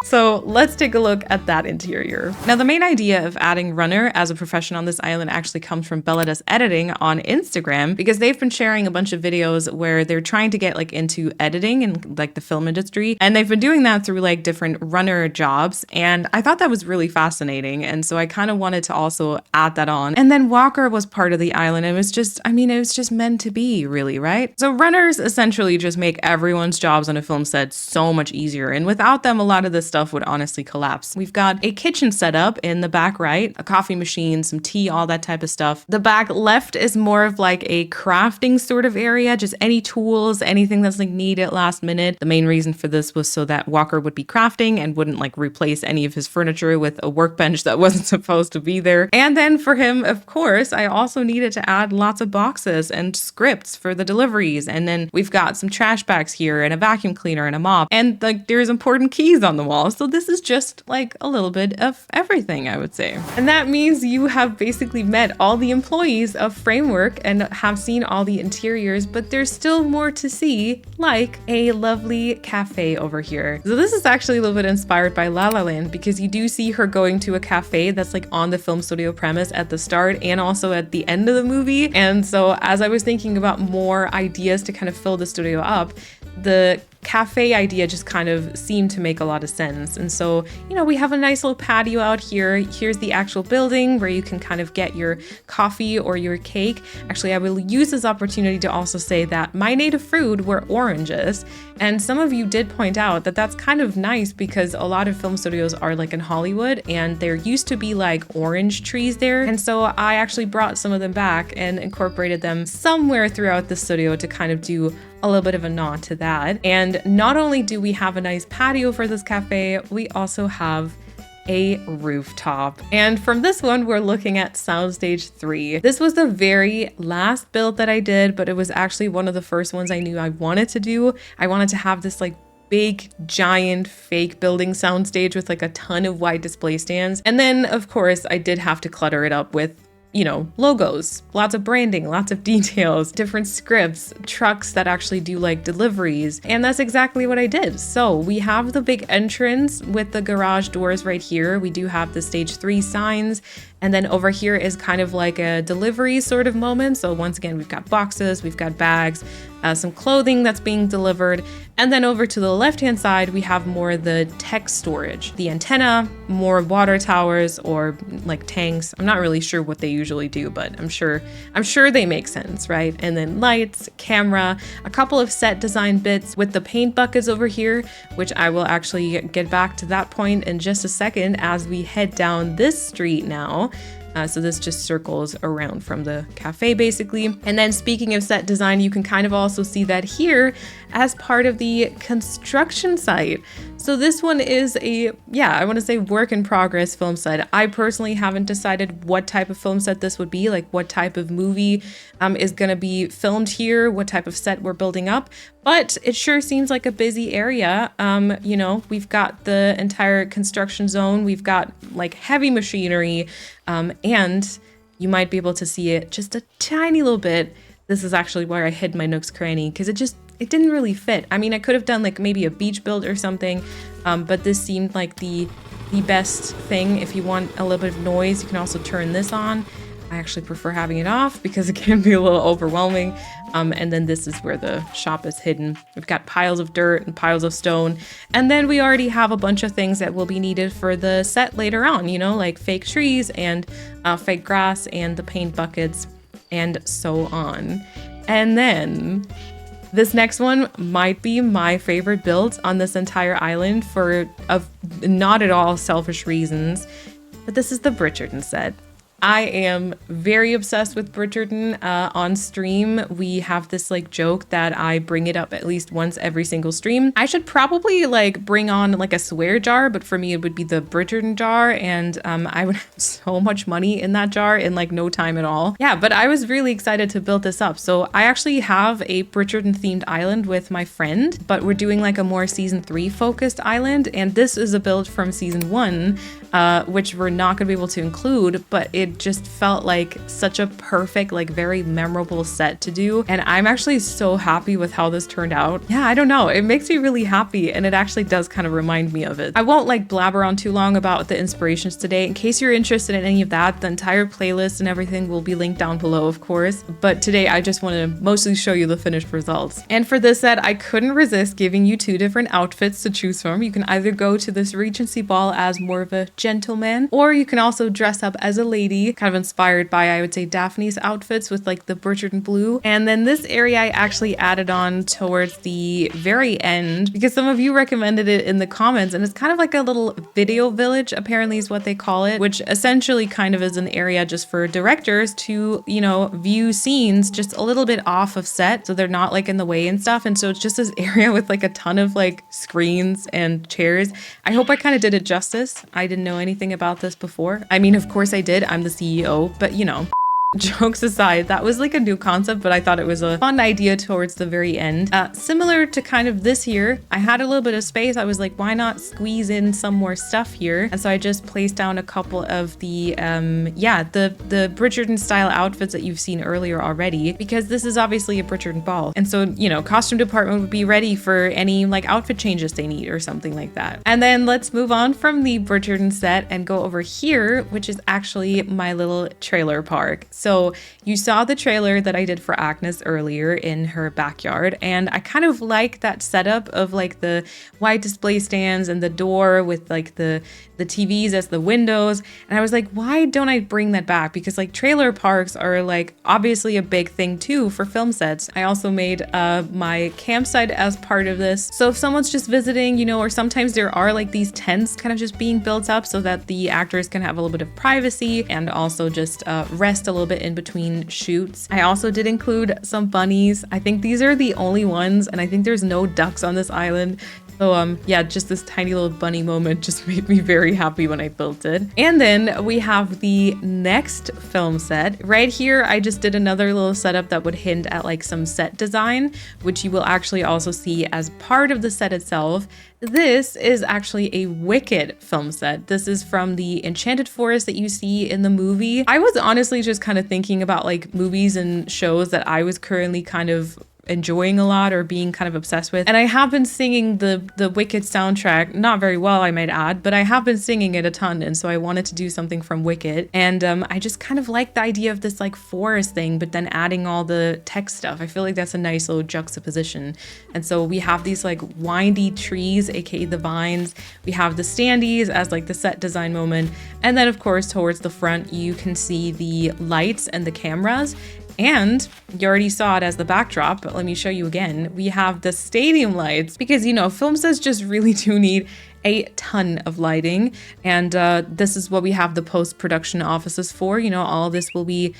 [SPEAKER 1] So let's take a look at that interior. Now, the main idea of adding runner as a profession on this island actually comes from Bella Does Editing on Instagram, because they've been sharing a bunch of videos where they're trying to get like into editing and like the film industry. And they've been doing that through like different runner jobs. And I thought that was really fascinating. And so I kind of wanted to also add that on. And then Walker was part of the island. It was just, I mean, it was just meant to be, really, right? So runners essentially just make everyone's jobs on a film set so much easier. And without them, a lot of this stuff would honestly collapse. We've got a kitchen set up in the back right, a coffee machine, some tea, all that type of stuff. The back left is more of like a crafting sort of area, just any tools, anything that's like needed last minute. The main reason for this was so that Walker would be crafting and wouldn't like replace any of his furniture with a workbench that wasn't supposed to be there. And then for him, of course, I also needed to add lots of boxes and scripts for the deliveries. And then we've got some trash bags here and a vacuum cleaner and a mop. And like there's important keys on the wall. So this is just like a little bit of everything, I would say. And that means you have basically met all the employees of Framework and have seen all the interiors, but there's still more to see, like a lovely cafe over here. So this is actually a little bit inspired by La La Land, because you do see her going to a cafe that's like on the film studio premise at the start and also at the end of the movie. And so as I was thinking about more ideas to kind of fill the studio up, the cafe idea just kind of seemed to make a lot of sense. And so, you know, we have a nice little patio out here. Here's the actual building where you can kind of get your coffee or your cake. Actually, I will use this opportunity to also say that my native fruit were oranges. And some of you did point out that that's kind of nice, because a lot of film studios are like in Hollywood and there used to be like orange trees there. And so I actually brought some of them back and incorporated them somewhere throughout the studio to kind of do a little bit of a nod to that. And not only do we have a nice patio for this cafe, we also have a rooftop. And from this one, we're looking at Soundstage 3. This was the very last build that I did, but it was actually one of the first ones I knew I wanted to do. I wanted to have this like big, giant, fake building soundstage with like a ton of wide display stands. And then, of course, I did have to clutter it up with, you know, logos, lots of branding, lots of details, different scripts, trucks that actually do like deliveries. And that's exactly what I did. So we have the big entrance with the garage doors right here. We do have the stage 3 signs. And then over here is kind of like a delivery sort of moment. So once again, we've got boxes, we've got bags, some clothing that's being delivered. And then over to the left-hand side, we have more the tech storage, the antenna, more water towers or like tanks. I'm not really sure what they usually do, but I'm sure they make sense, right? And then lights, camera, a couple of set design bits with the paint buckets over here, which I will actually get back to that point in just a second as we head down this street now. So this just circles around from the cafe basically. And then speaking of set design, you can kind of also see that here as part of the construction site. So this one is a, I want to say work in progress film set. I personally haven't decided what type of film set this would be, like what type of movie is going to be filmed here, what type of set we're building up, but it sure seems like a busy area. You know, we've got the entire construction zone, we've got like heavy machinery, and you might be able to see it just a tiny little bit. This is actually where I hid my nook's cranny because it didn't really fit. I mean, I could have done like maybe a beach build or something, but this seemed like the best thing. If you want a little bit of noise, you can also turn this on. I actually prefer having it off because it can be a little overwhelming. And then this is where the shop is hidden. We've got piles of dirt and piles of stone. And then we already have a bunch of things that will be needed for the set later on, you know, like fake trees and fake grass and the paint buckets and so on. And then this next one might be my favorite build on this entire island for not at all selfish reasons, but this is the Bridgerton set. I am very obsessed with Bridgerton. On stream, we have this like joke that I bring it up at least once every single stream. I should probably like bring on like a swear jar, but for me it would be the Bridgerton jar, and I would have so much money in that jar in like no time at all. Yeah, but I was really excited to build this up. So I actually have a Bridgerton themed island with my friend, but we're doing like a more season 3 focused island, and this is a build from season 1, which we're not gonna be able to include, but it just felt like such a perfect, like very memorable set to do. And I'm actually so happy with how this turned out. Yeah, I don't know. It makes me really happy, and it actually does kind of remind me of it. I won't like blabber on too long about the inspirations today. In case you're interested in any of that, the entire playlist and everything will be linked down below, of course. But today I just want to mostly show you the finished results. And for this set, I couldn't resist giving you 2 different outfits to choose from. You can either go to this Regency ball as more of a gentleman, or you can also dress up as a lady, kind of inspired by, I would say, Daphne's outfits with like the Bridgerton blue. And then this area I actually added on towards the very end because some of you recommended it in the comments, and it's kind of like a little video village, apparently is what they call it, which essentially kind of is an area just for directors to, you know, view scenes just a little bit off of set so they're not like in the way and stuff. And so it's just this area with like a ton of like screens and chairs. I hope I kind of did it justice. I didn't know anything about this before. I mean, of course I did. I'm the CEO, but you know, jokes aside, that was like a new concept, but I thought it was a fun idea towards the very end. Similar to kind of this here, I had a little bit of space. I was like, why not squeeze in some more stuff here? And so I just placed down a couple of the Bridgerton style outfits that you've seen earlier already, because this is obviously a Bridgerton ball. And so, you know, costume department would be ready for any like outfit changes they need or something like that. And then let's move on from the Bridgerton set and go over here, which is actually my little trailer park. So you saw the trailer that I did for Agnes earlier in her backyard, and I kind of like that setup of like the wide display stands and the door with like the TVs as the windows. And I was like, why don't I bring that back? Because like trailer parks are like obviously a big thing too for film sets. I also made my campsite as part of this. So if someone's just visiting, you know, or sometimes there are like these tents kind of just being built up so that the actors can have a little bit of privacy and also just rest a little bit in between shoots. I also did include some bunnies. I think these are the only ones, and I think there's no ducks on this island. So yeah, just this tiny little bunny moment just made me very happy when I built it. And then we have the next film set. Right here, I just did another little setup that would hint at like some set design, which you will actually also see as part of the set itself. This is actually a Wicked film set. This is from the Enchanted Forest that you see in the movie. I was honestly just kind of thinking about like movies and shows that I was currently kind of enjoying a lot or being kind of obsessed with. And I have been singing the Wicked soundtrack, not very well I might add, but I have been singing it a ton, and so I wanted to do something from Wicked. And I just kind of like the idea of this like forest thing, but then adding all the tech stuff. I feel like that's a nice little juxtaposition. And so we have these like windy trees, aka the vines. We have the standees as like the set design moment. And then of course towards the front you can see the lights and the cameras. And you already saw it as the backdrop, but let me show you again. We have the stadium lights because, you know, film sets just really do need a ton of lighting, and this is what we have the post-production offices for. You know, all this will be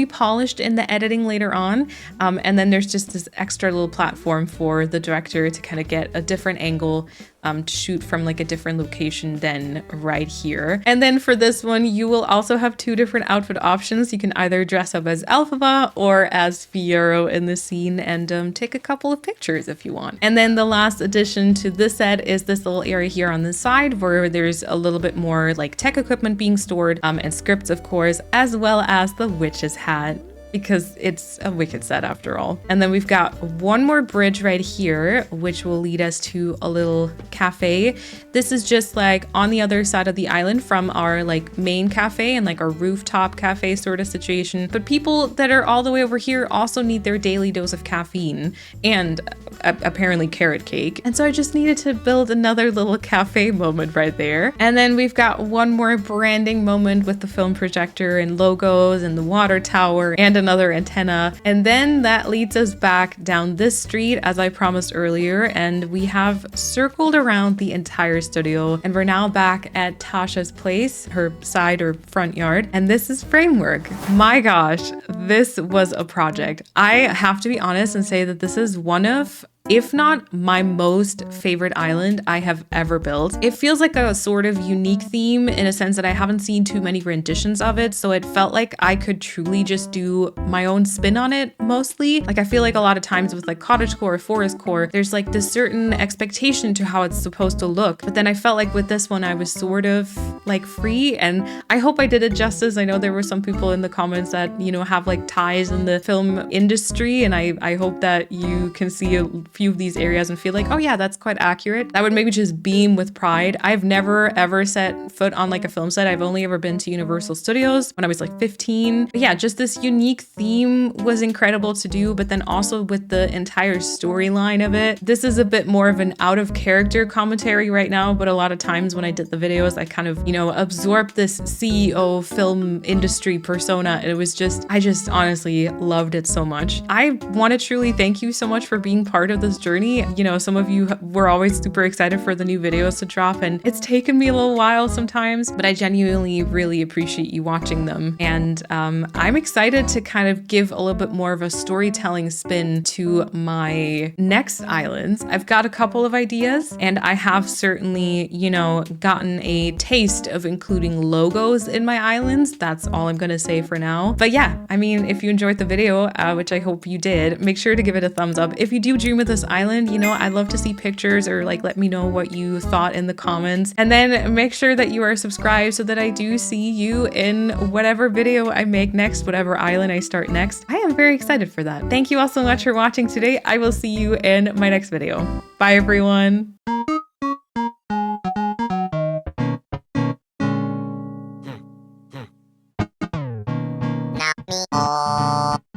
[SPEAKER 1] polished in the editing later on, and then there's just this extra little platform for the director to kind of get a different angle to shoot from like a different location than right here. And then for this one, you will also have two different outfit options. You can either dress up as Elphaba or as Fiero in the scene and take a couple of pictures if you want. And then the last addition to this set is this little area here on the side where there's a little bit more like tech equipment being stored, and scripts of course, as well as the witch's hat, because it's a Wicked set after all. And then we've got one more bridge right here, which will lead us to a little cafe. This is just like on the other side of the island from our like main cafe and like our rooftop cafe sort of situation. But people that are all the way over here also need their daily dose of caffeine and apparently carrot cake. And so I just needed to build another little cafe moment right there. And then we've got one more branding moment with the film projector and logos and the water tower and another antenna. And then that leads us back down this street as I promised earlier, and we have circled around the entire studio, and we're now back at Tasha's place, her side or front yard, and this is Framework. My gosh, this was a project. I have to be honest and say that this is one of, if not my most favorite island I have ever built. It feels like a sort of unique theme in a sense that I haven't seen too many renditions of it, so it felt like I could truly just do my own spin on it mostly. Like I feel like a lot of times with like cottagecore or forestcore, there's like this certain expectation to how it's supposed to look, but then I felt like with this one I was sort of like free, and I hope I did it justice. I know there were some people in the comments that, you know, have like ties in the film industry, and I hope that you can see a few of these areas and feel like, oh yeah, that's quite accurate. That would make me just beam with pride. I've never ever set foot on like a film set. I've only ever been to Universal Studios when I was like 15. But yeah, just this unique theme was incredible to do, but then also with the entire storyline of it. This is a bit more of an out of character commentary right now, but a lot of times when I did the videos, I kind of, you know, absorbed this CEO film industry persona, and it was just, I just honestly loved it so much. I want to truly thank you so much for being part of this journey. You know, some of you were always super excited for the new videos to drop, and it's taken me a little while sometimes, but I genuinely really appreciate you watching them. And I'm excited to kind of give a little bit more of a storytelling spin to my next islands. I've got a couple of ideas, and I have certainly, you know, gotten a taste of including logos in my islands. That's all I'm gonna say for now. But yeah, I mean, if you enjoyed the video, which I hope you did, make sure to give it a thumbs up. If you do dream of this island, you know, I'd love to see pictures or like let me know what you thought in the comments. And then make sure that you are subscribed so that I do see you in whatever video I make next, whatever island I start next. I am very excited for that. Thank you all so much for watching today. I will see you in my next video. Bye everyone.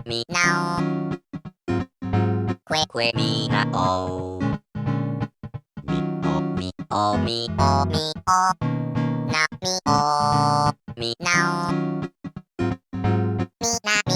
[SPEAKER 2] Me now. Quick me now. Me now. Now,